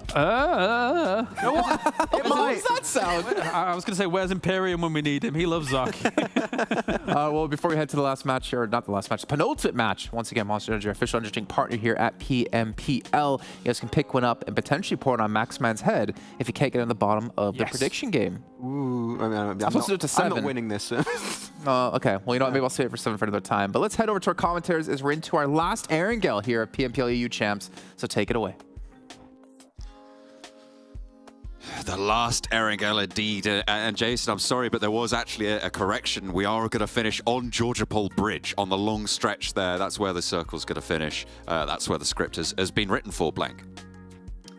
Speaker 6: What
Speaker 15: does that sound?
Speaker 6: I was going to say, where's Imperium when we need him? He loves Zarky.
Speaker 15: Well, before we head to the last match, or not the last match, penultimate match, once again, Monster Energy, our official engineering partner here at PMPL. You guys can pick one up and potentially pour it on Maxman's head if you can't get in the bottom of the prediction game.
Speaker 14: Ooh,
Speaker 15: I'm supposed to do it to 7.
Speaker 14: I'm not winning this.
Speaker 15: Okay, well, you know what? Maybe I'll save it for 7 for another time. But let's head over to our commentators as we're into our last Erangel here at PMPL EU Champs. So take it away.
Speaker 8: The last Erangel indeed. And Jason, I'm sorry, but there was actually a correction. We are going to finish on Georgia Pole Bridge on the long stretch there. That's where the circle's going to finish. That's where the script has been written for, Blank.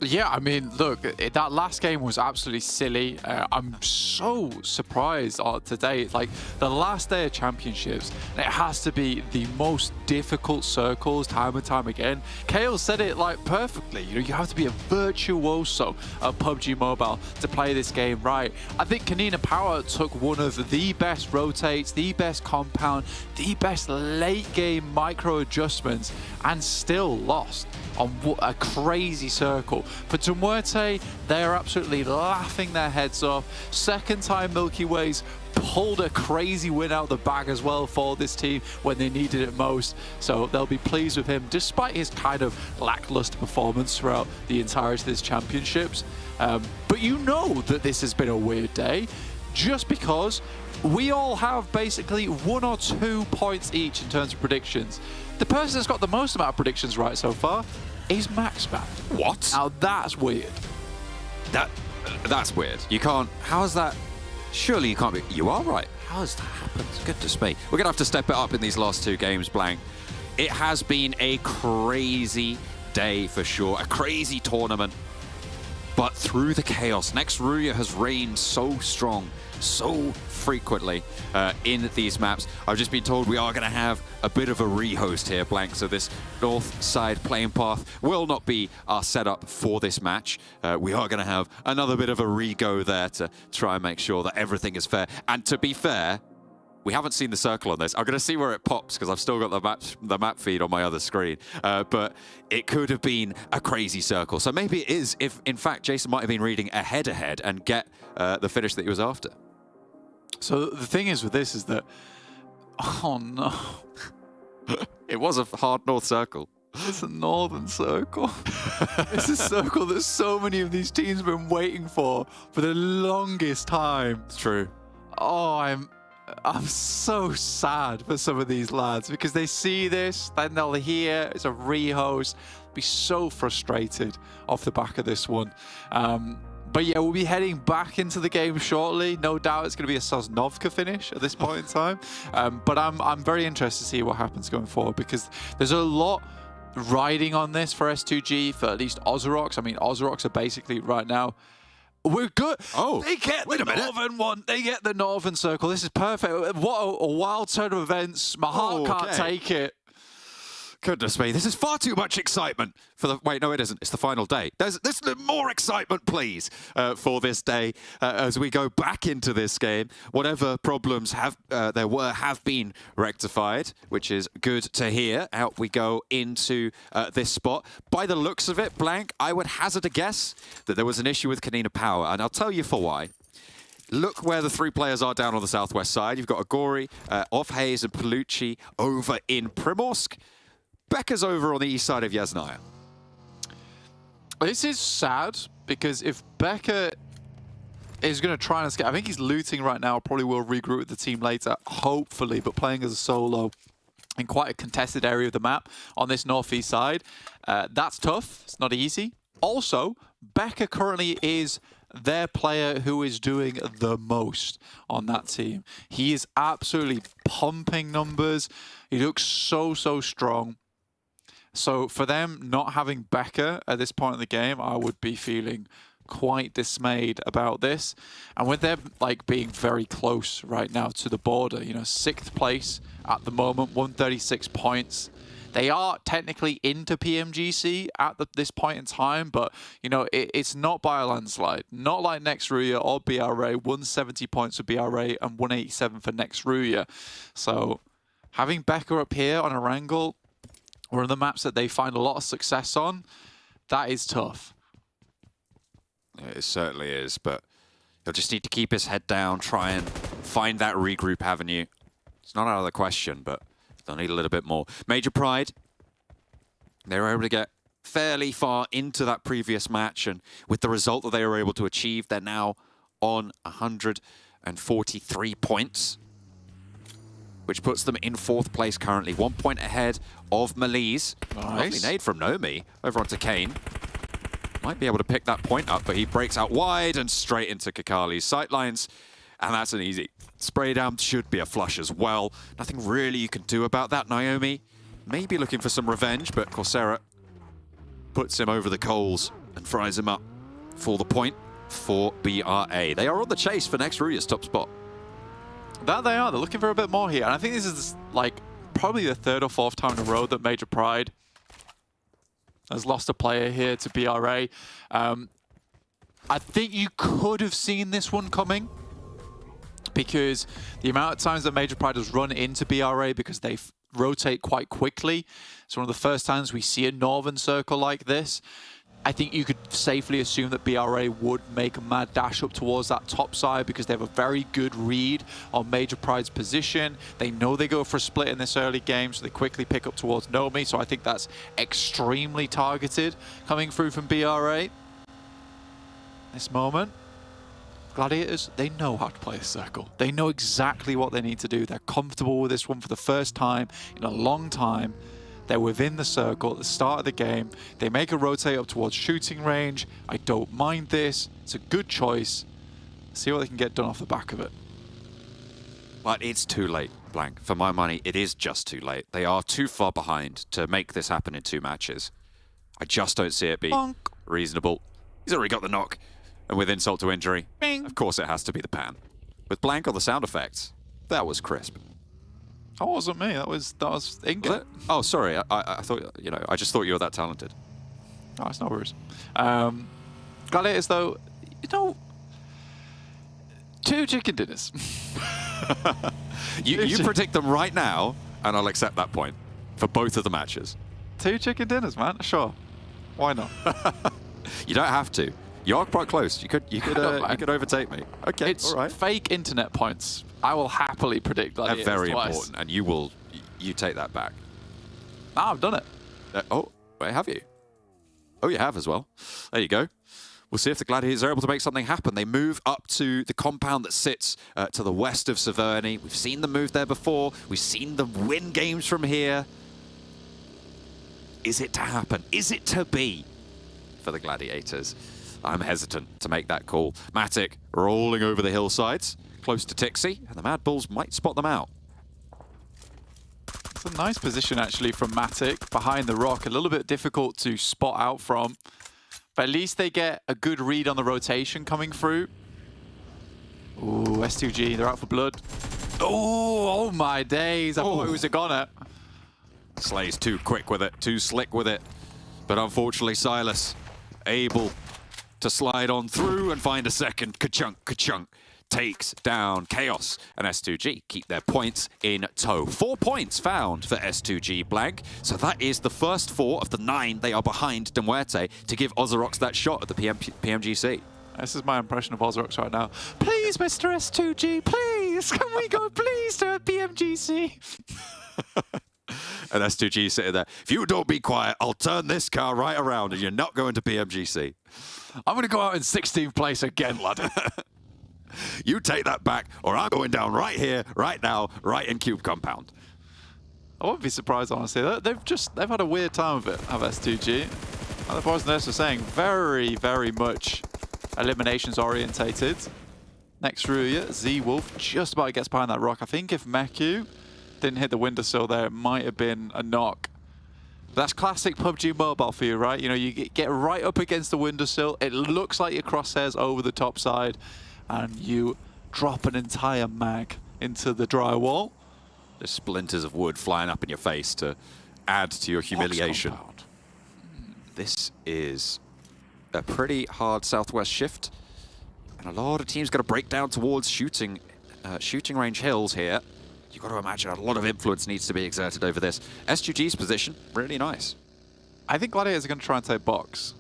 Speaker 16: Yeah, I mean, look, that last game was absolutely silly. I'm so surprised today. It's like the last day of championships, and it has to be the most difficult circles time and time again. KAOS said it like perfectly. You know, you have to be a virtuoso of PUBG Mobile to play this game right. I think KONINA Power took one of the best rotates, the best compound, the best late game micro adjustments, and still lost on a crazy circle. For Demorte, they're absolutely laughing their heads off. Second time Milky Ways pulled a crazy win out of the bag as well for this team when they needed it most. So they'll be pleased with him, despite his kind of lackluster performance throughout the entirety of this championships. But you know that this has been a weird day, just because we all have basically 1 or 2 points each in terms of predictions. The person that's got the most amount of predictions right so far is Maxman.
Speaker 8: What?
Speaker 16: Now that's weird.
Speaker 8: That's weird. You can't. How is that? Surely you can't be. You are right. How has that happened? Goodness me. We're going to have to step it up in these last 2 games, Blank. It has been a crazy day for sure. A crazy tournament. But through the chaos, RÜYA has reigned so strong, so frequently in these maps. I've just been told we are going to have a bit of a rehost here, Blank, so this north side playing path will not be our setup for this match. We are going to have another bit of a re-go there to try and make sure that everything is fair. And to be fair, we haven't seen the circle on this. I'm going to see where it pops because I've still got the map feed on my other screen. But it could have been a crazy circle. So maybe it is if, in fact, Jason might have been reading ahead and get the finish that he was after.
Speaker 16: So the thing is with this is that, oh no.
Speaker 8: It was a hard north circle.
Speaker 16: It's a northern circle. It's a circle that so many of these teams have been waiting for the longest time.
Speaker 8: It's true.
Speaker 16: Oh, I'm so sad for some of these lads because they see this, then they'll hear it's a rehost, be so frustrated off the back of this one. But yeah, we'll be heading back into the game shortly. No doubt it's going to be a Sosnovka finish at this point in time. But I'm very interested to see what happens going forward because there's a lot riding on this for S2G, for at least OZAROX. I mean, OZAROX are basically right now, we're good.
Speaker 8: Oh,
Speaker 16: they get the northern one. They get the northern circle. This is perfect. What a wild turn of events. My heart can't take it.
Speaker 8: Goodness me, this is far too much excitement for the... Wait, no, it isn't. It's the final day. There's more excitement, please, for this day as we go back into this game. Whatever problems have been rectified, which is good to hear. Out we go into this spot. By the looks of it, Blank, I would hazard a guess that there was an issue with KONINA Power, and I'll tell you for why. Look where the three players are down on the southwest side. You've got Agori, Off-Haze, and Palucci over in Primorsk. Becca's over on the east side of Yasnaya.
Speaker 16: This is sad, because if Becca is going to try and escape, I think he's looting right now, probably will regroup with the team later, hopefully, but playing as a solo in quite a contested area of the map on this northeast side, that's tough. It's not easy. Also, Becca currently is their player who is doing the most on that team. He is absolutely pumping numbers. He looks so strong. So for them not having Becca at this point in the game, I would be feeling quite dismayed about this. And with them like being very close right now to the border, you know, 6th place at the moment, 136 points. They are technically into PMGC at this point in time, but, you know, it's not by a landslide. Not like NEXUS or BRA, 170 points for BRA and 187 for NEXUS. So having Becca up here on Erangel, one of the maps that they find a lot of success on, that is tough.
Speaker 8: It certainly is, but he'll just need to keep his head down, try and find that regroup avenue. It's not out of the question, but they'll need a little bit more. Major Pride, they were able to get fairly far into that previous match, and with the result that they were able to achieve, they're now on 143 points. Which puts them in 4th place currently. 1 point ahead of MELISE. Lovely nade from Nomi over onto Kane. Might be able to pick that point up, but he breaks out wide and straight into Kakali's sightlines. And that's an easy spray down. Should be a flush as well. Nothing really you can do about that. Naomi maybe looking for some revenge, but Coursera puts him over the coals and fries him up for the point for BRA. They are on the chase for NEXUS' top spot.
Speaker 16: That they are. They're looking for a bit more here. And I think this is like probably the 3rd or 4th time in a row that Major Pride has lost a player here to BRA. I think you could have seen this one coming, because the amount of times that Major Pride has run into BRA, because they rotate quite quickly. It's one of the first times we see a northern circle like this. I think you could safely assume that BRA would make a mad dash up towards that top side, because they have a very good read on Major Pride's position. They know they go for a split in this early game, so they quickly pick up towards Nomi. So I think that's extremely targeted coming through from BRA. This moment, Gladiators, they know how to play a circle. They know exactly what they need to do. They're comfortable with this one for the first time in a long time. They're within the circle at the start of the game. They make a rotate up towards shooting range. I don't mind this. It's a good choice. See what they can get done off the back of it.
Speaker 8: But it's too late, Blank. For my money, it is just too late. They are too far behind to make this happen in 2 matches. I just don't see it being reasonable. He's already got the knock. And with insult to injury, of course it has to be the pan. With Blank on the sound effects, that was crisp.
Speaker 16: That wasn't me. That was Inga.
Speaker 8: Oh, sorry. I thought, you know, I just thought you were that talented.
Speaker 16: Oh, it's no worries. Gladiators, though, you know, 2 chicken dinners.
Speaker 8: you predict them right now, and I'll accept that point for both of the matches.
Speaker 16: 2 chicken dinners, man. Sure. Why not?
Speaker 8: You don't have to. You are quite close. You could overtake me. Okay,
Speaker 16: it's
Speaker 8: all right.
Speaker 16: Fake internet points. I will happily predict Gladiators
Speaker 8: They're very
Speaker 16: twice.
Speaker 8: important, and you take that back.
Speaker 16: Ah, I've done it.
Speaker 8: Oh, wait, have you? Oh, you have as well. There you go. We'll see if the Gladiators are able to make something happen. They move up to the compound that sits to the west of Severny. We've seen them move there before. We've seen them win games from here. Is it to happen? Is it to be for the Gladiators? I'm hesitant to make that call. Matic rolling over the hillsides, close to Tixie, and the MADBULLS might spot them out.
Speaker 16: It's a nice position, actually, from Matic behind the rock. A little bit difficult to spot out from, but at least they get a good read on the rotation coming through. Ooh, S2G, they're out for blood. Oh my days, I thought it was a goner.
Speaker 8: Slay's too quick with it, too slick with it. But unfortunately, Silas able to slide on through and find a second. Ka-chunk, ka-chunk. Takes down KAOS, and S2G keep their points in tow. 4 points found for S2G blank, so that is the first 4 of the 9 they are behind MUERTE to give OZAROX that shot at the PMGC.
Speaker 16: This is my impression of OZAROX right now. Please, Mr. S2G, please, can we go please to a PMGC?
Speaker 8: And S2G sitting there, if you don't be quiet, I'll turn this car right around and you're not going to PMGC.
Speaker 16: I'm going to go out in 16th place again, lad.
Speaker 8: You take that back, or I'm going down right here, right now, right in Cube Compound.
Speaker 16: I wouldn't be surprised, honestly. They've had a weird time of it, have S2G. Like the boys and nurse were saying, very, very much eliminations orientated. Next RÜYA, Z-Wolf just about gets behind that rock. I think if Meku didn't hit the windowsill there, it might have been a knock. That's classic PUBG Mobile for you, right? You know, you get right up against the windowsill. It looks like your crosshairs over the top side, and you drop an entire mag into the drywall.
Speaker 8: There's splinters of wood flying up in your face to add to your humiliation. This is a pretty hard southwest shift, and a lot of teams got to break down towards shooting range hills here. You've got to imagine a lot of influence needs to be exerted over this. S2G's position, really nice.
Speaker 16: I think Gladiators are going to try and take box.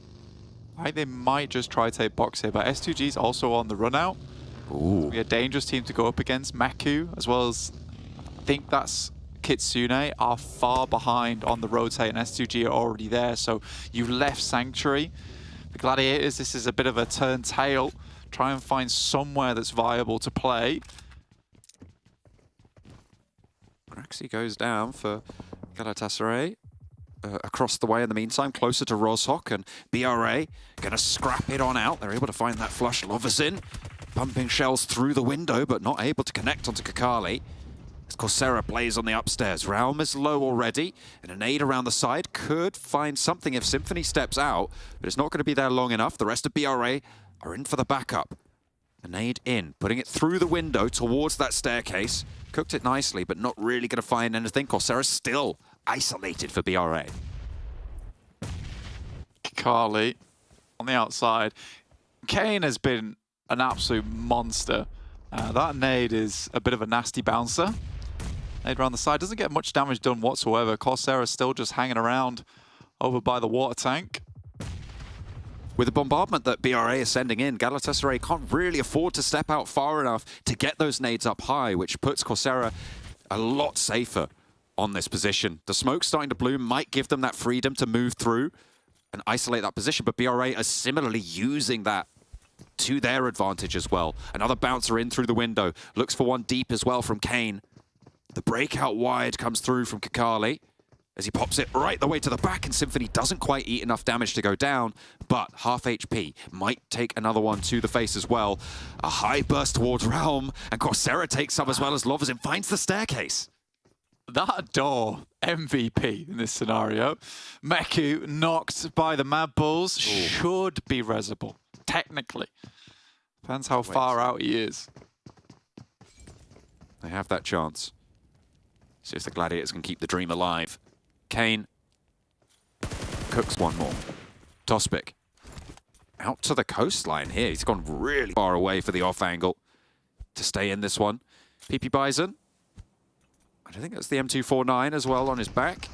Speaker 16: I think they might just try to take box here, but S2G's also on the run out.
Speaker 8: Ooh.
Speaker 16: Be a dangerous team to go up against. Meku, as well as I think that's Kitsune, are far behind on the rotate, and S2G are already there, so you've left Sanctuary. The Gladiators, this is a bit of a turn tail. Try and find somewhere that's viable to play.
Speaker 8: Graxi goes down for Galatasaray. Across the way in the meantime, closer to Rozhok, and BRA going to scrap it on out. They're able to find that flush. Lovazin pumping shells through the window, but not able to connect onto Kakali. As Coursera plays on the upstairs. Realm is low already, and a nade around the side could find something if Symphony steps out, but it's not going to be there long enough. The rest of BRA are in for the backup. A nade in, putting it through the window towards that staircase. Cooked it nicely, but not really going to find anything. Coursera's still isolated for BRA.
Speaker 16: Kakali on the outside. Kane has been an absolute monster. That nade is a bit of a nasty bouncer. Nade around the side. Doesn't get much damage done whatsoever. Coursera's still just hanging around over by the water tank.
Speaker 8: With the bombardment that BRA is sending in, Galatasaray can't really afford to step out far enough to get those nades up high, which puts Coursera a lot safer on this position. The smoke starting to bloom might give them that freedom to move through and isolate that position, but BRA are similarly using that to their advantage as well. Another bouncer in through the window. Looks for one deep as well from Kane. The breakout wide comes through from Kakali as he pops it right the way to the back, and Symphony doesn't quite eat enough damage to go down, but half HP might take another one to the face as well. A high burst towards Realm, and Coursera takes some as well as Lovazin finds the staircase.
Speaker 16: That door, MVP in this scenario. Meku knocked by the MADBULLS, should be resable, technically. Depends how far out he is.
Speaker 8: They have that chance. See if the Gladiators can keep the dream alive. Kane cooks one more. Tospic out to the coastline here. He's gone really far away for the off angle to stay in this one. PP Bison, I think that's the M249 as well on his back.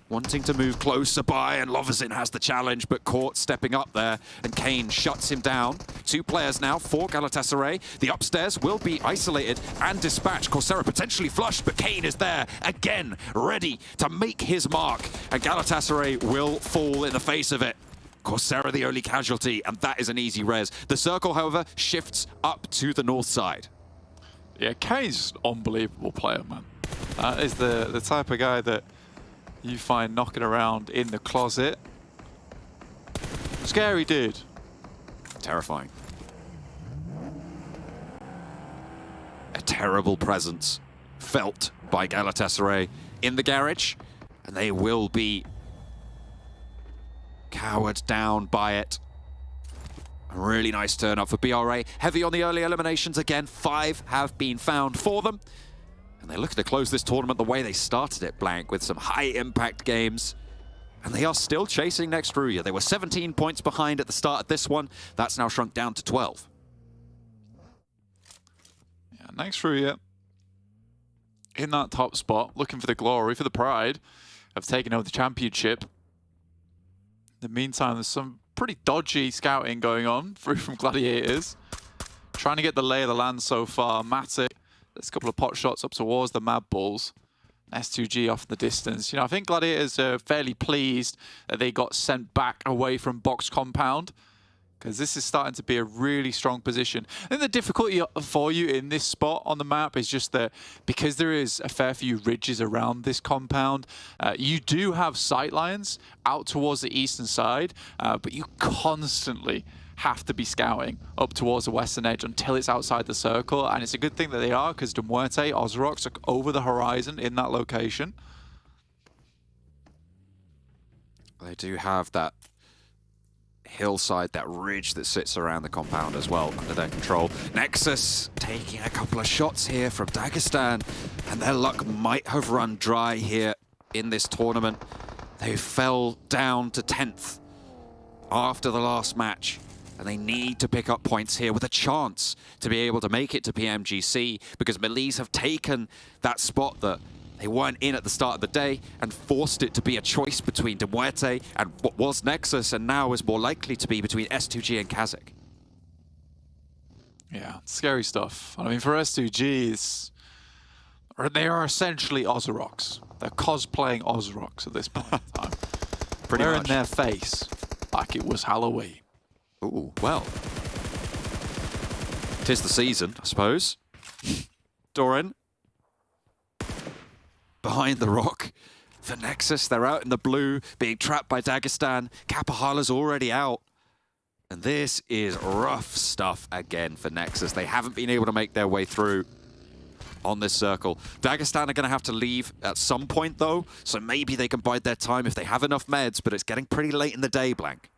Speaker 8: Wanting to move closer by, and Lovazin has the challenge, but caught stepping up there, and Kane shuts him down. 2 players now for Galatasaray. The upstairs will be isolated and dispatched. Coursera potentially flushed, but Kane is there again, ready to make his mark, and Galatasaray will fall in the face of it. Coursera the only casualty, and that is an easy res. The circle, however, shifts up to the north side.
Speaker 16: Yeah, Kane's just an unbelievable player, man. That is the type of guy that you find knocking around in the closet. Scary dude.
Speaker 8: Terrifying. A terrible presence felt by Galatasaray in the garage, and they will be cowered down by it. A really nice turn up for BRA. Heavy on the early eliminations again. 5 have been found for them. And And they're looking to close this tournament the way they started it, Blank, with some high-impact games. And they are still chasing next RÜYA. They were 17 points behind at the start of this one. That's now shrunk down to 12.
Speaker 16: Yeah, next RÜYA in that top spot, looking for the glory, for the pride of taking over the championship. In the meantime, there's some pretty dodgy scouting going on from Gladiators. Trying to get the lay of the land so far. Matic, there's a couple of pot shots up towards the MADBULLS. S2G off in the distance. You know, I think Gladiators are fairly pleased that they got sent back away from box compound, because this is starting to be a really strong position. I think the difficulty for you in this spot on the map is just that because there is a fair few ridges around this compound, you do have sight lines out towards the eastern side, but you constantly have to be scouting up towards the western edge until it's outside the circle. And it's a good thing that they are, because MUERTE, OZAROX are over the horizon in that location.
Speaker 8: They do have that hillside, that ridge that sits around the compound as well under their control. Nexus taking a couple of shots here from Dagestan, and their luck might have run dry here in this tournament. They fell down to 10th after the last match, and they need to pick up points here with a chance to be able to make it to PMGC, because MELISE have taken that spot that they weren't in at the start of the day and forced it to be a choice between MUERTE and what was Nexus, and now is more likely to be between S2G and KASIK.
Speaker 16: Yeah, scary stuff. I mean, for S2G, they are essentially OZAROX. They're cosplaying OZAROX at this point in time. They're in their face like it was Halloween.
Speaker 8: Ooh, well. 'Tis the season, I suppose. Doran. Behind the rock for Nexus. They're out in the blue, being trapped by Dagestan. Kapahala's already out. And this is rough stuff again for Nexus. They haven't been able to make their way through on this circle. Dagestan are going to have to leave at some point, though, so maybe they can bide their time if they have enough meds, but it's getting pretty late in the day, Blank.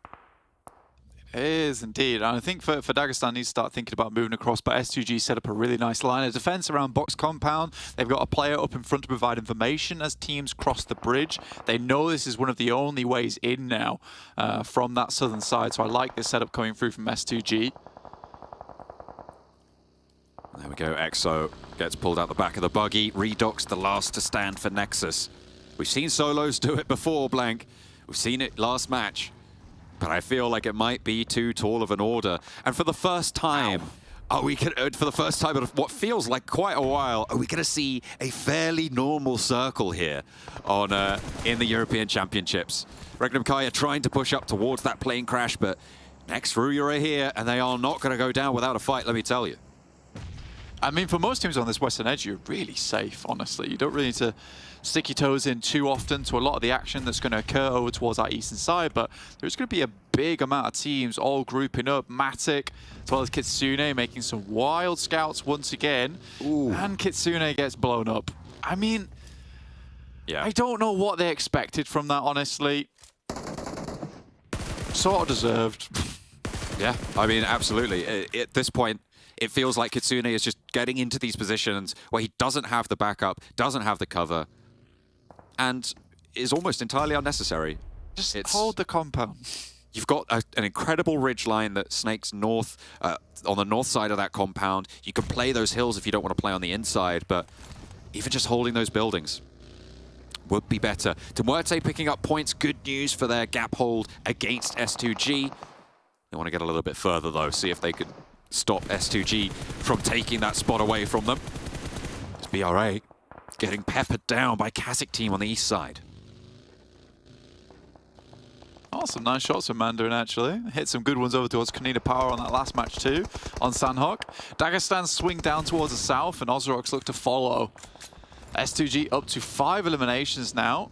Speaker 16: It is indeed. And I think for Dagestan needs to start thinking about moving across, but S2G set up a really nice line of defense around box compound. They've got a player up in front to provide information as teams cross the bridge. They know this is one of the only ways in now from that southern side, so I like this setup coming through from S2G.
Speaker 8: There we go, EXO gets pulled out the back of the buggy. Redox the last to stand for Nexus. We've seen solos do it before, Blank. We've seen it last match. But I feel like it might be too tall of an order. And for the first time, for the first time in what feels like quite a while, are we going to see a fairly normal circle here on in the European Championships? REGNUM KARYA trying to push up towards that plane crash, but next RÜYA are here, and they are not going to go down without a fight, let me tell you.
Speaker 16: I mean, for most teams on this western edge, you're really safe, honestly. You don't really need to stick your toes in too often to a lot of the action that's going to occur over towards that eastern side, but there's going to be a big amount of teams all grouping up. Matic, as well as Kitsune, making some wild scouts once again. Ooh. And Kitsune gets blown up. I mean, I don't know what they expected from that, honestly. Sort of deserved.
Speaker 8: Yeah, I mean, absolutely. At this point, it feels like Kitsune is just getting into these positions where he doesn't have the backup, doesn't have the cover, and is almost entirely unnecessary.
Speaker 16: Just hold the compound.
Speaker 8: You've got an incredible ridge line that snakes north, on the north side of that compound. You can play those hills if you don't want to play on the inside, but even just holding those buildings would be better. MUERTE picking up points, good news for their gap hold against S2G. They want to get a little bit further though, see if they could stop S2G from taking that spot away from them. It's BRA getting peppered down by KASIK team on the east side.
Speaker 16: Oh, some nice shots from Mandarin, actually. Hit some good ones over towards KONINA Power on that last match, too, on Sanhok. Dagestan swing down towards the south, and OZAROX look to follow. S2G up to 5 eliminations now.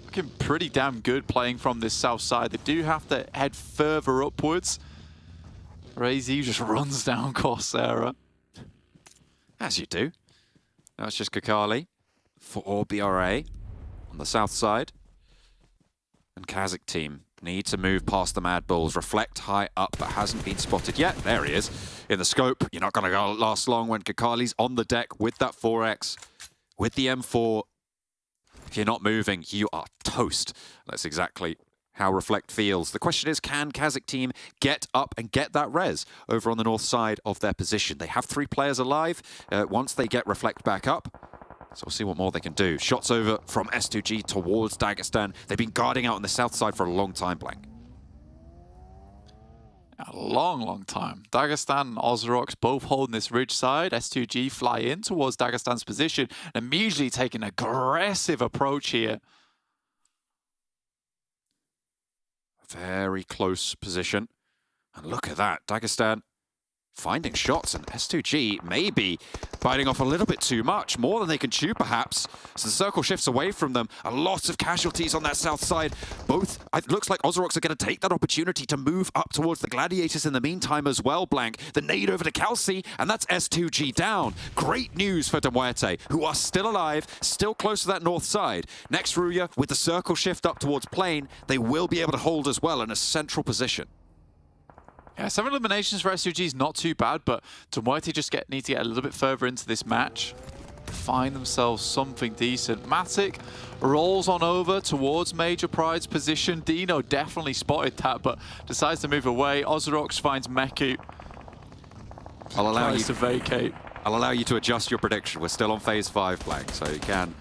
Speaker 16: Looking pretty damn good playing from this south side. They do have to head further upwards. Razy just runs down Coursera.
Speaker 8: As you do. Now it's just Kakali for BRA on the south side. And KASIK team need to move past the MADBULLS. Reflect high up, but hasn't been spotted yet. There he is in the scope. You're not going to last long when Kakali's on the deck with that 4X. with the M4, if you're not moving, you are toast. That's exactly how Reflect feels. The question is, can KASIK team get up and get that res over on the north side of their position? They have 3 players alive once they get Reflect back up. So we'll see what more they can do. Shots over from S2G towards Dagestan. They've been guarding out on the south side for a long time, Blank.
Speaker 16: A long time. Dagestan and OZAROX both holding this ridge side. S2G fly in towards Dagestan's position and immediately take an aggressive approach here.
Speaker 8: Very close position. And look at that. Dagestan finding shots, and S2G maybe biting off a little bit too much, more than they can chew perhaps. So the circle shifts away from them. A lot of casualties on that south side. Both, it looks like OZAROX are going to take that opportunity to move up towards the Gladiators in the meantime as well, Blank. The nade over to Kelsey, and that's S2G down. Great news for MUERTE, who are still alive, still close to that north side. Next RÜYA, with the circle shift up towards plane, they will be able to hold as well in a central position.
Speaker 16: Yeah, 7 eliminations for S2G is not too bad, but MUERTE just need to get a little bit further into this match. Find themselves something decent. Matic rolls on over towards Major Pride's position. Dino definitely spotted that, but decides to move away. OZAROX finds Meku.
Speaker 8: I'll allow you
Speaker 16: to vacate.
Speaker 8: I'll allow you to adjust your prediction. We're still on phase 5, Blank, so you can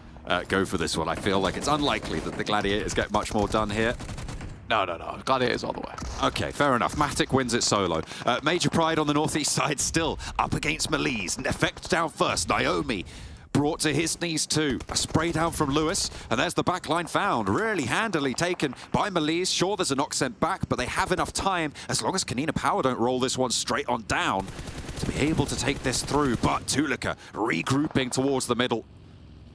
Speaker 8: go for this one. I feel like it's unlikely that the Gladiators get much more done here.
Speaker 16: No. Gladiators all the way.
Speaker 8: Okay, fair enough. Matic wins it solo. Major Pride on the northeast side still up against MELISE. Effect down first. Naomi brought to his knees too. A spray down from Lewis, and there's the backline found. Really handily taken by MELISE. Sure, there's a knock sent back, but they have enough time, as long as KONINA Power don't roll this one straight on down, to be able to take this through. But Tulika regrouping towards the middle,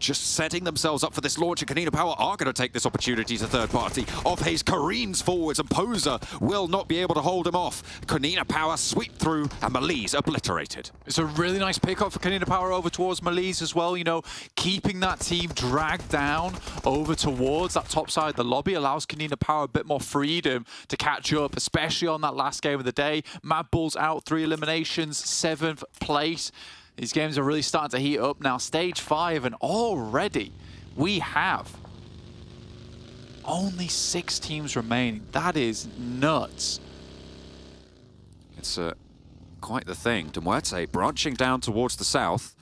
Speaker 8: just setting themselves up for this launch, and KONINA Power are going to take this opportunity to third party. Off-Haze careens forwards, and Poser will not be able to hold him off. KONINA Power sweep through, and MELISE obliterated.
Speaker 16: It's a really nice pickup for KONINA Power over towards MELISE as well. You know, keeping that team dragged down over towards that top side of the lobby allows KONINA Power a bit more freedom to catch up, especially on that last game of the day. MADBULLS out, 3 eliminations, 7th place. These games are really starting to heat up now. Stage 5, and already we have only 6 teams remaining. That is nuts.
Speaker 8: It's quite the thing. MUERTE branching down towards the south,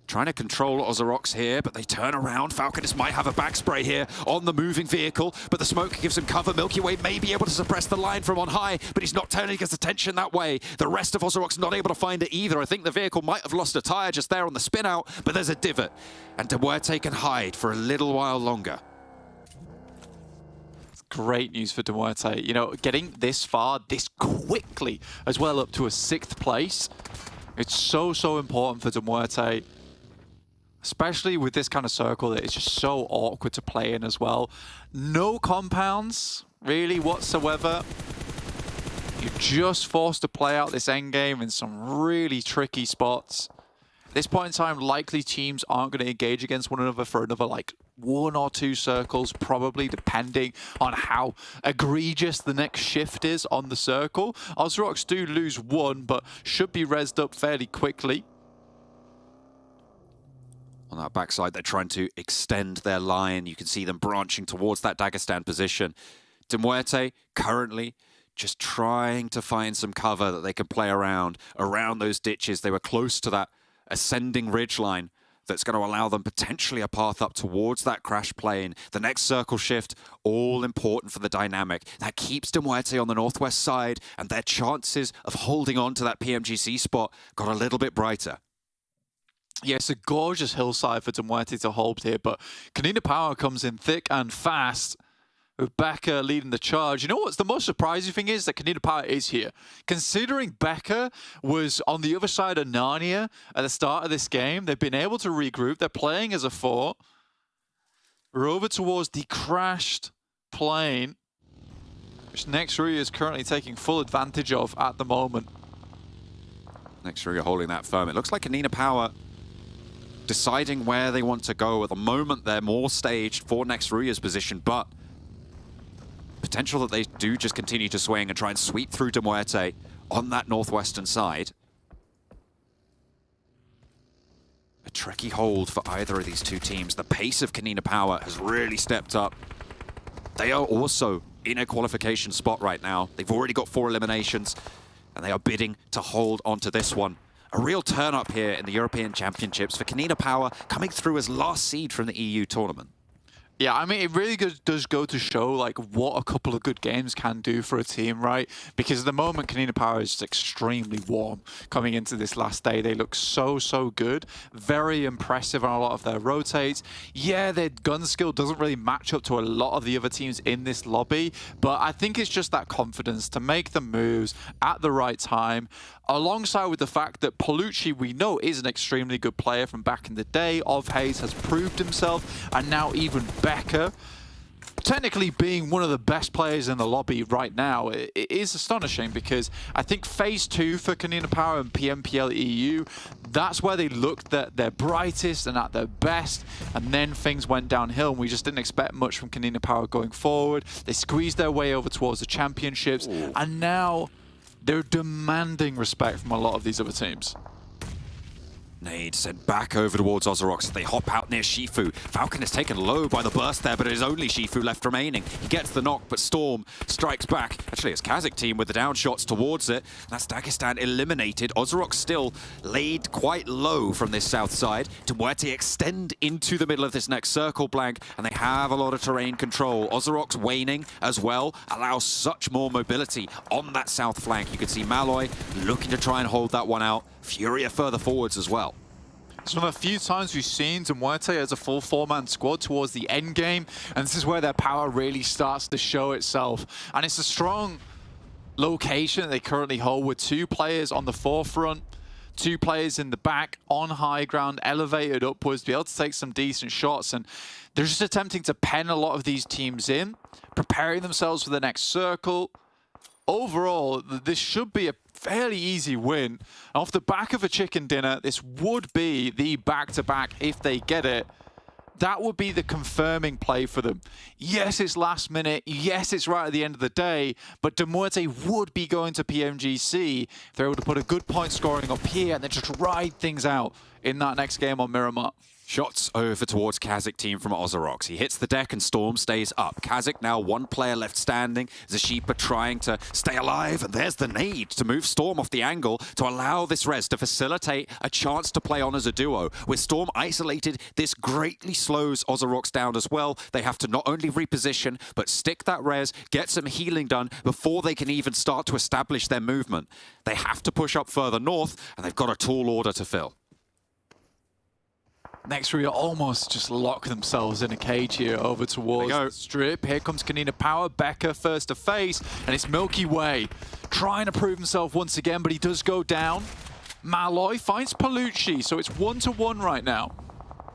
Speaker 8: trying to control OZAROX here, but they turn around. Falconis might have a back spray here on the moving vehicle, but the smoke gives him cover. Milky Way may be able to suppress the line from on high, but he's not turning his attention that way. The rest of OZAROX not able to find it either. I think the vehicle might have lost a tire just there on the spin out, but there's a divot, and MUERTE can hide for a little while longer.
Speaker 16: Great news for MUERTE. You know, getting this far, this quickly, as well up to a 6th place. It's so important for MUERTE. Especially with this kind of circle that it's just so awkward to play in as well. No compounds, really, whatsoever. You're just forced to play out this endgame in some really tricky spots. At this point in time, likely teams aren't going to engage against one another for another, like, 1 or 2 circles, probably, depending on how egregious the next shift is on the circle. OZAROX do lose 1, but should be rezzed up fairly quickly.
Speaker 8: On that backside, they're trying to extend their line. You can see them branching towards that Dagestan position. MUERTE currently just trying to find some cover that they can play around those ditches. They were close to that ascending ridgeline that's going to allow them potentially a path up towards that crash plane. The next circle shift, all important for the dynamic. That keeps MUERTE on the northwest side, and their chances of holding on to that PMGC spot got a little bit brighter.
Speaker 16: Yeah, it's a gorgeous hillside for MUERTE to hold here, but KONINA Power comes in thick and fast, with Becca leading the charge. You know what's the most surprising thing is that KONINA Power is here. Considering Becca was on the other side of Narnia at the start of this game, they've been able to regroup. They're playing as a 4. We're over towards the crashed plane, which Next RÜYA is currently taking full advantage of at the moment.
Speaker 8: Next RÜYA holding that firm. It looks like KONINA Power deciding where they want to go. At the moment, they're more staged for Next RÜYA's position, but potential that they do just continue to swing and try and sweep through MUERTE on that northwestern side. A tricky hold for either of these two teams. The pace of KONINA Power has really stepped up. They are also in a qualification spot right now. They've already got 4 eliminations, and they are bidding to hold onto this one. A real turn-up here in the European Championships for KONINA Power, coming through as last seed from the EU tournament.
Speaker 16: Yeah, I mean, it really does go to show like what a couple of good games can do for a team, right? Because at the moment, KONINA Power is extremely warm coming into this last day. They look so good. Very impressive on a lot of their rotates. Yeah, their gun skill doesn't really match up to a lot of the other teams in this lobby, but I think it's just that confidence to make the moves at the right time, alongside with the fact that Palucci, we know, is an extremely good player from back in the day. Of Hayes has proved himself, and now even Becker, technically being one of the best players in the lobby right now, it is astonishing, because I think Phase 2 for KONINA Power and PMPL EU, that's where they looked at their brightest and at their best, and then things went downhill, and we just didn't expect much from KONINA Power going forward. They squeezed their way over towards the championships, and now they're demanding respect from a lot of these other teams.
Speaker 8: Nade sent back over towards OZAROX. They hop out near Shifu. Falcon is taken low by the burst there, but it is only Shifu left remaining. He gets the knock, but Storm strikes back. Actually, it's KASIK team with the down shots towards it. That's Dagestan eliminated. OZAROX still laid quite low from this south side. MUERTE extend into the middle of this next circle blank, and they have a lot of terrain control. OZAROX waning as well allows such more mobility on that south flank. You can see Malloy looking to try and hold that one out. Furia further forwards as well.
Speaker 16: It's one of the few times we've seen MUERTE as a full 4-man squad towards the end game, and this is where their power really starts to show itself. And it's a strong location that they currently hold, with 2 players on the forefront, 2 players in the back, on high ground, elevated upwards, be able to take some decent shots. And they're just attempting to pen a lot of these teams in, preparing themselves for the next circle. Overall, this should be a fairly easy win. Off the back of a chicken dinner, this would be the back-to-back if they get it. That would be the confirming play for them. Yes, it's last minute. Yes, it's right at the end of the day, but MUERTE would be going to PMGC if they're able to put a good point scoring up here and then just ride things out in that next game on Miramar.
Speaker 8: Shots over towards KASIK team from OZAROX. He hits the deck and Storm stays up. KASIK now 1 player left standing. Zashipa trying to stay alive, and there's the nade to move Storm off the angle to allow this res to facilitate a chance to play on as a duo. With Storm isolated, this greatly slows OZAROX down as well. They have to not only reposition, but stick that res, get some healing done before they can even start to establish their movement. They have to push up further north, and they've got a tall order to fill.
Speaker 16: NEXUS almost just lock themselves in a cage here over towards the strip. Here comes KONINA Power. Becker first to face, and it's Milky Way trying to prove himself once again, but he does go down. Malloy finds Palucci, so it's 1-1 right now.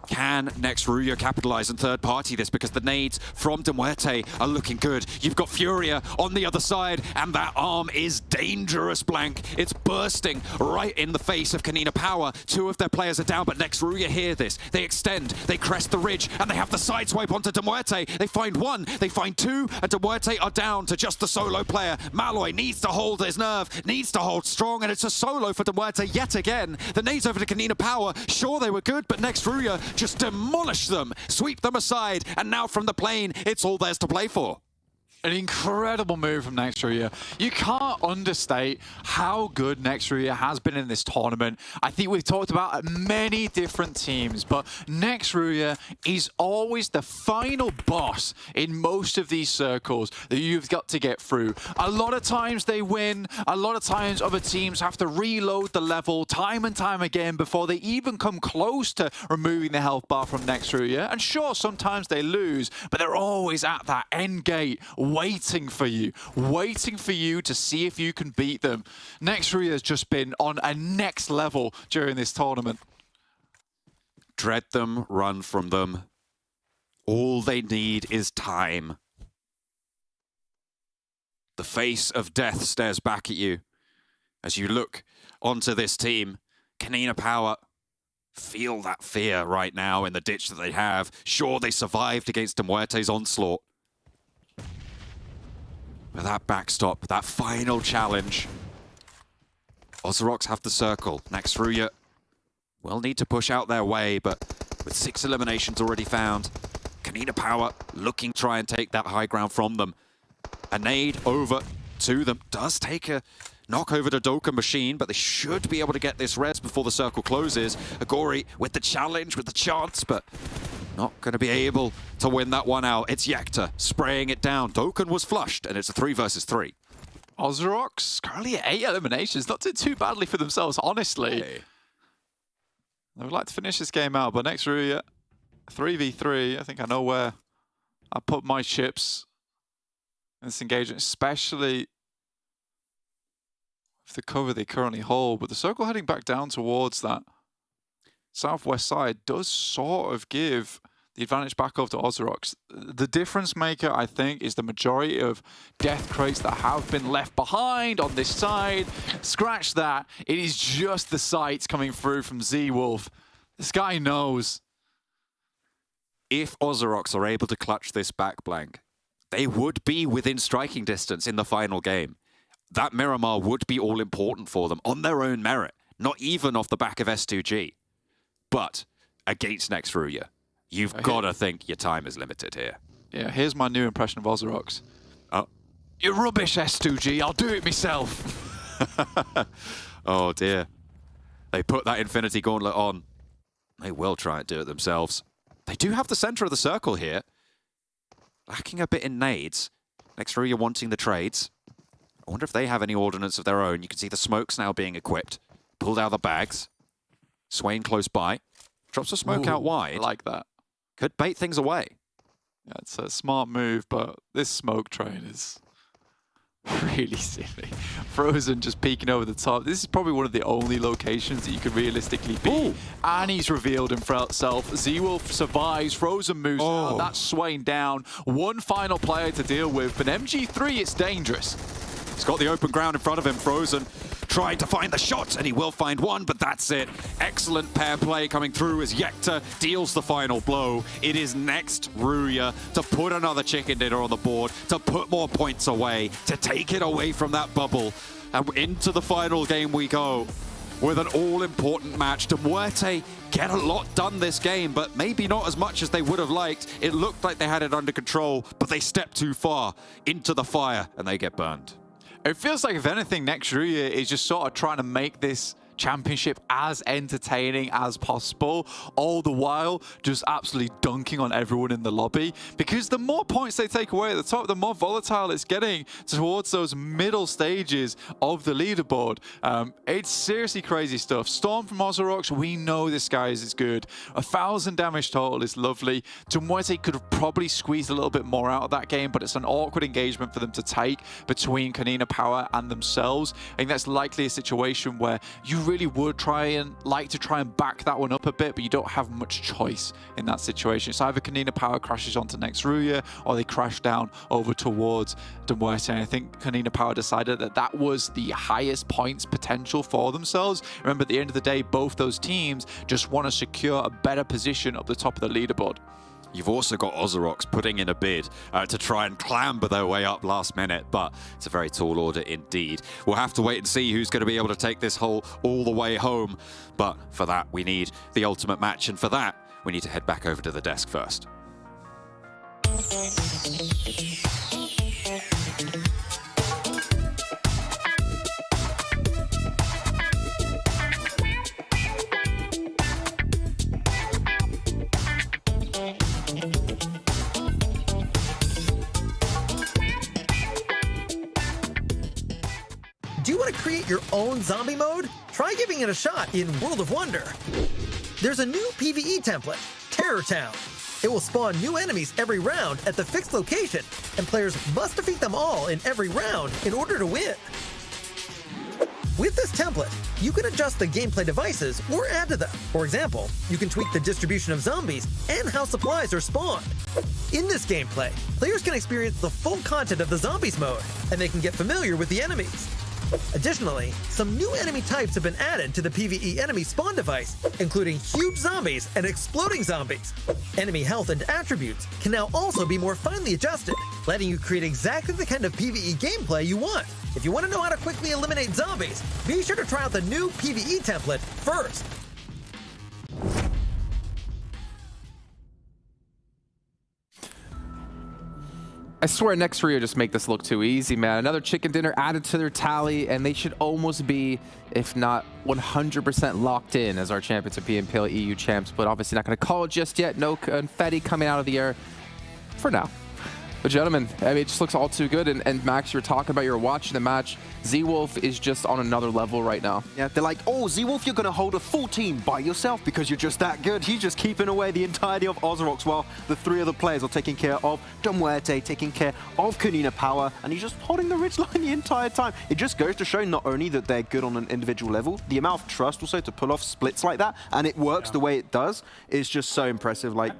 Speaker 8: Can RÜYA capitalize and third party this, because the nades from MUERTE are looking good. You've got Furia on the other side, and that arm is dangerous, Blank. It's bursting right in the face of KONINA Power. 2 of their players are down, but RÜYA hear this. They extend, they crest the ridge, and they have the side swipe onto MUERTE. They find 1, they find 2, and MUERTE are down to just the solo player. Malloy needs to hold his nerve, needs to hold strong, and it's a solo for MUERTE yet again. The nades over to KONINA Power. Sure, they were good, but RÜYA just demolish them, sweep them aside, and now from the plane, it's all theirs to play for.
Speaker 16: An incredible move from RÜYA. You can't understate how good RÜYA has been in this tournament. I think we've talked about many different teams, but RÜYA is always the final boss in most of these circles that you've got to get through. A lot of times they win, a lot of times other teams have to reload the level time and time again before they even come close to removing the health bar from RÜYA. And sure, sometimes they lose, but they're always at that end gate, waiting for you to see if you can beat them. RÜYA has just been on a next level during this tournament.
Speaker 8: Dread them, run from them. All they need is time. The face of death stares back at you as you look onto this team. KONINA Power feel that fear right now in the ditch that they have. Sure, they survived against MUERTE's onslaught. But that backstop, that final challenge. OZAROX have the circle. RÜYA will need to push out their way, but with 6 eliminations already found, KONINA Power looking to try and take that high ground from them. A nade over to them does take a knock over to Dokkan Machine, but they should be able to get this res before the circle closes. Agori with the challenge, with the chance, but not going to be able to win that one out. It's Yekta spraying it down. Dokkan was flushed, and it's a 3 versus 3.
Speaker 16: OZAROX currently at 8 eliminations, not doing too badly for themselves, honestly.
Speaker 8: Hey.
Speaker 13: I would like to finish this game out, but next RÜYA, 3v3, I think I know where I put my chips in this engagement, especially with the cover they currently hold. But the circle heading back down towards that southwest side does sort of give the advantage back over to OZAROX. The difference maker, I think, is the majority of death crates that have been left behind on this side. Scratch that. It is just the sights coming through from Z-Wolf. This guy knows.
Speaker 8: If OZAROX are able to clutch this back blank, they would be within striking distance in the final game. That Miramar would be all important for them on their own merit, not even off the back of S2G. But against next RÜYA, you've got to think your time is limited here.
Speaker 13: Yeah, here's my new impression of OZAROX.
Speaker 8: Oh.
Speaker 13: You're rubbish, S2G. I'll do it myself.
Speaker 8: Oh, dear. They put that Infinity Gauntlet on. They will try and do it themselves. They do have the center of the circle here. Lacking a bit in nades. Next RÜYA wanting the trades. I wonder if they have any ordnance of their own. You can see the smokes now being equipped. Pulled out of the bags. Swain close by. Drops a smoke out wide.
Speaker 13: I like that.
Speaker 8: Could bait things away.
Speaker 13: Yeah, it's a smart move, but this smoke train is really silly. Frozen just peeking over the top. This is probably one of the only locations that you could realistically be. Ooh. And he's revealed himself. Z-Wolf survives. Frozen moves out. That's Swain down. One final player to deal with, but MG3, it's dangerous.
Speaker 8: He's got the open ground in front of him. Frozen trying to find the shot, and he will find one, but that's it. Excellent pair play coming through as Yekta deals the final blow. It is next RÜYA to put another chicken dinner on the board, to put more points away, to take it away from that bubble. And into the final game we go with an all-important match. MUERTE get a lot done this game, but maybe not as much as they would have liked. It looked like they had it under control, but they stepped too far into the fire, and they get burned.
Speaker 13: It feels like, if anything, next RÜYA is just sort of trying to make this championship as entertaining as possible, all the while just absolutely dunking on everyone in the lobby, because the more points they take away at the top, the more volatile it's getting towards those middle stages of the leaderboard. It's seriously crazy stuff. Storm from OZAROX, we know this guy is good. 1,000 damage total is lovely. MUERTE could have probably squeezed a little bit more out of that game, but it's an awkward engagement for them to take between KONINA Power and themselves. I think that's likely a situation where you really would like to try and back that one up a bit, but you don't have much choice in that situation. It's either KONINA Power crashes onto next RÜYA, or they crash down over towards MUERTE. And I think KONINA Power decided that that was the highest points potential for themselves. Remember, at the end of the day, both those teams just want to secure a better position up the top of the leaderboard.
Speaker 8: You've also got OZAROX putting in a bid to try and clamber their way up last minute, but it's a very tall order indeed. We'll have to wait and see who's going to be able to take this all the way home. But for that, we need the ultimate match, and for that, we need to head back over to the desk first.
Speaker 10: Do you want to create your own zombie mode? Try giving it a shot in World of Wonder. There's a new PvE template, Terror Town. It will spawn new enemies every round at the fixed location, and players must defeat them all in every round in order to win. With this template, you can adjust the gameplay devices or add to them. For example, you can tweak the distribution of zombies and how supplies are spawned. In this gameplay, players can experience the full content of the zombies mode, and they can get familiar with the enemies. Additionally, some new enemy types have been added to the PvE enemy spawn device, including huge zombies and exploding zombies. Enemy health and attributes can now also be more finely adjusted, letting you create exactly the kind of PvE gameplay you want. If you want to know how to quickly eliminate zombies, be sure to try out the new PvE template first.
Speaker 15: I swear next RÜYA just make this look too easy, man. Another chicken dinner added to their tally, and they should almost be, if not 100% locked in as our champions of PMPL EU champs, but obviously not going to call it just yet. No confetti coming out of the air for now. But gentlemen, I mean, it just looks all too good. And Max, you were talking about, you were watching the match. Z-Wolf is just on another level right now.
Speaker 14: Yeah, they're like, oh, Z-Wolf, you're going to hold a full team by yourself because you're just that good. He's just keeping away the entirety of OZAROX while the three other players are taking care of MUERTE, taking care of KONINA Power, and he's just holding the ridgeline the entire time. It just goes to show not only that they're good on an individual level, the amount of trust also to pull off splits like that, and it works the way it does, is just so impressive. Like,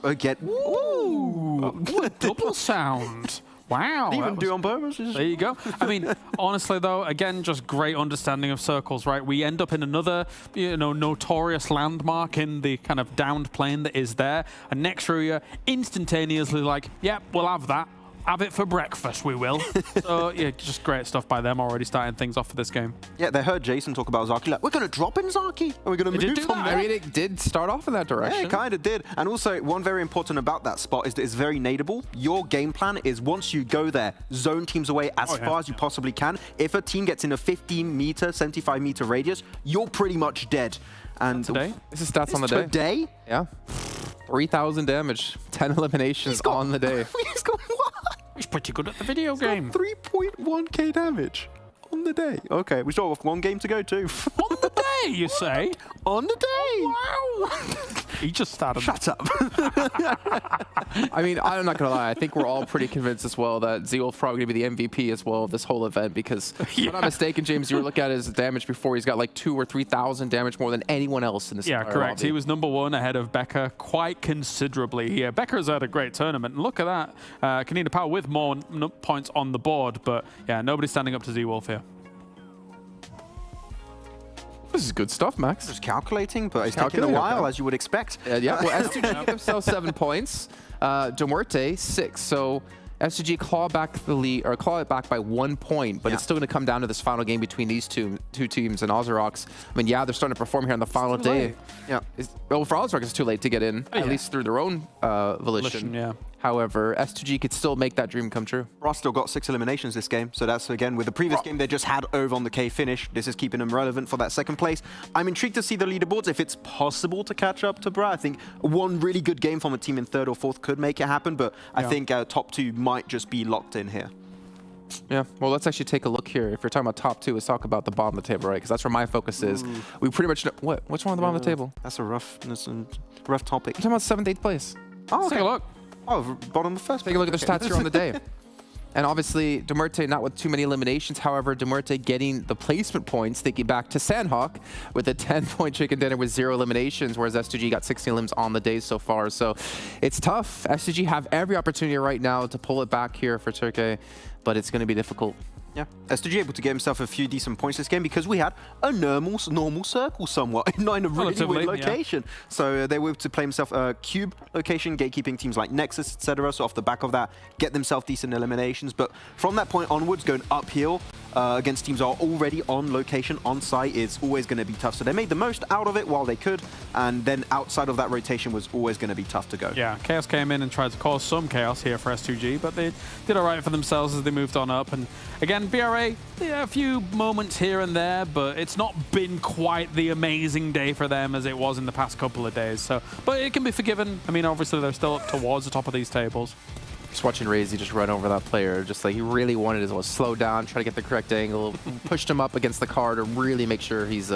Speaker 14: again,
Speaker 6: what a double sound. Wow.
Speaker 14: Didn't even do on purpose.
Speaker 6: There you go. I mean, honestly, though, again, just great understanding of circles, right? We end up in another, notorious landmark in the kind of downed plane that is there. And next RÜYA instantaneously like, yep, we'll have that. Have it for breakfast, we will. So, yeah, just great stuff by them already starting things off for this game.
Speaker 14: Yeah, they heard Jason talk about Zaki, like, we're going to drop in Zaki, and we're going to move from there.
Speaker 15: I mean, it did start off in that direction.
Speaker 14: Yeah, it kind of did. And also, one very important about that spot is that it's very nadeable. Your game plan is once you go there, zone teams away as far as you possibly can. If a team gets in a 15-meter, 75-meter radius, you're pretty much dead. And
Speaker 15: today? This is stats on the day.
Speaker 14: Today?
Speaker 15: Yeah. 3,000 damage, 10 eliminations on the day.
Speaker 14: He's got what?
Speaker 6: He's pretty good at the video game.
Speaker 14: 3.1k damage on the day. Okay, we still have one game to go too.
Speaker 6: On the day, you say?
Speaker 14: On the day.
Speaker 6: Wow. He just started.
Speaker 14: Shut up.
Speaker 15: I mean, I'm not going to lie. I think we're all pretty convinced as well that Z-Wolf's probably going to be the MVP as well of this whole event because, if I'm not mistaken, James, you were looking at his damage before. He's got like 2,000 or 3,000 damage more than anyone else in this
Speaker 6: Yeah, correct.
Speaker 15: lobby.
Speaker 6: He was #1 ahead of Becker quite considerably here. Becker's had a great tournament. And look at that. KONINA Power with more points on the board, but yeah, nobody's standing up to Z-Wolf here.
Speaker 15: This is good stuff, Max.
Speaker 14: Just calculating, but it's taking a while, as you would expect.
Speaker 15: Yeah, well, S2G gave themselves 7 points. MUERTE, 6. So S2G claw back the lead, or claw it back by 1 point, but it's still going to come down to this final game between these two teams and OZAROX. I mean, yeah, they're starting to perform here on the final day.
Speaker 14: Yeah.
Speaker 15: Well, for OZAROX, it's too late to get in, at least through their own volition.
Speaker 6: Yeah.
Speaker 15: However, S2G could still make that dream come true.
Speaker 14: Ross still got 6 eliminations this game, so that's, again, with the previous game they just had over on the K finish. This is keeping them relevant for that second place. I'm intrigued to see the leaderboards, if it's possible to catch up to Bra. I think one really good game from a team in 3rd or 4th could make it happen, but I think top 2 might just be locked in here.
Speaker 15: Yeah, well, let's actually take a look here. If you're talking about top 2, let's talk about the bottom of the table, right? Because that's where my focus is. We pretty much know... What's wrong with the bottom of the table?
Speaker 14: That's a rough topic.
Speaker 15: I'm talking about 7th, 8th place.
Speaker 14: Oh,
Speaker 6: Let's take a look.
Speaker 14: Oh, bottom of 1st.
Speaker 15: Take a look at their stats here on the day. And obviously, MUERTE not with too many eliminations. However, MUERTE getting the placement points, thinking back to Sanhok with a 10-point chicken dinner with 0 eliminations, whereas S2G got 16 elims on the day so far. So it's tough. S2G have every opportunity right now to pull it back here for Türkiye, but it's going to be difficult.
Speaker 14: Yeah, S2G able to get himself a few decent points this game because we had a normal circle somewhat, not in a really weird location. So they were able to play himself a cube location, gatekeeping teams like NEXUS, etc. So off the back of that, get themselves decent eliminations. But from that point onwards, going uphill against teams that are already on location, on site, is always going to be tough. So they made the most out of it while they could, and then outside of that rotation was always going to be tough to go.
Speaker 6: Yeah, KAOS came in and tried to cause some chaos here for S2G, but they did all right for themselves as they moved on up. And again, BRA, yeah, a few moments here and there, but it's not been quite the amazing day for them as it was in the past couple of days. So, but it can be forgiven. I mean, obviously they're still up towards the top of these tables.
Speaker 15: Just watching Razy just run over that player, just like he really wanted to slow down, try to get the correct angle, pushed him up against the car to really make sure he's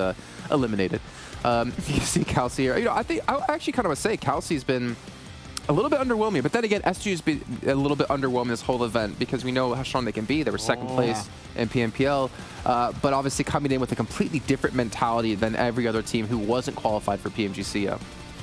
Speaker 15: eliminated. You see Kalsi here. I actually kind of would say Kalsi's been a little bit underwhelming, but then again, SG's been a little bit underwhelming this whole event because we know how strong they can be. They were second place in PMPL, but obviously coming in with a completely different mentality than every other team who wasn't qualified for PMGC yet.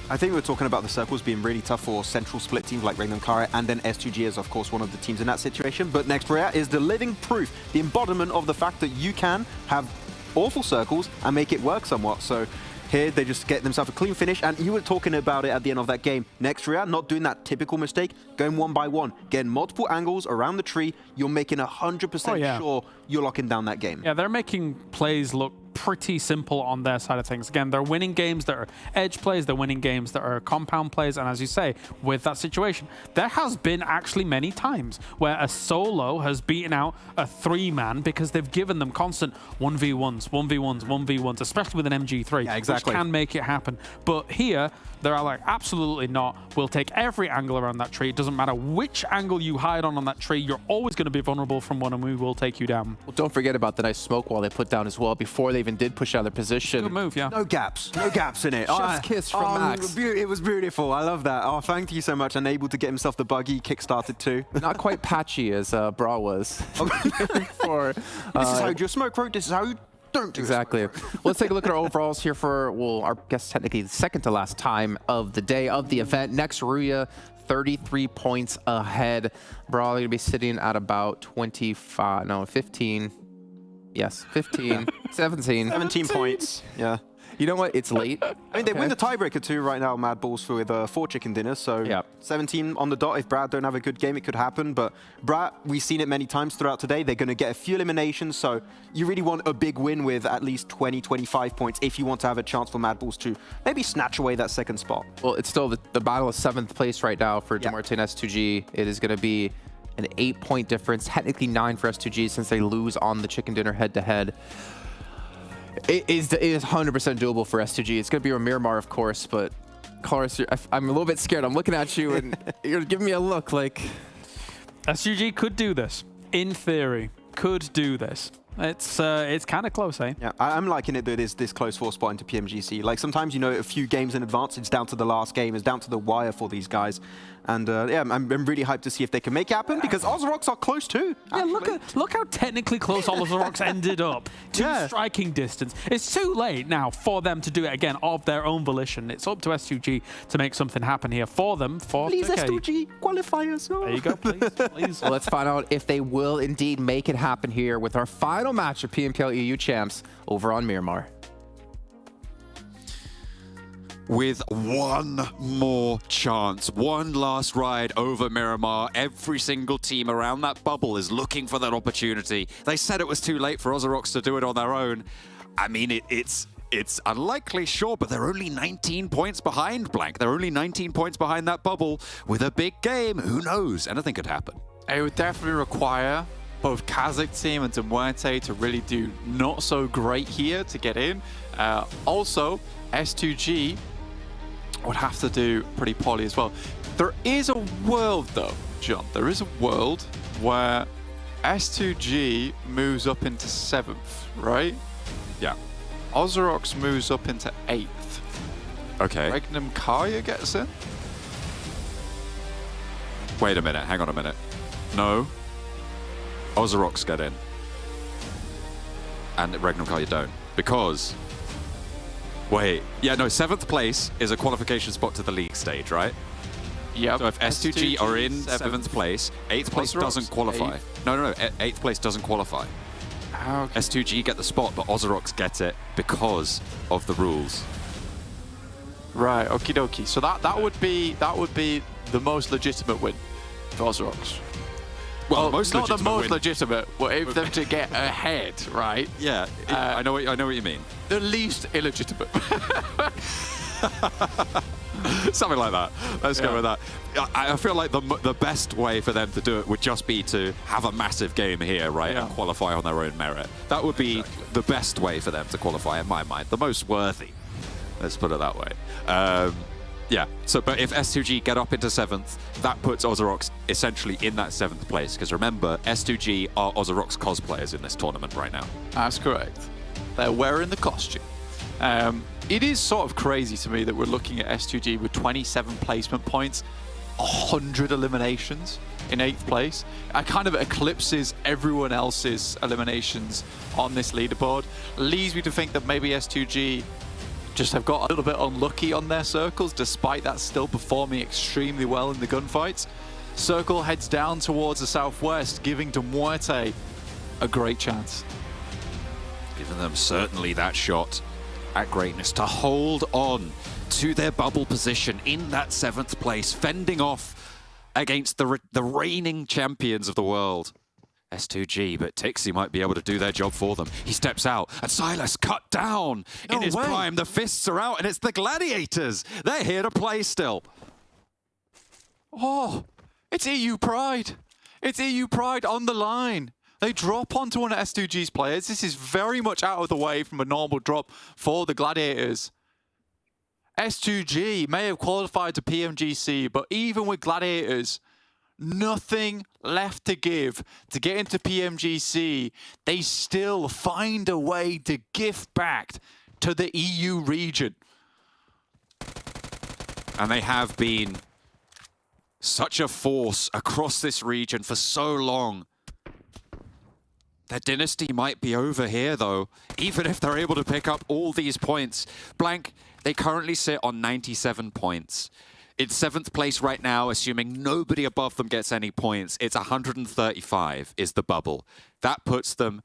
Speaker 14: I think we were talking about the circles being really tough for central split teams like REGNUM, KARYA, and then S2G is, of course, one of the teams in that situation. But next RÜYA is the living proof, the embodiment of the fact that you can have awful circles and make it work somewhat. So here, they just get themselves a clean finish, and you were talking about it at the end of that game. Next RÜYA, not doing that typical mistake, going one by one, getting multiple angles around the tree. You're making 100% sure you're locking down that game.
Speaker 6: Yeah, they're making plays look pretty simple on their side of things. Again, they're winning games that are edge plays, they're winning games that are compound plays, and as you say, with that situation, there has been actually many times where a solo has beaten out a 3-man because they've given them constant 1v1s, 1v1s, 1v1s, especially with an MG3, which can make it happen. But here, they're like, absolutely not. We'll take every angle around that tree. It doesn't matter which angle you hide on that tree, you're always going to be vulnerable from one, and we will take you down.
Speaker 15: Well, don't forget about the nice smoke wall they put down as well before they even did push out of their position.
Speaker 6: Good move, yeah.
Speaker 14: No gaps in it.
Speaker 15: Chef's kiss from Max.
Speaker 14: It was beautiful. I love that. Oh, thank you so much. And able to get himself the buggy kick-started too.
Speaker 15: Not quite patchy as Bra was.
Speaker 14: This is how you do a smoke, bro. This is how you don't do
Speaker 15: exactly. Let's take a look at our overalls here for, well, our guess technically the second to last time of the day of the event. Next, RÜYA, 33 points ahead. Bra going to be sitting at about 15. Yes, 15, 17.
Speaker 14: 17 points. Yeah.
Speaker 15: You know what? It's late.
Speaker 14: I mean, they win the tiebreaker too right now, MADBULLS, with 4 chicken dinners. So 17 on the dot. If Brad don't have a good game, it could happen. But Brad, we've seen it many times throughout today. They're going to get a few eliminations. So you really want a big win with at least 20, 25 points if you want to have a chance for MADBULLS to maybe snatch away that second spot.
Speaker 15: Well, it's still the battle of 7th place right now for MUERTE and S2G. It is going to be an 8-point difference, technically 9 for S2G since they lose on the chicken dinner head-to-head. It is 100% doable for S2G. It's going to be a Miramar, of course, but Cloris, I'm a little bit scared. I'm looking at you, and you're giving me a look like...
Speaker 6: S2G could do this. In theory, could do this. It's kind of close, eh?
Speaker 14: Yeah, I'm liking it that it's this close 4 spot into PMGC. Like, sometimes, you know, a few games in advance, it's down to the last game, it's down to the wire for these guys. And yeah, I'm really hyped to see if they can make it happen, because OZAROX are close too.
Speaker 6: Yeah, look how technically close OZAROX ended up to striking distance. It's too late now for them to do it again of their own volition. It's up to S2G to make something happen here for them.
Speaker 14: Please, S2G, qualifiers.
Speaker 6: There you go, please.
Speaker 15: Well, let's find out if they will indeed make it happen here with our final match of PMPL EU Champs over on Miramar.
Speaker 8: With one more chance, one last ride over Miramar. Every single team around that bubble is looking for that opportunity. They said it was too late for OZAROX to do it on their own. I mean, it's unlikely, sure, but they're only 19 points behind Blank. They're only 19 points behind that bubble. With a big game, who knows? Anything could happen.
Speaker 16: It would definitely require both KASIK team and MUERTE to really do not so great here to get in. Also, S2G would have to do pretty poorly as well. There is a world though, John, there is a world where S2G moves up into 7th, right?
Speaker 8: Yeah.
Speaker 16: OZAROX moves up into 8th.
Speaker 8: Okay.
Speaker 16: REGNUM KARYA gets in?
Speaker 8: Wait a minute, hang on a minute. No. OZAROX get in. And REGNUM KARYA don't. Because... Wait, yeah, no, 7th place is a qualification spot to the league stage, right?
Speaker 16: Yeah.
Speaker 8: So if S2G are in 7th place, 8th place doesn't qualify. No, 8th place doesn't qualify.
Speaker 16: Okay.
Speaker 8: S2G get the spot, but OZAROX get it because of the rules.
Speaker 16: Right, okie dokie. So that would be the most legitimate win for OZAROX.
Speaker 8: Well,
Speaker 16: not the most legitimate, but if them to get ahead, right?
Speaker 8: Yeah, I know what you mean.
Speaker 16: The least illegitimate.
Speaker 8: Something like that. Let's go with that. I feel like the best way for them to do it would just be to have a massive game here, right, and qualify on their own merit. That would be the best way for them to qualify, in my mind. The most worthy. Let's put it that way. Yeah, so but if S2G get up into 7th, that puts OZAROX essentially in that 7th place. Because remember, S2G are OZAROX cosplayers in this tournament right now.
Speaker 16: That's correct. They're wearing the costume. It is sort of crazy to me that we're looking at S2G with 27 placement points, 100 eliminations in 8th place. It kind of eclipses everyone else's eliminations on this leaderboard. Leads me to think that maybe S2G just have got a little bit unlucky on their circles, despite that still performing extremely well in the gunfights. Circle heads down towards the southwest, giving to MUERTE a great chance.
Speaker 8: Giving them certainly that shot at greatness to hold on to their bubble position in that 7th place, fending off against the reigning champions of the world. S2G, but Tixi might be able to do their job for them. He steps out, and Silas cut down in his prime. The fists are out, and it's the Gladiators. They're here to play still.
Speaker 16: Oh, it's EU Pride. It's EU Pride on the line. They drop onto one of S2G's players. This is very much out of the way from a normal drop for the Gladiators. S2G may have qualified to PMGC, but even with Gladiators, nothing left to give to get into PMGC. They still find a way to gift back to the EU region.
Speaker 8: And they have been such a force across this region for so long. Their dynasty might be over here, though, even if they're able to pick up all these points. Blank, they currently sit on 97 points. It's 7th place right now, assuming nobody above them gets any points. It's 135 is the bubble. That puts them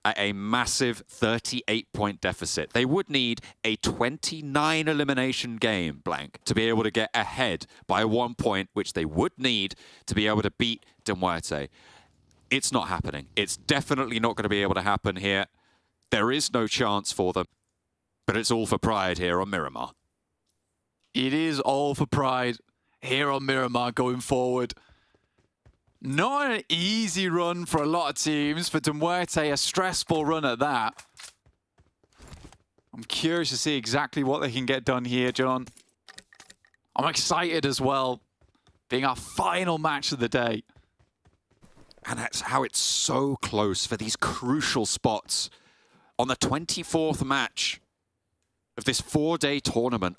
Speaker 8: at a massive 38-point deficit. They would need a 29 elimination game, Blank, to be able to get ahead by 1 point, which they would need to be able to beat MUERTE. It's not happening. It's definitely not going to be able to happen here. There is no chance for them, but it's all for pride here on Miramar.
Speaker 16: It is all for pride here on Miramar going forward. Not an easy run for a lot of teams. For MUERTE, a stressful run at that. I'm curious to see exactly what they can get done here, John. I'm excited as well, being our final match of the day.
Speaker 8: And that's how it's so close for these crucial spots. On the 24th match of this 4-day tournament,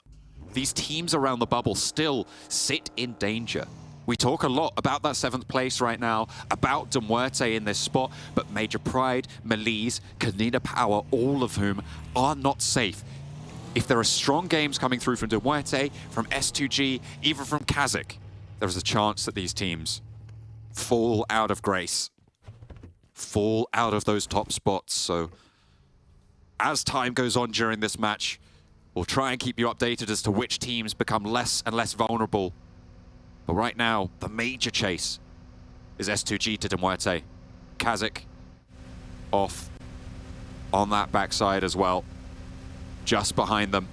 Speaker 8: these teams around the bubble still sit in danger. We talk a lot about that 7th place right now, about MUERTE in this spot, but Major Pride, MELISE, KONINA Power, all of whom are not safe. If there are strong games coming through from MUERTE, from S2G, even from KASIK, there is a chance that these teams fall out of grace, fall out of those top spots. So as time goes on during this match, we'll try and keep you updated as to which teams become less and less vulnerable. But right now, the major chase is S2G to MUERTE. KASIK off on that backside as well, just behind them.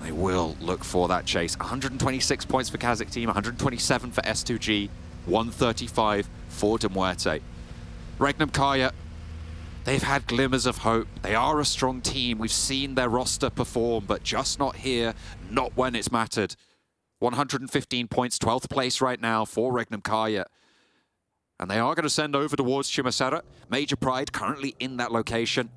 Speaker 8: They will look for that chase. 126 points for KASIK team, 127 for S2G, 135 for MUERTE. REGNUM KARYA, they've had glimmers of hope. They are a strong team. We've seen their roster perform, but just not here, not when it's mattered. 115 points, 12th place right now for REGNUM KARYA. And they are going to send over towards Chimasera. Major Pride currently in that location.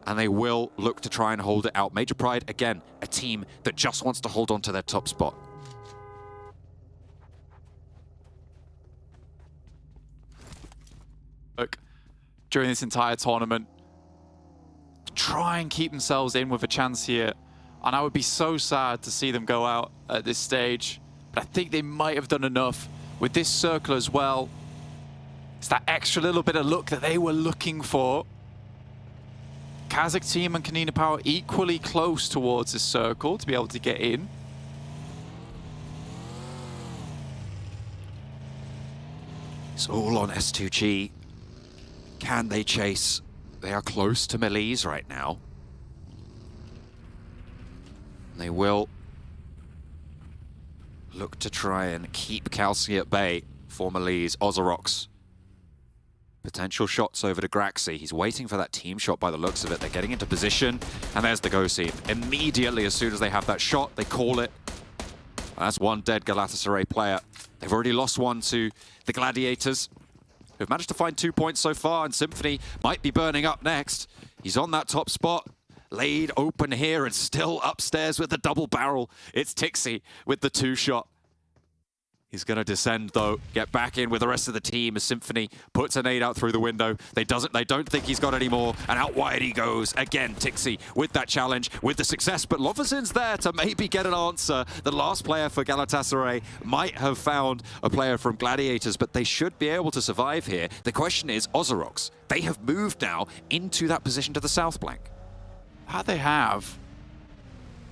Speaker 8: And they will look to try and hold it out. Major Pride, again, a team that just wants to hold on to their top spot.
Speaker 16: Look, during this entire tournament, try and keep themselves in with a chance here. And I would be so sad to see them go out at this stage. But I think they might have done enough with this circle as well. It's that extra little bit of luck that they were looking for. KASIK team and KONINA Power equally close towards this circle to be able to get in.
Speaker 8: It's all on S2G. Can they chase? They are close to MELISE right now. They will look to try and keep Kalsi at bay for MELISE. OZAROX. Potential shots over to Graxi. He's waiting for that team shot by the looks of it. They're getting into position, and there's the go scene. Immediately, as soon as they have that shot, they call it. That's one dead Galatasaray player. They've already lost one to the Gladiators, who've managed to find 2 points so far, and Symphony might be burning up next. He's on that top spot. Laid open here and still upstairs with the double barrel. It's Tixi with the 2-shot. He's going to descend, though, get back in with the rest of the team as Symphony puts a nade out through the window. They don't think he's got any more, and out wide he goes. Again, Tixi with that challenge, with the success, but Loversin's there to maybe get an answer. The last player for Galatasaray might have found a player from Gladiators, but they should be able to survive here. The question is, OZAROX, they have moved now into that position to the south flank.
Speaker 16: That they have.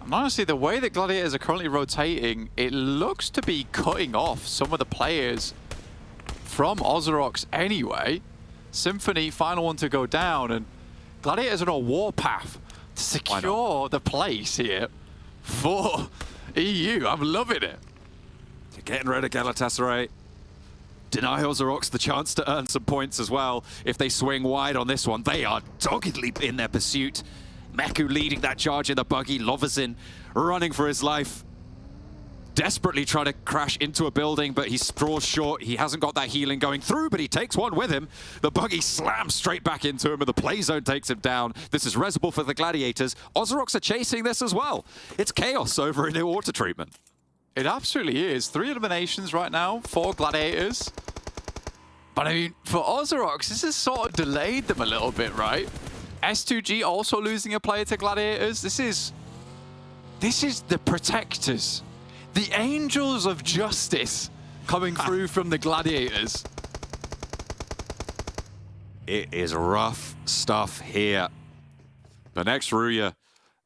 Speaker 16: And honestly, the way that Gladiators are currently rotating, it looks to be cutting off some of the players from OZAROX anyway. Symphony, final one to go down, and Gladiators are on a warpath to secure the place here for EU. I'm loving it.
Speaker 8: They're getting rid of Galatasaray. Deny OZAROX the chance to earn some points as well. If they swing wide on this one, they are doggedly in their pursuit. Meku leading that charge in the buggy. Lovazin running for his life. Desperately trying to crash into a building, but he draws short. He hasn't got that healing going through, but he takes one with him. The buggy slams straight back into him, and the play zone takes him down. This is Resable for the Gladiators. OZAROX are chasing this as well. It's chaos over in the water treatment.
Speaker 16: It absolutely is. 3 eliminations right now for Gladiators. But I mean, for OZAROX, this has sort of delayed them a little bit, right? S2G also losing a player to Gladiators. This is the Protectors. The Angels of Justice coming through from the Gladiators.
Speaker 8: It is rough stuff here. The next RÜYA,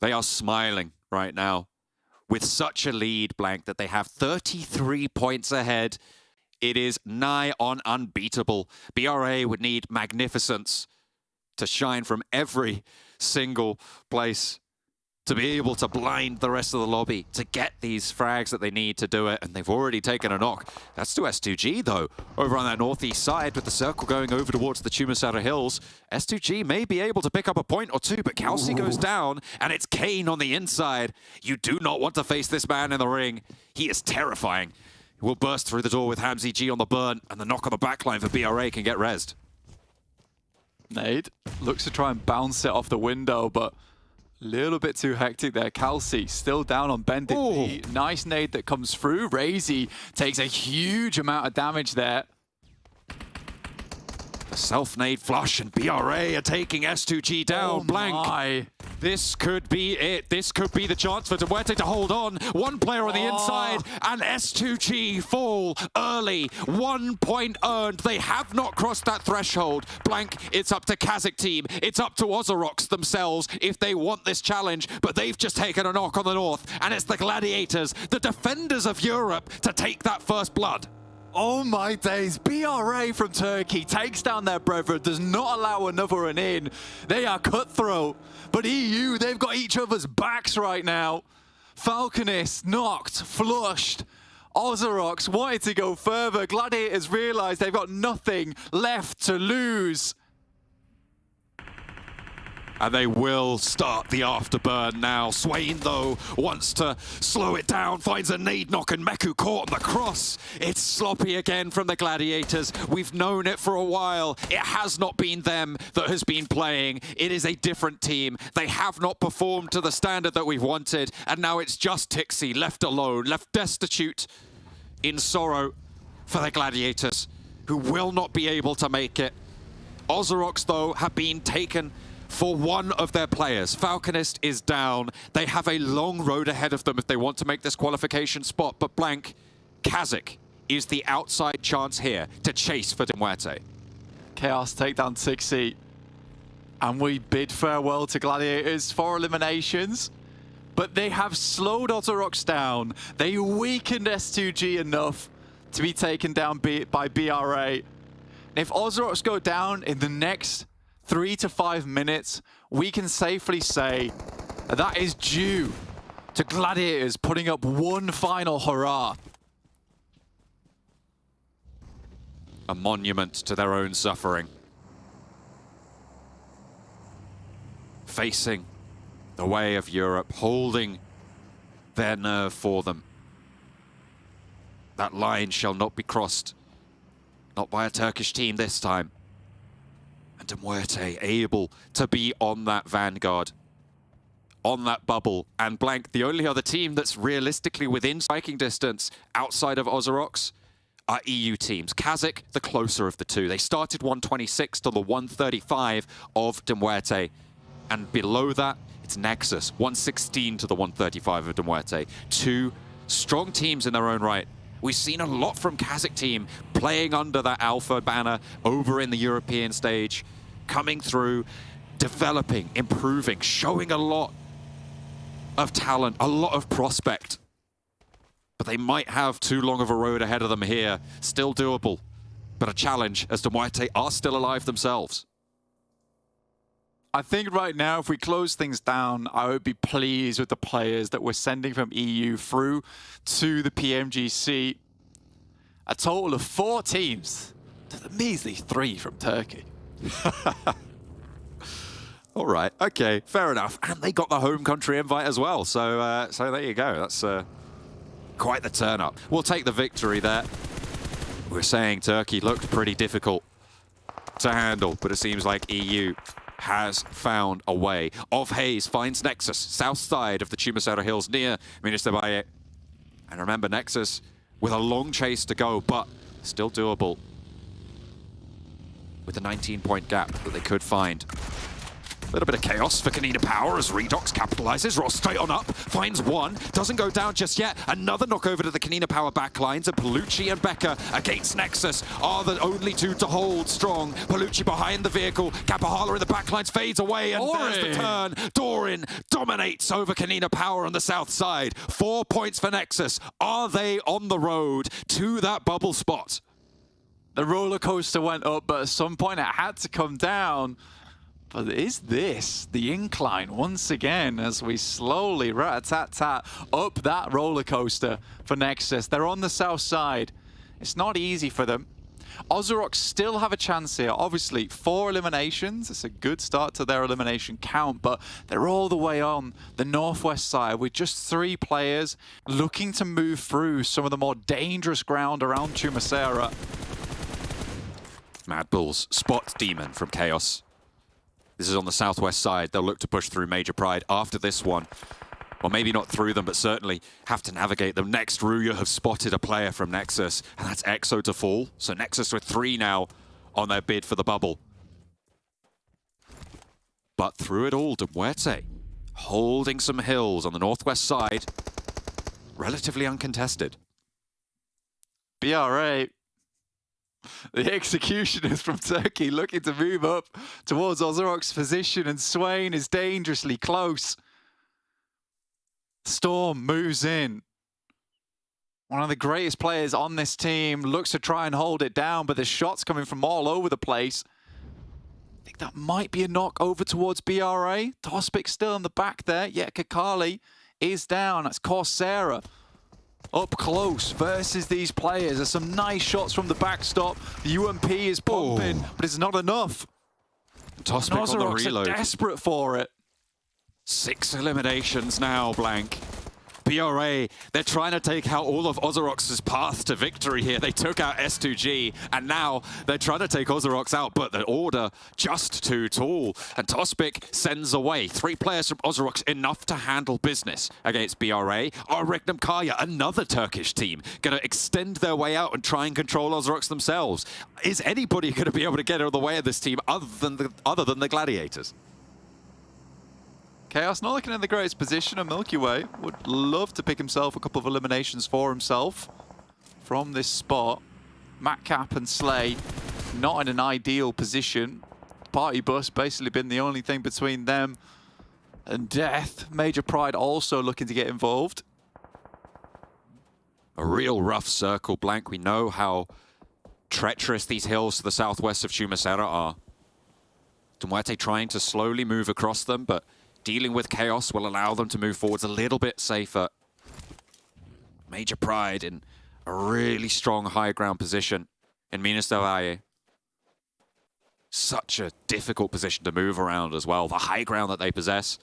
Speaker 8: they are smiling right now. With such a lead, Blank, that they have 33 points ahead. It is nigh on unbeatable. BRA would need magnificence to shine from every single place to be able to blind the rest of the lobby, to get these frags that they need to do it, and they've already taken a knock. That's to S2G, though, over on that northeast side, with the circle going over towards the Chumasara Hills. S2G may be able to pick up a point or two, but KAOS goes down, and it's Kane on the inside. You do not want to face this man in the ring. He is terrifying. He will burst through the door with Hamzy G on the burn, and the knock on the backline for BRA can get rezzed.
Speaker 16: Nade looks to try and bounce it off the window, but little bit too hectic there. KAOS still down on Bendit B. Nice nade that comes through. Razy takes a huge amount of damage there.
Speaker 8: The self-nade flush, and BRA are taking S2G down. Blank.
Speaker 16: My.
Speaker 8: This could be it. This could be the chance for MUERTE to hold on. One player on the inside, and S2G fall early. 1 point earned. They have not crossed that threshold. Blank, it's up to KASIK team. It's up to OZAROX themselves if they want this challenge, but they've just taken a knock on the north, and it's the Gladiators, the defenders of Europe, to take that first blood.
Speaker 16: Oh my days, BRA from Turkey takes down their brethren, does not allow another one in. They are cutthroat, but EU, they've got each other's backs right now. Falconist knocked, flushed. OZAROX wanted to go further. Gladiators realized they've got nothing left to lose.
Speaker 8: And they will start the afterburn now. Swain, though, wants to slow it down, finds a nade knock, and Meku caught on the cross. It's sloppy again from the Gladiators. We've known it for a while. It has not been them that has been playing. It is a different team. They have not performed to the standard that we've wanted, and now it's just Tixi left alone, left destitute in sorrow for the Gladiators, who will not be able to make it. OZAROX, though, have been taken for one of their players. Falconist is down. They have a long road ahead of them if they want to make this qualification spot, but Blank, KASIK is the outside chance here to chase for MUERTE.
Speaker 16: KAOS take down Tixi, and we bid farewell to Gladiators for eliminations, but they have slowed OZAROX down. They weakened S2G enough to be taken down by BRA. And if OZAROX go down in the next 3 to 5 minutes, we can safely say that is due to Gladiators putting up one final hurrah.
Speaker 8: A monument to their own suffering. Facing the way of Europe, holding their nerve for them. That line shall not be crossed, not by a Turkish team this time. And MUERTE able to be on that vanguard, on that bubble. And Blank, the only other team that's realistically within striking distance outside of OZAROX are EU teams. KASIK, the closer of the two. They started 126 to the 135 of MUERTE. And below that, it's NEXUS, 116 to the 135 of MUERTE. Two strong teams in their own right. We've seen a lot from KASIK team playing under that alpha banner over in the European stage, coming through, developing, improving, showing a lot of talent, a lot of prospect. But they might have too long of a road ahead of them here. Still doable. but a challenge as MUERTE are still alive themselves.
Speaker 16: I think right now, if we close things down, I would be pleased with the players that we're sending from EU through to the PMGC. A total of 4 teams to the measly 3 from Turkey.
Speaker 8: All right, okay, fair enough. And they got the home country invite as well. So, so there you go. That's quite the turn up. We'll take the victory there. We're saying Turkey looked pretty difficult to handle, but it seems like EU has found a way. Of Hayes finds Nexus, south side of the Chumasera Hills near Minister. And remember, Nexus with a long chase to go, but still doable with a 19-point gap that they could find. A little bit of chaos for KONINA Power as Redox capitalizes. Ross straight on up, finds one, doesn't go down just yet. Another knock over to the KONINA Power backlines, and Palucci and Becker against Nexus are the only 2 to hold strong. Palucci behind the vehicle, Kapahala in the backlines fades away, and there's the turn. Doran dominates over KONINA Power on the south side. 4 points for Nexus. Are they on the road to that bubble spot?
Speaker 16: The roller coaster went up, but at some point it had to come down. But is this the incline once again as we slowly rat-tat-tat up that roller coaster for Nexus? They're on the south side. It's not easy for them. OZAROX still have a chance here. Obviously, 4 eliminations. It's a good start to their elimination count, but they're all the way on the northwest side with just 3 players looking to move through some of the more dangerous ground around Chumasera.
Speaker 8: MADBULLS spot Demon from KAOS. This is on the southwest side. They'll look to push through Major Pride after this one. Well, maybe not through them, but certainly have to navigate them. Next, RÜYA have spotted a player from Nexus, and that's EXO to fall. So Nexus with 3 now on their bid for the bubble. But through it all, MUERTE holding some hills on the northwest side. Relatively uncontested.
Speaker 16: BRA. The executioners from Turkey looking to move up towards OZAROX's position, and Swain is dangerously close. Storm moves in. One of the greatest players on this team looks to try and hold it down, but there's shots coming from all over the place. I think that might be a knock over towards BRA. Tospic still in the back there, yet Kakali is down. That's Coursera. Up close versus these players. There's some nice shots from the backstop. The UMP is pumping, but it's not enough.
Speaker 8: Tospic on the reload.
Speaker 16: Are desperate for it.
Speaker 8: 6 eliminations now, Blank. BRA, they're trying to take out all of OZAROX's path to victory here. They took out S2G, and now they're trying to take OZAROX out, but the order just too tall. And Tospic sends away 3 players from OZAROX, enough to handle business against BRA. Are REGNUM KARYA, another Turkish team, going to extend their way out and try and control OZAROX themselves? Is anybody going to be able to get out of the way of this team other than the Gladiators?
Speaker 16: KAOS not looking in the greatest position, and Milky Way would love to pick himself a couple of eliminations for himself from this spot. Matcap and Slay not in an ideal position. Party bus basically been the only thing between them and death. Major Pride also looking to get involved.
Speaker 8: A real rough circle, Blank. We know how treacherous these hills to the southwest of Chumasera are. MUERTE trying to slowly move across them, but dealing with chaos will allow them to move forwards a little bit safer. Major Pride in a really strong high ground position in Minas del Valle. Such a difficult position to move around as well. The high ground that they possess.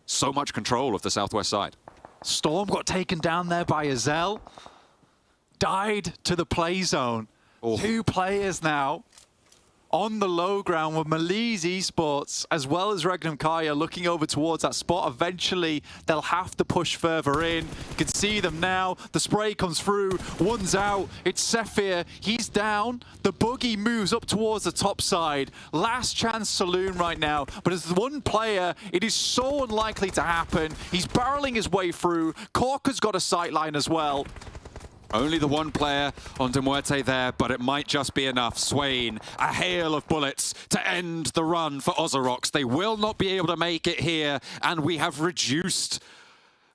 Speaker 8: So much control of the southwest side.
Speaker 16: Storm got taken down there by Azel. Died to the play zone. 2 players now on the low ground with MELISE Esports as well as REGNUM KARYA looking over towards that spot. Eventually, they'll have to push further in. You can see them now. The spray comes through. One's out. It's Sephir. He's down. The buggy moves up towards the top side. Last chance saloon right now. But as one player, it is so unlikely to happen. He's barreling his way through. Corker's got a sightline as well.
Speaker 8: Only the 1 player on MUERTE there, but it might just be enough. Swain, a hail of bullets to end the run for OZAROX. They will not be able to make it here, and we have reduced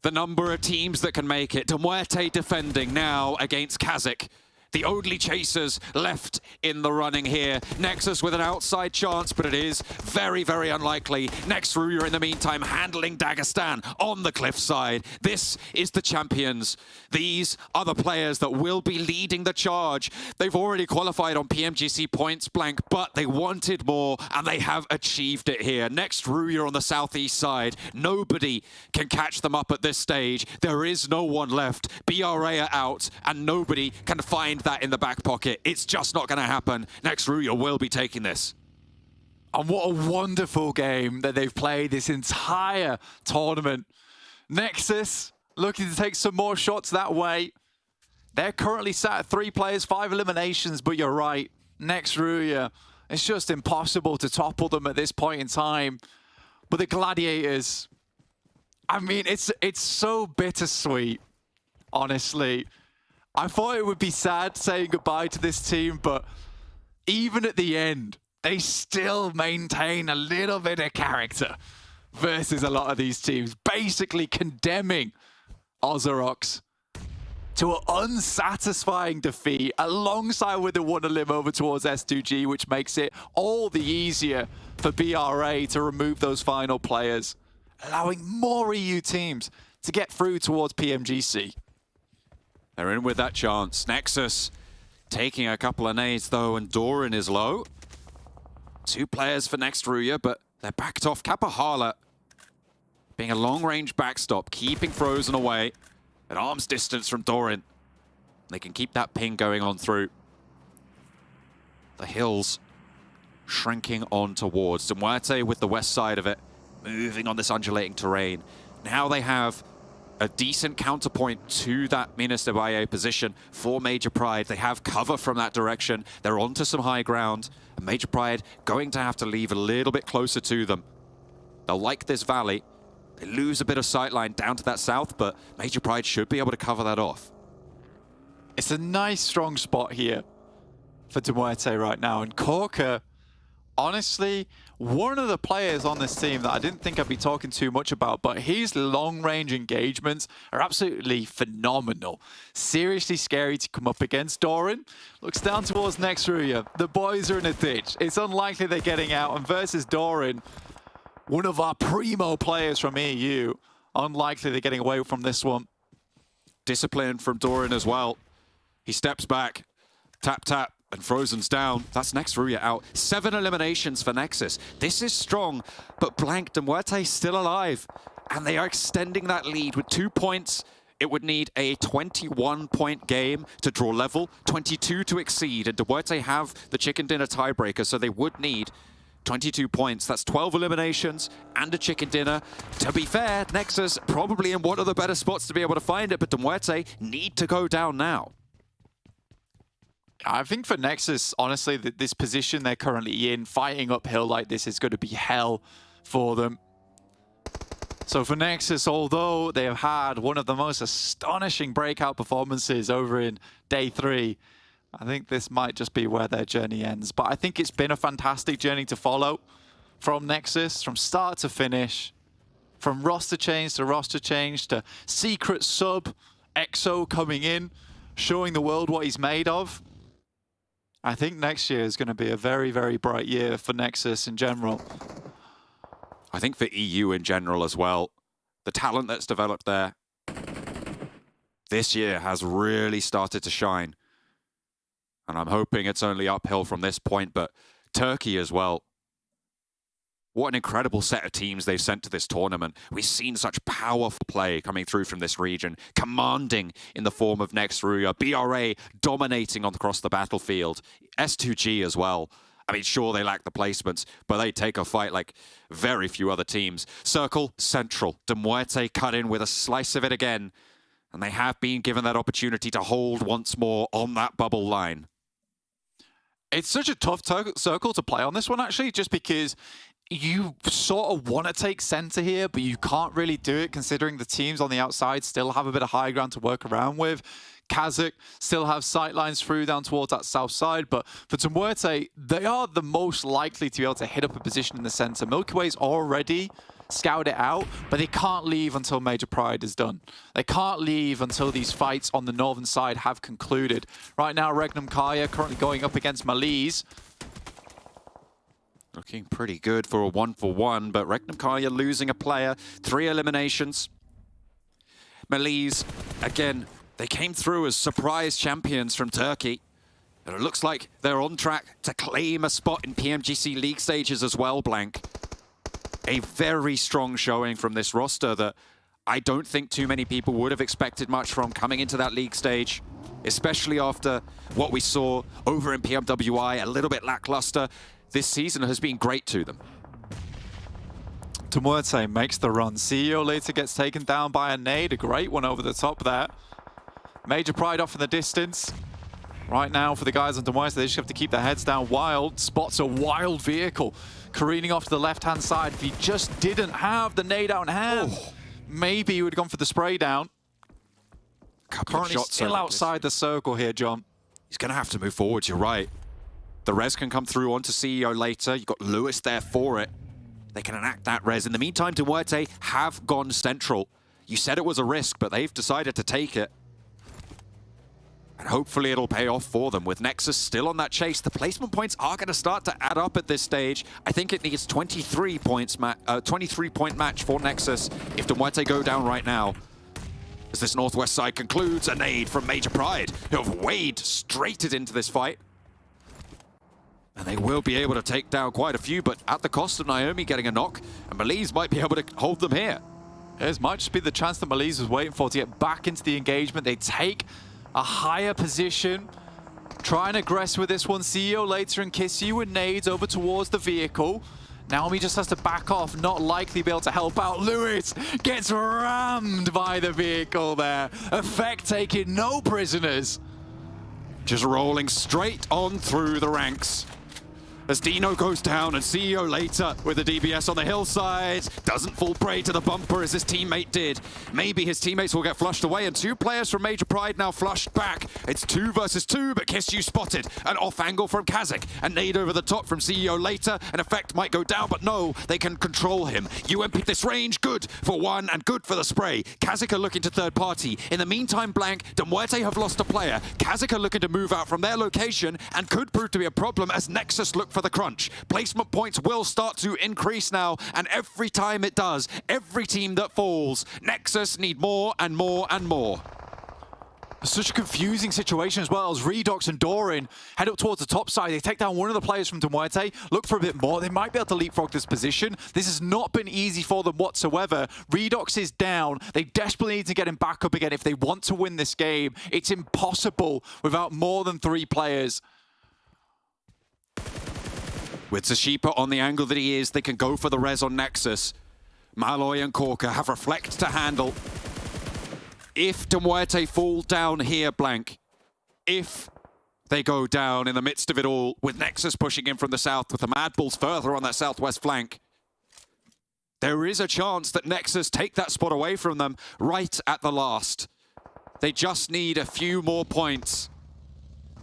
Speaker 8: the number of teams that can make it. MUERTE defending now against KASIK. the only chasers left in the running here. Nexus with an outside chance, but it is very, very unlikely. RÜYA in the meantime handling Dagestan on the cliffside. This is the champions. These are the players that will be leading the charge. They've already qualified on PMGC points blank, but they wanted more, and they have achieved it here. RÜYA on the southeast side. Nobody can catch them up at this stage. There is no one left. BRA are out, and nobody can find that in the back pocket. It's just not going to happen. RÜYA will be taking this.
Speaker 16: And what a wonderful game that they've played this entire tournament. Nexus looking to take some more shots that way. They're currently sat at 3 players, 5 eliminations, but you're right. RÜYA, it's just impossible to topple them at this point in time. But the Gladiators, I mean, it's so bittersweet, honestly. I thought it would be sad saying goodbye to this team, but even at the end, they still maintain a little bit of character versus a lot of these teams, basically condemning OZAROX to an unsatisfying defeat alongside with the 1-0 over towards S2G, which makes it all the easier for BRA to remove those final players, allowing more EU teams to get through towards PMGC.
Speaker 8: They're in with that chance. Nexus taking a couple of nades though, and Doran is low. 2 players for RÜYA, but they're backed off. Kapahala being a long-range backstop, keeping Frozen away at arm's distance from Doran. They can keep that ping going on through. The hills shrinking on towards MUERTE with the west side of it, moving on this undulating terrain. Now they have a decent counterpoint to that Minas de Valle position for Major Pride. They have cover from that direction. They're onto some high ground. And Major Pride going to have to leave a little bit closer to them. They'll like this valley. They lose a bit of sightline down to that south, but Major Pride should be able to cover that off.
Speaker 16: It's a nice, strong spot here for MUERTE right now. And Corker, honestly, one of the players on this team that I didn't think I'd be talking too much about, but his long-range engagements are absolutely phenomenal. Seriously scary to come up against. Doran looks down towards RÜYA. The boys are in a ditch. It's unlikely they're getting out. And versus Doran, one of our primo players from EU, unlikely they're getting away from this one.
Speaker 8: Discipline from Doran as well. He steps back. Tap, tap. And Frozen's down. That's RÜYA out. 7 eliminations for Nexus. This is strong, but blank. MUERTE's still alive. And they are extending that lead with 2 points. It would need a 21-point game to draw level, 22 to exceed. And MUERTE have the chicken dinner tiebreaker, so they would need 22 points. That's 12 eliminations and a chicken dinner. To be fair, Nexus probably in one of the better spots to be able to find it, but MUERTE need to go down now.
Speaker 16: I think for Nexus, honestly, this position they're currently in, fighting uphill like this is going to be hell for them. So for Nexus, although they have had one of the most astonishing breakout performances over in day 3, I think this might just be where their journey ends. But I think it's been a fantastic journey to follow from Nexus, from start to finish, from roster change to secret sub, EXO coming in, showing the world what he's made of. I think next year is going to be a very, very bright year for Nexus in general.
Speaker 8: I think for EU in general as well, the talent that's developed there this year has really started to shine. And I'm hoping it's only uphill from this point, but Turkey as well. What an incredible set of teams they've sent to this tournament. We've seen such powerful play coming through from this region, commanding in the form of RÜYA, BRA dominating across the battlefield, S2G as well. I mean, sure, they lack the placements, but they take a fight like very few other teams. Circle, Central, MUERTE cut in with a slice of it again, and they have been given that opportunity to hold once more on that bubble line.
Speaker 16: It's such a tough circle to play on this one, actually, just because you sort of want to take center here, but you can't really do it considering the teams on the outside still have a bit of high ground to work around with. KASIK still have sight lines through down towards that south side, but for MUERTE, they are the most likely to be able to hit up a position in the center. Milky Way's already scout it out, but they can't leave until Major Pride is done. They can't leave until these fights on the northern side have concluded. Right now, REGNUM KARYA currently going up against MELISE.
Speaker 8: Looking pretty good for a 1-for-1, but REGNUM KARYA losing a player, 3 eliminations. MELISE, again, they came through as surprise champions from Turkey. And it looks like they're on track to claim a spot in PMGC League stages as well, Blank. A very strong showing from this roster that I don't think too many people would have expected much from coming into that league stage, especially after what we saw over in PMWI, a little bit lackluster. This season has been great to them.
Speaker 13: MUERTE makes the run. CEO later gets taken down by a nade, a great one over the top there. Major Pride off in the distance. Right now for the guys on MUERTE, they just have to keep their heads down. Wild spots a wild vehicle careening off to the left-hand side. If he just didn't have the nade out in hand, maybe he would have gone for the spray down. Currently still outside the circle here, John.
Speaker 8: He's going to have to move forward, you're right. The res can come through onto CEO later. You've got Lewis there for it. They can enact that res. In the meantime, MUERTE have gone central. You said it was a risk, but they've decided to take it. And hopefully it'll pay off for them. With NEXUS still on that chase, the placement points are going to start to add up at this stage. I think it needs 23 point match for NEXUS if MUERTE go down right now. As this northwest side concludes, a nade from Major Pride, who have waded straight into this fight. And they will be able to take down quite a few, but at the cost of Naomi getting a knock, and MELISE might be able to hold them here.
Speaker 13: This might just be the chance that MELISE was waiting for to get back into the engagement. They take a higher position, try and aggress with this one. CEO later and Kiss You with nades over towards the vehicle. Naomi just has to back off, not likely be able to help out. Lewis gets rammed by the vehicle there. Effect taking no prisoners.
Speaker 8: Just rolling straight on through the ranks. As Dino goes down and CEO later with the DBS on the hillside. Doesn't fall prey to the bumper as his teammate did. Maybe his teammates will get flushed away, and 2 players from Major Pride now flushed back. It's 2 versus 2, but Kiss You spotted. An off angle from KASIK. A nade over the top from CEO later. An effect might go down, but no, they can control him. UMP this range, good for 1 and good for the spray. KASIK are looking to third party. In the meantime, Blank, MUERTE have lost a player. KASIK are looking to move out from their location and could prove to be a problem as NEXUS look for the crunch. Placement points will start to increase now, and every time it does, every team that falls, NEXUS need more and more and more.
Speaker 13: Such a confusing situation as well as Redox and Doran head up towards the top side. They take down one of the players from MUERTE, look for a bit more. They might be able to leapfrog this position. This has not been easy for them whatsoever. Redox is down. They desperately need to get him back up again if they want to win this game. It's impossible without more than 3 players.
Speaker 8: With Zashipa on the angle that he is, they can go for the res on NEXUS. Malloy and Corker have Reflect to handle. If MUERTE fall down here, Blank, if they go down in the midst of it all, with NEXUS pushing in from the south, with the MADBULLS further on that southwest flank, there is a chance that NEXUS take that spot away from them right at the last. They just need a few more points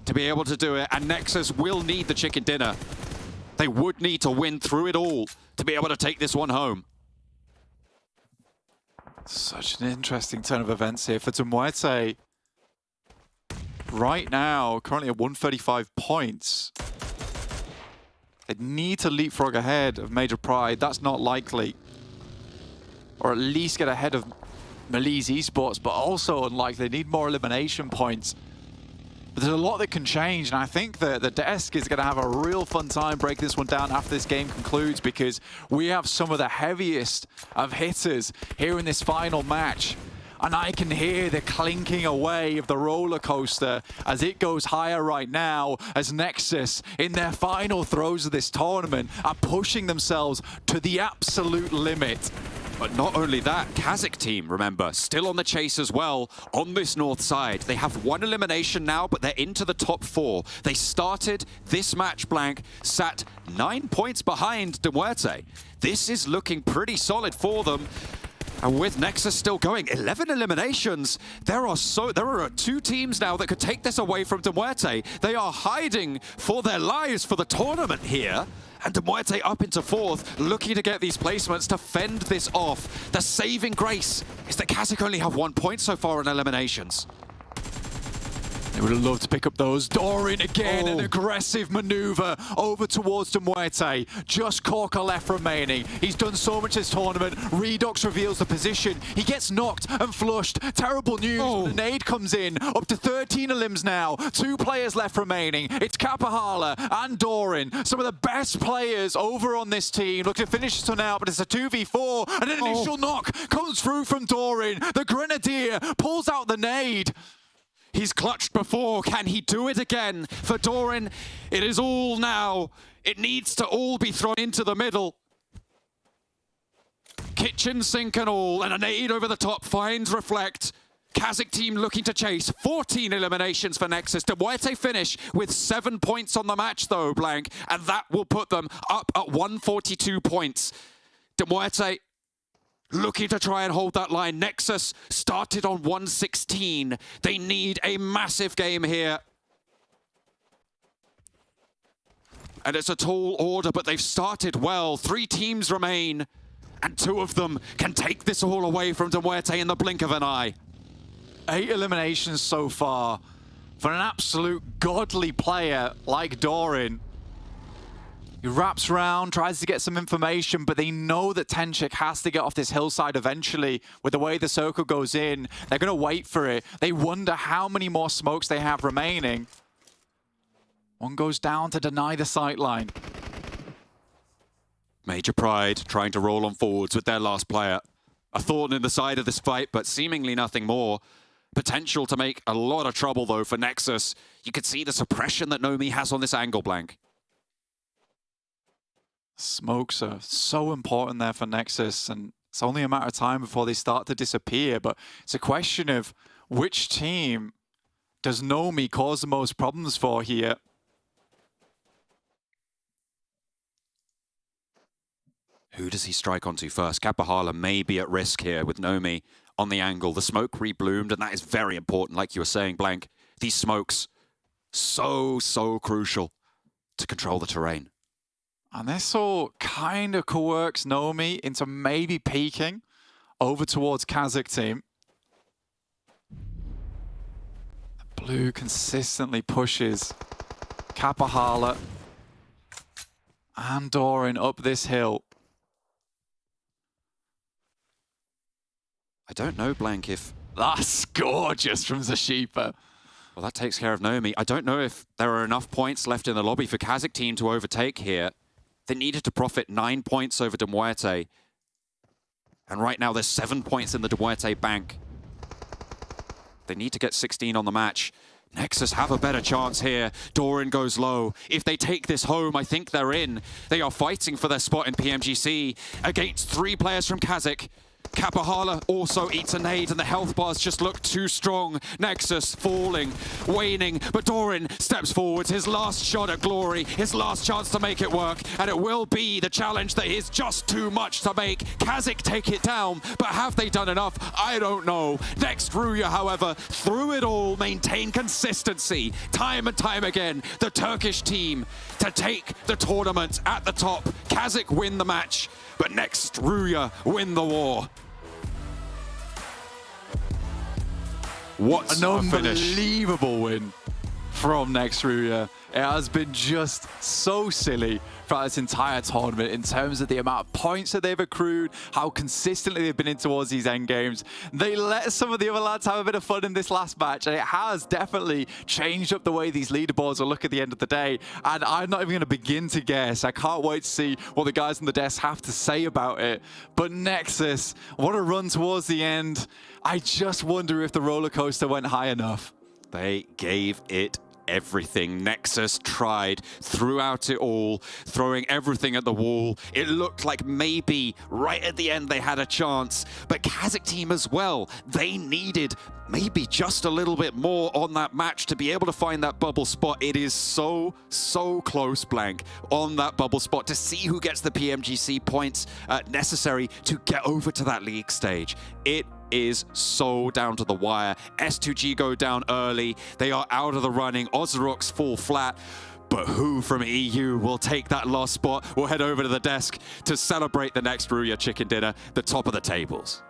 Speaker 8: to be able to do it, and NEXUS will need the chicken dinner. They would need to win through it all to be able to take this one home.
Speaker 13: Such an interesting turn of events here for MUERTE. Right now, currently at 135 points. They need to leapfrog ahead of Major Pride. That's not likely. Or at least get ahead of MELISE Esports, but also unlikely. They need more elimination points. But there's a lot that can change, and I think that the desk is going to have a real fun time breaking this one down after this game concludes, because we have some of the heaviest of hitters here in this final match. And I can hear the clinking away of the roller coaster as it goes higher right now, as NEXUS, in their final throws of this tournament, are pushing themselves to the absolute limit.
Speaker 8: But not only that, KASIK team, remember, still on the chase as well on this north side. They have 1 elimination now, but they're into the top 4. They started this match, Blank, sat 9 points behind MUERTE. This is looking pretty solid for them. And with NEXUS still going, 11 eliminations, there are 2 teams now that could take this away from MUERTE. They are hiding for their lives for the tournament here. And MUERTE up into 4th, looking to get these placements to fend this off. The saving grace is that KASIK only have 1 point so far in eliminations. They would have loved to pick up those. Dorin again, an aggressive maneuver over towards MUERTE. Just Corker left remaining. He's done so much this tournament. Redux reveals the position. He gets knocked and flushed. Terrible news. The nade comes in. Up to 13 elims now. 2 players left remaining. It's Kapahala and Dorin. Some of the best players over on this team. Look to finish this one out, but it's a 2v4. And an initial knock comes through from Dorin. The Grenadier pulls out the nade. He's clutched before. Can he do it again? For Dorin, it is all now. It needs to all be thrown into the middle. Kitchen sink and all, and a nade over the top finds Reflect. KASIK team looking to chase. 14 eliminations for Nexus. MUERTE finish with 7 points on the match though, Blank, and that will put them up at 142 points. MUERTE looking to try and hold that line. Nexus started on 116. They need a massive game here. And it's a tall order, but they've started well. 3 teams remain, and 2 of them can take this all away from MUERTE in the blink of an eye.
Speaker 16: 8 eliminations so far for an absolute godly player like Dorin. He wraps around, tries to get some information, but they know that Tenchik has to get off this hillside eventually with the way the circle goes in. They're going to wait for it. They wonder how many more smokes they have remaining. One goes down to deny the sightline.
Speaker 8: Major Pride trying to roll on forwards with their last player. A thorn in the side of this fight, but seemingly nothing more. Potential to make a lot of trouble, though, for Nexus. You could see the suppression that Nomi has on this angle, Blank.
Speaker 16: Smokes are so important there for Nexus, and it's only a matter of time before they start to disappear, but it's a question of which team does Nomi cause the most problems for here.
Speaker 8: Who does he strike onto first? Kapahala may be at risk here with Nomi on the angle. The smoke rebloomed, and that is very important, like you were saying, Blank. These smokes, so crucial to control the terrain.
Speaker 16: And this all kind of coerces Nomi into maybe peeking over towards KASIK team. The blue consistently pushes Kapahala and Dorin up this hill.
Speaker 8: I don't know, Blank, if...
Speaker 16: That's gorgeous from Zashipa.
Speaker 8: Well, that takes care of Nomi. I don't know if there are enough points left in the lobby for KASIK team to overtake here. They needed to profit 9 points over MUERTE. And right now there's 7 points in the MUERTE bank. They need to get 16 on the match. Nexus have a better chance here. Dorin goes low. If they take this home, I think they're in. They are fighting for their spot in PMGC against 3 players from KASIK. Kapahala also eats a nade, and the health bars just look too strong. Nexus falling, waning, but Dorin steps forward. His last shot at glory, his last chance to make it work, and it will be the challenge that is just too much to make. KASIK take it down, but have they done enough? I don't know. Next, RÜYA, however, through it all, maintain consistency. Time and time again, the Turkish team to take the tournament at the top. KASIK win the match, but next, RÜYA win the war.
Speaker 16: What an unbelievable win from next RÜYA. It has been just so silly throughout this entire tournament in terms of the amount of points that they've accrued, how consistently they've been in towards these end games. They let some of the other lads have a bit of fun in this last match, and it has definitely changed up the way these leaderboards will look at the end of the day. And I'm not even going to begin to guess. I can't wait to see what the guys on the desk have to say about it. But Nexus, what a run towards the end. I just wonder if the roller coaster went high enough.
Speaker 8: They gave it everything. Nexus tried throughout it all, throwing everything at the wall. It looked like maybe right at the end they had a chance, but KASIK team as well, they needed maybe just a little bit more on that match to be able to find that bubble spot. It is so close, Blank, on that bubble spot to see who gets the PMGC points necessary to get over to that league stage. It is so down to the wire. S2G go down early. They are out of the running. OZAROX fall flat. But who from EU will take that last spot? We'll head over to the desk to celebrate the next RÜYA chicken dinner, the top of the tables.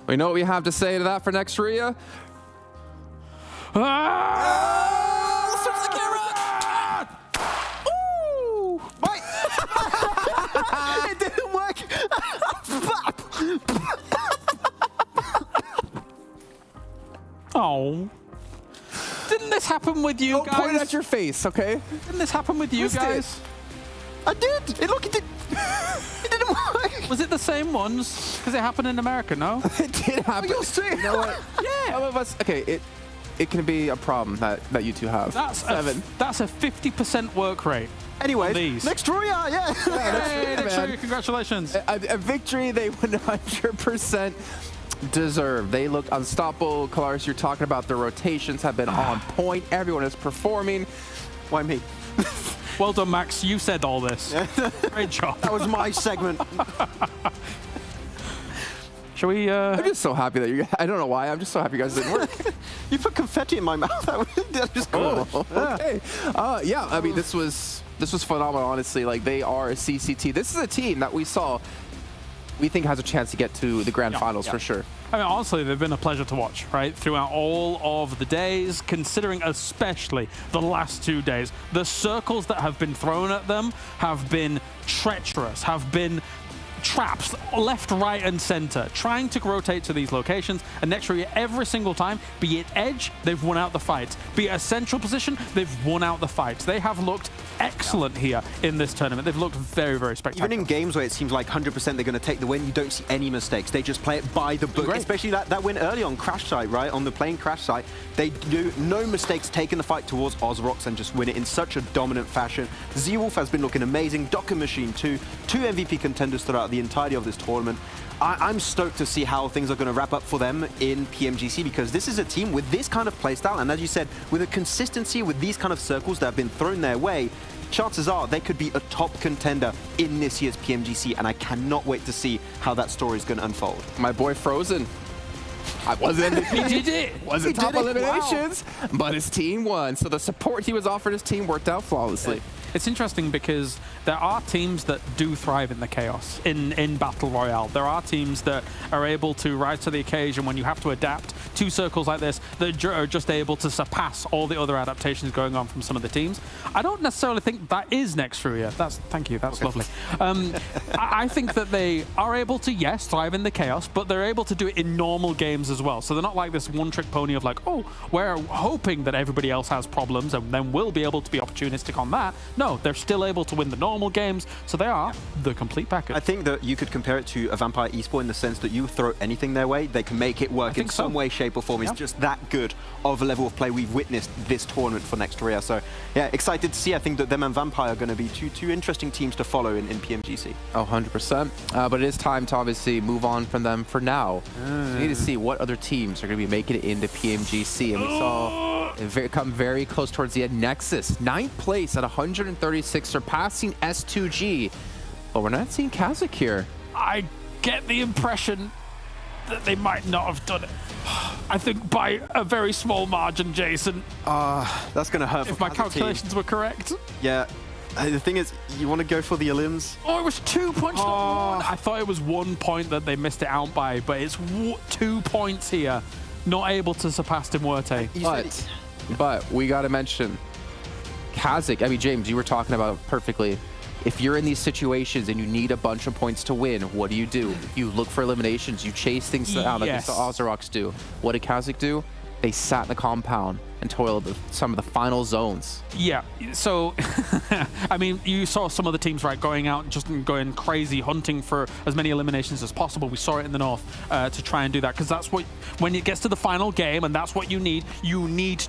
Speaker 15: We know what we have to say to that for next RÜYA.
Speaker 12: It didn't work.
Speaker 6: Oh. Didn't this happen with you guys?
Speaker 15: Don't point at your face, okay?
Speaker 6: Didn't this happen with you guys?
Speaker 12: I did. Look, it did. It didn't work.
Speaker 6: Was it the same ones? Because it happened in America, no?
Speaker 15: It did happen.
Speaker 12: You'll see.
Speaker 15: You know what?
Speaker 6: Yeah.
Speaker 15: Some of us, okay, it can be a problem that you two have.
Speaker 6: That's a 50% work rate.
Speaker 12: Anyway,
Speaker 6: these.
Speaker 12: next RÜYA, yeah.
Speaker 6: Hey, next RÜYA, congratulations.
Speaker 15: A victory they 100% deserve. They look unstoppable. Kalaris, you're talking about the rotations have been on point. Everyone is performing.
Speaker 12: Why me?
Speaker 6: Well done, Max. You said all this. Great job.
Speaker 12: That was my segment.
Speaker 6: Shall we?
Speaker 15: I'm just so happy that you. I don't know why. I'm just so happy you guys didn't work.
Speaker 12: You put confetti in my mouth. That was cool.
Speaker 15: Oh, okay. Yeah. I mean, this was phenomenal. Honestly, like they are a CCT. This is a team that we think has a chance to get to the grand finals for sure.
Speaker 6: I mean, honestly, they've been a pleasure to watch, right? Throughout all of the days, considering especially the last 2 days. The circles that have been thrown at them have been treacherous, have been traps left, right, and center, trying to rotate to these locations. And next RÜYA, every single time, be it edge, they've won out the fight. Be it a central position, they've won out the fight. They have looked excellent here in this tournament. They've looked very, very spectacular.
Speaker 14: Even in games where it seems like 100% they're going to take the win, you don't see any mistakes. They just play it by the book. Especially that win early on Crash site, right? On the plane Crash site, they do no mistakes, taking the fight towards OZAROX and just win it in such a dominant fashion. Z-Wolf has been looking amazing. Docker Machine too. 2 MVP contenders throughout the entirety of this tournament. I'm stoked to see how things are going to wrap up for them in PMGC, because this is a team with this kind of playstyle, and as you said, with a consistency with these kind of circles that have been thrown their way, chances are they could be a top contender in this year's PMGC, and I cannot wait to see how that story is going to unfold.
Speaker 15: My boy Frozen. I wasn't.
Speaker 6: He did it.
Speaker 15: Wasn't top eliminations, but his team won. So the support he was offered his team worked out flawlessly.
Speaker 6: It's interesting because there are teams that do thrive in the chaos, in Battle Royale. There are teams that are able to rise to the occasion when you have to adapt to circles like this, that are just able to surpass all the other adaptations going on from some of the teams. I don't necessarily think that is next RÜYA. Thank you, that's lovely. I think that they are able to, yes, thrive in the chaos, but they're able to do it in normal games as well. So they're not like this one-trick pony of like, oh, we're hoping that everybody else has problems and then we'll be able to be opportunistic on that. No, they're still able to win the normal games, so they are the complete package.
Speaker 14: I think that you could compare it to a Vampire Esport in the sense that you throw anything their way, they can make it work in some way, shape, or form. It's just that good of a level of play we've witnessed this tournament for next RÜYA. So, yeah, excited to see. I think that them and Vampire are going to be two interesting teams to follow in PMGC.
Speaker 15: Oh, 100%. But it is time to obviously move on from them for now. We need to see what other teams are going to be making it into PMGC. And we saw come very close towards the end. Nexus, 9th place at 136, surpassing S2G. But we're not seeing KASIK here.
Speaker 6: I get the impression that they might not have done it. I think by a very small margin, Jason.
Speaker 14: That's going to hurt
Speaker 6: if my calculations were correct.
Speaker 14: Yeah. The thing is, you want to go for the elims?
Speaker 6: Oh, it was 2 points, not 1. I thought it was 1 point that they missed it out by, but it's 2 points here. Not able to surpass MUERTE.
Speaker 15: But we got to mention KASIK. I mean, James, you were talking about it perfectly. If you're in these situations and you need a bunch of points to win, what do? You look for eliminations. You chase things down like we saw OZAROX do. What did KASIK do? They sat in the compound and toiled some of the final zones.
Speaker 6: Yeah, so, I mean, you saw some of the teams, right, going out just going crazy, hunting for as many eliminations as possible. We saw it in the North to try and do that, because that's what, when it gets to the final game, and that's what you need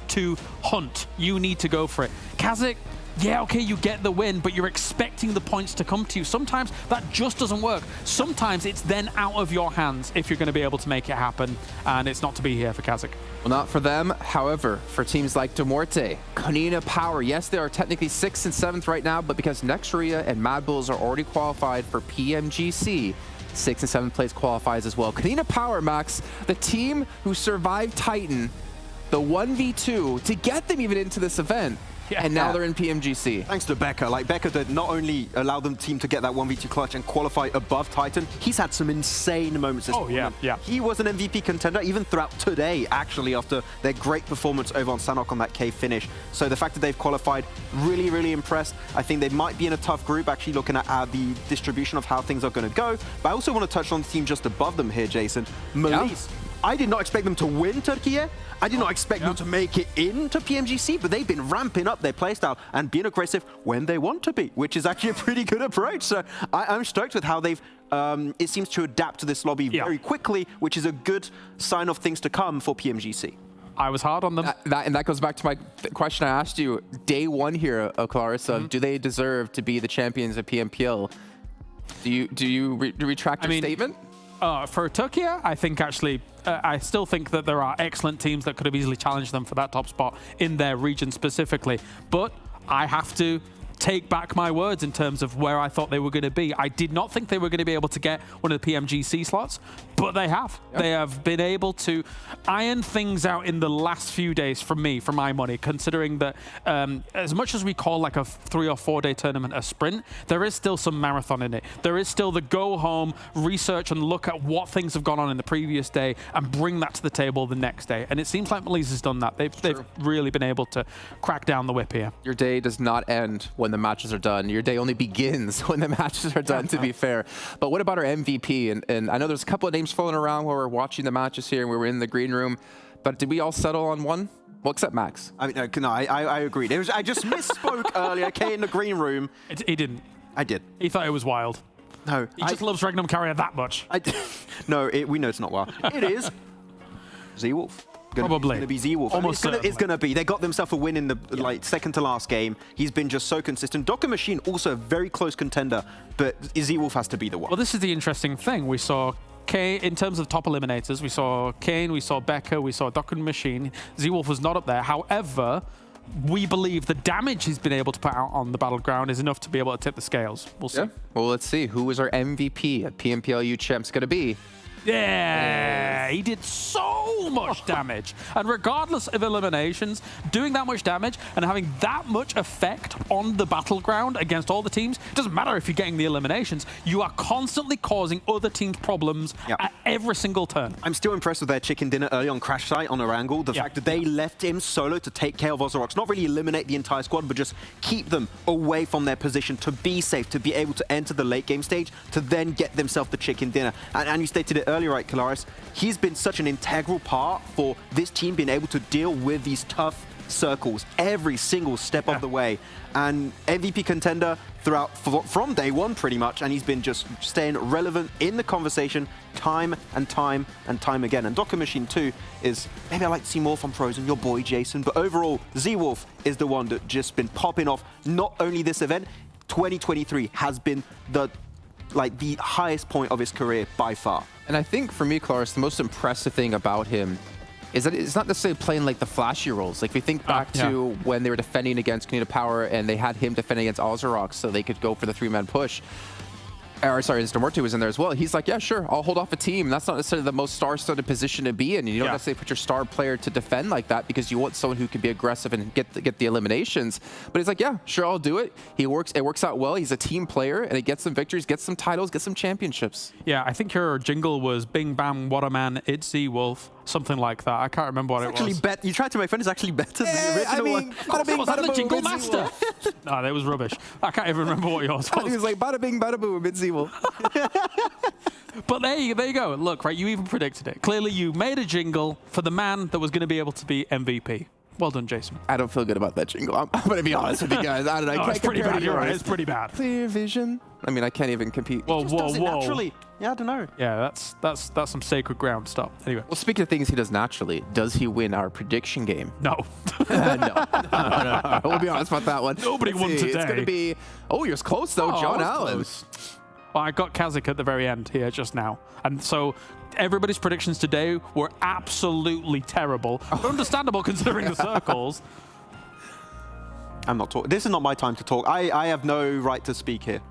Speaker 6: to hunt. You need to go for it. KASIK, yeah, okay, you get the win, but you're expecting the points to come to you. Sometimes that just doesn't work. Sometimes it's then out of your hands if you're going to be able to make it happen, and it's not to be here for KASIK.
Speaker 15: Well, not for them. However, for teams like MUERTE, KONINA Power, yes, they are technically 6th and 7th right now, but because next RÜYA and MADBULLS are already qualified for PMGC, 6th and 7th place qualifies as well. KONINA Power, Max, the team who survived Titan, the 1v2 to get them even into this event. And now they're in PMGC.
Speaker 14: Thanks to Becca. Like, Becca did not only allow the team to get that 1v2 clutch and qualify above Titan, he's had some insane moments this tournament. He was an MVP contender even throughout today, actually, after their great performance over on Sanhok on that K finish. So the fact that they've qualified, really, really impressed. I think they might be in a tough group, actually looking at the distribution of how things are going to go. But I also want to touch on the team just above them here, Jason. MELISE. I did not expect them to win Türkiye. I did not expect them to make it into PMGC, but they've been ramping up their playstyle and being aggressive when they want to be, which is actually a pretty good approach. So I'm stoked with how they've, it seems to adapt to this lobby very quickly, which is a good sign of things to come for PMGC.
Speaker 6: I was hard on them.
Speaker 11: And that goes back to my question I asked you day one here, Clarissa. Do they deserve to be the champions of PMPL? Do you retract your statement?
Speaker 6: For Türkiye, I think actually, I still think that there are excellent teams that could have easily challenged them for that top spot in their region specifically. But I have to take back my words in terms of where I thought they were going to be. I did not think they were going to be able to get one of the PMGC slots, but they have. They have been able to iron things out in the last few days for my money, considering that as much as we call like a 3 or 4 day tournament a sprint, there is still some marathon in it. There is still the go home, research and look at what things have gone on in the previous day and bring that to the table the next day. And it seems like MELISE has done that. They've really been able to crack down the whip here.
Speaker 11: Your day does not end when the matches are done. Your day only begins when the matches are done, to be fair. But what about our MVP? And I know there's a couple of names floating around while we're watching the matches here and we were in the green room, but did we all settle on one? Well, except Max.
Speaker 14: I mean, no, I agreed. I just misspoke earlier, okay, in the green room.
Speaker 6: He didn't.
Speaker 14: I did.
Speaker 6: He thought it was wild.
Speaker 14: No.
Speaker 6: He just loves REGNUM CARYA that much.
Speaker 14: No, we know it's not wild. It is Z-Wolf.
Speaker 6: Probably.
Speaker 14: Going to be Z-Wolf. It's going to be. They got themselves a win in the second to last game. He's been just so consistent. Docker Machine also a very close contender, but Z-Wolf has to be the one.
Speaker 6: Well, this is the interesting thing. We saw in terms of top eliminators, we saw Kane, we saw Becca, we saw Docker Machine. Z-Wolf was not up there. However, we believe the damage he's been able to put out on the battleground is enough to be able to tip the scales. We'll see.
Speaker 11: Well, let's see. Who is our MVP at PMPL EU Champs going to be?
Speaker 6: Yeah, he did so much damage. And regardless of eliminations, doing that much damage and having that much effect on the battleground against all the teams, it doesn't matter if you're getting the eliminations, you are constantly causing other teams problems at every single turn.
Speaker 14: I'm still impressed with their chicken dinner early on Crash Site on Erangel. The fact that they left him solo to take care of OZAROX, not really eliminate the entire squad, but just keep them away from their position to be safe, to be able to enter the late game stage, to then get themselves the chicken dinner. And you stated it earlier, right, Kalaris? He's been such an integral part for this team being able to deal with these tough circles every single step of the way. And MVP contender throughout from day one, pretty much, and he's been just staying relevant in the conversation time and time and time again. And Docker Machine 2 is, maybe I'd like to see more from Frozen, your boy Jason, but overall, Z-Wolf is the one that just been popping off. Not only this event, 2023 has been the highest point of his career by far.
Speaker 11: And I think for me, Claris, the most impressive thing about him is that it's not necessarily playing like the flashy roles. Like, if we think back to when they were defending against KONINA Power and they had him defending against OZAROX so they could go for the 3-man push. Or sorry, MUERTE was in there as well. He's like, yeah, sure, I'll hold off a team. That's not necessarily the most star-studded position to be in. You don't necessarily put your star player to defend like that because you want someone who can be aggressive and get the eliminations. But he's like, yeah, sure, I'll do it. It works out well. He's a team player, and he gets some victories, gets some titles, gets some championships.
Speaker 6: Yeah, I think your jingle was Bing Bam What a Man, It's Z-Wolf. Something like that. I can't remember what it was.
Speaker 14: You tried to make fun. It's actually better than the original one.
Speaker 6: Was that the jingle master? No, that was rubbish. I can't even remember what yours was.
Speaker 11: He was like, bada bing, bada boom, it's Z-Wolf.
Speaker 6: But there you go. Look, right, you even predicted it. Clearly, you made a jingle for the man that was going to be able to be MVP. Well done, Jason.
Speaker 11: I don't feel good about that jingle. I'm going to be honest with you guys. I don't know.
Speaker 6: It's pretty bad. You're right. It's pretty bad.
Speaker 11: Clear vision. I mean, I can't even compete.
Speaker 6: Whoa.
Speaker 14: Naturally. Yeah, I don't know.
Speaker 6: Yeah, that's some sacred ground. Stop. Anyway.
Speaker 11: Well, speaking of things he does naturally, does he win our prediction game?
Speaker 6: No.
Speaker 11: No. We'll be honest about that one.
Speaker 6: Nobody won today.
Speaker 11: It's going to be... Oh, you're close, though. John Allen.
Speaker 6: Close. Well, I got KASIK at the very end here just now. And so everybody's predictions today were absolutely terrible. But understandable considering the circles.
Speaker 14: I'm not talking. This is not my time to talk. I have no right to speak here.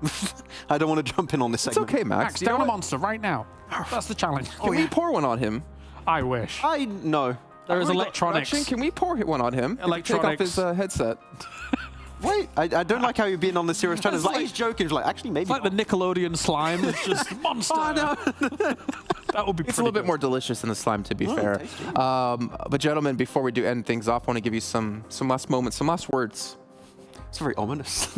Speaker 14: I don't want to jump in on this segment.
Speaker 11: It's okay, Max.
Speaker 6: Down a monster right now. That's the challenge.
Speaker 11: Can we pour one on him?
Speaker 6: I wish.
Speaker 14: No.
Speaker 6: There is electronics.
Speaker 15: Can we pour one on him? Take off his headset.
Speaker 14: Wait, I don't like how you're being on the serious channel. Like, he's joking. He's like, actually, maybe.
Speaker 6: It's like the Nickelodeon slime. It's just monster.
Speaker 14: Oh, no.
Speaker 6: That would be
Speaker 15: It's a little bit more delicious than the slime, to be fair. But gentlemen, before we do end things off, I want to give you some last moments, some last words.
Speaker 14: It's very ominous.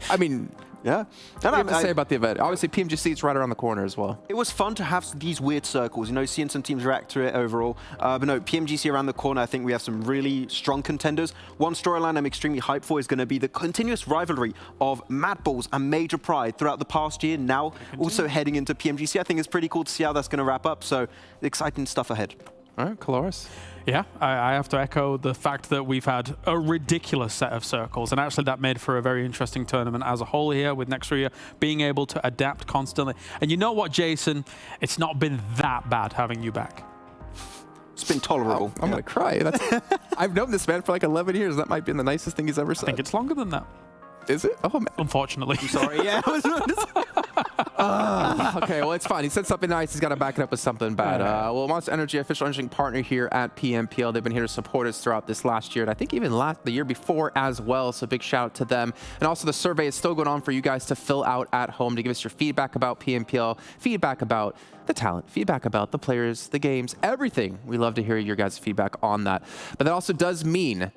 Speaker 15: I mean,
Speaker 14: yeah.
Speaker 15: What do you have to say about the event? Obviously, PMGC is right around the corner as well.
Speaker 14: It was fun to have these weird circles, you know, seeing some teams react to it overall. But no, PMGC around the corner, I think we have some really strong contenders. One storyline I'm extremely hyped for is going to be the continuous rivalry of MADBULLS and Major Pride throughout the past year. Now, also heading into PMGC. I think it's pretty cool to see how that's going to wrap up. So, exciting stuff ahead.
Speaker 15: All right, Caloris.
Speaker 6: Yeah, I have to echo the fact that we've had a ridiculous set of circles, and actually that made for a very interesting tournament as a whole here with NEXUS being able to adapt constantly. And you know what, Jason? It's not been that bad having you back.
Speaker 14: It's been tolerable.
Speaker 15: I'm going to cry. I've known this man for like 11 years. That might be the nicest thing he's ever said.
Speaker 6: I think it's longer than that.
Speaker 15: Is it? Oh, man.
Speaker 6: Unfortunately.
Speaker 14: I'm sorry, yeah.
Speaker 15: Okay, well, it's fine. He said something nice. He's got to back it up with something bad. Well, Monster Energy, official engineering partner here at PMPL. They've been here to support us throughout this last year, and I think even the year before as well. So big shout out to them. And also the survey is still going on for you guys to fill out at home to give us your feedback about PMPL, feedback about the talent, feedback about the players, the games, everything. We love to hear your guys' feedback on that. But that also does mean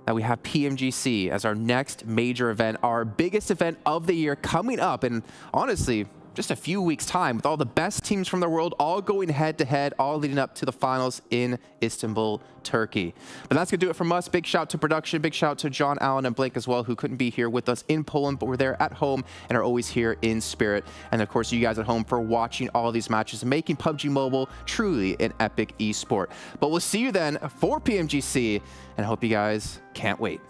Speaker 15: that we have PMGC as our next major event, our biggest event of the year coming up. And honestly, just a few weeks' time with all the best teams from the world all going head-to-head, all leading up to the finals in Istanbul, Turkey. But that's going to do it from us. Big shout to production. Big shout to John, Allen, and Blake as well, who couldn't be here with us in Poland, but we're there at home and are always here in spirit. And of course, you guys at home for watching all these matches and making PUBG Mobile truly an epic esport. But we'll see you then for PMGC, and I hope you guys can't wait.